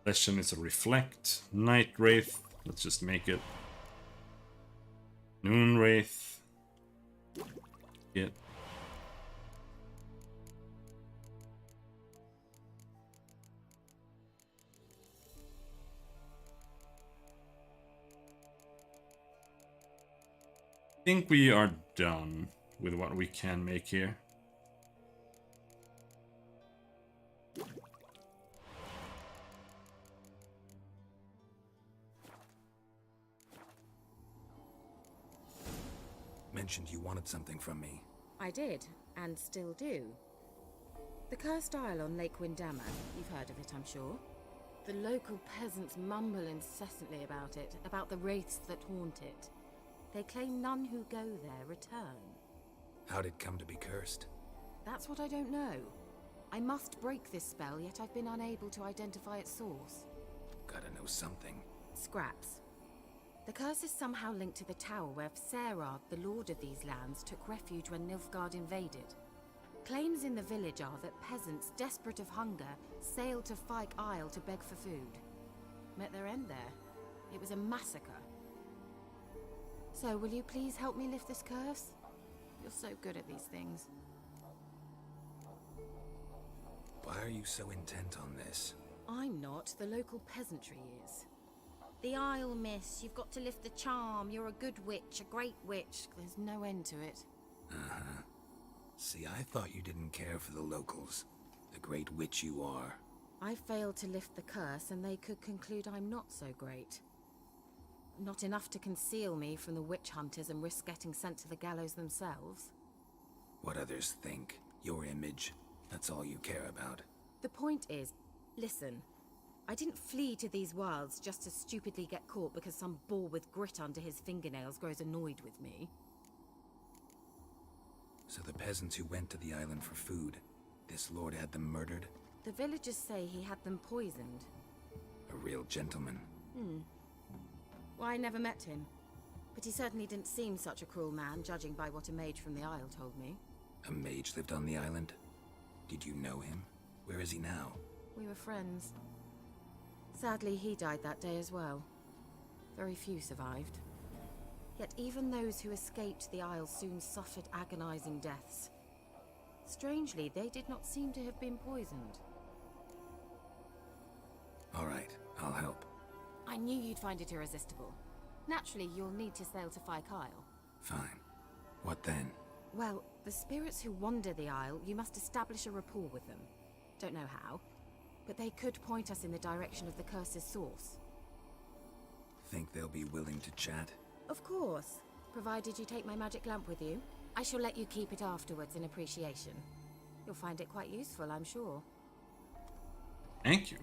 Lesson is a reflect. Night Wraith. Let's just make it. Noon Wraith. Get. I think we are done with what we can make here. Mentioned you wanted something from me. I did, and still do. The Cursed Isle on Lake Windammer. You've heard of it, I'm sure. The local peasants mumble incessantly about it, about the wraiths that haunt it. They claim none who go there return. How'd it come to be cursed? That's what I don't know. I must break this spell, yet I've been unable to identify its source. Gotta know something. Scraps. The curse is somehow linked to the tower where Serad, the lord of these lands, took refuge when Nilfgaard invaded. Claims in the village are that peasants, desperate of hunger, sailed to Fyke Isle to beg for food. Met their end there. It was a massacre. So, will you please help me lift this curse? You're so good at these things. Why are you so intent on this? I'm not. The local peasantry is. The Isle, miss. You've got to lift the charm. You're a good witch, a great witch. There's no end to it. Uh-huh. See, I thought you didn't care for the locals. The great witch you are. I failed to lift the curse, and they could conclude I'm not so great. Not enough to conceal me from the witch hunters and risk getting sent to the gallows themselves. What others think. Your image. That's all you care about. The point is, listen, I didn't flee to these wilds just to stupidly get caught because some boar with grit under his fingernails grows annoyed with me. So the peasants who went to the island for food, this lord had them murdered? The villagers say he had them poisoned. A real gentleman. Well, I never met him. But he certainly didn't seem such a cruel man, judging by what a mage from the Isle told me. A mage lived on the island? Did you know him? Where is he now? We were friends. Sadly, he died that day as well. Very few survived. Yet even those who escaped the Isle soon suffered agonizing deaths. Strangely, they did not seem to have been poisoned. All right, I'll help. I knew you'd find it irresistible. Naturally, you'll need to sail to Phi Kyle. Fine. What then? Well, the spirits who wander the Isle, you must establish a rapport with them. Don't know how, but they could point us in the direction of the curse's source. Think they'll be willing to chat? Of course, provided you take my magic lamp with you. I shall let you keep it afterwards in appreciation. You'll find it quite useful, I'm sure. Thank you.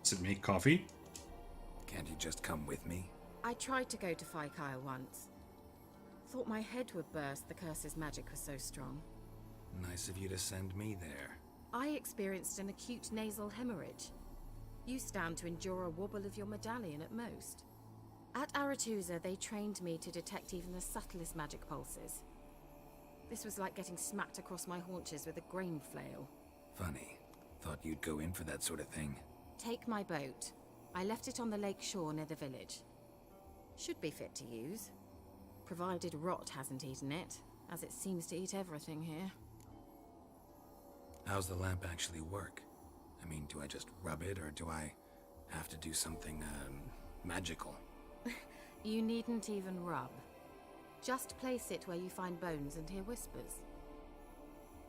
Does it make coffee? Can't you just come with me? I tried to go to Phi Kyle once. Thought my head would burst, the curse's magic was so strong. Nice of you to send me there. I experienced an acute nasal hemorrhage. You stand to endure a wobble of your medallion at most. At Aretusa, they trained me to detect even the subtlest magic pulses. This was like getting smacked across my haunches with a grain flail. Funny. Thought you'd go in for that sort of thing. Take my boat. I left it on the lake shore near the village. Should be fit to use. Provided rot hasn't eaten it, as it seems to eat everything here. How's the lamp actually work? I mean, do I just rub it, or do I have to do something, magical? You needn't even rub. Just place it where you find bones and hear whispers.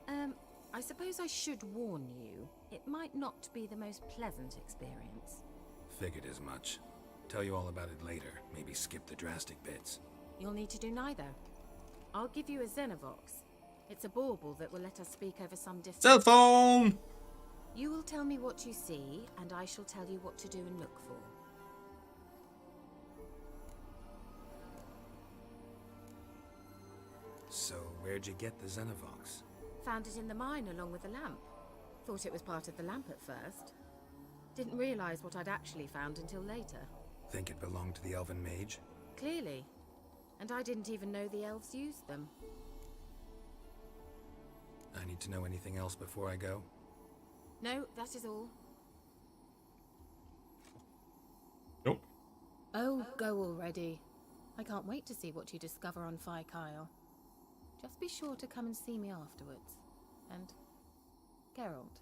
I suppose I should warn you, it might not be the most pleasant experience. Figured as much. Tell you all about it later, maybe skip the drastic bits. You'll need to do neither. I'll give you a Xenovox. It's a bauble that will let us speak over some distance. Cell phone! You will tell me what you see, and I shall tell you what to do and look for. So, where'd you get the Xenovox? Found it in the mine along with the lamp. Thought it was part of the lamp at first. Didn't realize what I'd actually found until later. Think it belonged to the elven mage? Clearly. And I didn't even know the elves used them. I need to know anything else before I go? No, that is all. Nope. Oh, go already. I can't wait to see what you discover on Phi Kyle. Just be sure to come and see me afterwards. And Geralt.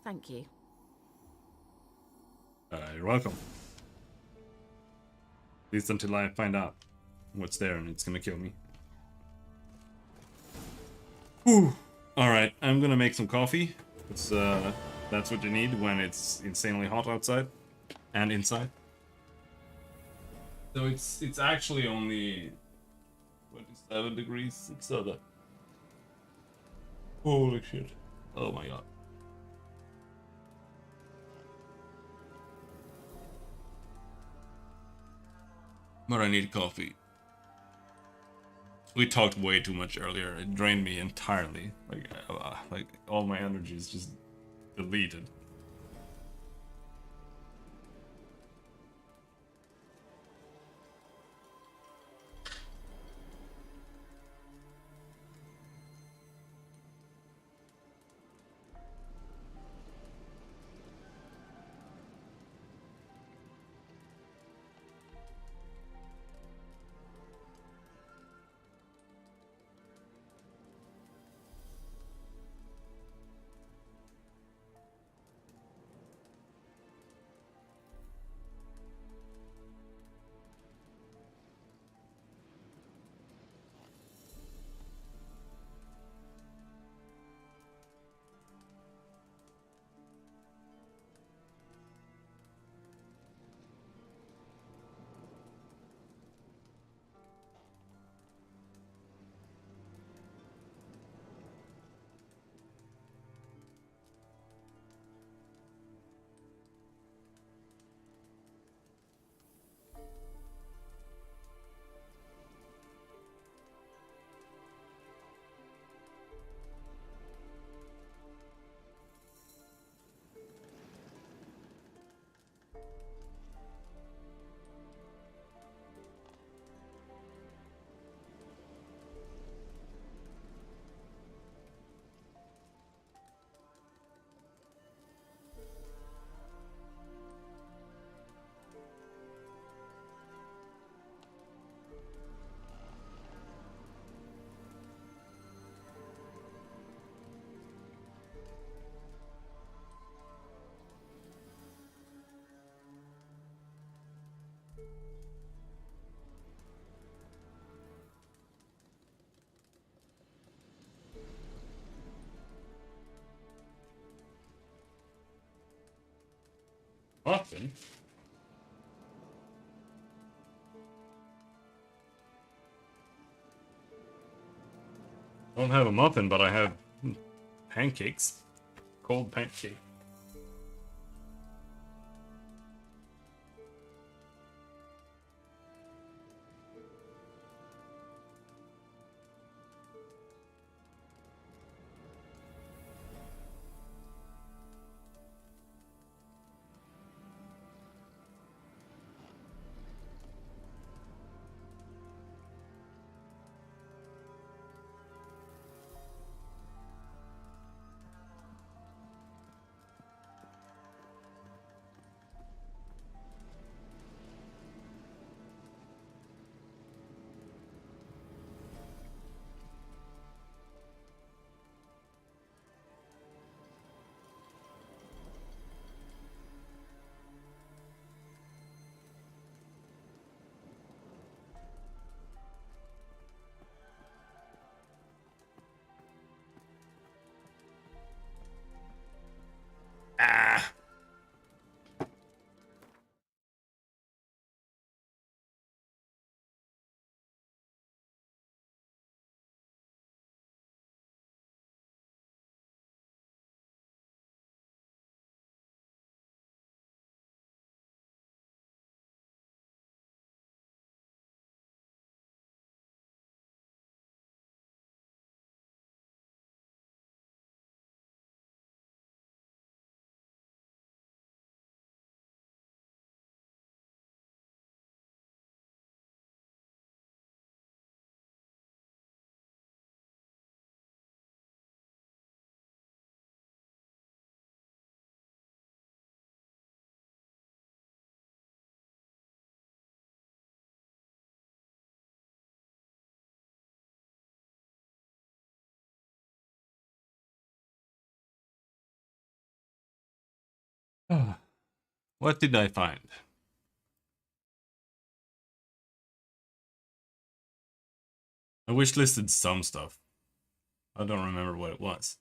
Thank you. You're welcome. At least until I find out what's there and it's gonna kill me. Whew. Alright, I'm gonna make some coffee. It's that's what you need when it's insanely hot outside and inside. So it's actually only 27 degrees. It's that. Holy shit. Oh my god. But I need coffee. We talked way too much earlier. It drained me entirely. Like all my energy is just deleted. Muffin? I don't have a muffin, but I have pancakes. Cold pancake. Ah. What did I find? I wishlisted some stuff. I don't remember what it was.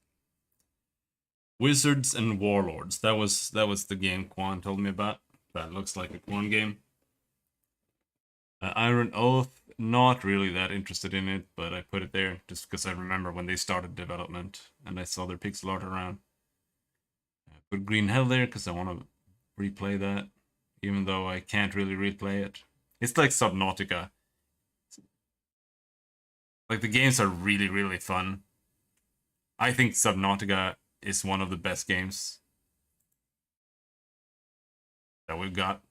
Wizards and Warlords. That was the game Quan told me about. That looks like a Quan game. Iron Oath, not really that interested in it, but I put it there just because I remember when they started development and I saw their pixel art around. I put Green Hell there because I want to replay that, even though I can't really replay it. It's like Subnautica. Like, the games are really, really fun. I think Subnautica is one of the best games that we've got,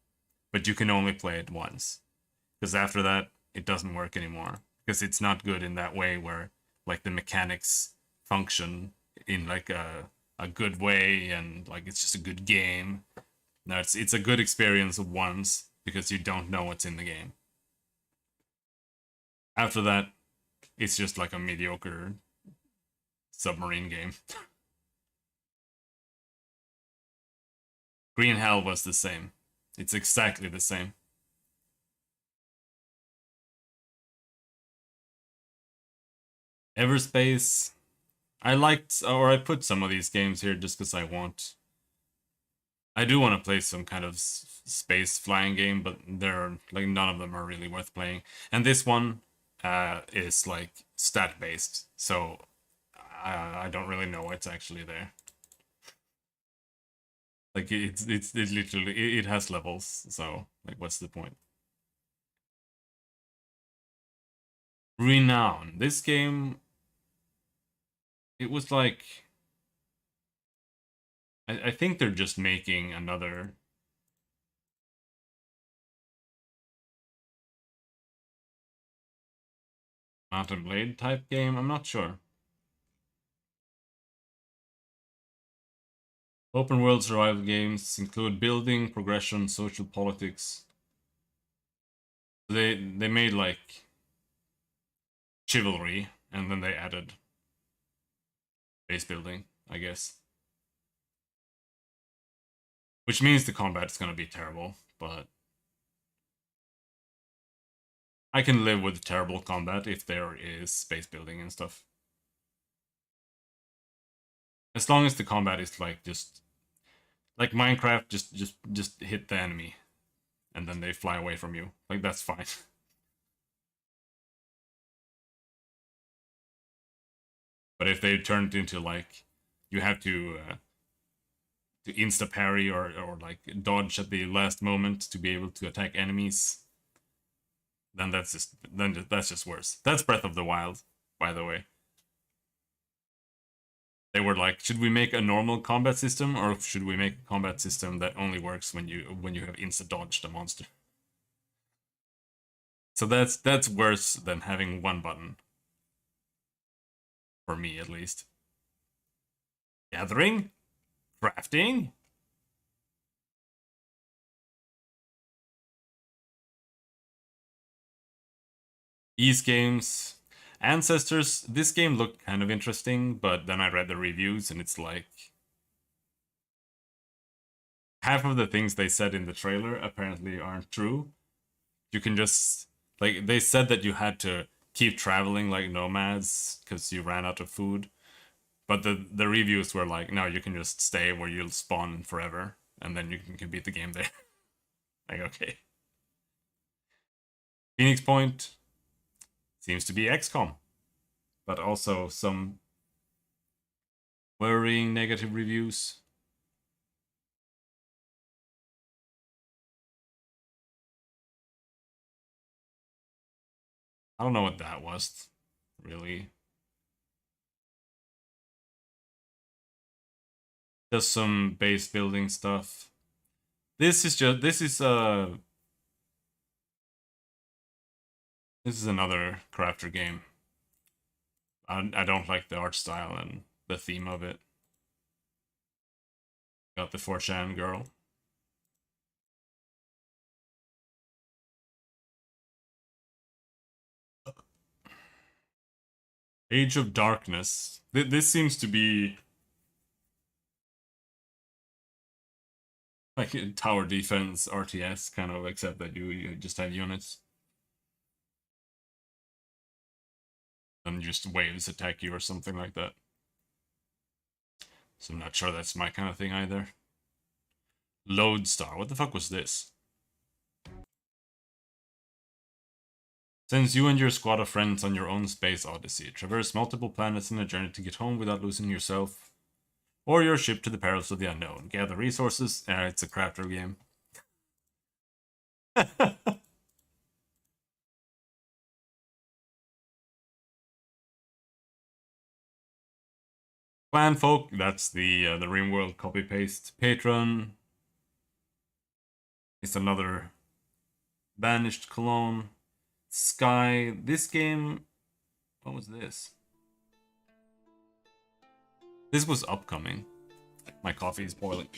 but you can only play it once. Because after that, it doesn't work anymore. Because it's not good in that way where, like, the mechanics function in, like, a good way and, like, it's just a good game. No, it's a good experience once because you don't know what's in the game. After that, it's just like a mediocre submarine game. Green Hell was the same. It's exactly the same. Everspace. I liked, or I put some of these games here just because I do want to play some kind of space flying game, but they're like none of them are really worth playing. And this one is like stat based, so I don't really know what's actually there. Like it literally it has levels, so like what's the point? Renown. This game, it was like, I think they're just making another Mount and Blade type game. I'm not sure. Open world survival games include building, progression, social politics. They made like Chivalry, and then they added base building, I guess. Which means the combat is gonna be terrible, but I can live with terrible combat if there is space building and stuff. As long as the combat is like just Like Minecraft, just hit the enemy, and then they fly away from you. Like that's fine. But if they turned into like you have to insta parry or like dodge at the last moment to be able to attack enemies, then that's just worse. That's Breath of the Wild, by the way. They were like, should we make a normal combat system, or should we make a combat system that only works when you have insta dodged a monster? So that's worse than having one button. For me, at least. Gathering? Crafting? These games... Ancestors, this game looked kind of interesting, but then I read the reviews and it's like... half of the things they said in the trailer apparently aren't true. You can just... like, they said that you had to keep traveling like nomads because you ran out of food. But the reviews were like, no, you can just stay where you'll spawn forever, and then you can beat the game there. Like, okay. Phoenix Point seems to be XCOM, but also some worrying negative reviews. I don't know what that was, really. Just some base building stuff. This is another crafter game. I don't like the art style and the theme of it. Got the 4chan girl. Age of Darkness. This seems to be like a tower defense RTS kind of, except that you just have units. And just waves attack you or something like that. So I'm not sure that's my kind of thing either. Lodestar. What the fuck was this? Sends you and your squad of friends on your own space odyssey. Traverse multiple planets in a journey to get home without losing yourself or your ship to the perils of the unknown. Gather resources. It's a crafter game. Clanfolk, that's the RimWorld copy-paste. Patron. It's another Banished Cologne. Sky. This game... what was this? This was upcoming. My coffee is boiling.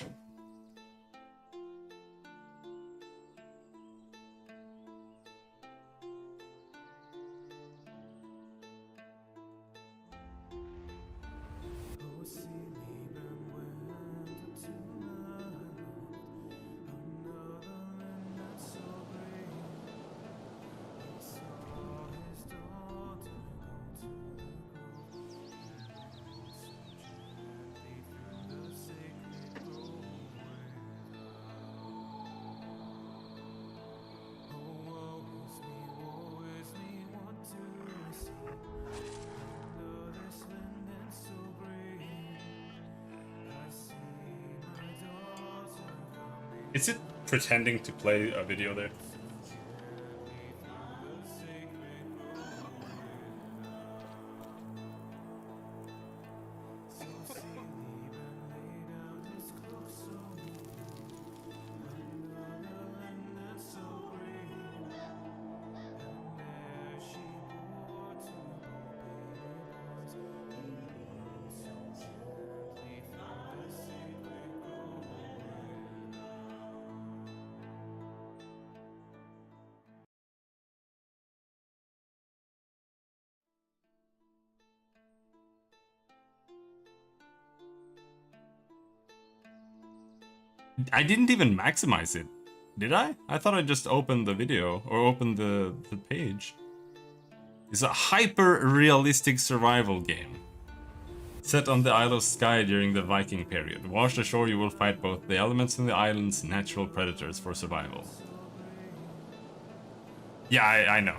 Is it pretending to play a video there? I didn't even maximize it, did I? I thought I just opened the video, or opened the page. It's a hyper-realistic survival game. Set on the Isle of Skye during the Viking period. Washed ashore, you will fight both the elements and the island's natural predators for survival. Yeah, I know.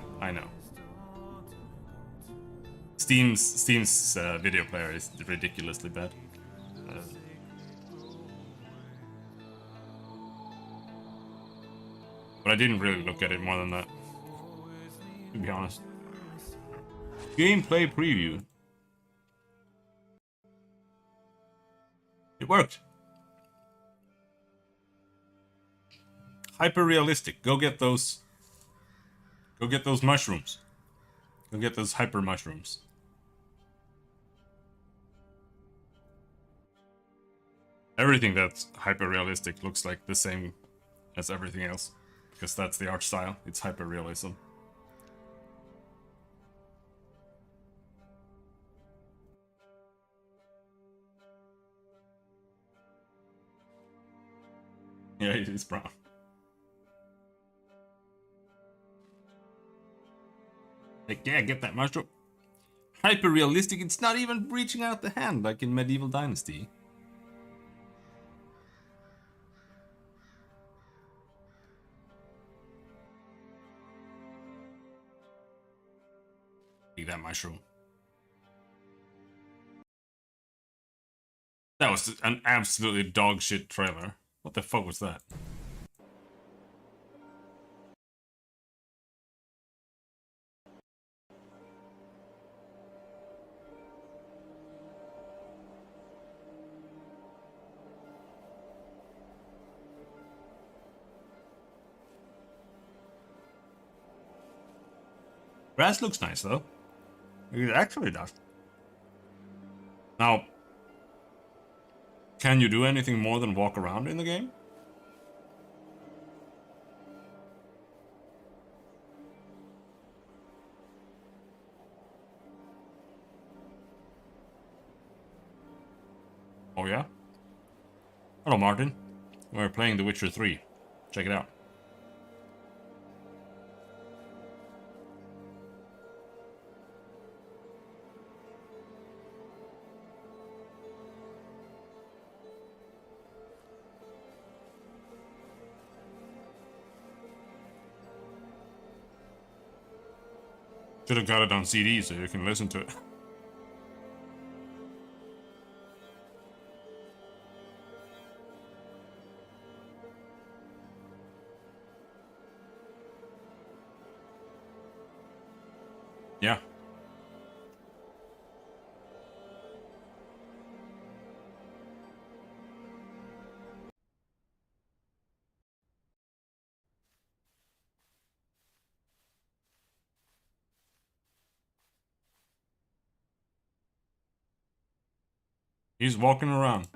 Steam's video player is ridiculously bad. But I didn't really look at it more than that, to be honest. Gameplay preview. It worked. Hyper realistic. Go get those. Go get those mushrooms. Go get those hyper mushrooms. Everything that's hyper realistic looks like the same as everything else, because that's the art style. It's hyper realism. Yeah, it is brown. Like, yeah, get that mushroom. Hyper realistic, it's not even reaching out the hand like in Medieval Dynasty. Take that mushroom. That was an absolutely dog shit trailer. What the fuck was that? Grass looks nice though. It actually does. Now, can you do anything more than walk around in the game? Oh yeah? Hello Martin. We're playing The Witcher 3. Check it out. Should have got it on CD so you can listen to it. Yeah. He's walking around.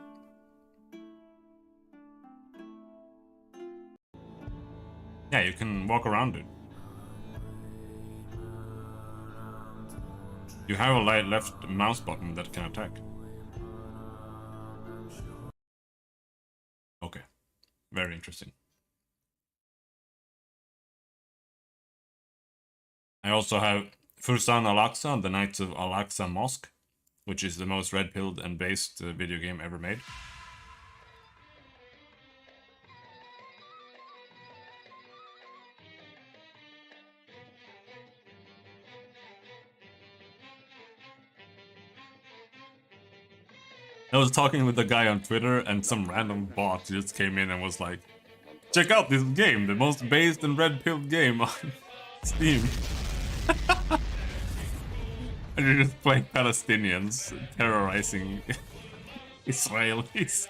Yeah, you can walk around it. You have a left mouse button that can attack. Okay. Very interesting. I also have Fursan Al-Aqsa, the Knights of Al-Aqsa Mosque, which is the most red-pilled and based video game ever made. I was talking with a guy on Twitter and some random bot just came in and was like, check out this game, the most based and red-pilled game on Steam. And you're just playing Palestinians terrorizing Israelis.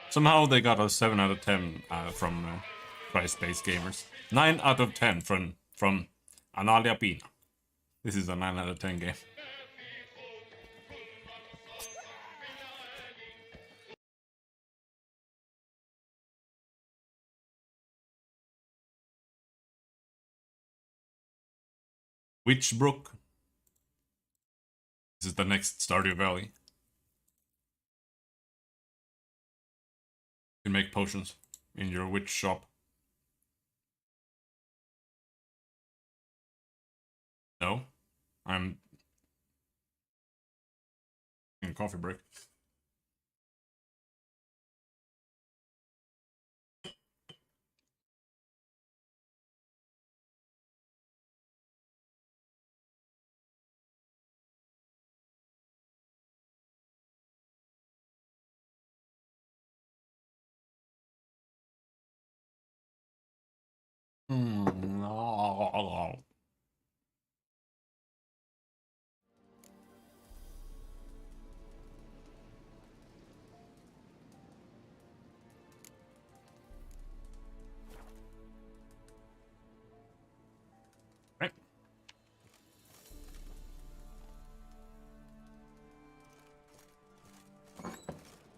Somehow they got a 7 out of 10 from Price-Based Gamers. 9 out of 10 from Analia Pina. This is a 9 out of 10 game. Witchbrook. This is the next Stardew Valley. You can make potions in your witch shop. No, I'm in a coffee break. Right.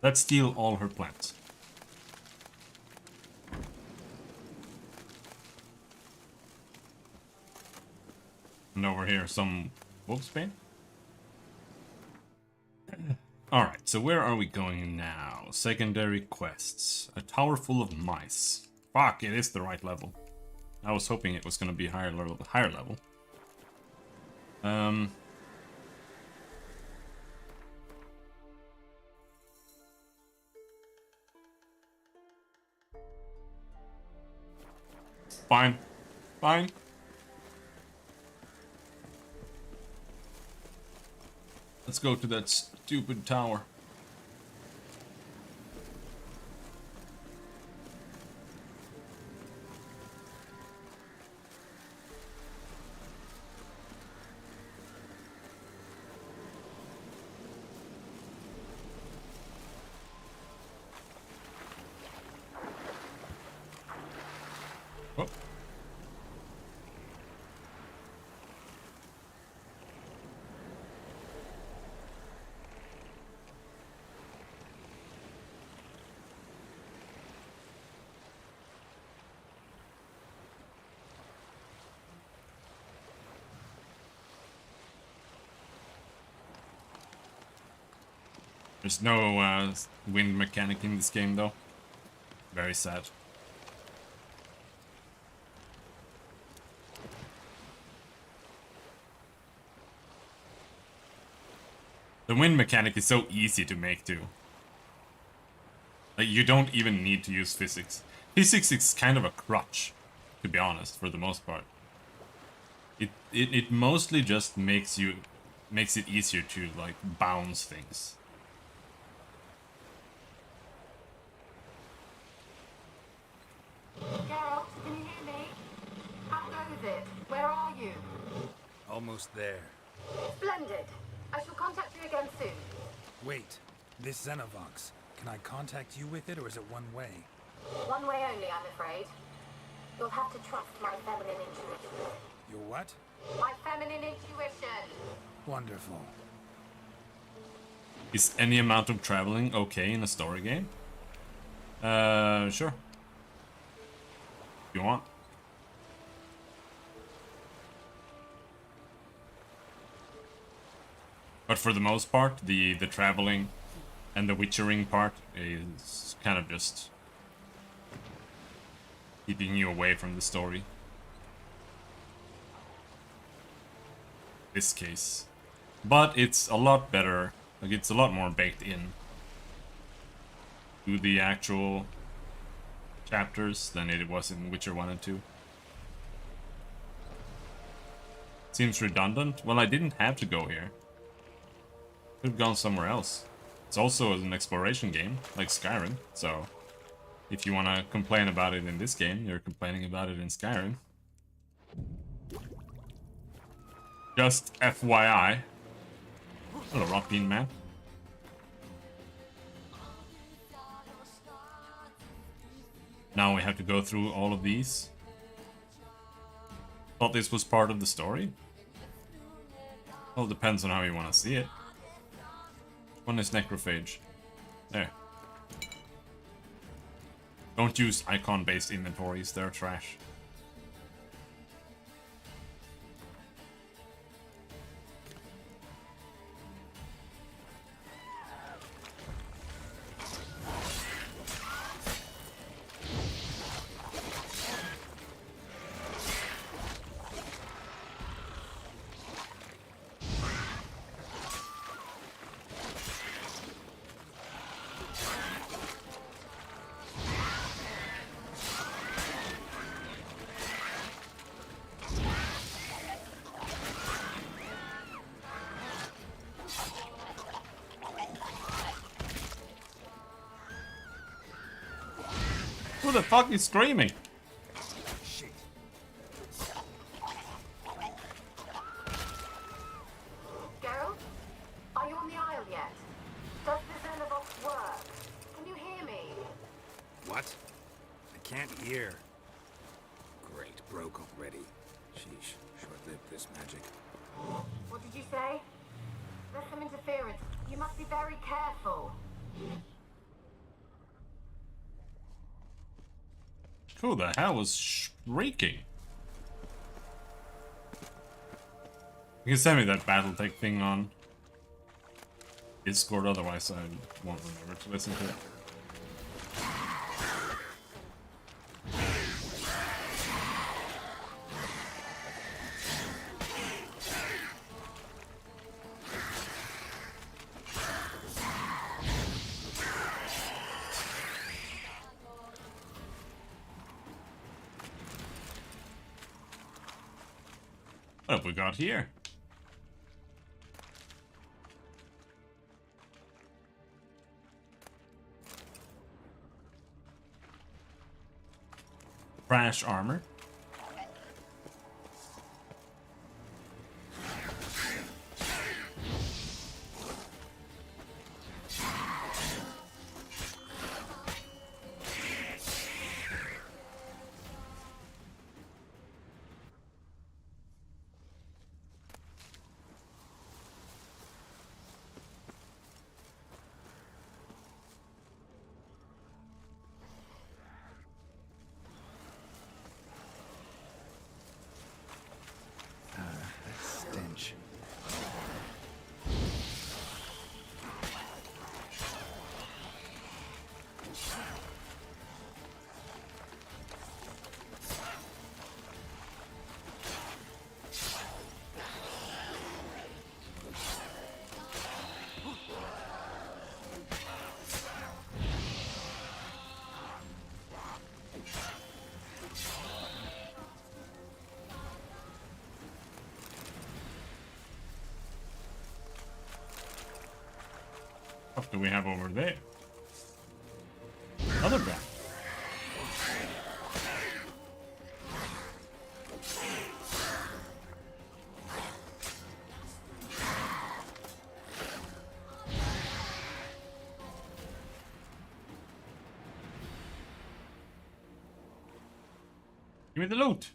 Let's steal all her plants. And over here, some wolfsbane. Alright, so where are we going now? Secondary quests. A tower full of mice. Fuck, it is the right level. I was hoping it was gonna be higher level. Fine. Fine. Let's go to that stupid tower. Oh. There's no wind mechanic in this game though. Very sad. The wind mechanic is so easy to make too. Like, you don't even need to use physics. Physics is kind of a crutch, to be honest, for the most part. It mostly just makes it easier to like bounce things. Geralt, can you hear me? How goes it? Where are you? Almost there. Splendid. I shall contact you again soon. Wait, this Xenovox. Can I contact you with it, or is it one way? One way only, I'm afraid. You'll have to trust my feminine intuition. Your what? My feminine intuition. Wonderful. Is any amount of traveling okay in a story game? Sure. If you want. But for the most part, the traveling and the witchering part is kind of just keeping you away from the story. This case. But it's a lot better, like it's a lot more baked in to the actual chapters than it was in Witcher 1 and 2. Seems redundant. Well, I didn't have to go here. Could have gone somewhere else. It's also an exploration game, like Skyrim, so if you want to complain about it in this game, you're complaining about it in Skyrim. Just FYI. Hello, Rockbean Man. Now we have to go through all of these. Thought this was part of the story? Well, it depends on how you want to see it. One is Necrophage. There. Don't use icon-based inventories, they're trash. the fuck is screaming? Geralt? Are you on the Isle yet? Does the Xenovox work? Can you hear me? What? I can't hear. Great, broke already. Sheesh, short-lived this magic. What did you say? There's some interference. You must be very careful. Who the hell was shrieking? You can send me that Battletech thing on Discord, otherwise I won't remember to listen to it. What have we got here? Crash armor. Stench. What do we have over there? Another bat. Give me the loot.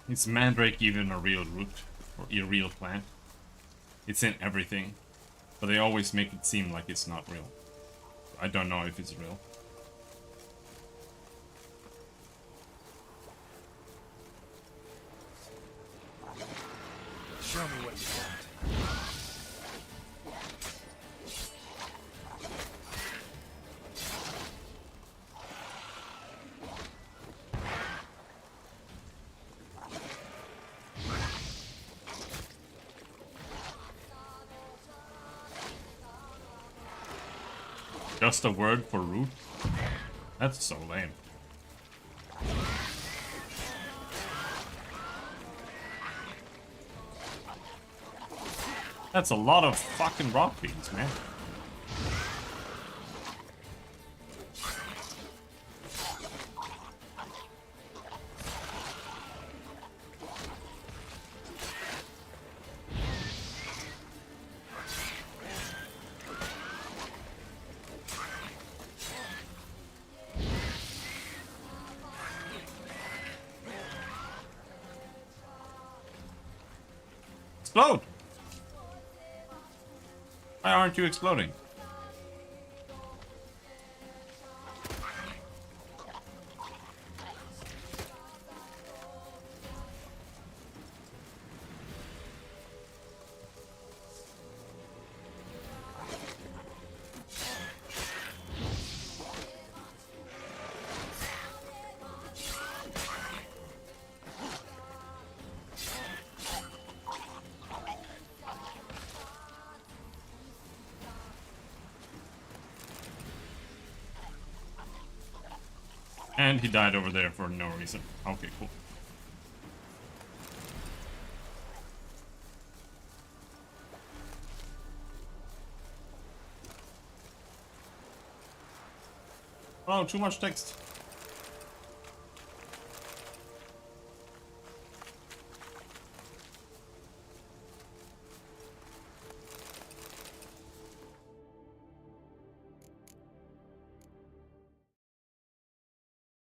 Is Mandrake even a real root or a real plant? It's in everything, but they always make it seem like it's not real. I don't know if it's real. Show me what you want. Just a word for root? That's so lame. That's a lot of fucking rock beans, man. Explode! Why aren't you exploding? And he died over there for no reason. Okay, cool. Oh, too much text.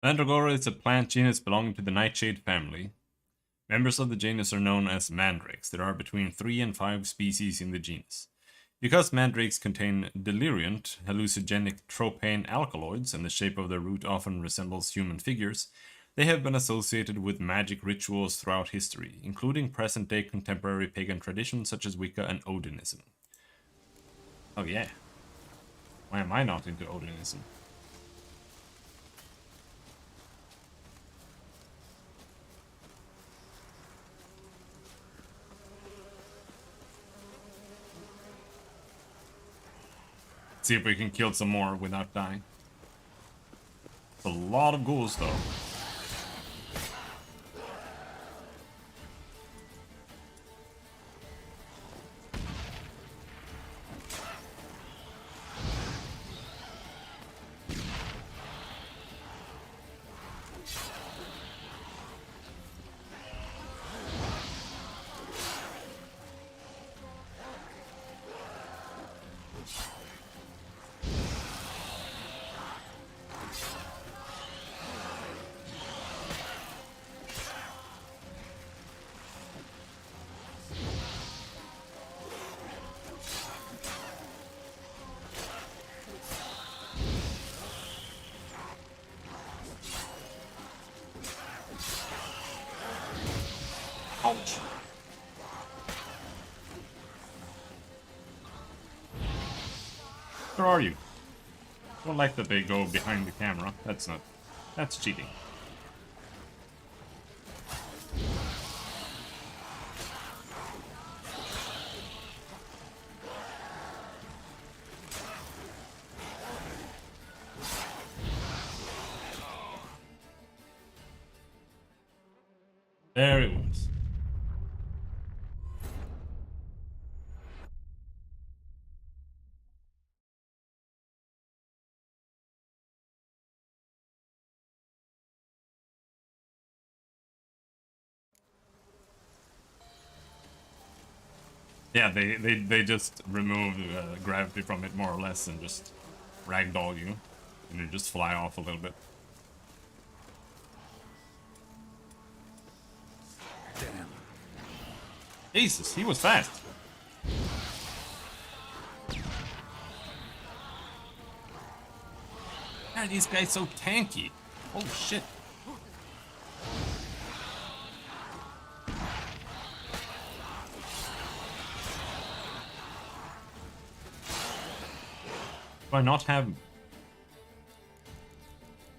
Mandragora is a plant genus belonging to the nightshade family. Members of the genus are known as mandrakes. There are between 3 and 5 species in the genus. Because mandrakes contain deliriant, hallucinogenic tropane alkaloids and the shape of their root often resembles human figures, they have been associated with magic rituals throughout history, including present-day contemporary pagan traditions such as Wicca and Odinism. Oh yeah. Why am I not into Odinism? See if we can kill some more without dying. It's a lot of ghouls though. Ouch. Where are you? I don't like that they go behind the camera. That's cheating. There it was. Yeah, they just remove gravity from it more or less and just ragdoll you, and you just fly off a little bit. Damn. Jesus, he was fast. Why are these guys so tanky? Oh shit. Do I not have...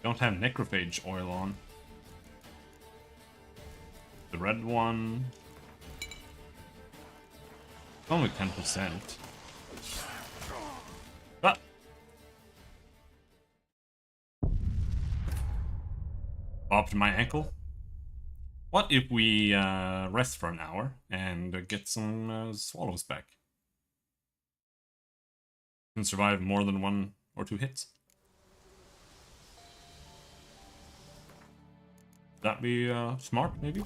don't have necrophage oil on. The red one... only 10%. Ah! Bopped my ankle. What if we rest for an hour and get some swallows back? Can survive more than 1 or 2 hits. That be smart, maybe?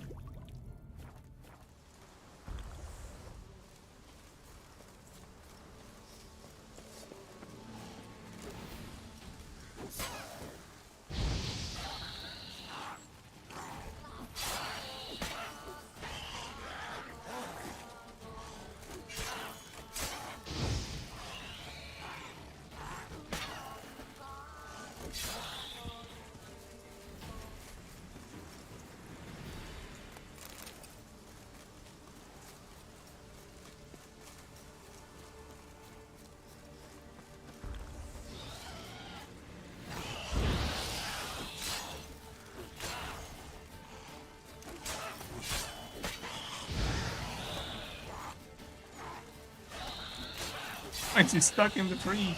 Like she's stuck in the tree.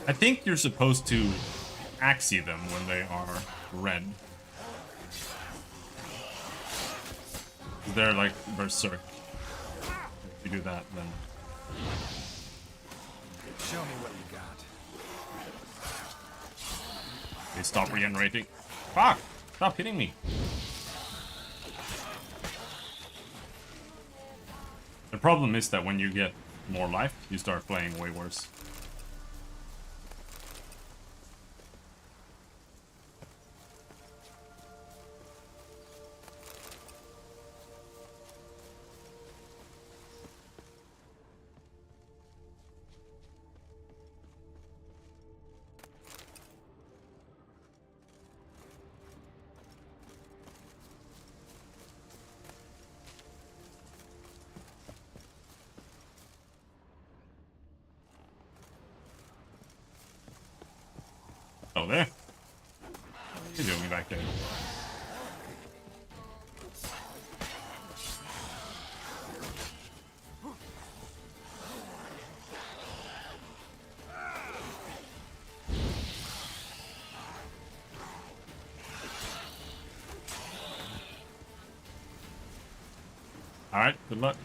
I think you're supposed to axie them when they are red. They're like berserk. If you do that, then... Show me what you got. They stop regenerating. Fuck! Stop hitting me. The problem is that when you get more life, you start playing way worse. Oh, there. What are you doing back there? Alright, good luck.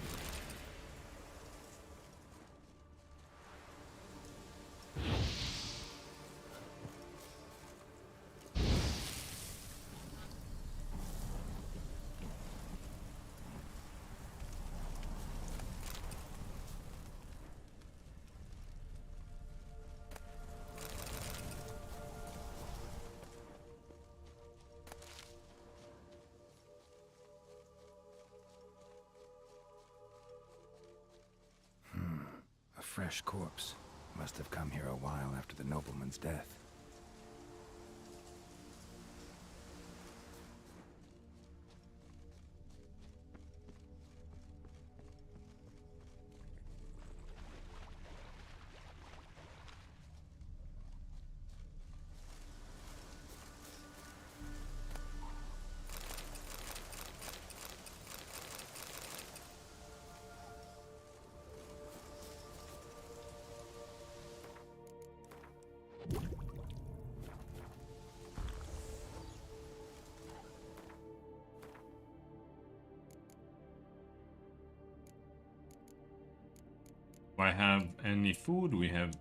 A fresh corpse. Must have come here a while after the nobleman's death. Do I have any food? We have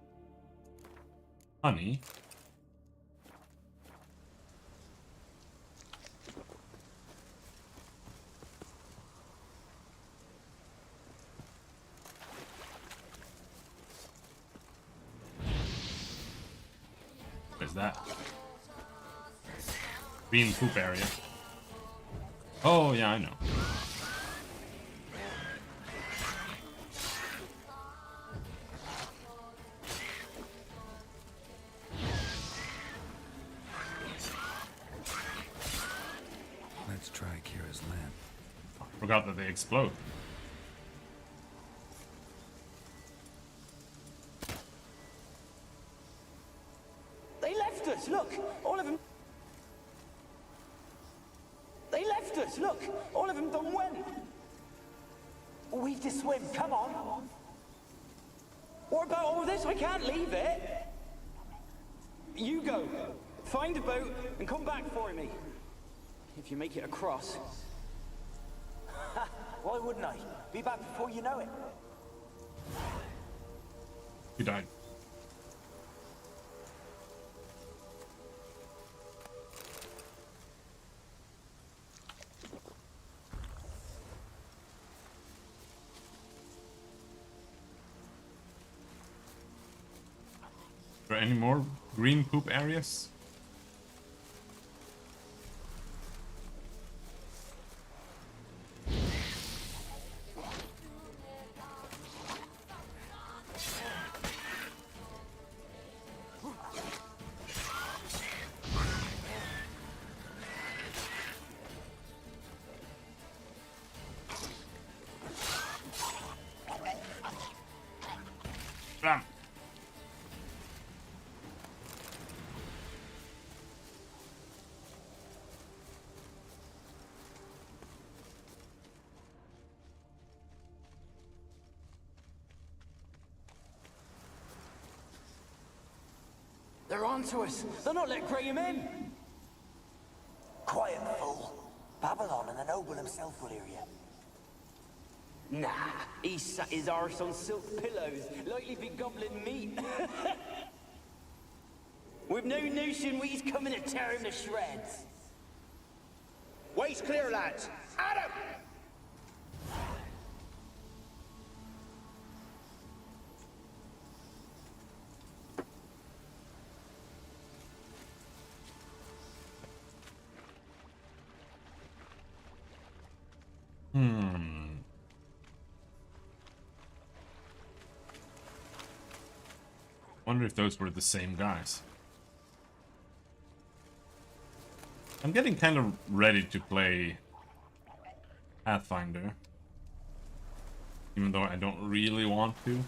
honey. What is that? Green poop area. Oh, yeah, I know. Let's try Kira's lamp. Forgot that they explode. They left us, look! All of them... They left us, look! All of them done went! We have to swim, come on! What about all this? I can't leave it! You go, find a boat, and come back for me. If you make it across. Why wouldn't I? Be back before you know it. You died. Are there any more green poop areas? Bam. on to us. They'll not let Graham in. Quiet, fool. Babylon and the noble himself will hear you. Nah, he sat his arse on silk pillows, likely be gobbling meat. We've no notion he's coming to tear him to shreds. Waist clear, lads. Adam! Wonder if those were the same guys. I'm getting kind of ready to play Pathfinder, even though I don't really want to.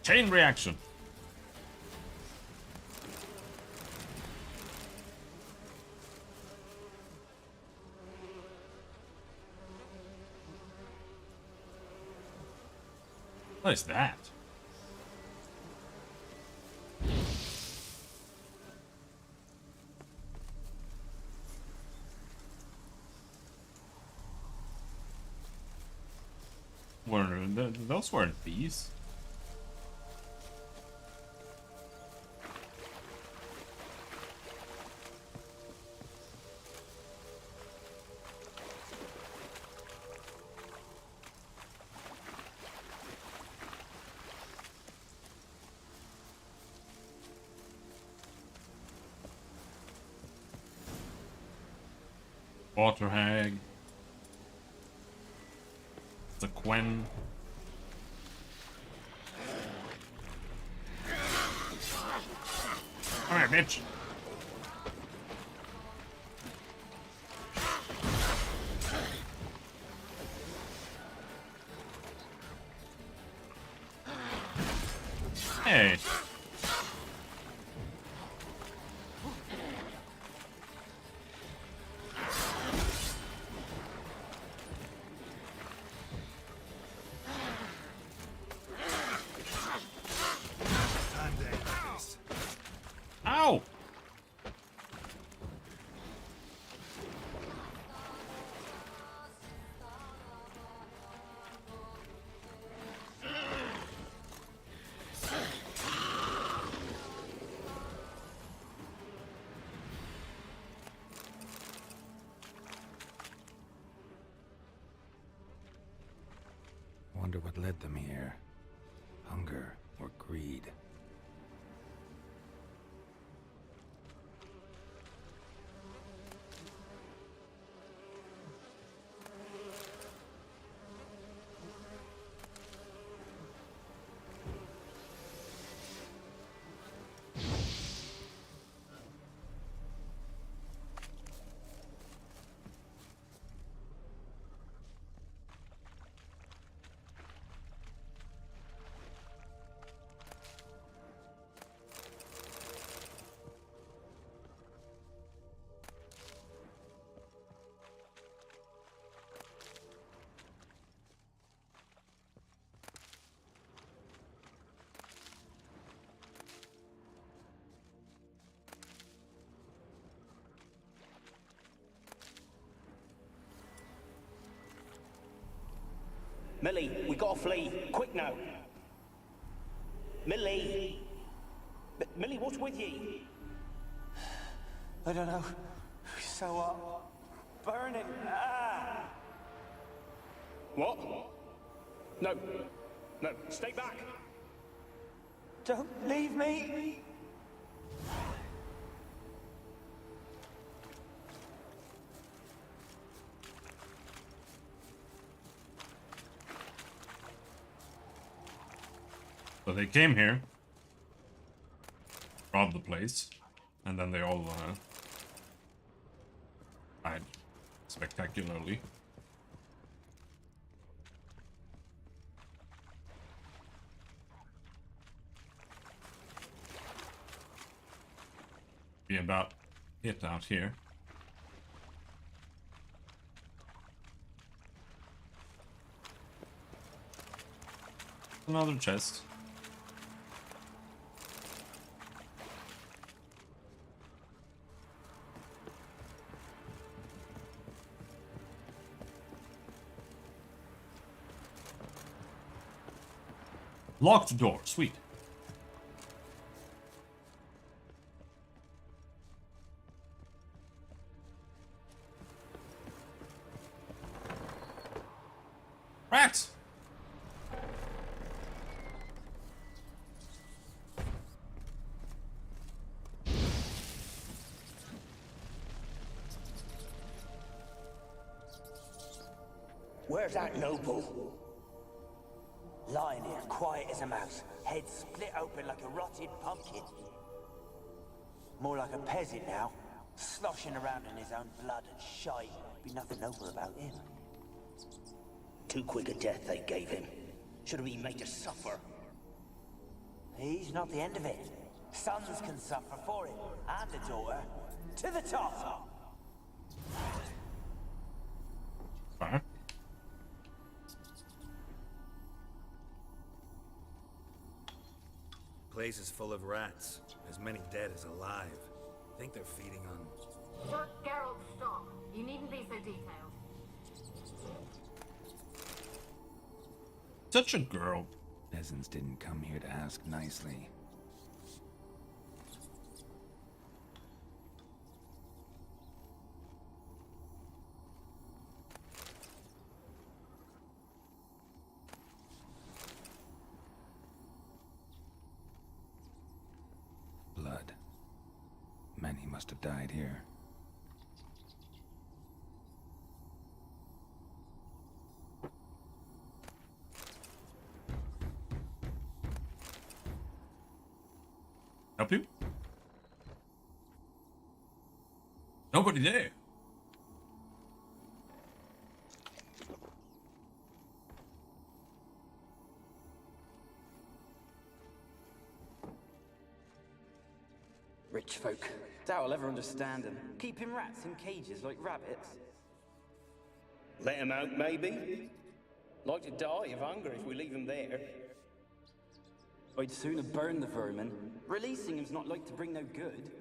Chain reaction. What is that? Those weren't bees. Water hag. It's a Quen. Come here, bitch. Hey. Ow! Wonder what led them here. Hunger or greed? Millie, we gotta flee. Quick now. Millie! Millie, what's with ye? I don't know. So, burning. Ah! What? No. No, stay back. Don't leave me. So they came here. rob the place, and then they all died spectacularly. Be about it out here. Another chest. Locked door, sweet. Rats! Where's that noble? Lying here, quiet as a mouse, head split open like a rotted pumpkin. More like a peasant now, sloshing around in his own blood and shite. Be nothing noble about him. Too quick a death they gave him. Should have been made to suffer. He's not the end of it. Sons can suffer for him, and a daughter. To the top! Fire. Place is full of rats. As many dead as alive. Think they're feeding on... Sir Geralt, stop. You needn't be so detailed. Such a girl. Peasants didn't come here to ask nicely. Blood. Many must have died here. Help you? Nobody there. Rich folk. Doubt I'll ever understand them. Keeping rats in cages like rabbits. Let them out, maybe? Like to die of hunger if we leave them there. I'd sooner burn the vermin. Releasing them's not like to bring no good.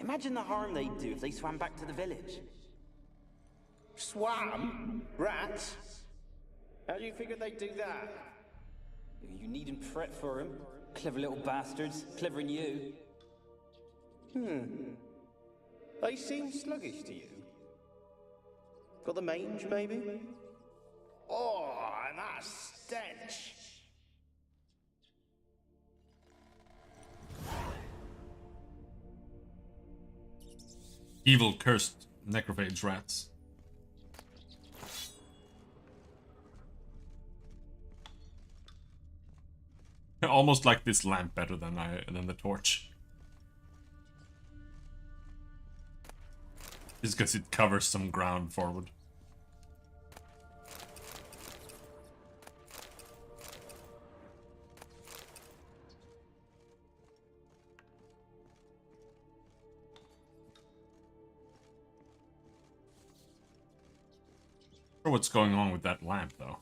Imagine the harm they'd do if they swam back to the village. Swam? Rats? How do you figure they'd do that? You needn't fret for them. Clever little bastards. Clever than you. They seem sluggish to you. Got the mange, maybe? Oh, and that stench! Evil, cursed necrophage rats. I almost like this lamp better than the torch. Just because it covers some ground forward. I wonder what's going on with that lamp, though.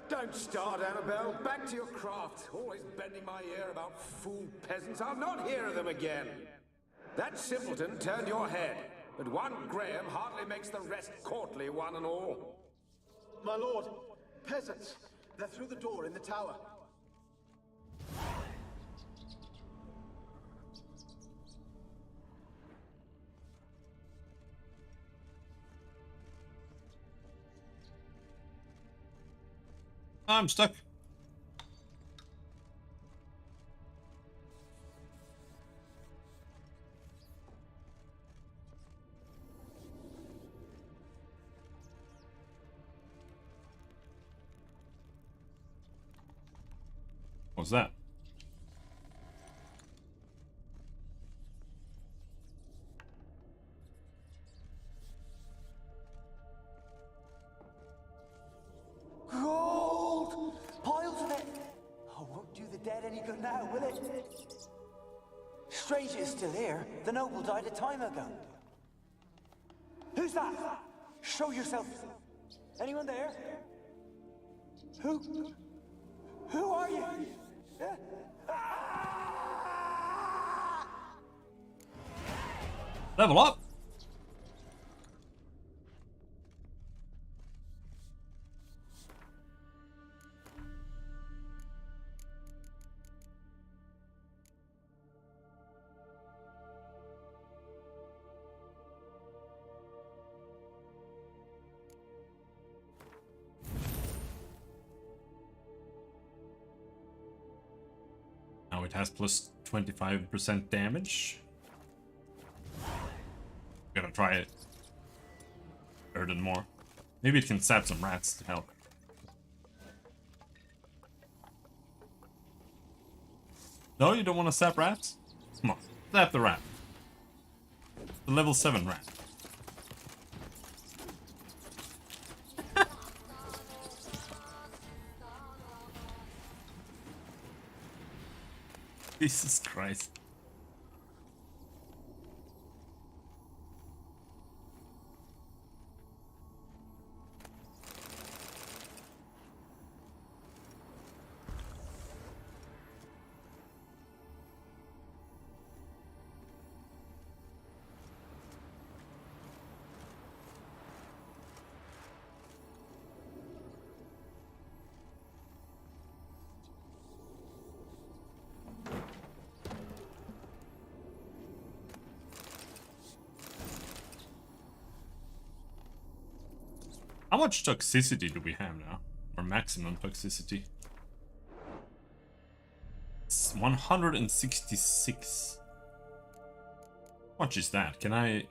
Don't start, Annabelle. Back to your craft. Always bending my ear about fool peasants. I'll not hear of them again. That simpleton turned your head, but one Graham hardly makes the rest courtly, one and all. My lord, peasants. They're through the door in the tower. I'm stuck. What's that? Gold! Piles of it! Oh, won't do the dead any good now, will it? Strange it's still here. The noble died a time ago. Who's that? Show yourself. Anyone there? Who? Who are you? Level up! Now it has plus 25% damage. Gonna try it. Burden more. Maybe it can sap some rats to help. No, you don't want to sap rats? Come on, sap the rat. The level 7 rat. Jesus Christ. How much toxicity do we have now? Or maximum toxicity? It's 166. How much is that? Can I...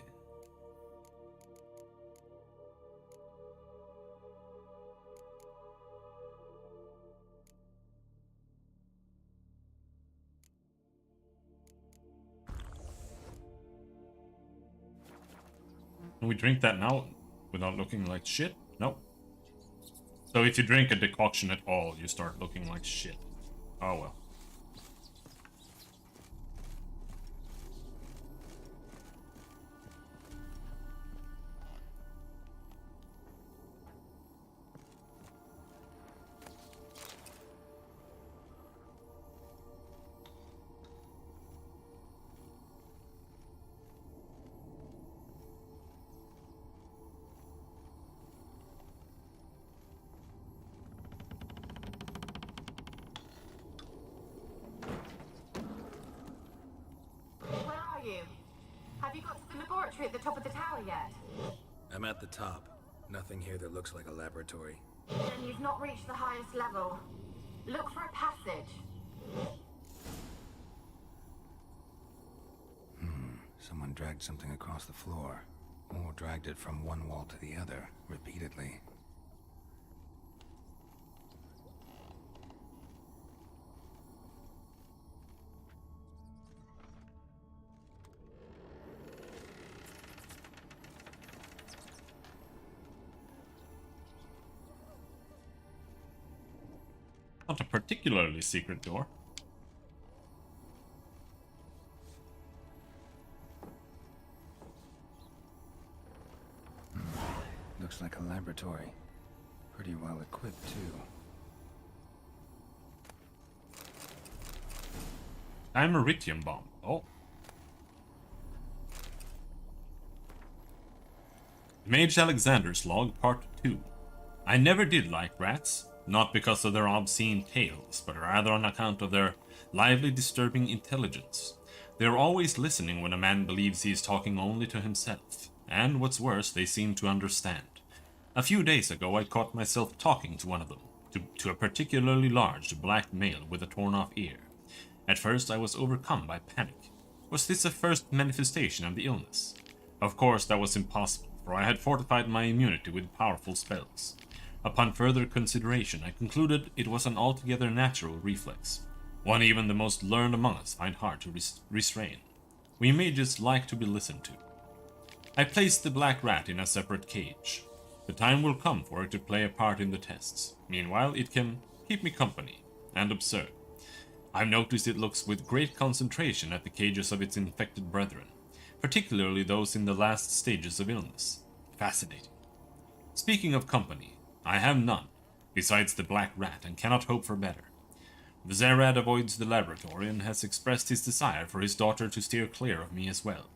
Can we drink that now without looking like shit? Nope. So if you drink a decoction at all, you start looking like shit. Oh well. Have you got to the laboratory at the top of the tower yet? I'm at the top. Nothing here that looks like a laboratory. Then you've not reached the highest level. Look for a passage. Someone dragged something across the floor. Or dragged it from one wall to the other, repeatedly. Not a particularly secret door. Looks like a laboratory. Pretty well equipped, too. Dimeritium bomb. Oh. Mage Alexander's log, part 2. I never did like rats. Not because of their obscene tales, but rather on account of their lively, disturbing intelligence. They are always listening when a man believes he is talking only to himself. And what's worse, they seem to understand. A few days ago I caught myself talking to one of them, to a particularly large black male with a torn off ear. At first I was overcome by panic. Was this a first manifestation of the illness? Of course that was impossible, for I had fortified my immunity with powerful spells. Upon further consideration, I concluded it was an altogether natural reflex. one even the most learned among us find hard to restrain. We mages like to be listened to. I placed the black rat in a separate cage. The time will come for it to play a part in the tests. Meanwhile, it can keep me company and observe. I've noticed it looks with great concentration at the cages of its infected brethren, particularly those in the last stages of illness. Fascinating. Speaking of company, I have none, besides the black rat, and cannot hope for better. Vzerad avoids the laboratory and has expressed his desire for his daughter to steer clear of me as well.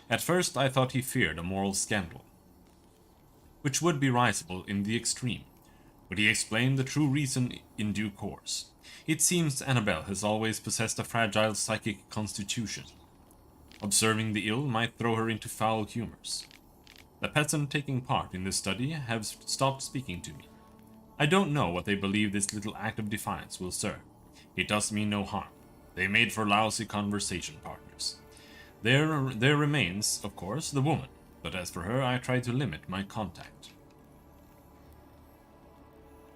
At first I thought he feared a moral scandal, which would be risible in the extreme, but he explained the true reason in due course. It seems Annabelle has always possessed a fragile psychic constitution. Observing the ill might throw her into foul humors. The peasant taking part in this study have stopped speaking to me. I don't know what they believe this little act of defiance will serve. It does me no harm. They made for lousy conversation partners. There remains, of course, the woman, but as for her, I try to limit my contact.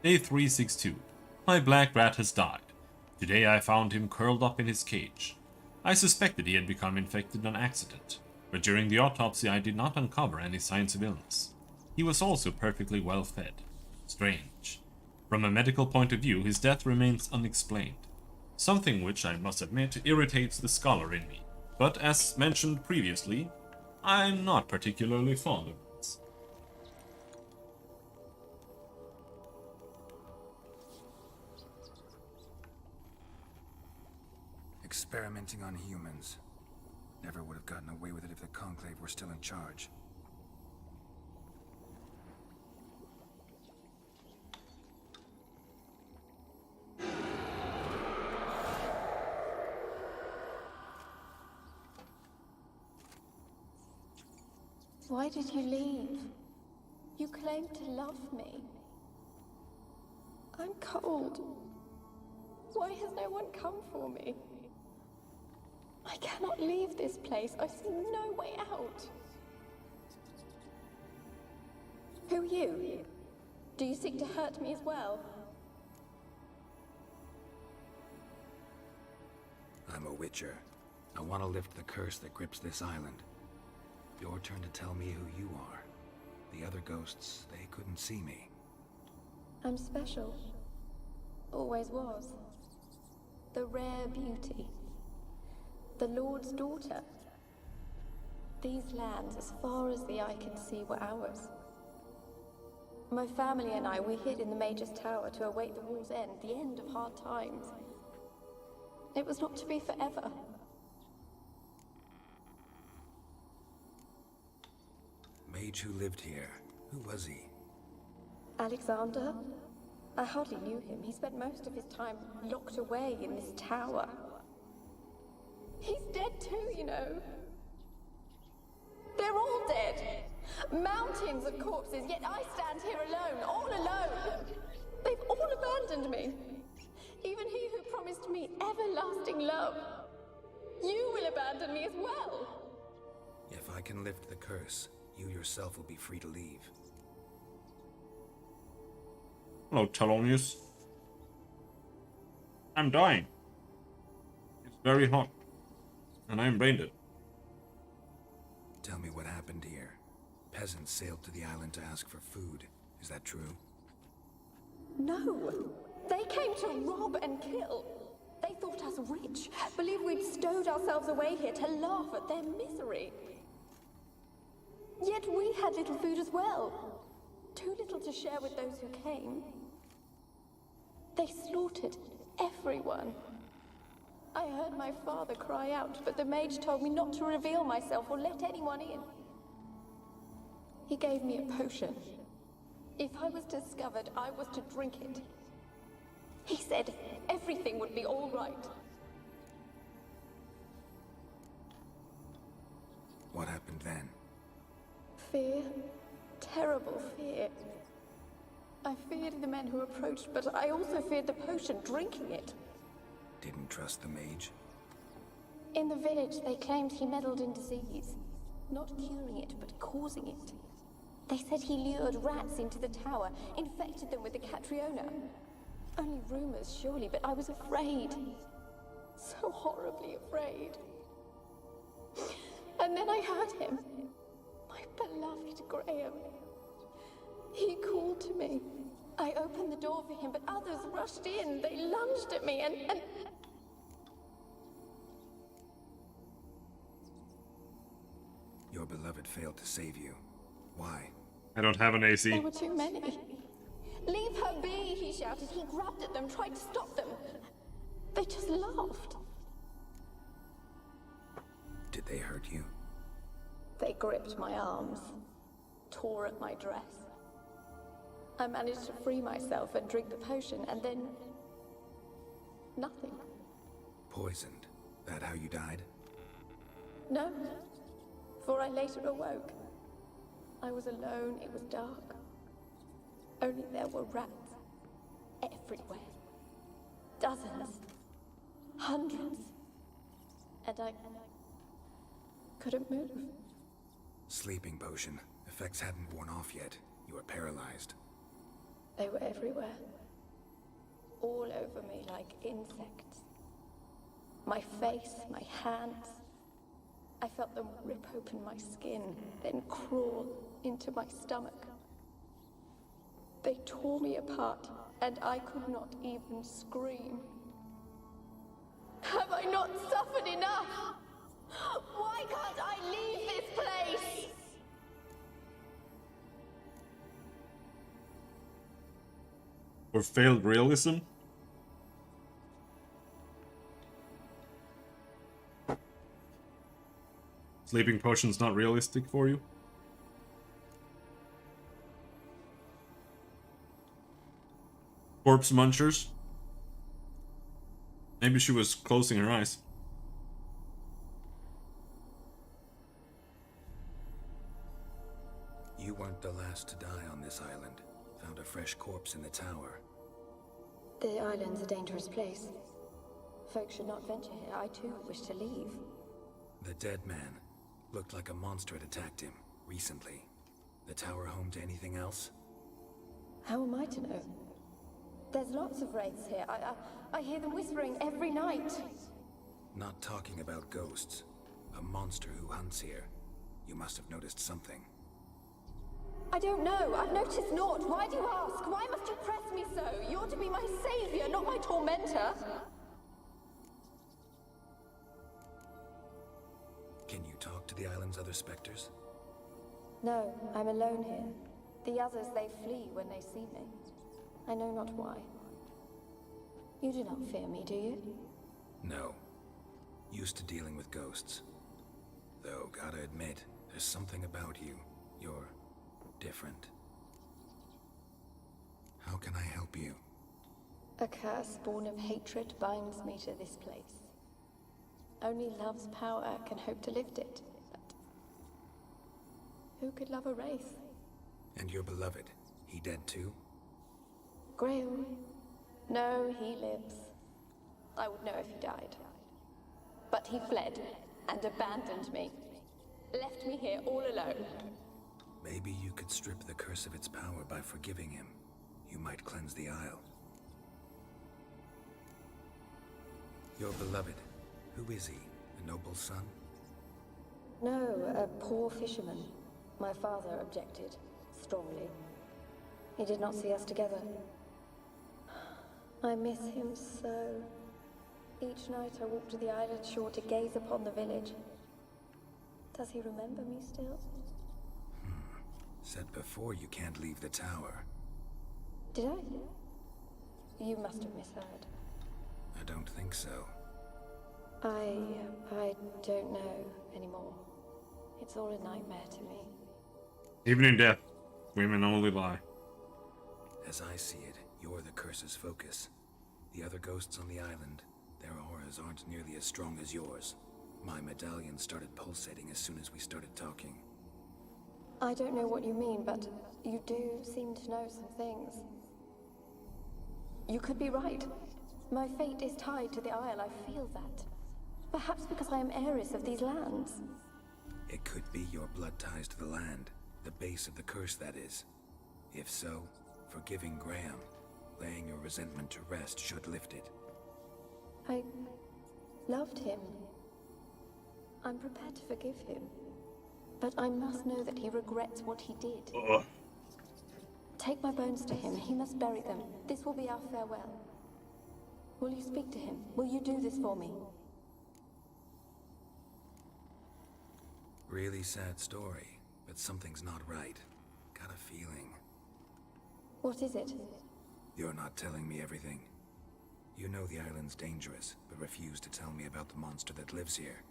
Day 362. My black rat has died. Today I found him curled up in his cage. I suspected he had become infected on accident, but during the autopsy I did not uncover any signs of illness. He was also perfectly well fed. Strange. From a medical point of view, his death remains unexplained. Something which, I must admit, irritates the scholar in me. But as mentioned previously, I'm not particularly fond of rats. Experimenting on humans. Never would have gotten away with it if the Conclave were still in charge. Why did you leave? You claimed to love me. I'm cold. Why has no one come for me? I cannot leave this place. I see no way out. Who are you? Do you seek to hurt me as well? I'm a Witcher. I want to lift the curse that grips this island. Your turn to tell me who you are. The other ghosts, they couldn't see me. I'm special. Always was. The rare beauty. The Lord's daughter. These lands, as far as the eye can see, were ours. My family and I, we hid in the Mage's Tower to await the war's end, the end of hard times. It was not to be forever. Mage who lived here. Who was he? Alexander? I hardly knew him. He spent most of his time locked away in this tower. He's dead too, you know. They're all dead. Mountains of corpses, yet I stand here alone, all alone. They've all abandoned me. Even he who promised me everlasting love. You will abandon me as well. If I can lift the curse, you yourself will be free to leave. Hello, Talonius. I'm dying. It's very hot. And I'm brain-dead. Tell me what happened here. Peasants sailed to the island to ask for food. Is that true? No. They came to rob and kill. They thought us rich. Believed we'd stowed ourselves away here to laugh at their misery. Yet we had little food as well. Too little to share with those who came. They slaughtered everyone. I heard my father cry out, but the mage told me not to reveal myself or let anyone in. He gave me a potion. If I was discovered, I was to drink it. He said everything would be all right. What happened then? Fear. Terrible fear. I feared the men who approached, but I also feared the potion, drinking it. Didn't trust the mage? In the village, they claimed he meddled in disease. Not curing it, but causing it. They said he lured rats into the tower, infected them with the Catriona. Only rumors, surely, but I was afraid. so horribly afraid. And then I heard him, my beloved Graham. He called to me. I opened the door for him, but others rushed in. They lunged at me and... Your beloved failed to save you. Why? I don't have an AC. There were too many. Leave her be, he shouted. He grabbed at them, tried to stop them. They just laughed. Did they hurt you? They gripped my arms, tore at my dress. I managed to free myself and drink the potion, and then... nothing. Poisoned. That how you died? No, for I later awoke. I was alone, it was dark. Only there were rats everywhere. Dozens. Hundreds. And I couldn't move. Sleeping potion. Effects hadn't worn off yet. You were paralyzed. They were everywhere. All over me like insects. My face, my hands. I felt them rip open my skin, then crawl into my stomach. They tore me apart, and I could not even scream. Have I not suffered enough? Why can't I leave this place? For failed realism? Sleeping potion's not realistic for you? Corpse munchers? Maybe she was closing her eyes. You weren't the last to die on this island. Found a fresh corpse in the tower. The island's a dangerous place. Folks should not venture here. I too wish to leave. The dead man. Looked like a monster had attacked him, recently. The tower home to anything else? How am I to know? There's lots of wraiths here. I hear them whispering every night. Not talking about ghosts. A monster who hunts here. You must have noticed something. I don't know. I've noticed naught. Why do you ask? Why must you press me so? You're to be my savior, not my tormentor. Can you talk to the island's other specters? No, I'm alone here. The others, they flee when they see me. I know not why. You do not fear me, do you? No. Used to dealing with ghosts. Though, gotta admit, there's something about you. You're different. How can I help you? A curse born of hatred binds me to this place. Only love's power can hope to lift it, but who could love a wraith? And your beloved, he dead too? Graham? No, he lives. I would know if he died. But he fled and abandoned me. Left me here all alone. Maybe you could strip the curse of its power by forgiving him. You might cleanse the Isle. Your beloved, who is he? A noble son? No, a poor fisherman. My father objected, strongly. He did not see us together. I miss him so. Each night I walk to the island shore to gaze upon the village. Does he remember me still? Said before you can't leave the tower. Did I? You must have misheard. I don't think so. I don't know anymore. It's all a nightmare to me. Even in death, women only lie. As I see it, you're the curse's focus. The other ghosts on the island, their auras aren't nearly as strong as yours. My medallion started pulsating as soon as we started talking. I don't know what you mean, but you do seem to know some things. You could be right. My fate is tied to the Isle, I feel that. Perhaps because I am heiress of these lands. It could be your blood ties to the land, the base of the curse, that is. If so, forgiving Graham, laying your resentment to rest should lift it. loved him. I'm prepared to forgive him. But I must know that he regrets what he did. Take my bones to him. He must bury them. This will be our farewell. Will you speak to him? Will you do this for me? Really sad story, but something's not right. Got a feeling. What is it? You're not telling me everything. You know the island's dangerous, but refuse to tell me about the monster that lives here.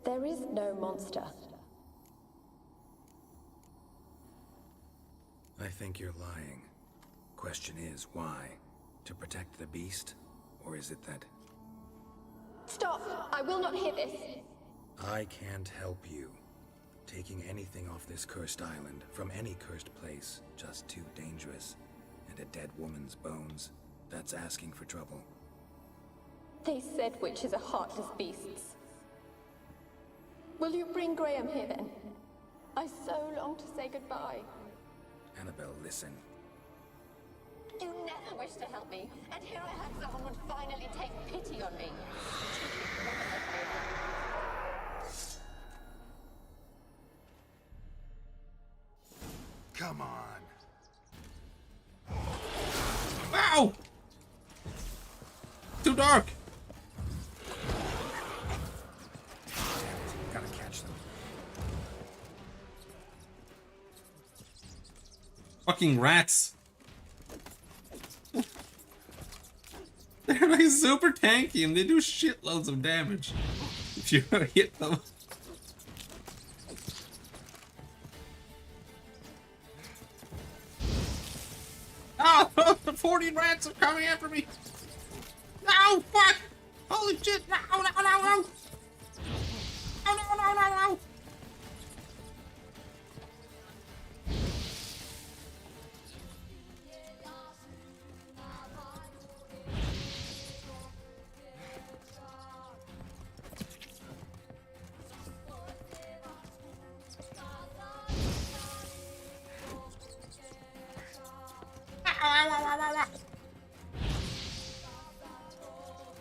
There is no monster. I think you're lying. Question is, why? To protect the beast? Or is it that... Stop! I will not hear this! I can't help you. Taking anything off this cursed island, from any cursed place, just too dangerous. And a dead woman's bones, that's asking for trouble. They said witches are heartless beasts. Will you bring Graham here then? I so long to say goodbye. Annabelle, listen. You never wished to help me, and here I have someone would finally take pity on me. Come on. Ow! Too dark! Gotta catch them. Fucking rats! They're like super tanky and they do shitloads of damage if you hit them. Oh, the 14 rats are coming after me! No, fuck! Holy shit! No, no, no, no! No, no, no, no, no!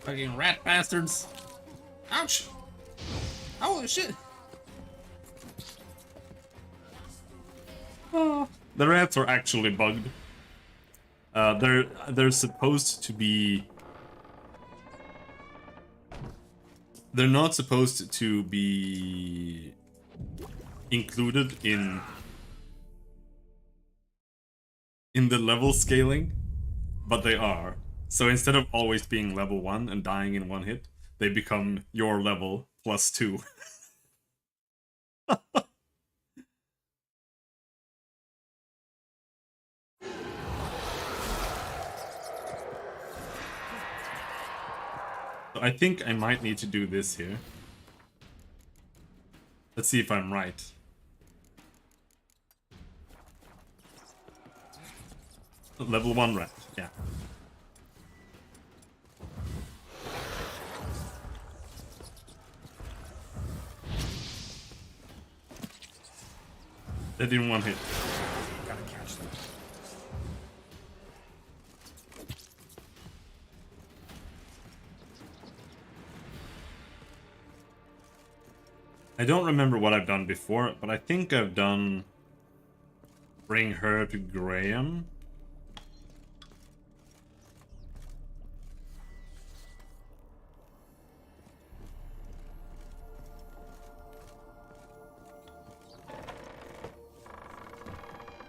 Fucking rat bastards. Ouch! Holy shit! Oh, the rats are actually bugged. They're supposed to be... They're not supposed to be included in the level scaling, but they are. So instead of always being level 1 and dying in one hit, they become your level +2. So I think I might need to do this here. Let's see if I'm right. Level 1 rat, yeah. That didn't one hit. Gotta catch them. I don't remember what I've done before, but I think I've done bring her to Graham.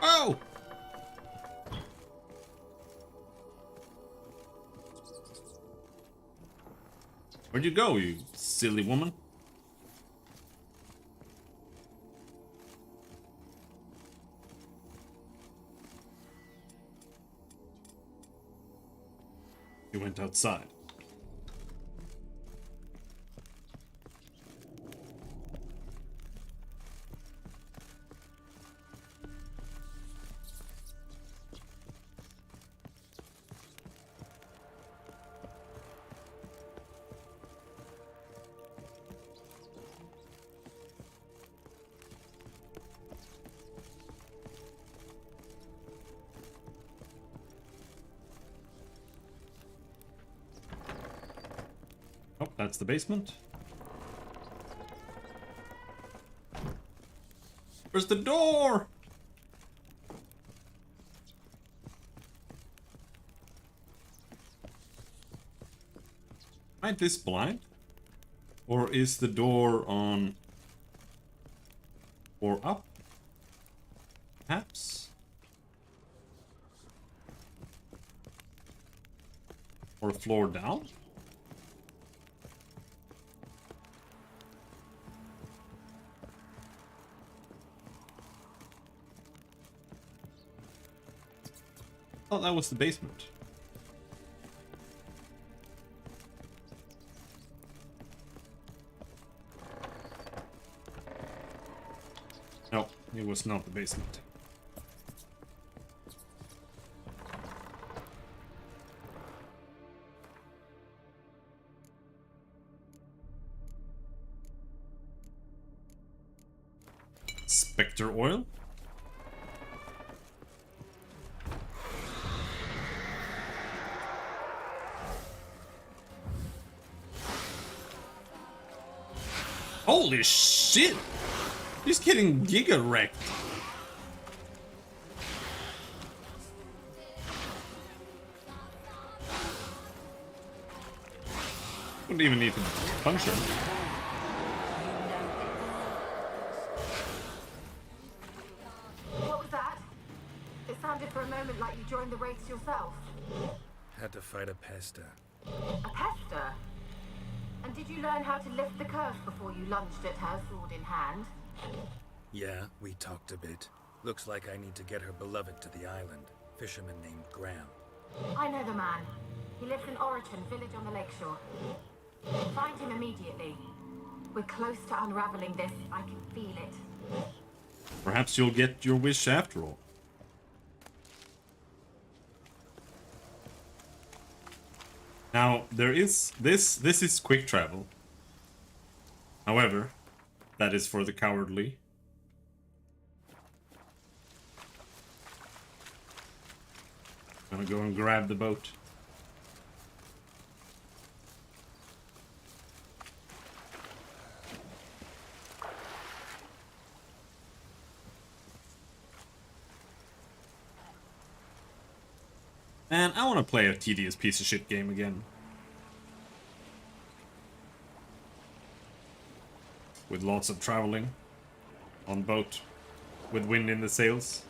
Oh! Where'd you go, you silly woman? You went outside. that's the basement. Where's the door? Am I this blind? Or is the door on... or up? Perhaps? Or a floor down? Oh, that was the basement. No, it was not the basement. Spectre oil? Holy shit! He's getting giga wrecked. Wouldn't even need to punch him. What was that? It sounded for a moment like you joined the race yourself. Had to fight a Pesta. A pester? And did you learn how to lift the curse before you lunged at her, sword in hand? Yeah, we talked a bit. Looks like I need to get her beloved to the island. Fisherman named Graham. I know the man. He lives in Oriton, village on the lakeshore. Find him immediately. We're close to unraveling this. I can feel it. Perhaps you'll get your wish after all. Now, there is... This is quick travel. However, that is for the cowardly. I'm gonna go and grab the boat. And I want to play a tedious piece of shit game again. With lots of traveling. On boat. With wind in the sails.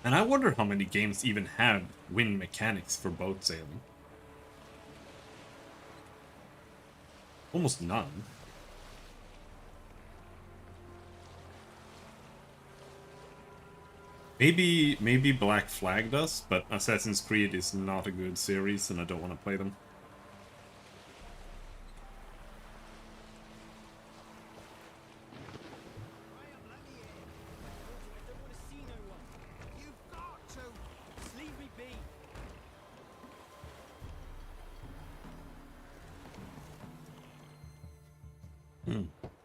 And I wonder how many games even have wind mechanics for boat sailing. Almost none. Maybe Black Flag does, but Assassin's Creed is not a good series and I don't want to play them.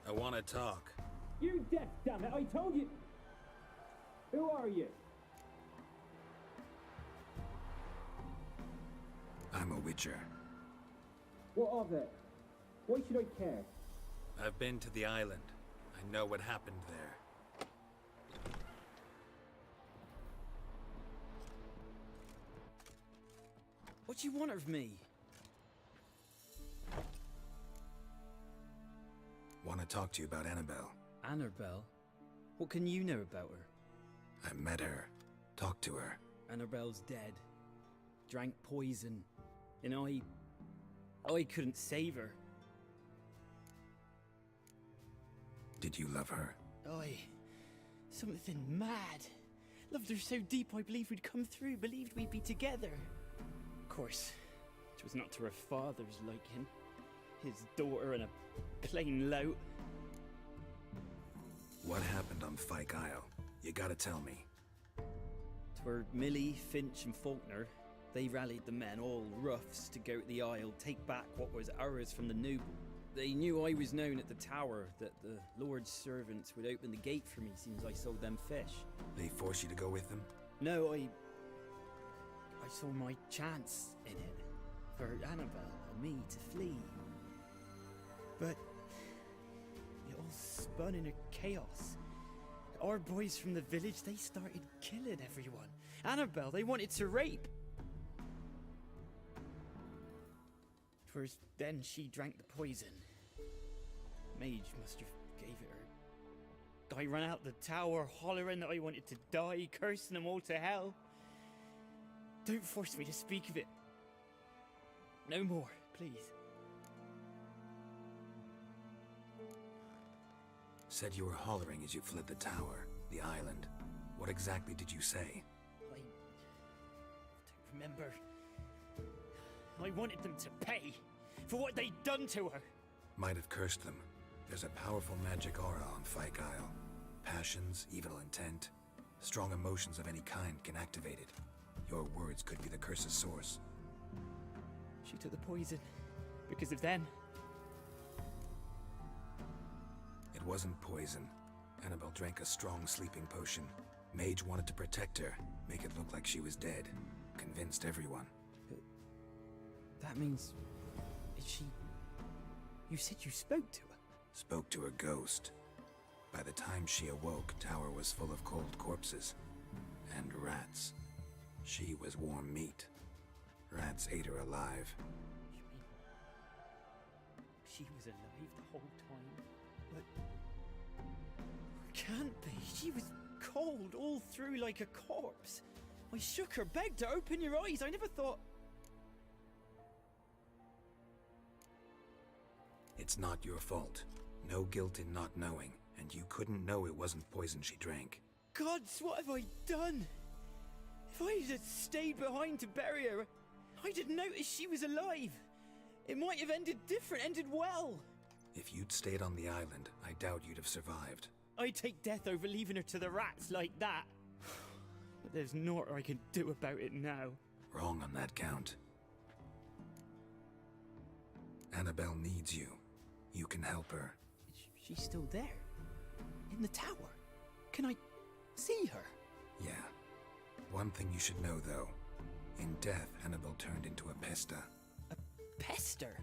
I want to talk. You deaf, damn it! I told you. Who are you? I'm a Witcher. What of it? Why should I care? I've been to the island. I know what happened there. What do you want of me? Want to talk to you about Annabelle. Annabelle? What can you know about her? I met her. Talked to her. Annabelle's dead. Drank poison. And I couldn't save her. Did you love her? Something mad. Loved her so deep I believed we'd come through, believed we'd be together. Of course, it was not to her father's liking. His daughter and a plain lout. What happened on Fyke Isle? You gotta tell me. Twere Millie, Finch and Faulkner. They rallied the men, all roughs, to go to the Isle, take back what was ours from the noble. They knew I was known at the tower, that the Lord's servants would open the gate for me since I sold them fish. They forced you to go with them? No, I saw my chance in it. For Annabelle. tell me to flee. But it all spun into chaos. Our boys from the village, they started killing everyone. Annabelle, they wanted to rape. First, then she drank the poison. Mage must have gave it her. I ran out the tower hollering that I wanted to die, cursing them all to hell. Don't force me to speak of it. No more, please. Said you were hollering as you fled the tower, the island. What exactly did you say? I don't remember. I wanted them to pay for what they'd done to her. Might have cursed them. There's a powerful magic aura on Fyke Isle. Passions, evil intent, strong emotions of any kind can activate it. Your words could be the curse's source. She took the poison because of them. It wasn't poison. Annabelle drank a strong sleeping potion. Mage wanted to protect her, make it look like she was dead. Convinced everyone. That means... is she... You said you spoke to her? Spoke to a ghost. By the time she awoke, tower was full of cold corpses. And rats. She was warm meat. Rats ate her alive. You mean... she was alive the whole time? But... can't be. She was cold all through like a corpse. I shook her, begged her, open your eyes. I never thought... It's not your fault. No guilt in not knowing, and you couldn't know it wasn't poison she drank. Gods, what have I done? If I had stayed behind to bury her, I didn't notice she was alive. It might have ended different, ended well. If you'd stayed on the island, I doubt you'd have survived. I'd take death over leaving her to the rats like that. But there's naught I can do about it now. Wrong on that count. Annabelle needs you. You can help her. She's still there? In the tower? Can I see her? Yeah. One thing you should know, though. In death, Annabelle turned into a Pesta. A pester?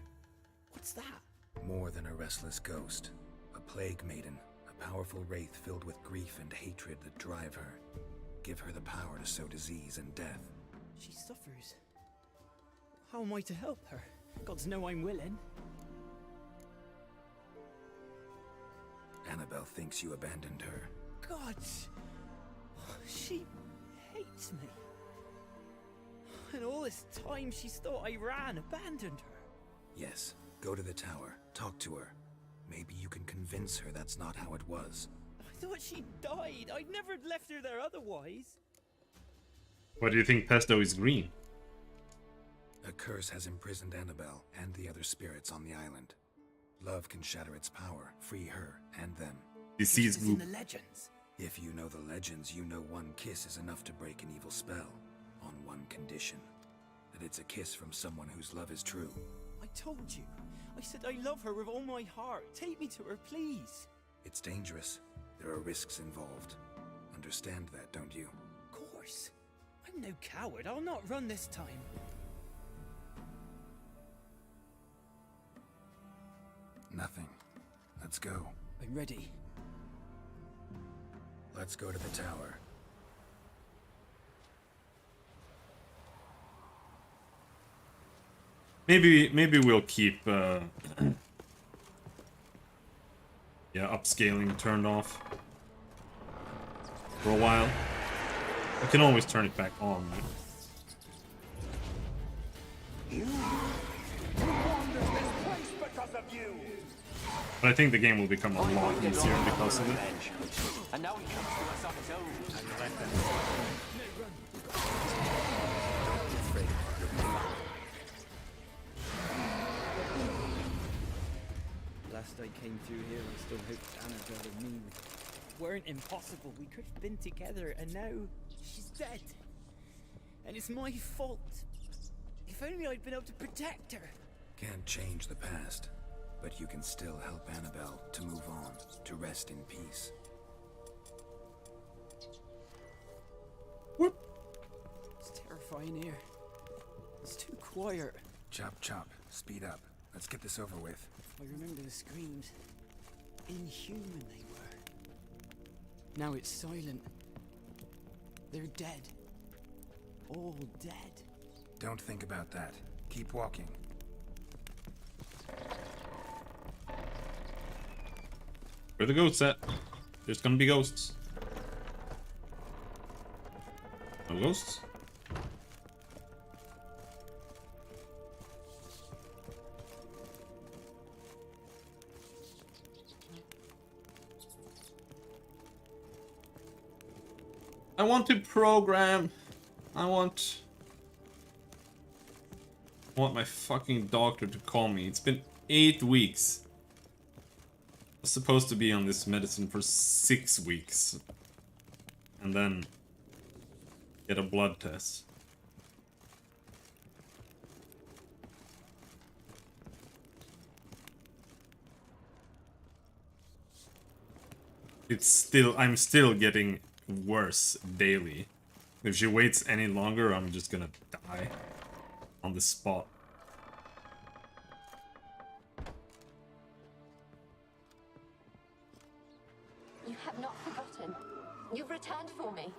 What's that? More than a restless ghost. A plague maiden. A powerful wraith filled with grief and hatred that drive her. Give her the power to sow disease and death. She suffers. How am I to help her? Gods know I'm willing. Annabelle thinks you abandoned her. Gods! She hates me. And all this time she's thought I abandoned her. Yes, go to the tower, talk to her. Maybe you can convince her that's not how it was. I thought she died. I'd never left her there otherwise. Why do you think Pesto is green? A curse has imprisoned Annabelle and the other spirits on the island. Love can shatter its power, free her and them. Disease This is in the legends. If you know the legends, you know one kiss is enough to break an evil spell. On one condition. That it's a kiss from someone whose love is true. I told you. I said I love her with all my heart. Take me to her, please. It's dangerous. There are risks involved. Understand that, don't you? Of course. I'm no coward. I'll not run this time. Nothing. Let's go. I'm ready. Let's go to the tower. Maybe we'll keep yeah, upscaling turned off for a while. I can always turn it back on, right? But I think the game will become a lot easier because of it. And now he comes to us on his own. Last I came through here, I still hoped Annabelle and me weren't impossible. We could have been together, and now she's dead. And it's my fault. If only I'd been able to protect her. Can't change the past, but you can still help Annabelle to move on, to rest in peace. It's terrifying here. It's too quiet. Chop chop. Speed up. Let's get this over with. I remember the screams. Inhuman they were. Now it's silent. They're dead. All dead. Don't think about that. Keep walking. Where the ghosts at? There's gonna be ghosts. No ghosts? I want to program. I want my fucking doctor to call me. It's been 8 weeks. I was supposed to be on this medicine for 6 weeks. And then get a blood test. I'm still getting worse daily. If she waits any longer, I'm just gonna die on the spot. You have not forgotten. You've returned for me.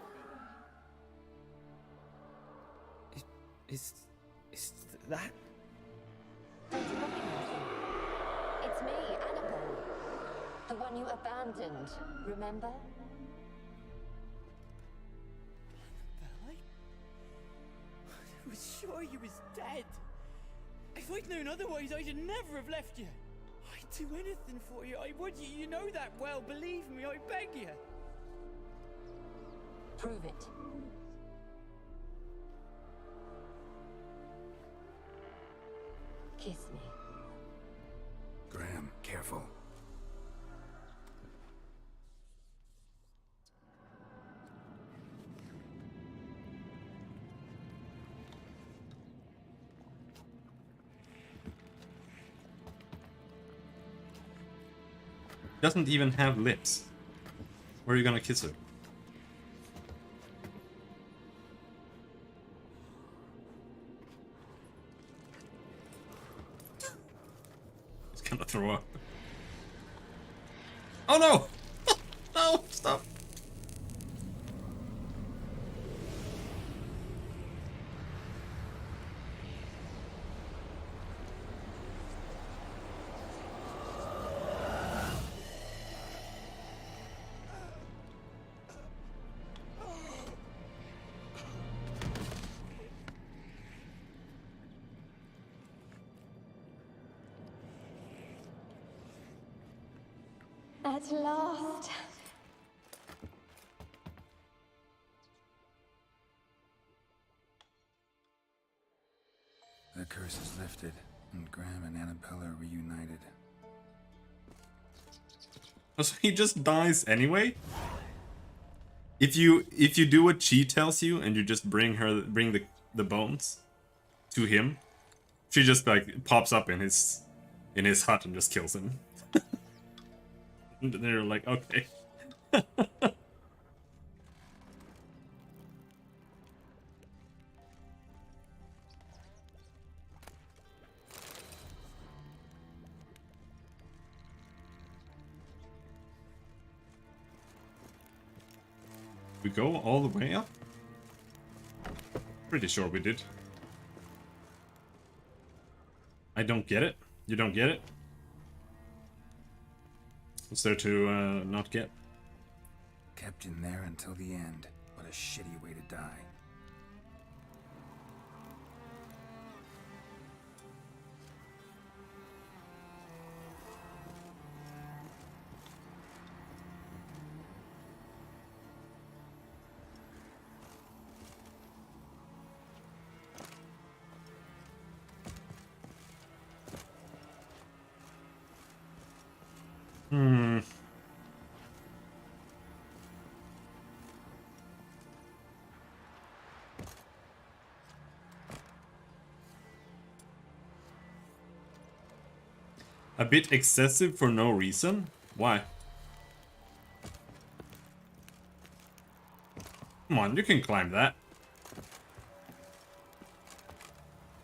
Is that? Don't you recognize me? It's me, Annabelle. The one you abandoned, remember? I was sure you was dead. If I'd known otherwise, I'd never have left you. I'd do anything for you. I would. You know that well. Believe me, I beg you. Prove it. Kiss me. Graham, careful. Doesn't even have lips. Where are you gonna kiss her? He's gonna throw up. Oh no! No, stop. At last. The curse is lifted, and Graham and Annabelle are reunited. So he just dies anyway? If you do what she tells you and you just bring the bones to him, she just like pops up in his hut and just kills him. And they're like, okay. We go all the way up? Pretty sure we did. I don't get it. You don't get it? What's there to not get? Kept in there until the end. What a shitty way to die. A bit excessive for no reason? Why? Come on, you can climb that.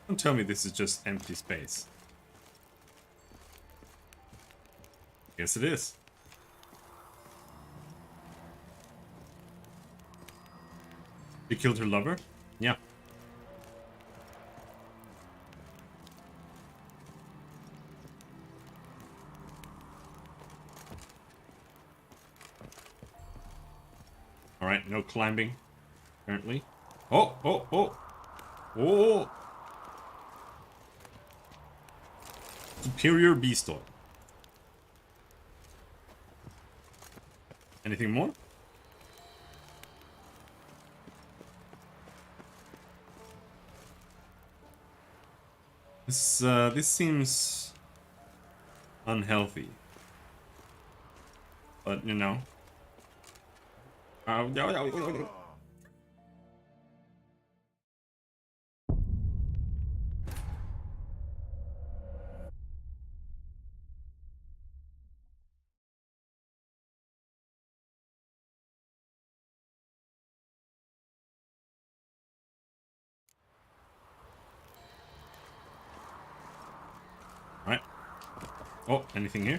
Don't tell me this is just empty space. Guess it is. You killed her lover? Yeah. Alright, no climbing, apparently. Oh, oh, oh! Oh! Superior beast oil. Anything more? This seems unhealthy. But, you know. Right. Oh, anything here?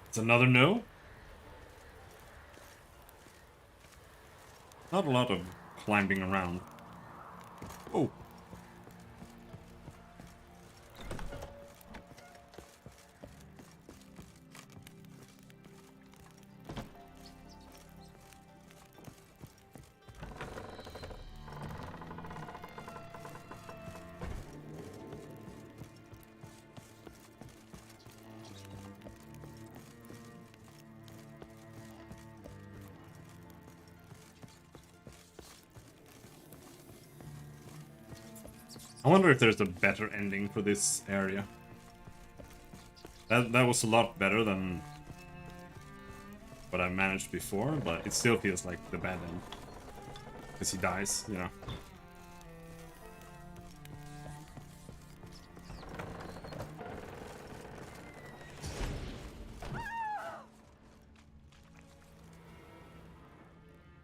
It's another no? Not a lot of climbing around. Oh. I wonder if there's a better ending for this area. That was a lot better than what I managed before, but it still feels like the bad end. Because he dies, you know.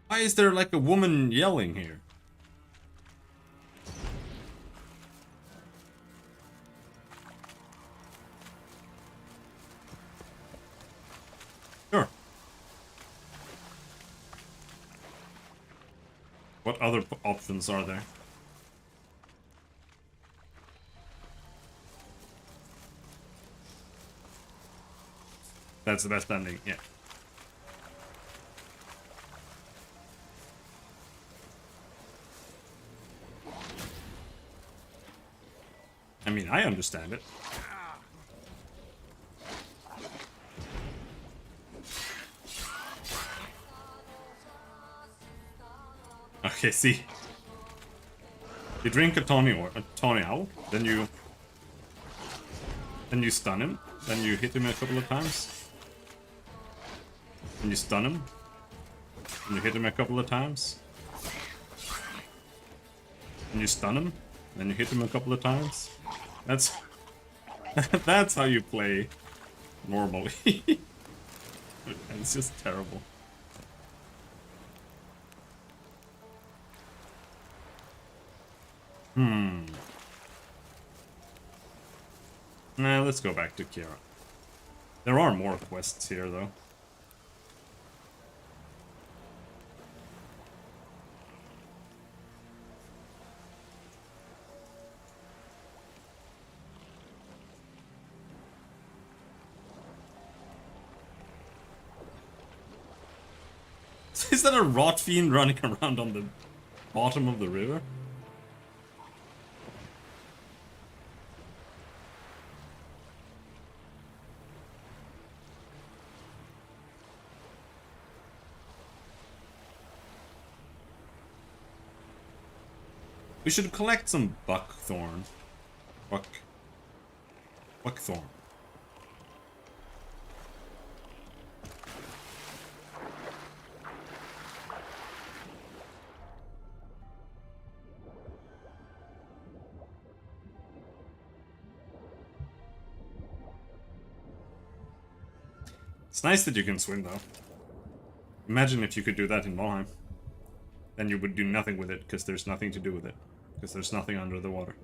Why is there like a woman yelling here? Sure. What other options are there? That's the best ending, yeah. I mean, I understand it. Okay, see. You drink a tawny owl, then you stun him, then you hit him a couple of times. And you stun him. And you hit him a couple of times. And you stun him, then you hit him a couple of times. That's that's how you play normally. It's just terrible. Nah, let's go back to Kira. There are more quests here, though. Is that a rot fiend running around on the bottom of the river? We should collect some buckthorn. Buckthorn. It's nice that you can swim, though. Imagine if you could do that in Valheim. Then you would do nothing with it, because there's nothing to do with it. Because there's nothing under the water.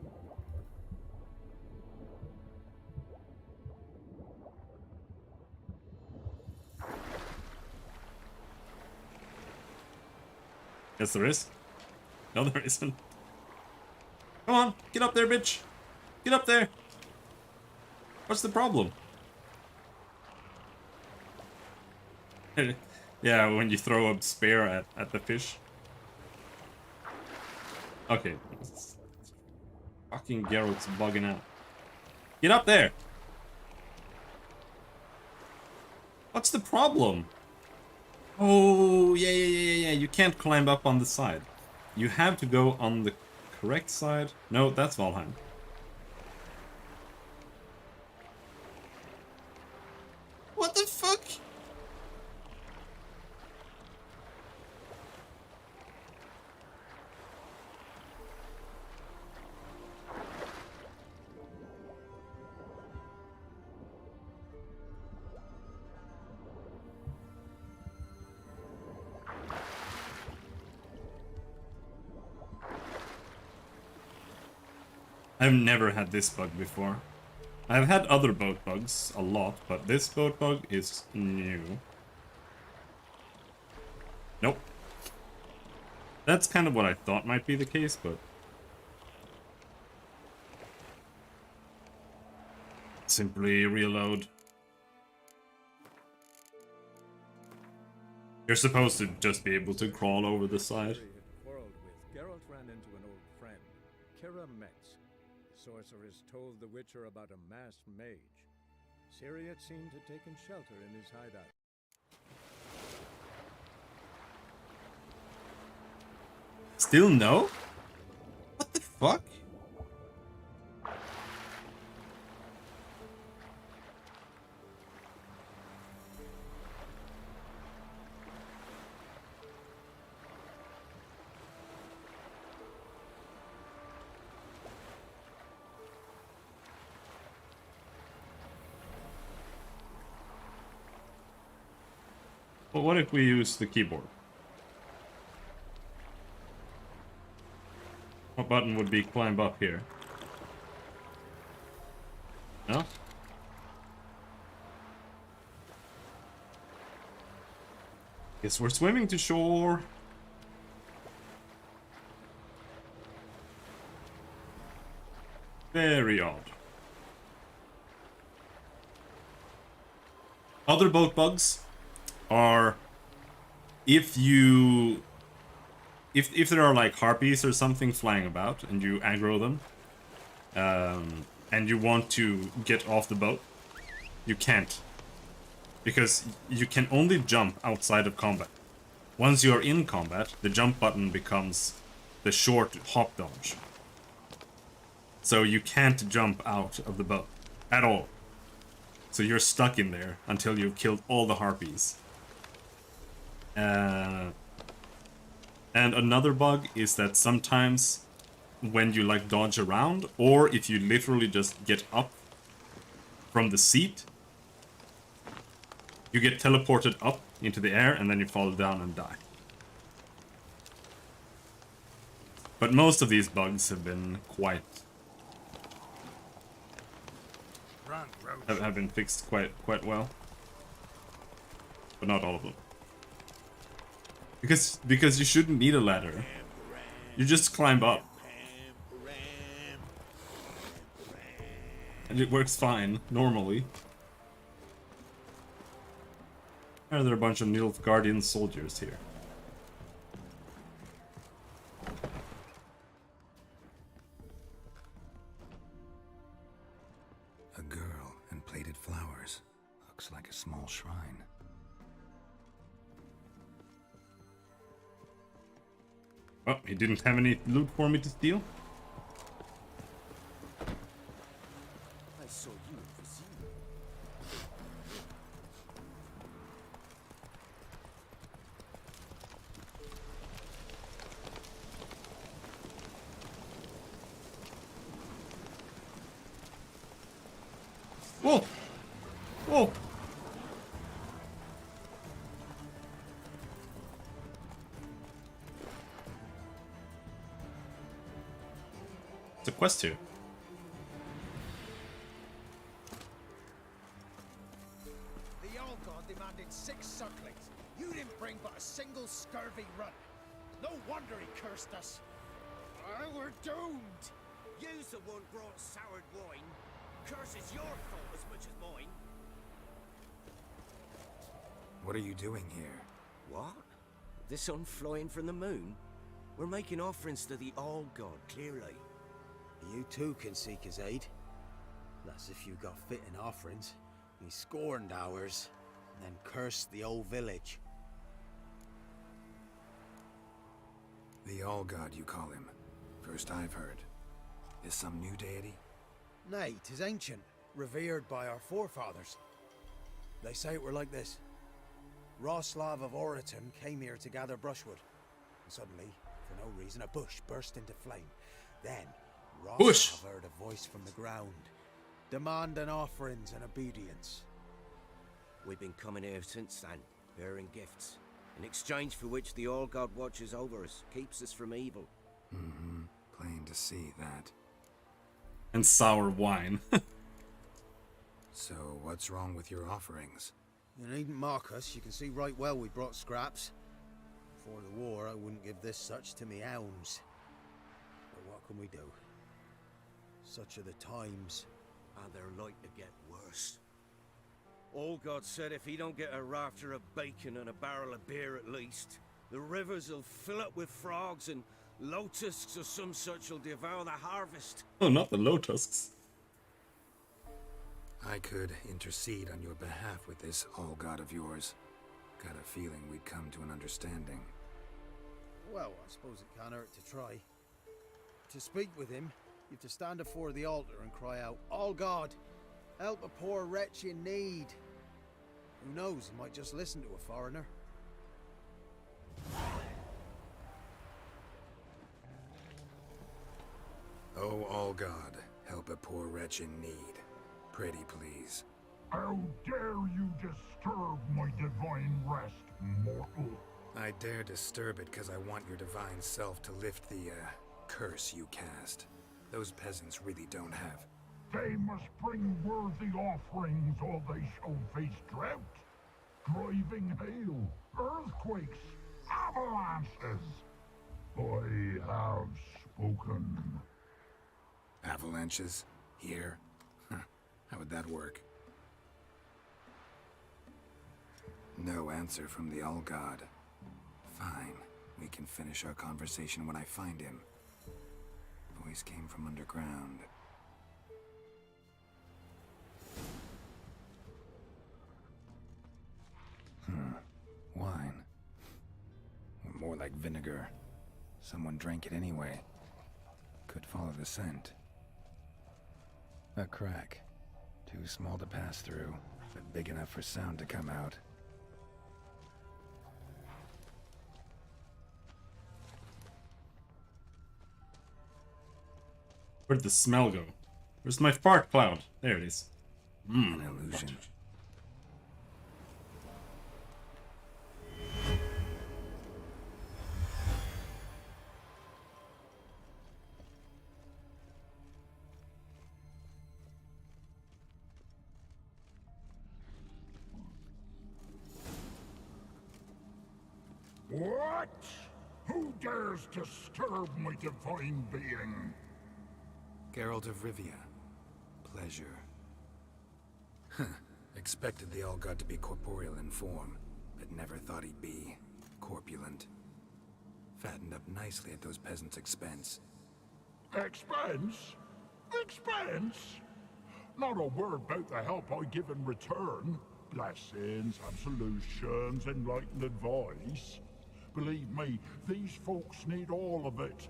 Yes, there is. No, there isn't. Come on, get up there, bitch. Get up there. What's the problem? Yeah, when you throw a spear at the fish. Okay. Fucking Geralt's bugging out. Get up there! What's the problem? Oh, yeah. You can't climb up on the side. You have to go on the correct side. No, that's Valheim. What the fuck? I've never had this bug before. I've had other boat bugs a lot, but this boat bug is new. Nope. That's kind of what I thought might be the case, but... Simply reload. You're supposed to just be able to crawl over the side. Quarreled with. Geralt ran into an old friend, Kira Metz. Sorcerer has told the Witcher about a masked mage. Ciri had seemed to have taken shelter in his hideout. Still no? What the fuck? Well, what if we use the keyboard? What button would be climb up here? No? Guess we're swimming to shore. Very odd. Other boat bugs are if there are like harpies or something flying about and you aggro them and you want to get off the boat, you can't, because you can only jump outside of combat. Once you're in combat, the jump button becomes the short hop dodge, so you can't jump out of the boat at all. So you're stuck in there until you've killed all the harpies. And another bug is that sometimes when you like dodge around, or if you literally just get up from the seat, you get teleported up into the air and then you fall down and die. But most of these bugs have been quite... have been fixed quite well. But not all of them. Because you shouldn't need a ladder. You just climb up. And it works fine, normally. Are there a bunch of Nilfgaardian soldiers here? A girl and plated flowers. Looks like a small shrine. Oh, he didn't have any loot for me to steal? I saw you at the zoo. Whoa! Whoa! It's a quest here. The Algor demanded 6 sucklings. You didn't bring but a single scurvy run. No wonder he cursed us. We're doomed. You's the one brought soured wine. Curse is your fault as much as mine. What are you doing here? What? The sun flying from the moon? We're making offerings to the All-God, clearly. You too can seek his aid. That's if you got fitting offerings. We scorned ours, and then cursed the old village. The All-God, you call him. First I've heard. Is some new deity? Nay, 'tis ancient, revered by our forefathers. They say it were like this. Roslav of Oriton came here to gather brushwood. And suddenly, for no reason, a bush burst into flame. Then, Roslav heard a voice from the ground, demanding offerings and obedience. We've been coming here since then, bearing gifts, in exchange for which the All-God watches over us, keeps us from evil. Mm-hmm. Plain to see that. And sour wine. So, what's wrong with your offerings? You needn't mock us. You can see right well we brought scraps. Before the war, I wouldn't give this such to me hounds. But what can we do? Such are the times. And they're like to get worse. All-God said if he don't get a rafter of bacon and a barrel of beer at least, the rivers will fill up with frogs and lotuses or some such will devour the harvest. Oh, not the lotuses. I could intercede on your behalf with this All-God of yours. Got a feeling we'd come to an understanding. Well, I suppose it can't hurt to try. To speak with him, you have to stand before the altar and cry out, All-God, help a poor wretch in need. Who knows, he might just listen to a foreigner. Oh, All-God, help a poor wretch in need. Pretty please. How dare you disturb my divine rest, mortal? I dare disturb it because I want your divine self to lift the, curse you cast. Those peasants really don't have. They must bring worthy offerings or they shall face drought, driving hail, earthquakes, avalanches. I have spoken. Avalanches? Here? Huh. How would that work? No answer from the All-God. Fine. We can finish our conversation when I find him. Voice came from underground. Wine. Or more like vinegar. Someone drank it anyway. Could follow the scent. A crack. Too small to pass through, but big enough for sound to come out. Where'd the smell go? Where's my fart cloud? There it is. An illusion. What? Who dares disturb my divine being? Geralt of Rivia. Pleasure. Huh. Expected the All-God to be corporeal in form, but never thought he'd be corpulent. Fattened up nicely at those peasants' expense. Expense? Expense? Not a word about the help I give in return. Blessings, absolutions, enlightened advice. Believe me, these folks need all of it.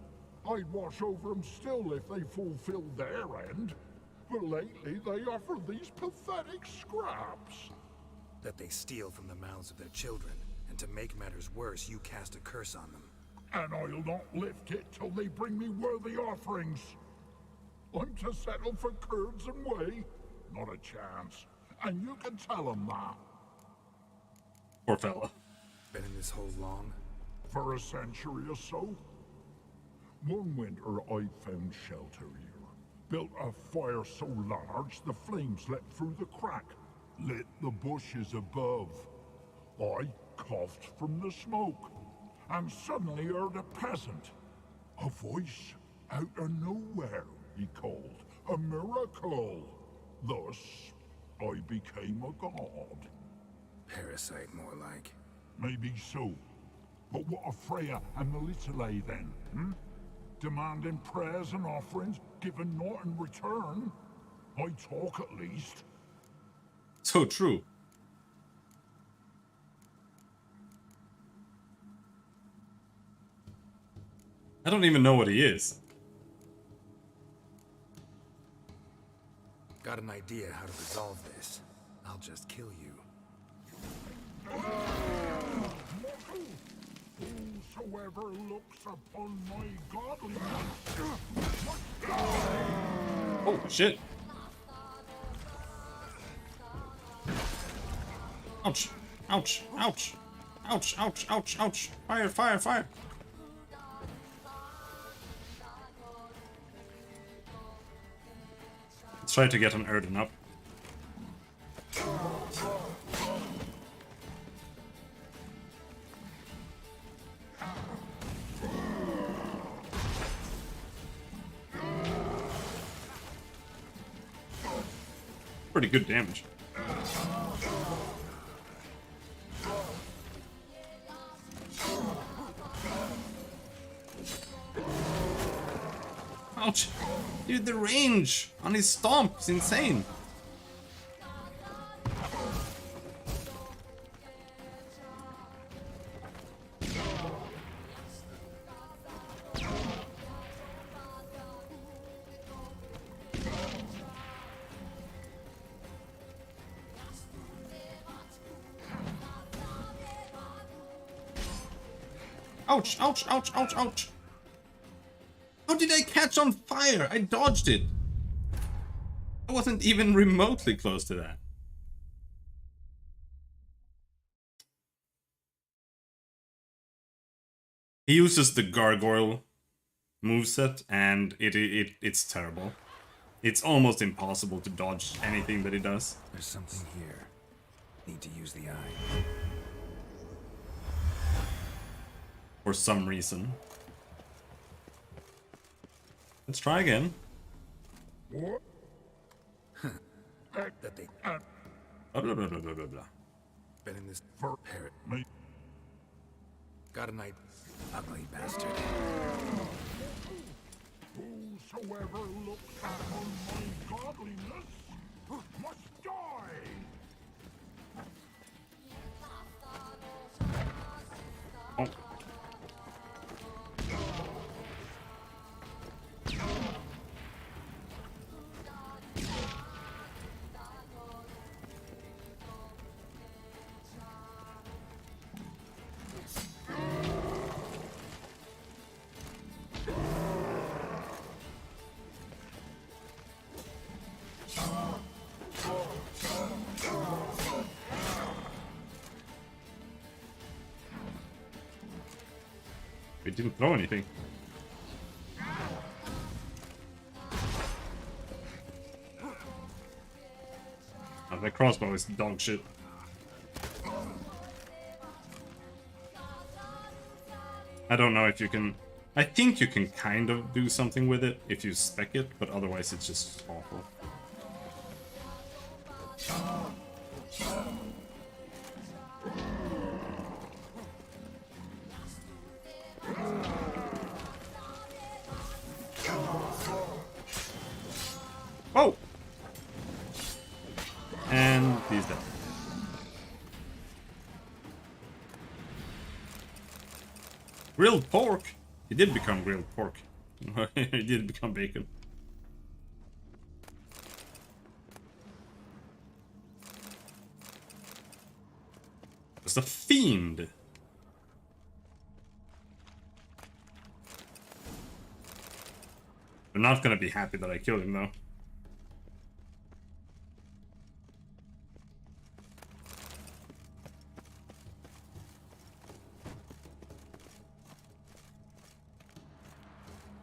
I'd watch over them still if they fulfilled their end. But lately they offer these pathetic scraps. That they steal from the mouths of their children, and to make matters worse, you cast a curse on them. And I'll not lift it till they bring me worthy offerings. I'm to settle for curds and whey? Not a chance. And you can tell them that. Poor fella. Been in this hole long? For a century or so. One winter I found shelter here. Built a fire so large the flames leapt through the crack, lit the bushes above. I coughed from the smoke, and suddenly heard a peasant. A voice out of nowhere, he called. A miracle. Thus, I became a god. Parasite, more like. Maybe so. But what of Freya and Melitele then, hmm? Demanding prayers and offerings, giving naught in return? I talk at least. So true. I don't even know what he is. Got an idea how to resolve this. I'll just kill you. Whosoever looks upon my godliness. Oh, shit. Ouch. Ouch. Ouch. Ouch. Ouch. Ouch. Ouch. Fire. Fire. Fire. Let's try to get an Erden up. Pretty good damage. Ouch! Dude, the range on his stomp is insane. Ouch, ouch, ouch, ouch, ouch. How did I catch on fire? I dodged it. I wasn't even remotely close to that. He uses the gargoyle moveset and it's terrible. It's almost impossible to dodge anything that he does. There's something here. Need to use the eye. For some reason. Let's try again. What? That they Blah, blah, blah, blah, blah, blah. been in this For parrot. me. Got a night. Ugly bastard. Whosoever looks upon my godliness must die. Oh. We didn't throw anything. Oh, that crossbow is dog shit. I don't know if you can... I think you can kind of do something with it if you spec it, but otherwise it's just awful. Oh! And he's dead. Grilled pork? He did become grilled pork. He did become bacon. It's a fiend. They're not gonna be happy that I killed him though.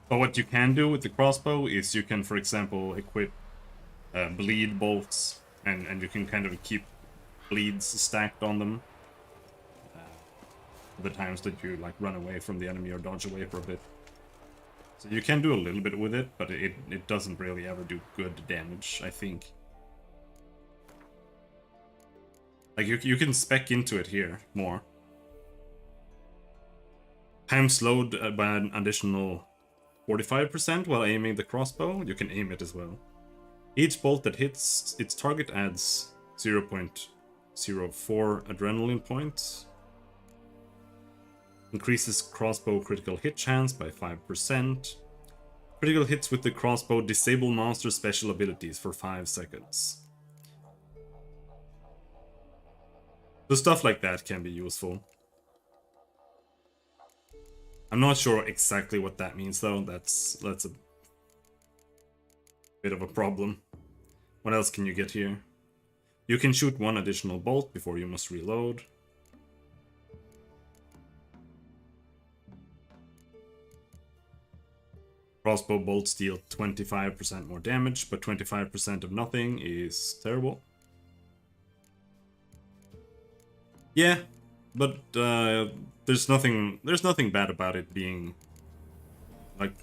But what you can do with the crossbow is you can, for example, equip bleed bolts, and you can kind of keep bleeds stacked on them. the times that you like run away from the enemy or dodge away for a bit. So you can do a little bit with it, but it doesn't really ever do good damage, I think. Like you can spec into it here more. Time slowed by an additional 45% while aiming the crossbow. You can aim it as well. Each bolt that hits its target adds 0.04 adrenaline points. Increases crossbow critical hit chance by 5%. Critical hits with the crossbow disable monster special abilities for 5 seconds. So stuff like that can be useful. I'm not sure exactly what that means though. That's a bit of a problem. What else can you get here? You can shoot 1 additional bolt before you must reload. Crossbow bolts deal 25% more damage, but 25% of nothing is terrible. Yeah, but there's nothing bad about it being like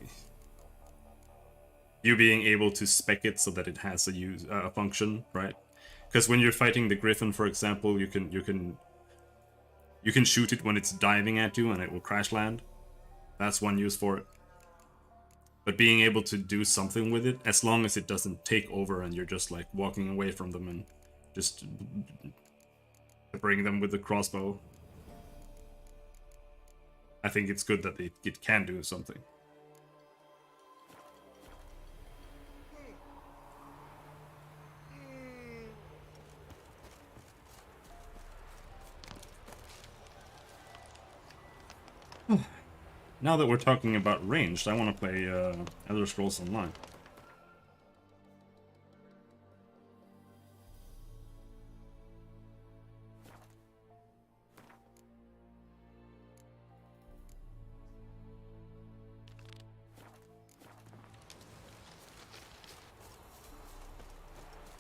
you being able to spec it so that it has a function, right? Because when you're fighting the Griffin, for example, you can shoot it when it's diving at you and it will crash land. That's one use for it. But being able to do something with it, as long as it doesn't take over and you're just like walking away from them and just bring them with the crossbow, I think it's good that it can do something. Now that we're talking about ranged, I want to play Elder Scrolls Online.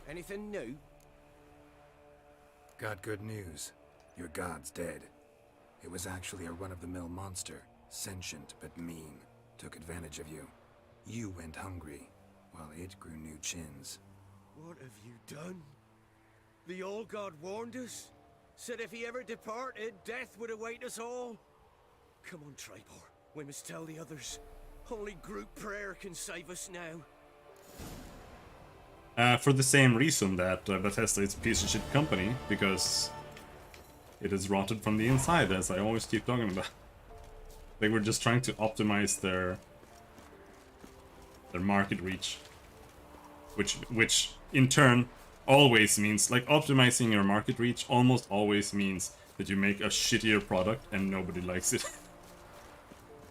Anything new? Got good news. Your god's dead. It was actually a run-of-the-mill monster. Sentient but mean. Took advantage of you. You went hungry, while it grew new chins. What have you done? The old god warned us. Said if he ever departed, death would await us all. Come on, Tribor. We must tell the others. Only group prayer can save us now. For the same reason that Bethesda is a piece of shit company, because it is rotted from the inside, as I always keep talking about. They were just trying to optimize their market reach, which in turn always means, like, optimizing your market reach almost always means that you make a shittier product and nobody likes it.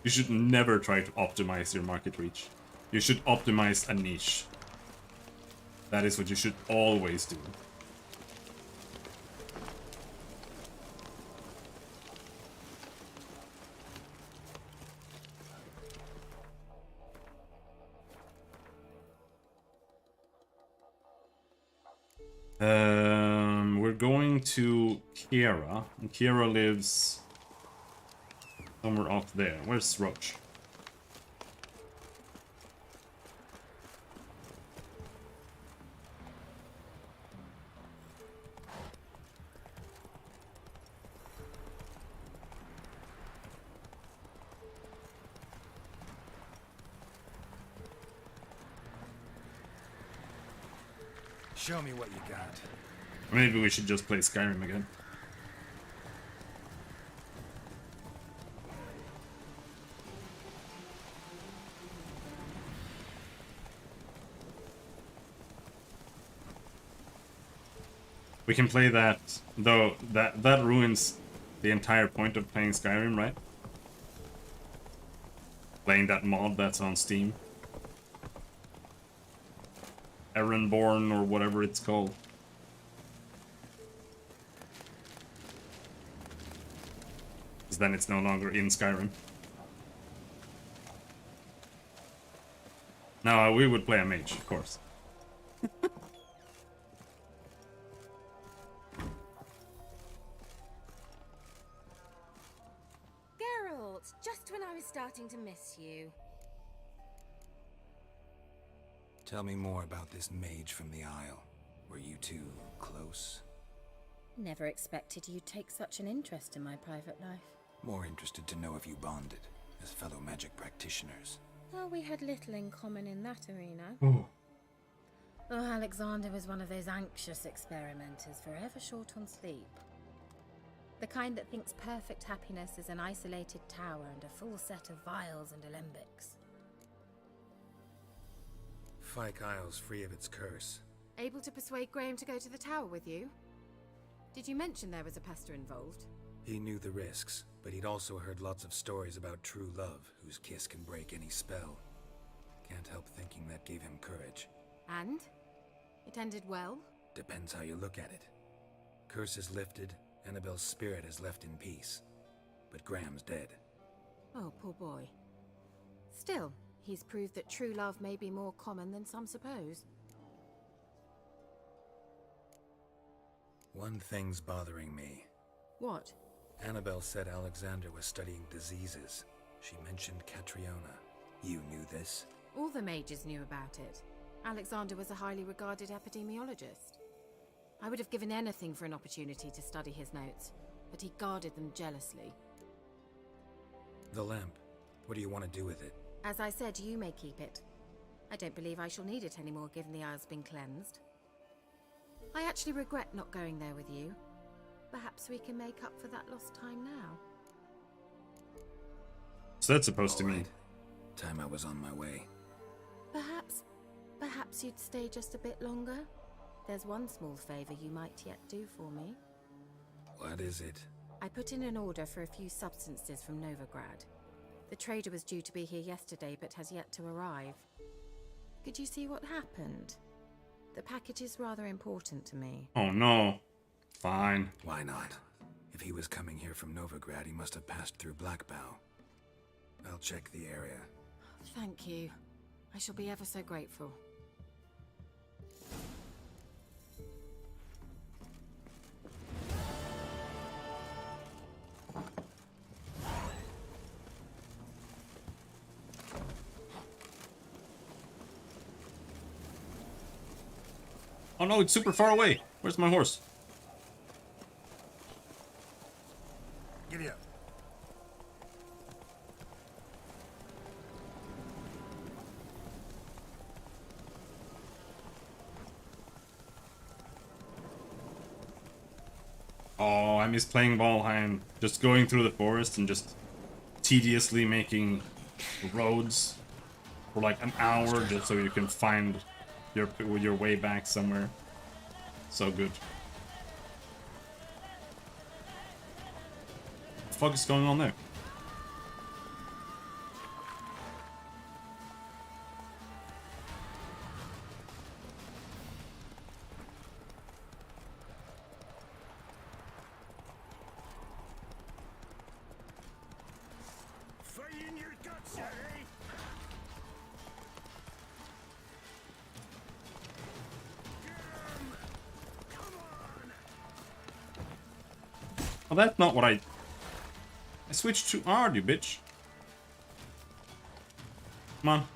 You should never try to optimize your market reach. You should optimize a niche. That is what you should always do. We're going to Kiera, and Kiera lives somewhere off there. Where's Roach? Show me what you got. Maybe we should just play Skyrim again. We can play that, though that ruins the entire point of playing Skyrim, right? Playing that mod that's on Steam. Erranborn or whatever it's called. Because then it's no longer in Skyrim. No, we would play a mage, of course. starting to miss you. Tell me more about this mage from the Isle. Were you two close? Never expected you'd take such an interest in my private life. More interested to know if you bonded as fellow magic practitioners. Well, we had little in common in that arena. Oh. Oh, Alexander was one of those anxious experimenters, forever short on sleep. The kind that thinks perfect happiness is an isolated tower and a full set of vials and alembics. Fyke Isle's free of its curse. Able to persuade Graham to go to the tower with you? Did you mention there was a pester involved? He knew the risks, but he'd also heard lots of stories about true love, whose kiss can break any spell. Can't help thinking that gave him courage. And? It ended well? Depends how you look at it. Curse is lifted, Annabelle's spirit is left in peace. But Graham's dead. Oh, poor boy. Still, he's proved that true love may be more common than some suppose. One thing's bothering me. What? Annabelle said Alexander was studying diseases. She mentioned Catriona. You knew this? All the mages knew about it. Alexander was a highly regarded epidemiologist. I would have given anything for an opportunity to study his notes, but he guarded them jealously. The lamp. What do you want to do with it? As I said, you may keep it. I don't believe I shall need it anymore, given the Isle's been cleansed. I actually regret not going there with you. Perhaps we can make up for that lost time now. So that's supposed to mean? Right. Time I was on my way. Perhaps you'd stay just a bit longer? There's one small favor you might yet do for me. What is it? I put in an order for a few substances from Novigrad. The trader was due to be here yesterday, but has yet to arrive. Could you see what happened? The package is rather important to me. Oh no. Fine. Why not? If he was coming here from Novigrad, he must have passed through Blackbough. I'll check the area. Thank you. I shall be ever so grateful. Oh no, it's super far away. Where's my horse? Giddy up. Oh, I miss playing Valheim. Just going through the forest and just tediously making roads for like an hour just so you can find your way back somewhere. So good. What the fuck is going on there? Fighting your guts out, eh? Oh, that's not what I switched to R, you bitch. Come on.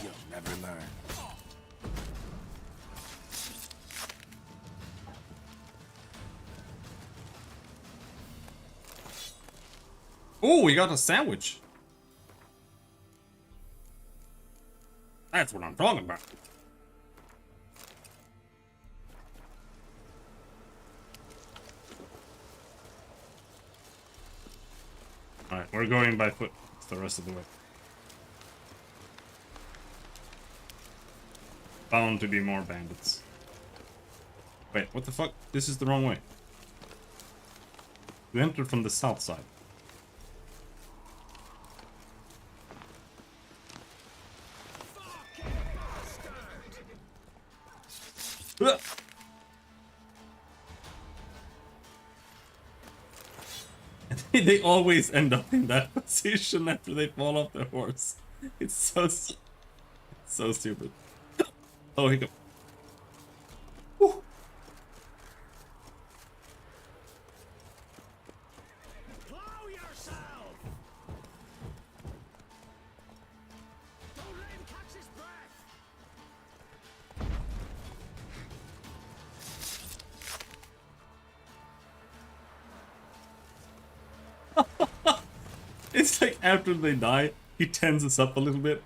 You'll never learn. Oh, we got a sandwich. That's what I'm talking about. Alright, we're going by foot the rest of the way. Bound to be more bandits. Wait, what the fuck? This is the wrong way. We entered from the south side. They always end up in that position after they fall off their horse. It's so stupid. Oh, hiccup. It's like after they die, he tenses up a little bit,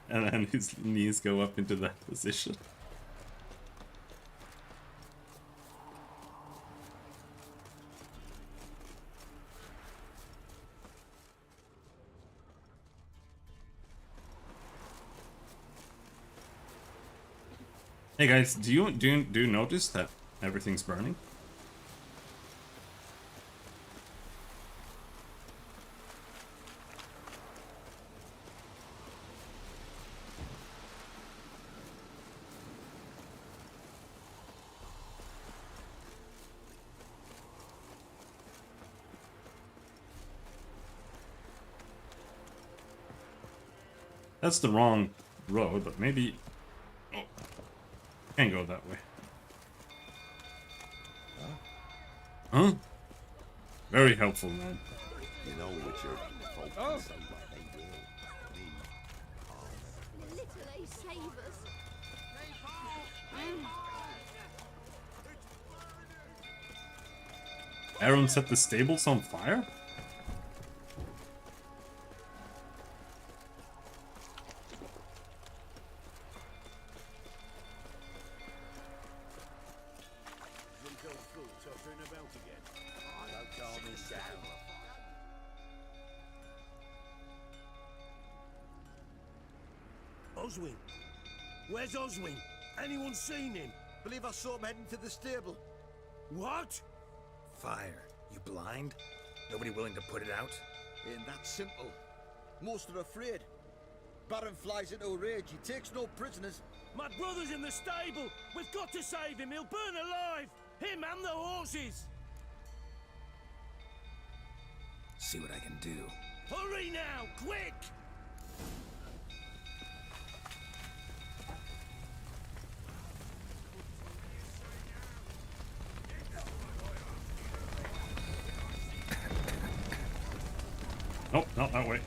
and then his knees go up into that position. Hey guys, do you notice that everything's burning? That's the wrong road, but maybe... Oh. Can't go that way. Huh? Very helpful, man. You know what your folk can say what they will. Little A savers. Aaron set the stables on fire? Oswin? Where's Oswin? Anyone seen him? Believe I saw him heading to the stable. What? Fire. You blind? Nobody willing to put it out? Ain't that simple. Most are afraid. Baron flies into a rage. He takes no prisoners. My brother's in the stable. We've got to save him. He'll burn alive. Him and the horses. See what I can do. Hurry now, quick! Nope, not that way.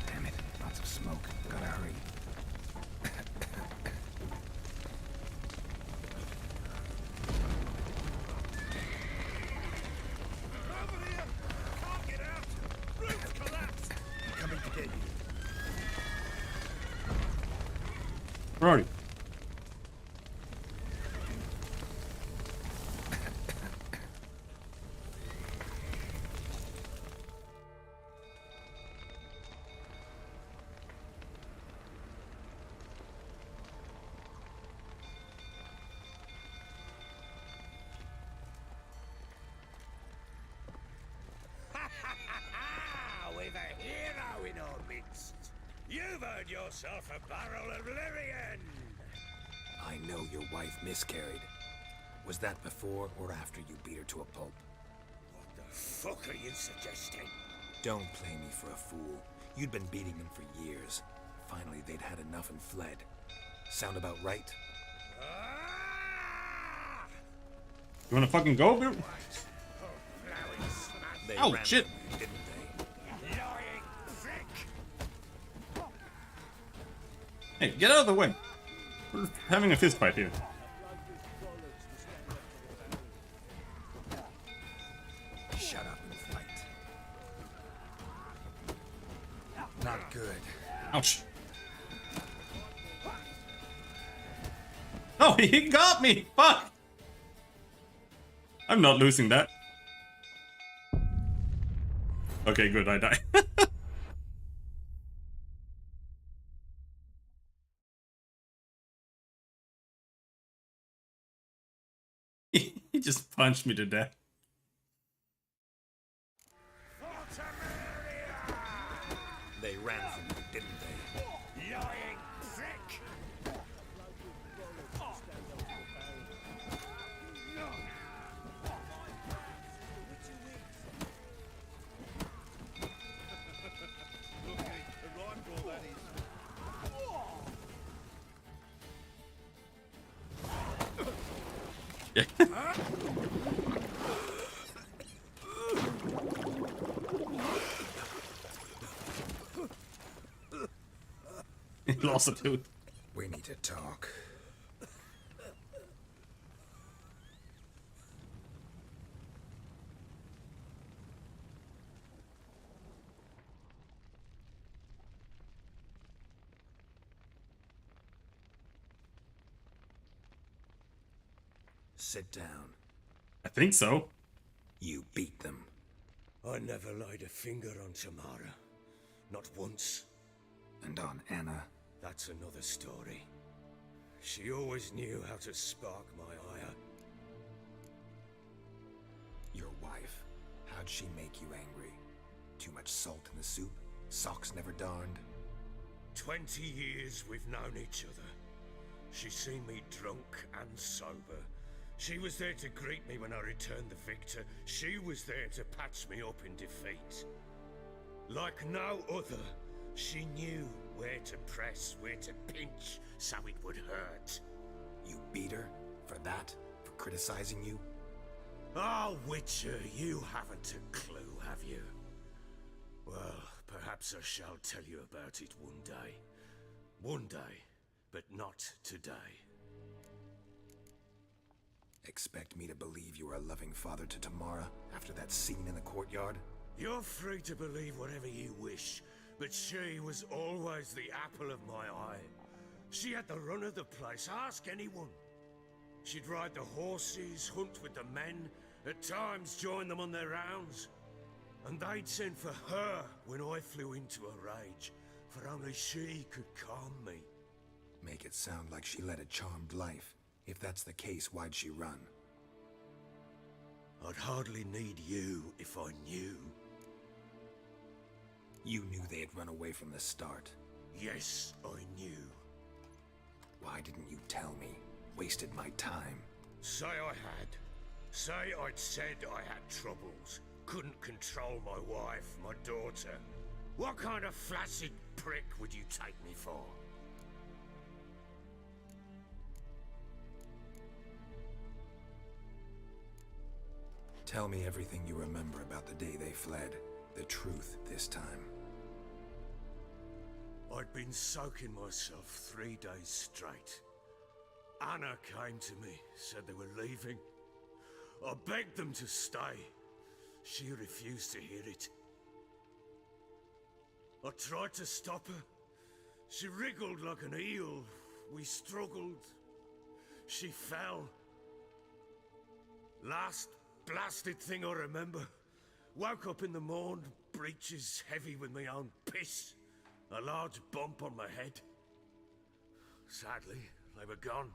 Damn it, lots of smoke. Gotta hurry. Coming to get you. Where are you? We've a hero in our midst. You've earned yourself a barrel of Lyrian. I know your wife miscarried. Was that before or after you beat her to a pulp? What the fuck are you suggesting? Don't play me for a fool. You'd been beating them for years. Finally, they'd had enough and fled. Sound about right? You wanna fucking go, dude? They Oh, ran shit. from you, didn't they? Lying prick! Hey, get out of the way. We're having a fist fight here. Shut up and fight. Not good. Ouch. Oh, he got me! Fuck! I'm not losing that. Okay, good, I die. He just punched me to death. They ran from you, didn't they? Lying prick! He lost a tooth. We need to talk. Sit down. I think so. You beat them. I never laid a finger on Tamara. Not once. And on Anna? That's another story. She always knew how to spark my ire. Your wife. How'd she make you angry? Too much salt in the soup? Socks never darned? 20 years we've known each other. She's seen me drunk and sober. She was there to greet me when I returned the victor. She was there to patch me up in defeat. Like no other, she knew where to press, where to pinch, so it would hurt. You beat her? For that? For criticizing you? Oh, Witcher, you haven't a clue, have you? Well, perhaps I shall tell you about it one day. One day, but not today. Expect me to believe you were a loving father to Tamara after that scene in the courtyard? You're free to believe whatever you wish, but she was always the apple of my eye. She had the run of the place, ask anyone. She'd ride the horses, hunt with the men, at times join them on their rounds. And they'd send for her when I flew into a rage, for only she could calm me. Make it sound like she led a charmed life. If that's the case, why'd she run? I'd hardly need you if I knew. You knew they had run away from the start. Yes, I knew. Why didn't you tell me? Wasted my time. Say I had. Say I'd said I had troubles. Couldn't control my wife, my daughter. What kind of flaccid prick would you take me for? Tell me everything you remember about the day they fled. The truth this time. I'd been soaking myself 3 days straight. Anna came to me, said they were leaving. I begged them to stay. She refused to hear it. I tried to stop her. She wriggled like an eel. We struggled. She fell. Last blasted thing I remember. Woke up in the morn, breeches heavy with my own piss. A large bump on my head. Sadly, they were gone.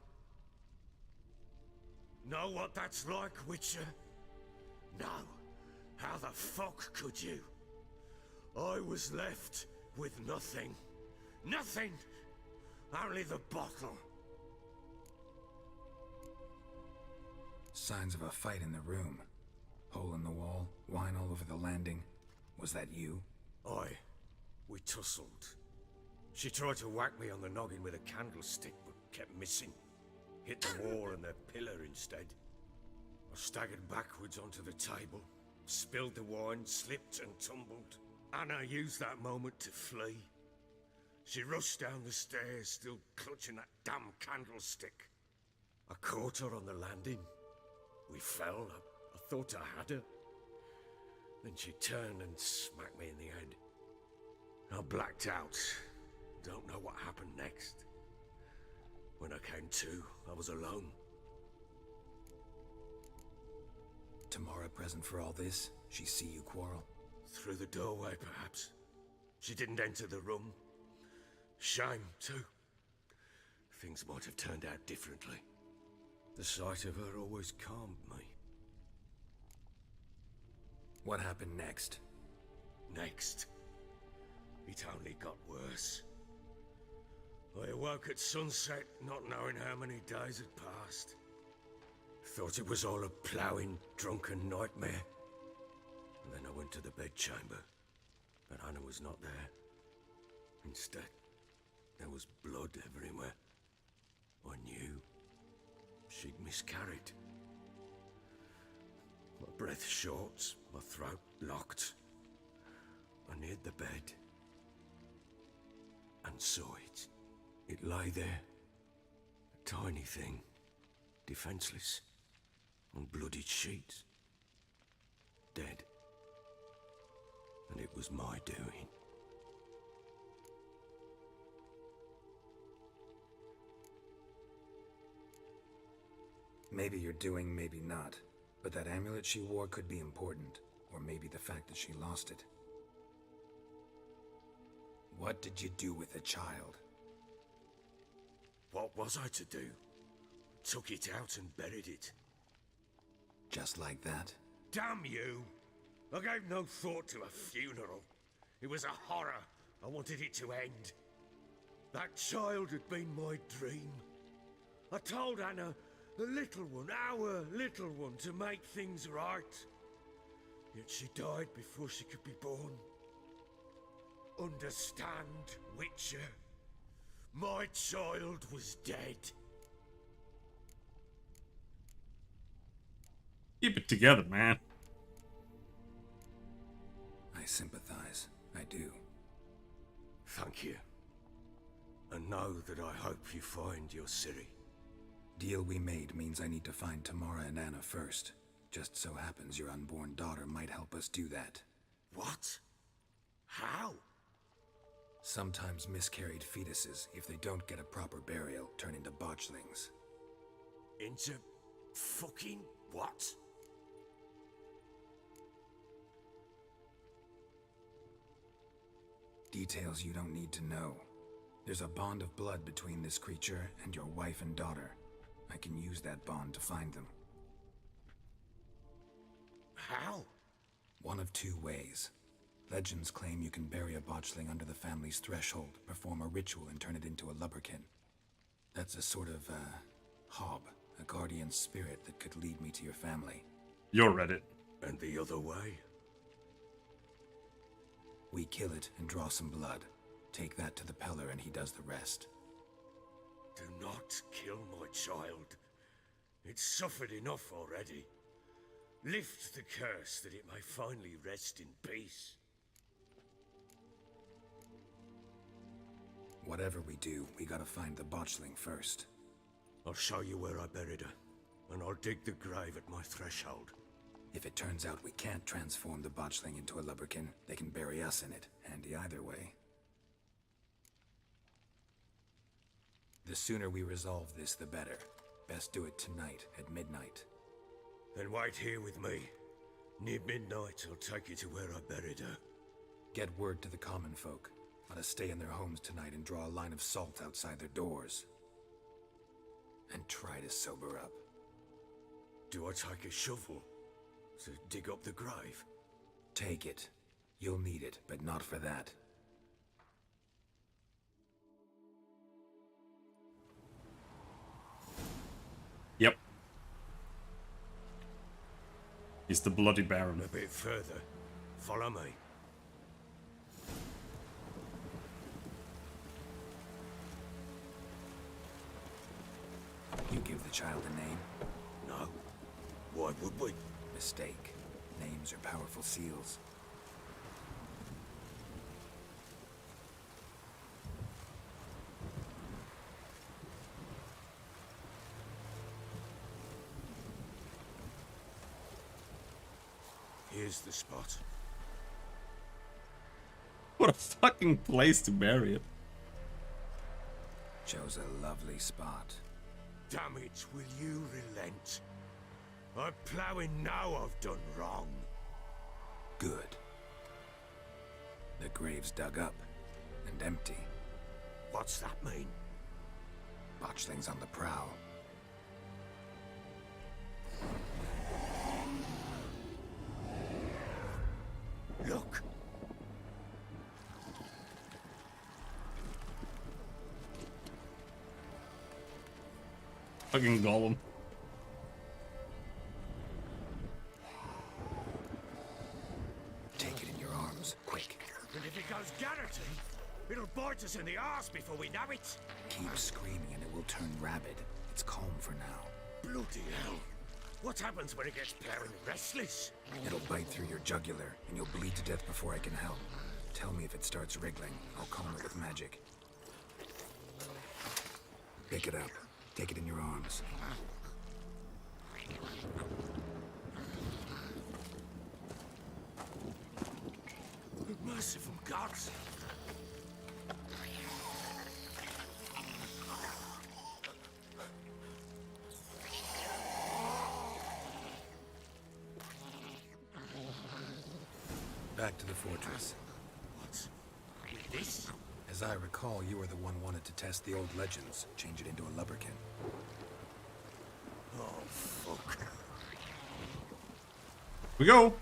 Know what that's like, Witcher? No. How the fuck could you? I was left with nothing. Nothing! Only the bottle. Signs of a fight in the room. Hole in the wall, wine all over the landing. Was that you? Aye. We tussled. She tried to whack me on the noggin with a candlestick, but kept missing. Hit the wall and the pillar instead. I staggered backwards onto the table, spilled the wine, slipped and tumbled. Anna used that moment to flee. She rushed down the stairs, still clutching that damn candlestick. I caught her on the landing. We fell. I thought I had her. Then she turned and smacked me in the head. I blacked out. Don't know what happened next. When I came to, I was alone. Tamara present for all this? She see you quarrel? Through the doorway, perhaps. She didn't enter the room. Shame, too. Things might have turned out differently. The sight of her always calmed me. What happened next? Next? It only got worse. I awoke at sunset, not knowing how many days had passed. Thought it was all a ploughing, drunken nightmare. And then I went to the bedchamber, but Anna was not there. Instead, there was blood everywhere. I knew she'd miscarried. My breath short, my throat locked. I neared the bed and saw it. It lay there, a tiny thing, defenseless, on bloodied sheets, dead. And it was my doing. Maybe you're doing, maybe not. But that amulet she wore could be important. Or maybe the fact that she lost it. What did you do with the child? What was I to do? Took it out and buried it. Just like that? Damn you! I gave no thought to a funeral. It was a horror. I wanted it to end. That child had been my dream. I told Anna, the little one, our little one, to make things right. Yet she died before she could be born. Understand, Witcher? My child was dead. Keep it together, man. I sympathize. I do. Thank you. And know that I hope you find your Ciri. Deal we made means I need to find Tamara and Anna first. Just so happens your unborn daughter might help us do that. What? How? Sometimes miscarried fetuses, if they don't get a proper burial, turn into botchlings. Into fucking what? Details you don't need to know. There's a bond of blood between this creature and your wife and daughter. I can use that bond to find them. How? One of two ways. Legends claim you can bury a botchling under the family's threshold, perform a ritual, and turn it into a lubberkin. That's a sort of, hob, a guardian spirit that could lead me to your family. You're Reddit. And the other way? We kill it and draw some blood. Take that to the Peller and he does the rest. Do not kill my child. It's suffered enough already. Lift the curse that it may finally rest in peace. Whatever we do, we gotta find the botchling first. I'll show you where I buried her, and I'll dig the grave at my threshold. If it turns out we can't transform the botchling into a lubberkin, they can bury us in it. Handy either way. The sooner we resolve this, the better. Best do it tonight, at midnight. Then wait here with me. Near midnight, I'll take you to where I buried her. Get word to the common folk. Let us stay in their homes tonight and draw a line of salt outside their doors. And try to sober up. Do I take a shovel to dig up the grave? Take it. You'll need it, but not for that. Yep. He's the Bloody Baron. A bit further. Follow me. You give the child a name? No. Why would we? Mistake. Names are powerful seals. Here's the spot. What a fucking place to bury it. Chose a lovely spot. Damn it, will you relent? I'm ploughing now I've done wrong. Good. The grave's dug up and empty. What's that mean? Botchling's on the prowl. Look! Fucking Gollum. Take it in your arms, quick. And if it goes Garrity, it'll bite us in the arse before we know it. Keep screaming and it will turn rabid. It's calm for now. Bloody hell. What happens when it gets plowing restless? It'll bite through your jugular, and you'll bleed to death before I can help. Tell me if it starts wriggling. I'll calm it with magic. Pick it up. Take it in your arms. Merciful gods! back to the fortress. What? With this? As I recall, you were the one wanted to test the old legends, change it into a lubberkin. Oh, fuck. We go.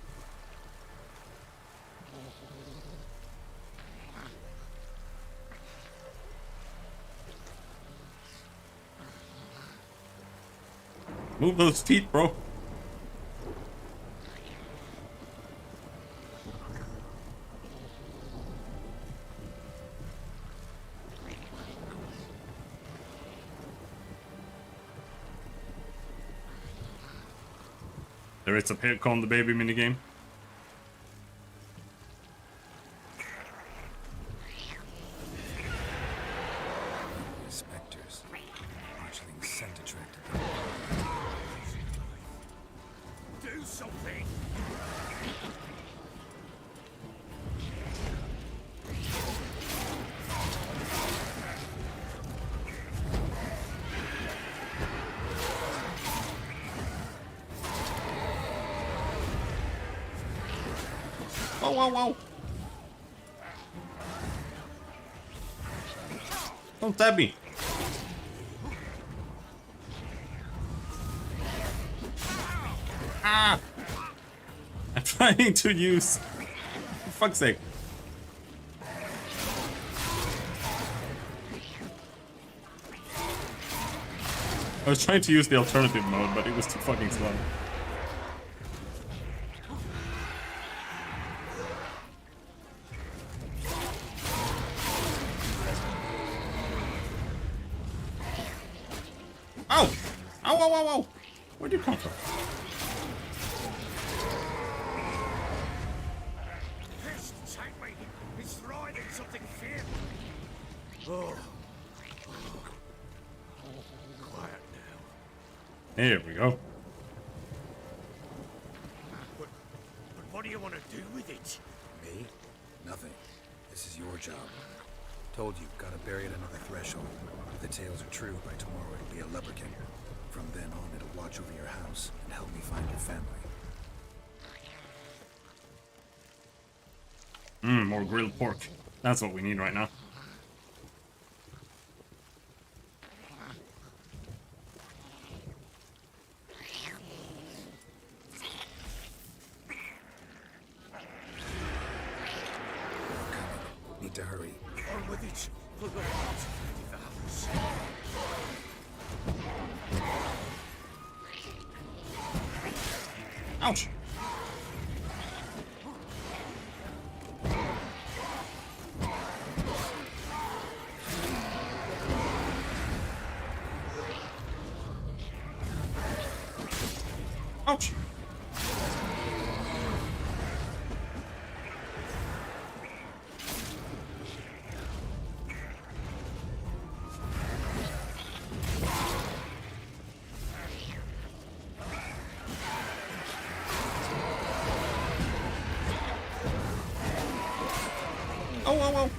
Move those feet, bro. There is a calm the baby minigame. Spectres. Archling scent attracted them. Do something! Whoa, whoa, whoa. Don't stab me. Ah! I'm trying to use... For fuck's sake. I was trying to use the alternative mode, but it was too fucking slow. Ow! Ow, ow, ow, ow! Where'd you come from? Pissed, take me! It's riding something fearful! Oh. Quiet now. There we go. But what do you want to do with it? Me? Nothing. This is your job. Told you, gotta bury it under the threshold. If the tales are true, by tomorrow it'll be a lubberkin. From then on, it'll watch over your house and help me find your family. More grilled pork. That's what we need right now. Need to hurry. On with it! For the heart devours. Ouch! Ouch! Oh, oh, oh.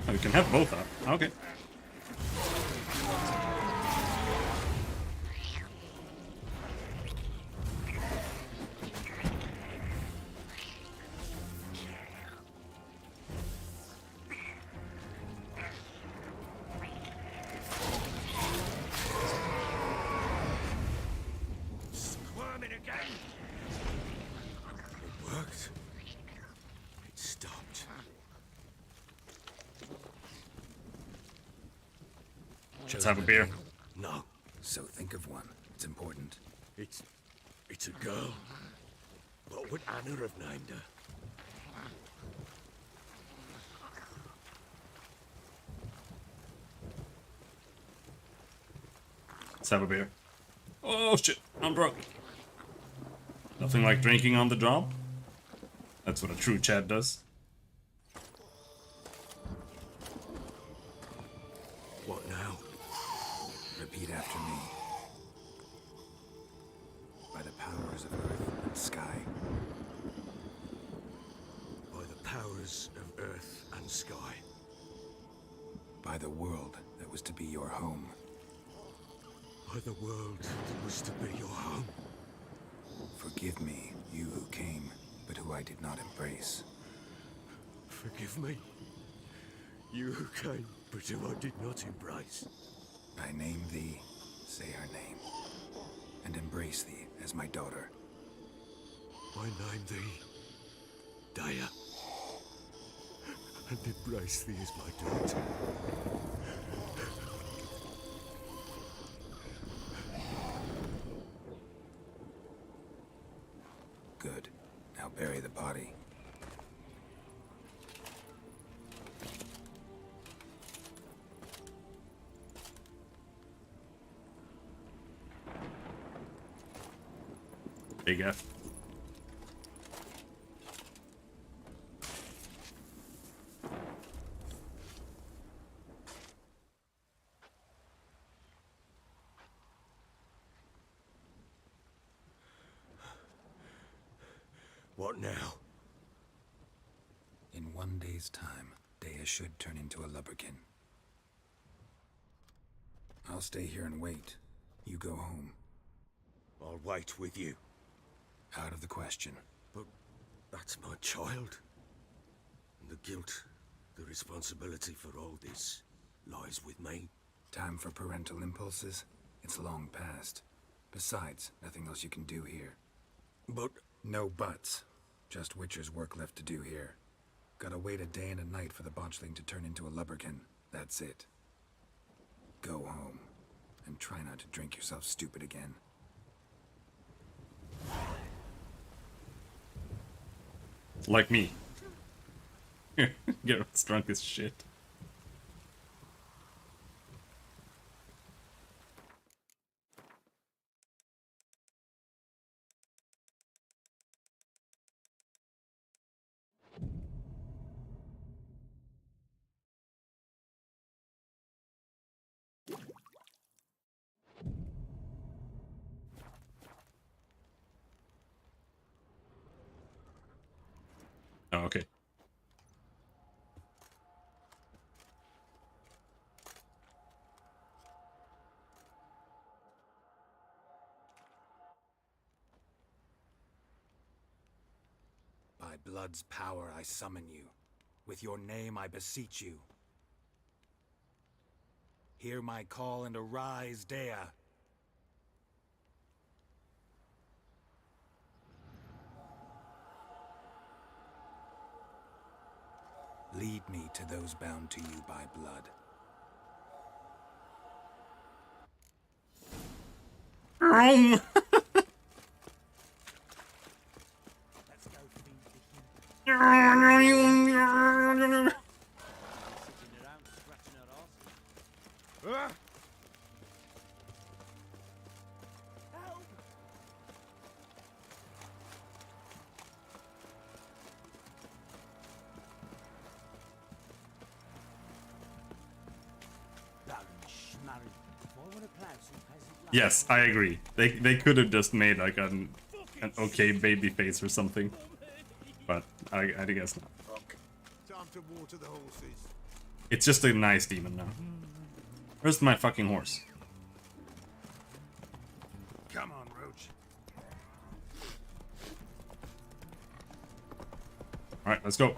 Oh, we can have both up. Okay. Squirming again! It worked. It stopped. Let's have a beer. No. So think of one. It's important. It's a girl. What would Anna have named her? Let's have a beer. Oh shit, I'm drunk. Nothing like drinking on the job. That's what a true Chad does. What now? Repeat after me. By the powers of earth and sky. By the powers of earth and sky. By the world that was to be your home. By the world that was to be your home. Forgive me, you who came, but who I did not embrace. Forgive me. You who came, but who I did not embrace. I name thee, say her name, and embrace thee as my daughter. I name thee Daya, and embrace thee as my daughter. Good. Now bury the body. Big F. What now? In 1 day's time, Daya should turn into a lubberkin. I'll stay here and wait. You go home. I'll wait with you. Out of the question. But that's my child. And the guilt, the responsibility for all this lies with me. Time for parental impulses? It's long past. Besides, nothing else you can do here. But... No buts. Just Witcher's work left to do here. Gotta wait a day and a night for the botchling to turn into a lubberkin. That's it. Go home. And try not to drink yourself stupid again. Like me. Get drunk as shit. Oh, okay. By blood's power I summon you. With your name I beseech you. Hear my call and arise, Dea. Lead me to those bound to you by blood. Yes, I agree. They could have just made like an okay baby face or something, but I guess not. Time to water the horses. It's just a nice demon now. Where's my fucking horse? Come on, Roach. All right, let's go.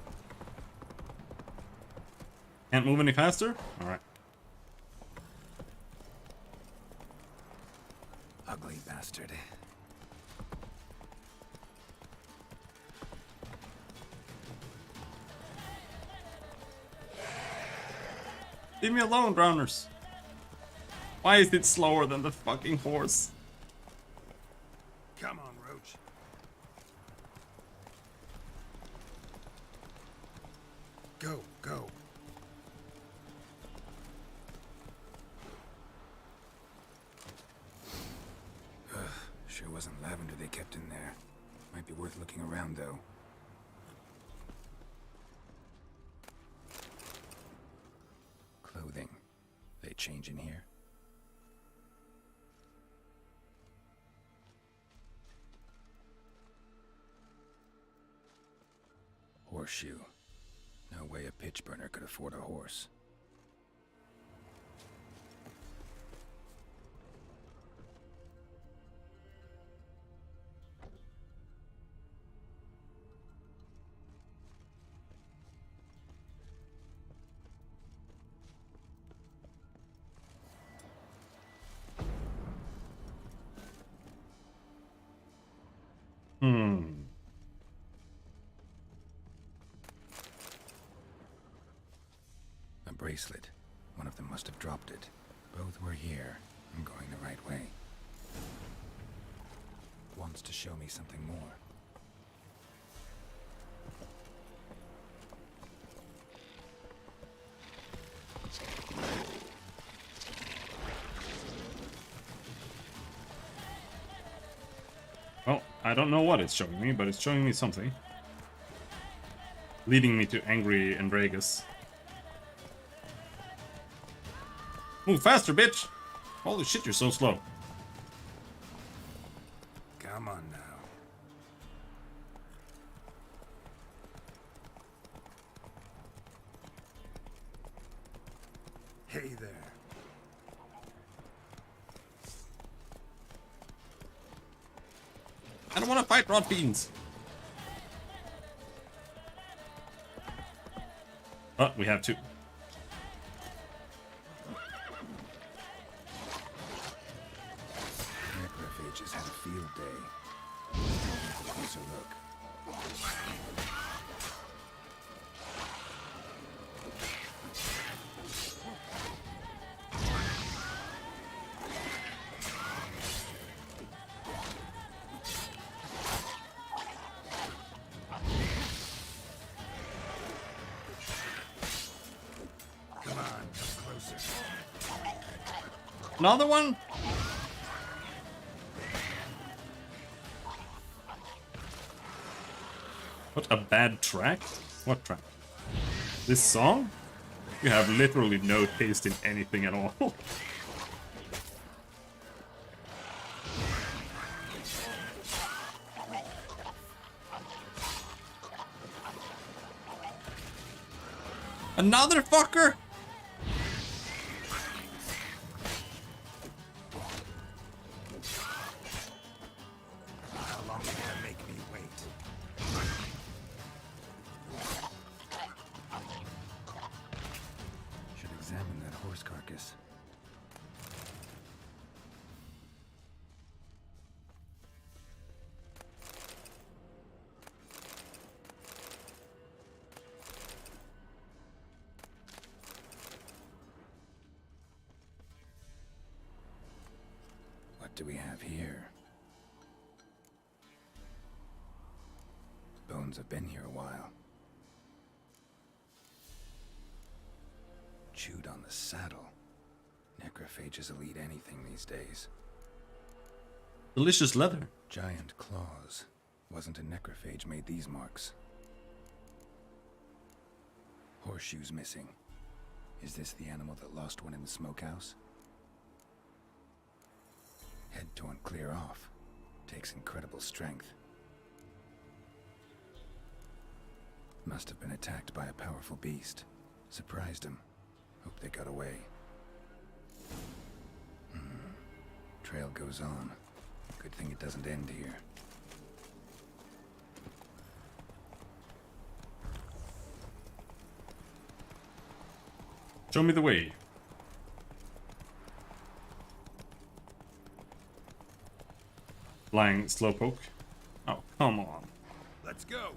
Can't move any faster? All right. Ugly bastard. Leave me alone, Drowners. Why is it slower than the fucking horse? Come on, Roach. Go, go. Sure wasn't lavender they kept in there. Might be worth looking around, though. Clothing. They change in here? Horseshoe. No way a pitch burner could afford a horse. A bracelet. One of them must have dropped it. Both were here. I'm going the right way. Wants to show me something more. Well, I don't know what it's showing me, but it's showing me something. Leading me to angry Andragus. Move faster, bitch! Holy shit, you're so slow. Come on now. Hey there. I don't want to fight rot fiends. Oh, we have two. Necrophages had a field day. Take a closer look. Come on, come closer. Another one? What a bad track? What track? This song? You have literally no taste in anything at all. Another fucker? How long are you gonna make me wait? Should examine that horse carcass. What do we have here? Bones have been here a while. Chewed on the saddle. Necrophages will eat anything these days. Delicious leather. Giant claws. Wasn't a necrophage made these marks. Horseshoes missing. Is this the animal that lost one in the smokehouse? Head torn clear off. Takes incredible strength. Must have been attacked by a powerful beast. Surprised him. Hope they got away. Trail goes on. Good thing it doesn't end here. Show me the way. Flying slowpoke. Oh, come on. Let's go.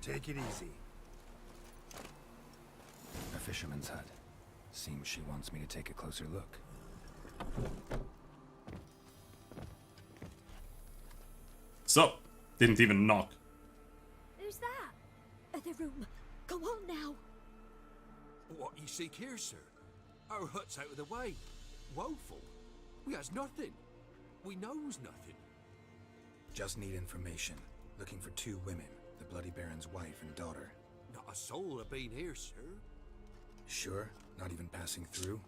Take it easy. A fisherman's hut. Seems she wants me to take a closer look. So, didn't even knock. Who's that? The room. Go on now. What you seek here, sir? Our hut's out of the way. Woeful. We has nothing. We knows nothing. Just need information. Looking for two women. The Bloody Baron's wife and daughter. Not a soul have been here, sir. Sure? Not even passing through?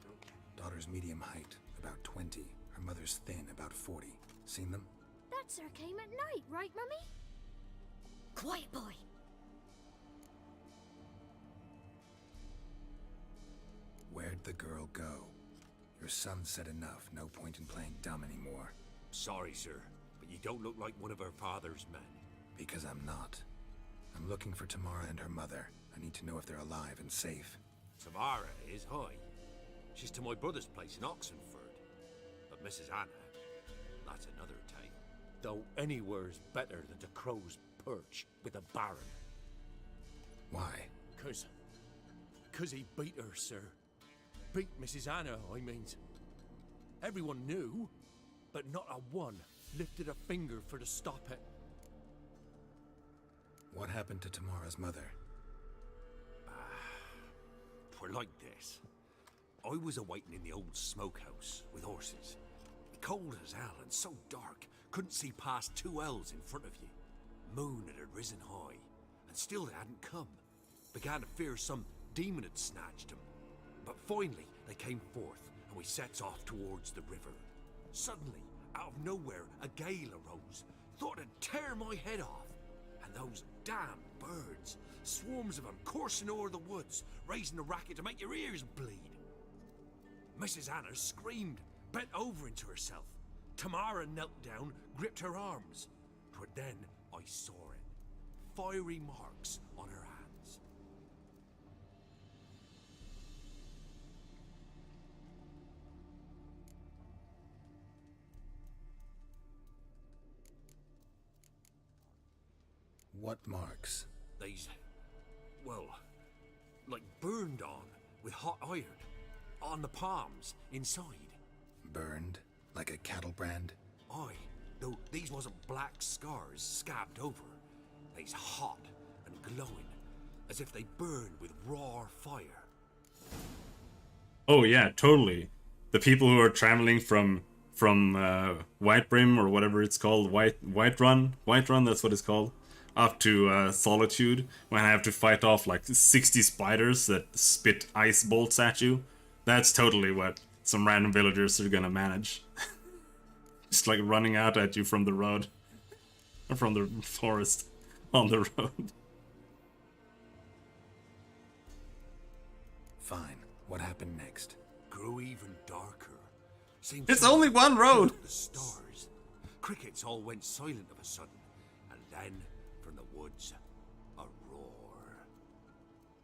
Daughter's medium height, about 20. Her mother's thin, about 40. Seen them? That Answer came at night, right, Mummy? Quiet, boy. Where'd the girl go? Your son said enough. No point in playing dumb anymore. Sorry, sir, but you don't look like one of her father's men. Because I'm not. I'm looking for Tamara and her mother. I need to know if they're alive and safe. Tamara is, aye. She's to my brother's place in Oxenford. But Mrs. Anna, that's another tale. Though anywhere's better than the Crow's Perch with a baron. Why? Cause he beat her, sir. Beat Mrs. Anna, I means. Everyone knew, but not a one lifted a finger for to stop it. What happened to Tamara's mother? Twere like this. I was awaiting in the old smokehouse with horses. Cold as hell and so dark, couldn't see past 2 ells in front of you. Moon had risen high, and still they hadn't come. Began to fear some demon had snatched them. But finally, they came forth, and we sets off towards the river. Suddenly, out of nowhere, a gale arose. Thought it'd tear my head off. And those damn birds, swarms of them coursing o'er the woods, raising a racket to make your ears bleed. Mrs. Anna screamed, bent over into herself. Tamara knelt down, gripped her arms. 'Twere then I saw it. Fiery marks on her hands. What marks? These, well, like burned on with hot iron. On the palms, inside. Burned? Like a cattle brand? Aye, though these wasn't black scars scabbed over. They's hot and glowing, as if they burned with raw fire. Oh yeah, totally. The people who are traveling from White Brim or whatever it's called, White Run, that's what it's called, up to Solitude, when I have to fight off like 60 spiders that spit ice bolts at you. That's totally what some random villagers are gonna manage. Just like running out at you from the road. Or from the forest on the road. Fine. What happened next? Grew even darker. Seemed It's to only one road! The stars. Crickets all went silent of a sudden. And then, from the woods, a roar.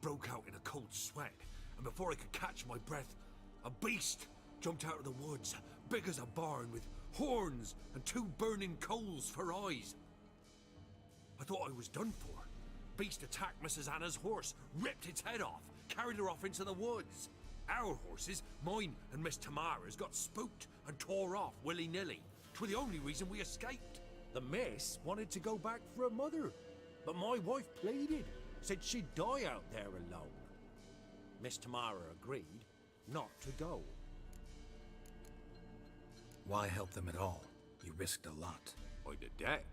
Broke out in a cold sweat. And before I could catch my breath, a beast jumped out of the woods, big as a barn, with horns and 2 burning coals for eyes. I thought I was done for. Beast attacked Mrs. Anna's horse, ripped its head off, carried her off into the woods. Our horses, mine and Miss Tamara's, got spooked and tore off willy-nilly. 'Twere the only reason we escaped. The miss wanted to go back for her mother, but my wife pleaded, said she'd die out there alone. Miss Tamara agreed not to go. Why help them at all? You risked a lot. I'd a debt.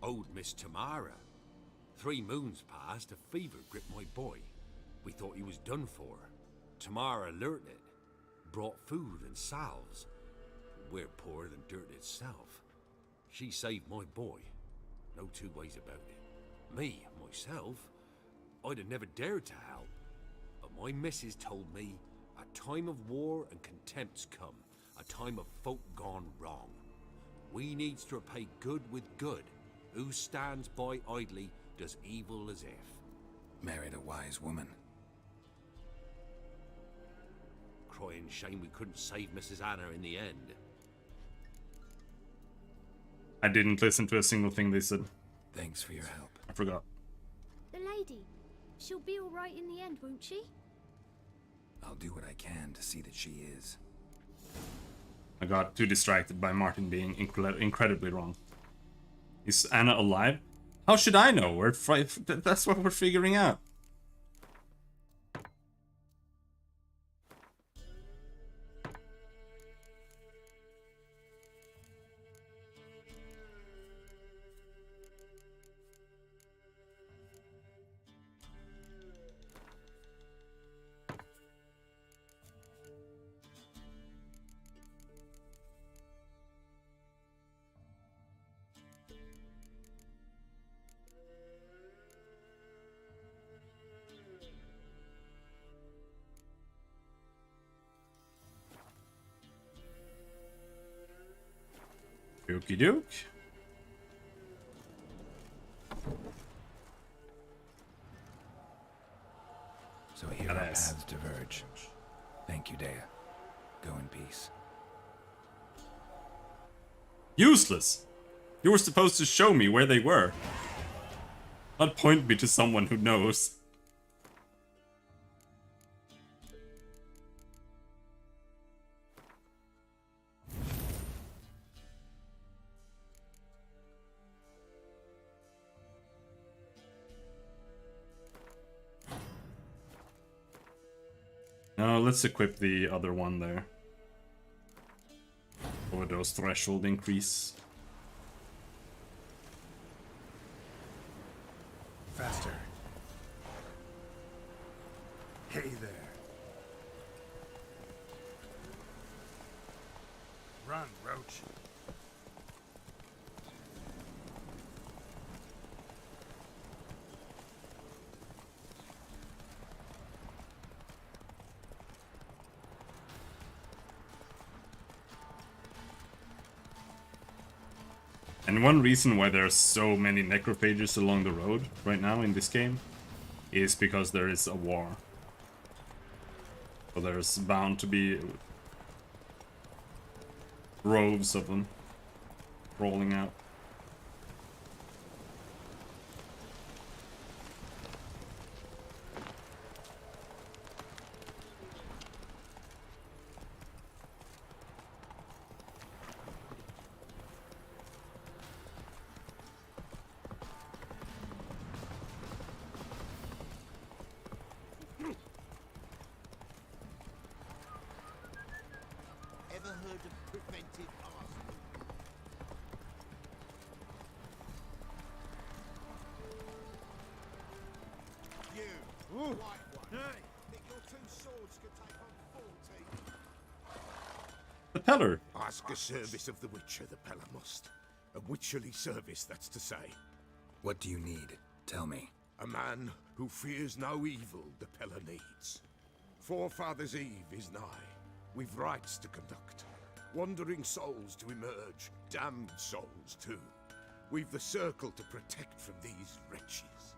Owed Miss Tamara. 3 moons passed, a fever gripped my boy. We thought he was done for. Tamara learnt it. Brought food and salves. We're poorer than dirt itself. She saved my boy. No 2 ways about it. Me, myself, I'd have never dared to help. But my missus told me a time of war and contempt's come. A time of folk gone wrong. We needs to repay good with good. Who stands by idly does evil as if. Married a wise woman. Crying shame we couldn't save Mrs. Anna in the end. I didn't listen to a single thing they said. Thanks for your help. I forgot. The lady. She'll be alright in the end, won't she? I'll do what I can to see that she is. I got too distracted by Martin being incredibly wrong. Is Anna alive? How should I know? That's what we're figuring out. Okie doke. So here our paths diverge. Thank you, Dea. Go in peace. Useless! You were supposed to show me where they were. Not point me to someone who knows. Now let's equip the other one there. Overdose threshold increase. Faster. Hey there. Run, Roach. And one reason why there are so many necrophages along the road right now in this game is because there is a war. So there's bound to be droves of them rolling out. Ever heard of preventive arson? You, white one. Think your two swords could take on 14? The Peller. Ask a service of the Witcher, the Peller must. A witcherly service, that's to say. What do you need? Tell me. A man who fears no evil the Peller needs. Forefathers' Eve is nigh. We've rites to conduct. Wandering souls to emerge. Damned souls, too. We've the circle to protect from these wretches.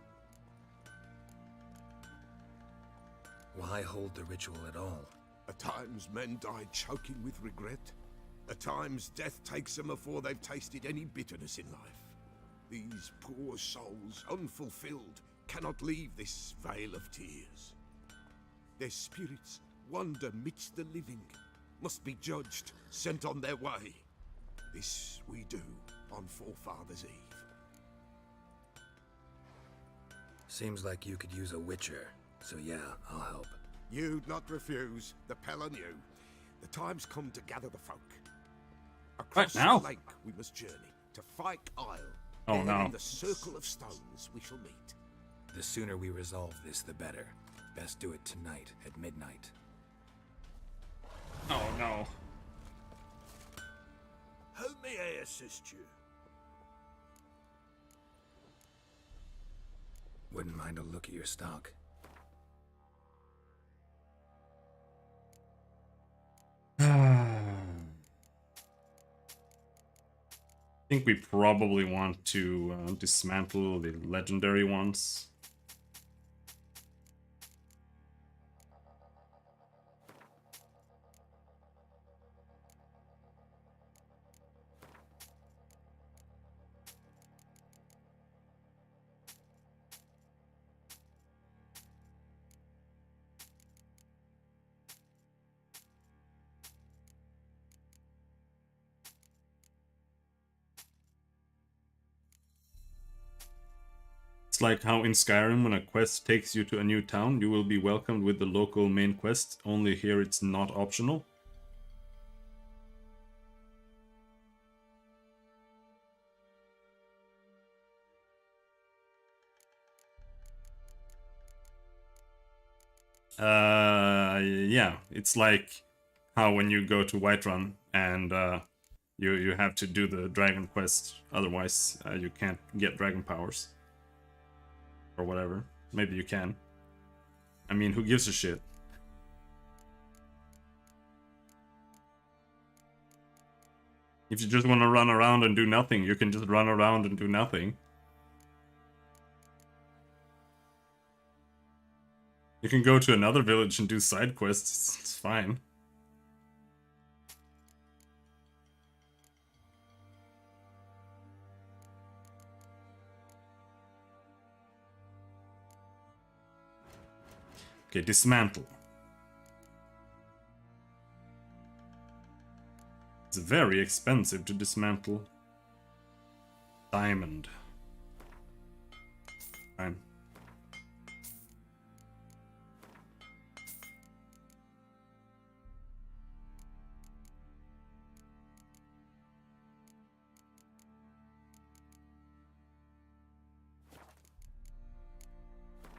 Why hold the ritual at all? At times men die choking with regret. At times death takes them before they've tasted any bitterness in life. These poor souls, unfulfilled, cannot leave this vale of tears. Their spirits wander midst the living, must be judged, sent on their way. This we do on Forefathers' Eve. Seems like you could use a witcher, so yeah, I'll help. You'd not refuse, the Peller knew. The time's come to gather the folk. Across Right now? the lake we must journey, to Fyke Isle. Oh, There no. in the circle of stones we shall meet. The sooner we resolve this, the better. Best do it tonight at midnight. Oh no. How may I assist you? Wouldn't mind a look at your stock. I think we probably want to dismantle the legendary ones. It's like how in Skyrim, when a quest takes you to a new town, you will be welcomed with the local main quest, only here it's not optional. Yeah, it's like how when you go to Whiterun and you have to do the dragon quest, otherwise you can't get dragon powers. Or whatever. Maybe you can. I mean, who gives a shit? If you just want to run around and do nothing, you can just run around and do nothing. You can go to another village and do side quests. It's fine. Okay, dismantle. It's very expensive to dismantle. Diamond. Fine.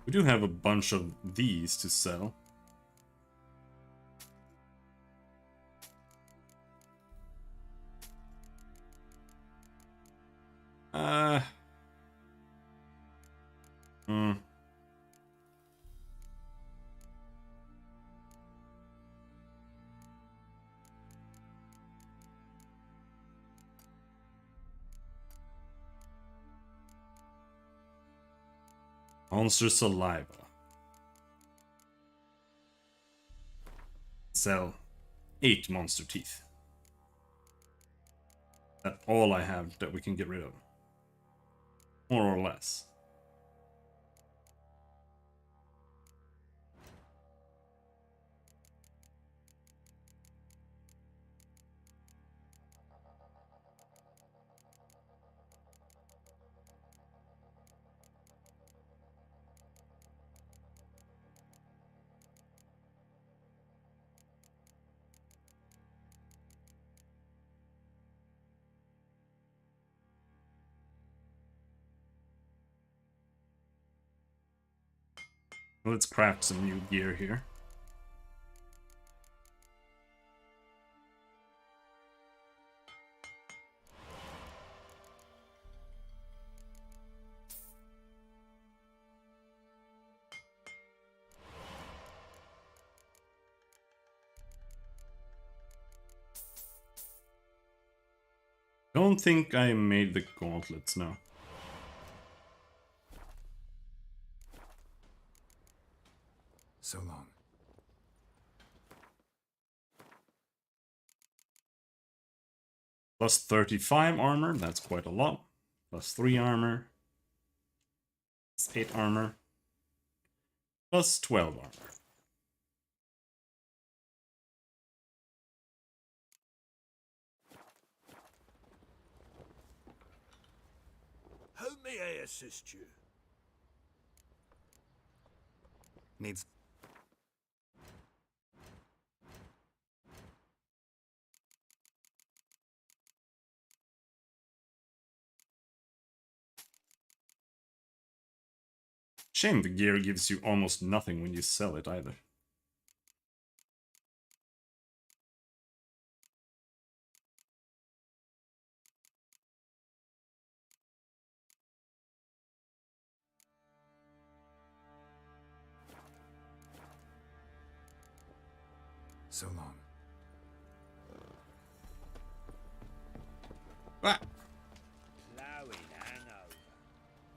We do have a bunch of these to sell. Monster saliva. Sell 8 monster teeth. That's all I have that we can get rid of. More or less. Let's craft some new gear here. Don't think I made the gauntlets now. So long. Plus 35 armor, that's quite a lot. Plus 3 armor. Plus 8 armor. Plus 12 armor. How may I assist you? Needs... Shame the gear gives you almost nothing when you sell it either. So long. Ah. Plowing hangover.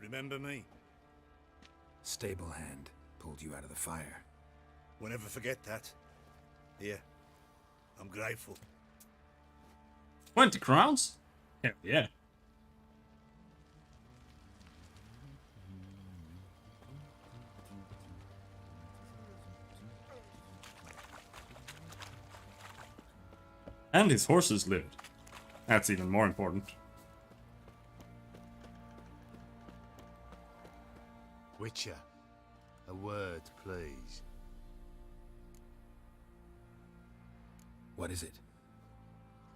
Remember me? Stable hand pulled you out of the fire. We'll never forget that. Here. I'm grateful. 20 crowns? Hell yeah. And his horses lived. That's even more important. Witcher, a word, please. What is it?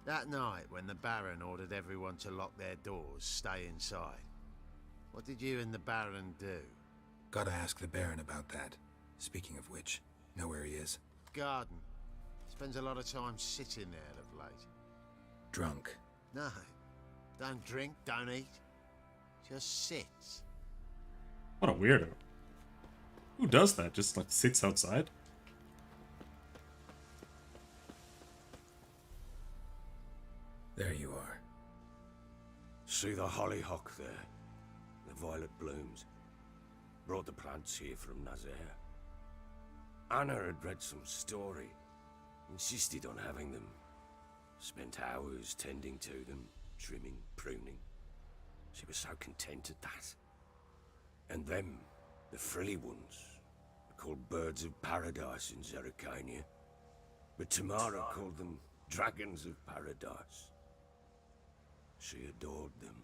That night when the Baron ordered everyone to lock their doors, stay inside. What did you and the Baron do? Gotta ask the Baron about that. Speaking of which, know where he is? Garden. Spends a lot of time sitting there of late. Drunk. No. Don't drink, don't eat. Just sits. What a weirdo. Who does that? Just like sits outside? There you are. See the hollyhock there? The violet blooms. Brought the plants here from Nazaire. Anna had read some story. Insisted on having them. Spent hours tending to them, trimming, pruning. She was so content at that. And them, the frilly ones, are called birds of paradise in Zerrikania. But Tamara called them dragons of paradise. She adored them.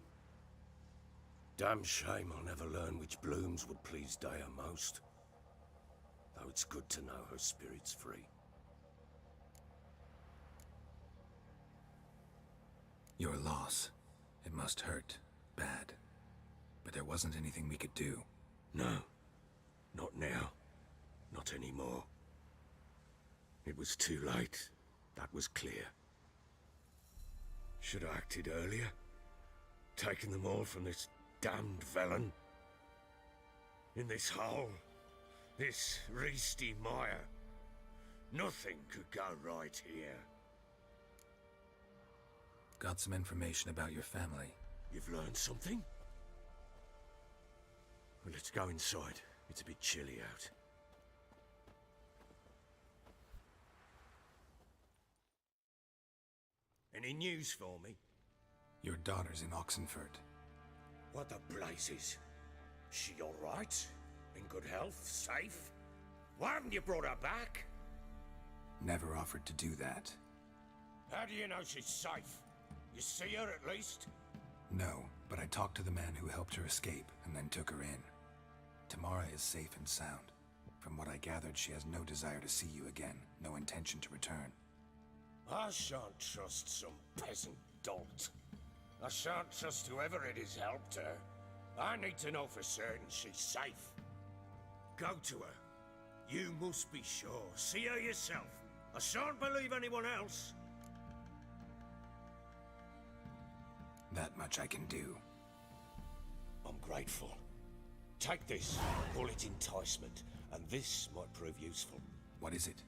Damn shame I'll never learn which blooms would please Dea most. Though it's good to know her spirit's free. Your loss. It must hurt. Bad. But there wasn't anything we could do. No. Not now. Not anymore. It was too late. That was clear. Should have acted earlier. Taken them all from this damned Velen. In this hole. This Reesty mire. Nothing could go right here. Got some information about your family. You've learned something? Well, let's go inside. It's a bit chilly out. Any news for me? Your daughter's in Oxenfurt. What the blazes? She all right? In good health? Safe? Why haven't you brought her back? Never offered to do that. How do you know she's safe? You see her at least? No, but I talked to the man who helped her escape and then took her in. Tamara is safe and sound. From what I gathered, she has no desire to see you again, no intention to return. I shan't trust some peasant dolt. I shan't trust whoever it is helped her. I need to know for certain she's safe. Go to her. You must be sure. See her yourself. I shan't believe anyone else. That much I can do. I'm grateful. Take this. Call it enticement. And this might prove useful. What is it?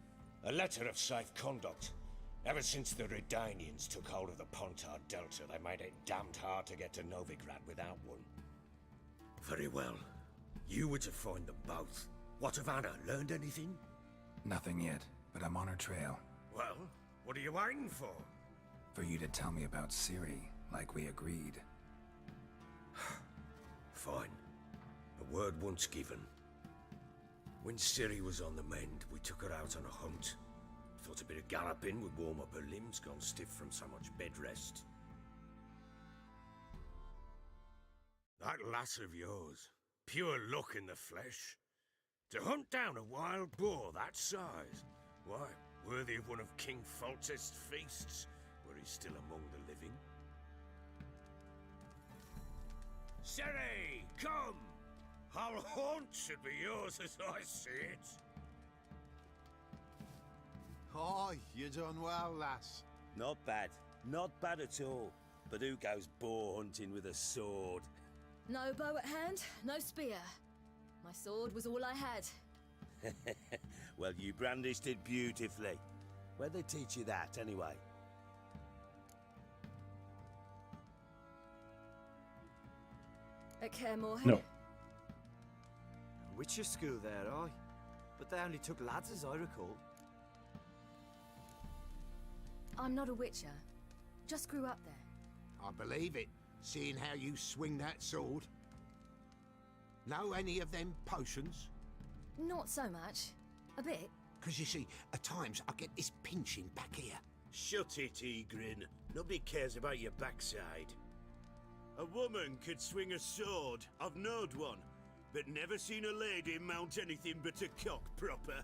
A letter of safe conduct. Ever since the Redanians took hold of the Pontard Delta, they made it damned hard to get to Novigrad without one. Very well. You were to find them both. What of Anna? Learned anything? Nothing yet, but I'm on her trail. Well, what are you waiting for? For you to tell me about Ciri, like we agreed. Fine. A word once given. When Ciri was on the mend, we took her out on a hunt. Thought a bit of galloping would warm up her limbs, gone stiff from so much bed rest. That lass of yours, pure luck in the flesh. To hunt down a wild boar that size, why, worthy of one of King Foltest's feasts, where he's still among the living. Ciri, come! Our haunt should be yours as I see it. Oh, you done well, lass. Not bad. Not bad at all. But who goes boar hunting with a sword? No bow at hand, no spear. My sword was all I had. Well, you brandished it beautifully. Where'd they teach you that, anyway? At Kaer No. Witcher school there, aye. But they only took lads as I recall. I'm not a witcher. Just grew up there. I believe it, seeing how you swing that sword. Know any of them potions? Not so much. A bit. Because you see, at times I get this pinching back here. Shut it, Egrin. Nobody cares about your backside. A woman could swing a sword. I've knowed one. But never seen a lady mount anything but a cock proper.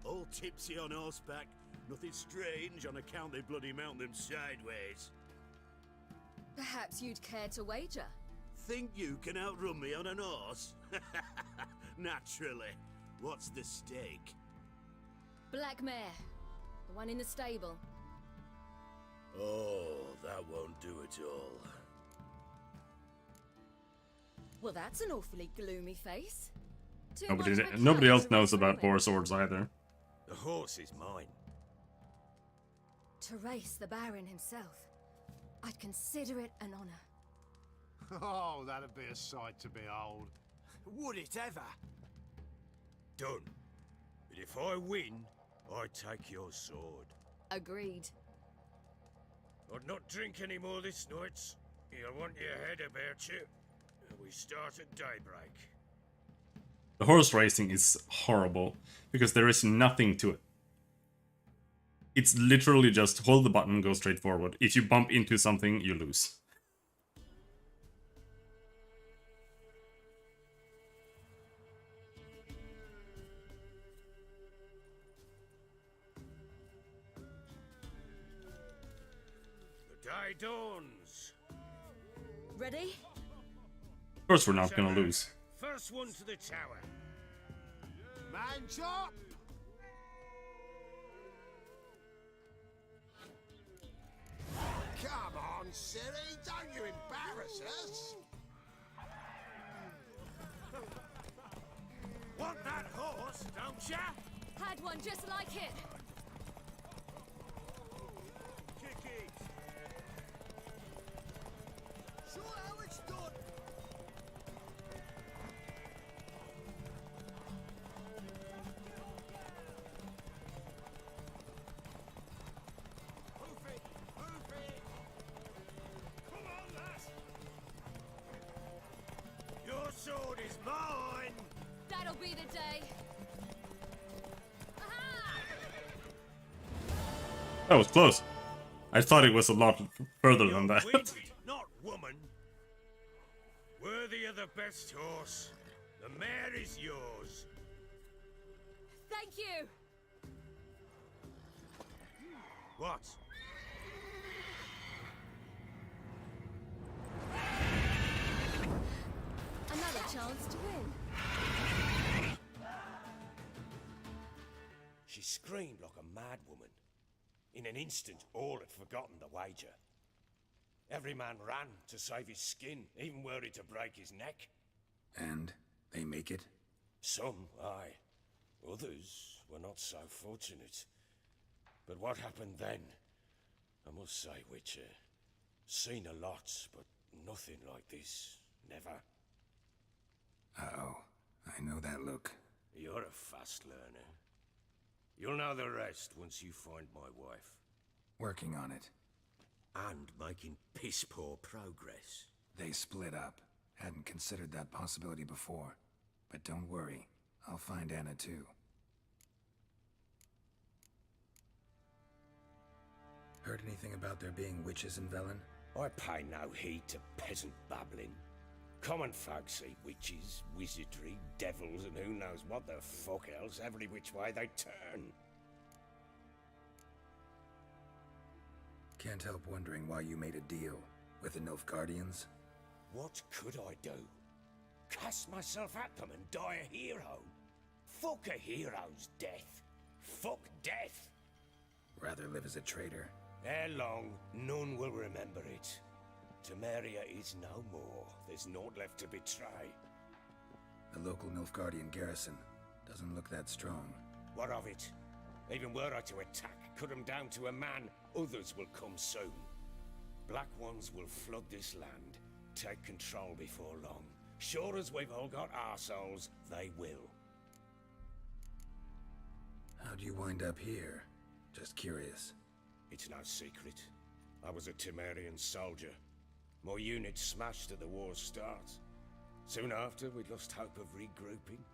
All tipsy on horseback. Nothing strange on account they bloody mount them sideways. Perhaps you'd care to wager? Think you can outrun me on an horse? Naturally. What's the stake? Black mare. The one in the stable. Oh, that won't do it all. Well, that's an awfully gloomy face. Nobody else knows about horse swords either. The horse is mine. To race the Baron himself, I'd consider it an honor. Oh, that'd be a sight to behold. Would it ever? Done. But if I win, I take your sword. Agreed. I'd not drink any more this night. You'll want your head about you. We start at daybreak. The horse racing is horrible because there is nothing to it. It's literally just hold the button, go straight forward. If you bump into something, you lose. The day dawns. Ready? Of course we're not gonna lose. First one to the tower. Man chop! Come on, Ciri, don't you embarrass us! Want that horse, don't ya? Had one just like it. Kick it. Show how it's done! Your sword is mine! That'll be the day. That was close. I thought it was a lot further than that. Wind, not woman. Worthy of the best horse. The mare is yours. Thank you. What? Another chance to win. She screamed like a mad woman. In an instant, all had forgotten the wager. Every man ran to save his skin, even worried to break his neck. And they make it? Some, aye. Others were not so fortunate. But what happened then? I must say, Witcher, seen a lot, but nothing like this. Never. Uh-oh. I know that look. You're a fast learner. You'll know the rest once you find my wife. Working on it. And making piss-poor progress. They split up. Hadn't considered that possibility before. But don't worry. I'll find Anna too. Heard anything about there being witches in Velen? I pay no heed to peasant babbling. Common folk see witches, wizardry, devils, and who knows what the fuck else every which way they turn. Can't help wondering why you made a deal with the Nilfgaardians. What could I do? Cast myself at them and die a hero? Fuck a hero's death. Fuck death. Rather live as a traitor. Ere long, none will remember it. Temeria is no more. There's naught left to betray. The local Nilfgaardian garrison doesn't look that strong. What of it? Even were I to attack, cut them down to a man, others will come soon. Black Ones will flood this land, take control before long. Sure as we've all got arseholes, they will. How'd you wind up here? Just curious. It's no secret. I was a Temerian soldier. My unit smashed at the war's start. Soon after, we'd lost hope of regrouping,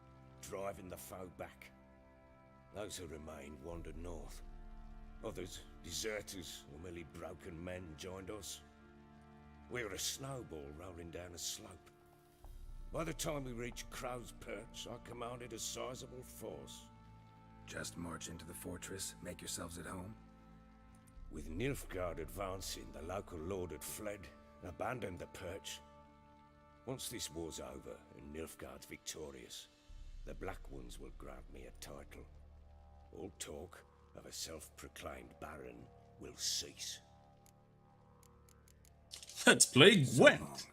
driving the foe back. Those who remained wandered north. Others, deserters or merely broken men, joined us. We were a snowball rolling down a slope. By the time we reached Crow's Perch, I commanded a sizable force. Just march into the fortress, make yourselves at home? With Nilfgaard advancing, the local lord had fled, abandoned the Perch. Once this war's over and Nilfgaard's victorious, the Black Ones will grant me a title. All talk of a self-proclaimed baron will cease. Let's play Gwent.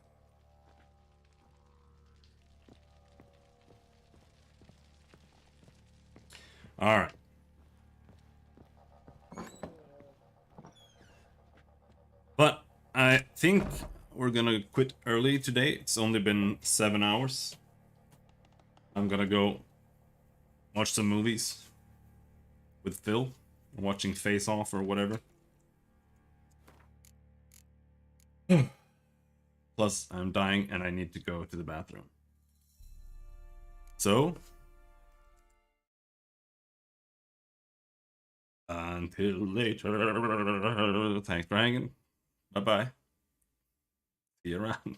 Alright. But I think we're gonna quit early today. It's only been 7 hours. I'm gonna go watch some movies with Phil, watching Face Off or whatever. Plus, I'm dying and I need to go to the bathroom. So, until later. Thanks for hanging. Bye bye. See you around.